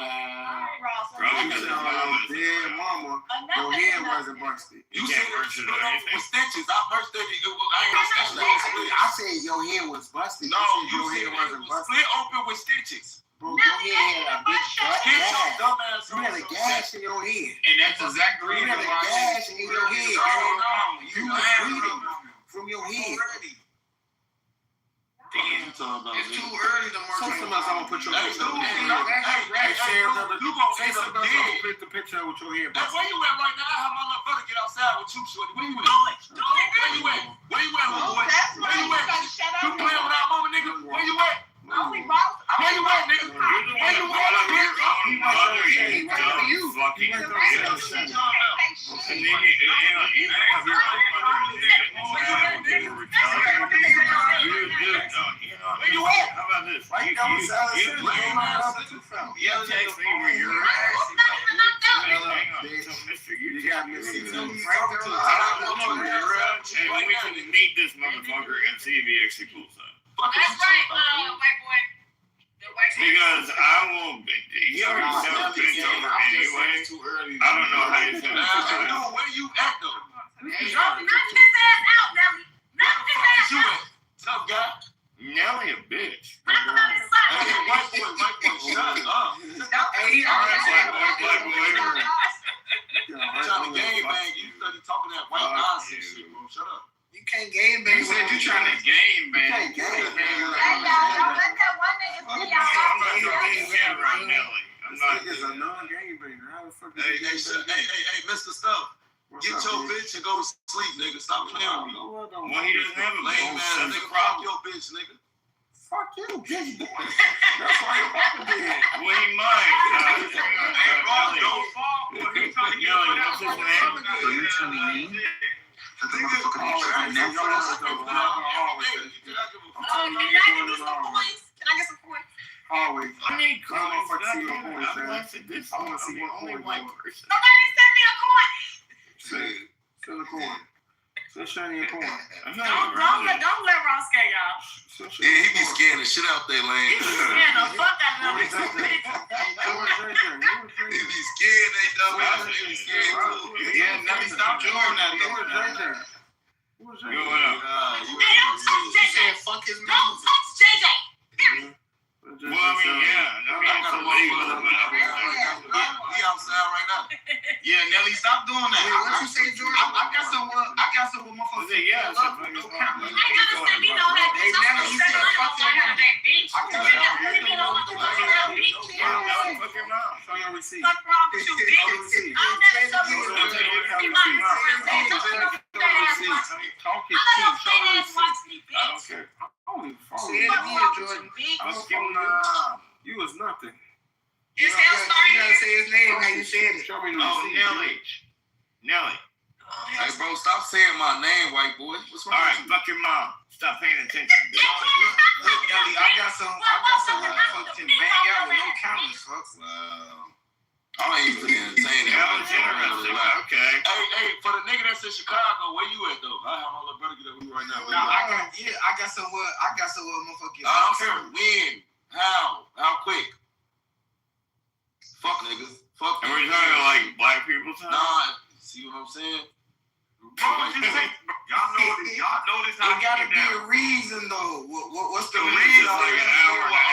Probably because his mama is dead mama, your head wasn't busted. You can't merch it or anything. Stitches. I merched that. I said your head was busted. No, your head wasn't busted. Split open with stitches. Bro, your head had a big gash. You had a gash in your head. And that's exactly You had a gash in your head. You was bleeding from your head. It's too early to mark. So sometimes I'm gonna put your Hey, picture. you gonna Say something else. I'm gonna put the picture with your head. Where you at right now? I have my little brother get outside with you, shorty. Where you at? Where you at, little boy? Where you at? You playing with our mama, nigga? Where you at? Where you at, nigga? Where you How about this? You text me where you're at. You got me. And we can meet this motherfucker and see if he actually pulls up. That's right, white boy. Because I won't. He already got a bitch over anyway. I don't know how he's gonna do it. Where you at though? Knock his ass out, Nelly. Knock his ass out. Tough guy. Nelly a bitch. Knock him out his side. Hey, white boy, shut up. Hey, black boy. Trying to game bang, you study talking that white nonsense shit, bro. Shut up. You can't game bang. You said you trying to game bang. You can't game bang. Hey, y'all, let that one nigga see y'all. I'm not gonna game right, Nelly. I'm not. This is a non-game banger. How the fuck is Hey, Mr. Stuff. Get your bitch and go to sleep, nigga. Stop playing with me. Well, he doesn't have a Lame man, nigga. Fuck your bitch, nigga. Fuck you, bitch boy. That's why your papa did. Well, he might. Hey, bro, don't fall for it. He trying to get Nelly, it out. what's his name? So you telling me that the motherfucker ain't trying to Can I get some points? Always. I need I don't know if I can see your coins. points, man. This I want to see I'm the what only coin white you person. Nobody sent me a coin. Send a coin. Send Shani a coin. I'm not Don't let Ross scare y'all. Yeah, he be scaring the shit out there, Lane. He be scaring the fuck out of them. He be scared they dumb. Yeah, Nelly, stop doing that. Going up. Hey, don't touch You JJ. said fuck his mouth. Don't touch JJ. Period. Well, I mean, yeah. I mean, it's illegal, but We outside right now. Yeah, Nelly, stop doing that. What you say, Jordan? I got some motherfuckers. I said, yeah, I said, No fucking camera. I ain't never seen me know that. Hey, Nelly, you said fuck I your got that bitch. I got You never seen me know what the fuck that bitch. fuck your mouth. Show your receipt. Fuck wrong with you, bitch. I'll never show you what you see my friend. Don't put no fat ass watch me. Talk I his let no shit. fat ass watch me, I don't bitch. care. Holy fuck. Say it Fuck again, wrong with you, Jordan. bitch. Let's give him You was nothing. This hell You started gotta say his name how you said it. Show me the Oh, receipt. Nelly. Nelly. Hey, bro, stop saying my name, white boy. What's All wrong right, with you? fuck your mom. Stop paying attention. Look, Nelly, I got some motherfucking bang out with no cameras, fuck. Wow. I ain't even entertaining. That was interesting. Okay. Hey, for the nigga that's in Chicago, where you at though? I have my little brother get up with you right now. Now I got some motherfucking. I don't care when, how quick. Fuck niggas. Fuck. And we're talking like black people time? Nah, see what I'm saying? Bro, just take, y'all know what it Y'all notice how It gotta he be now. a reason though. What's the So it's reason? just like an hour and a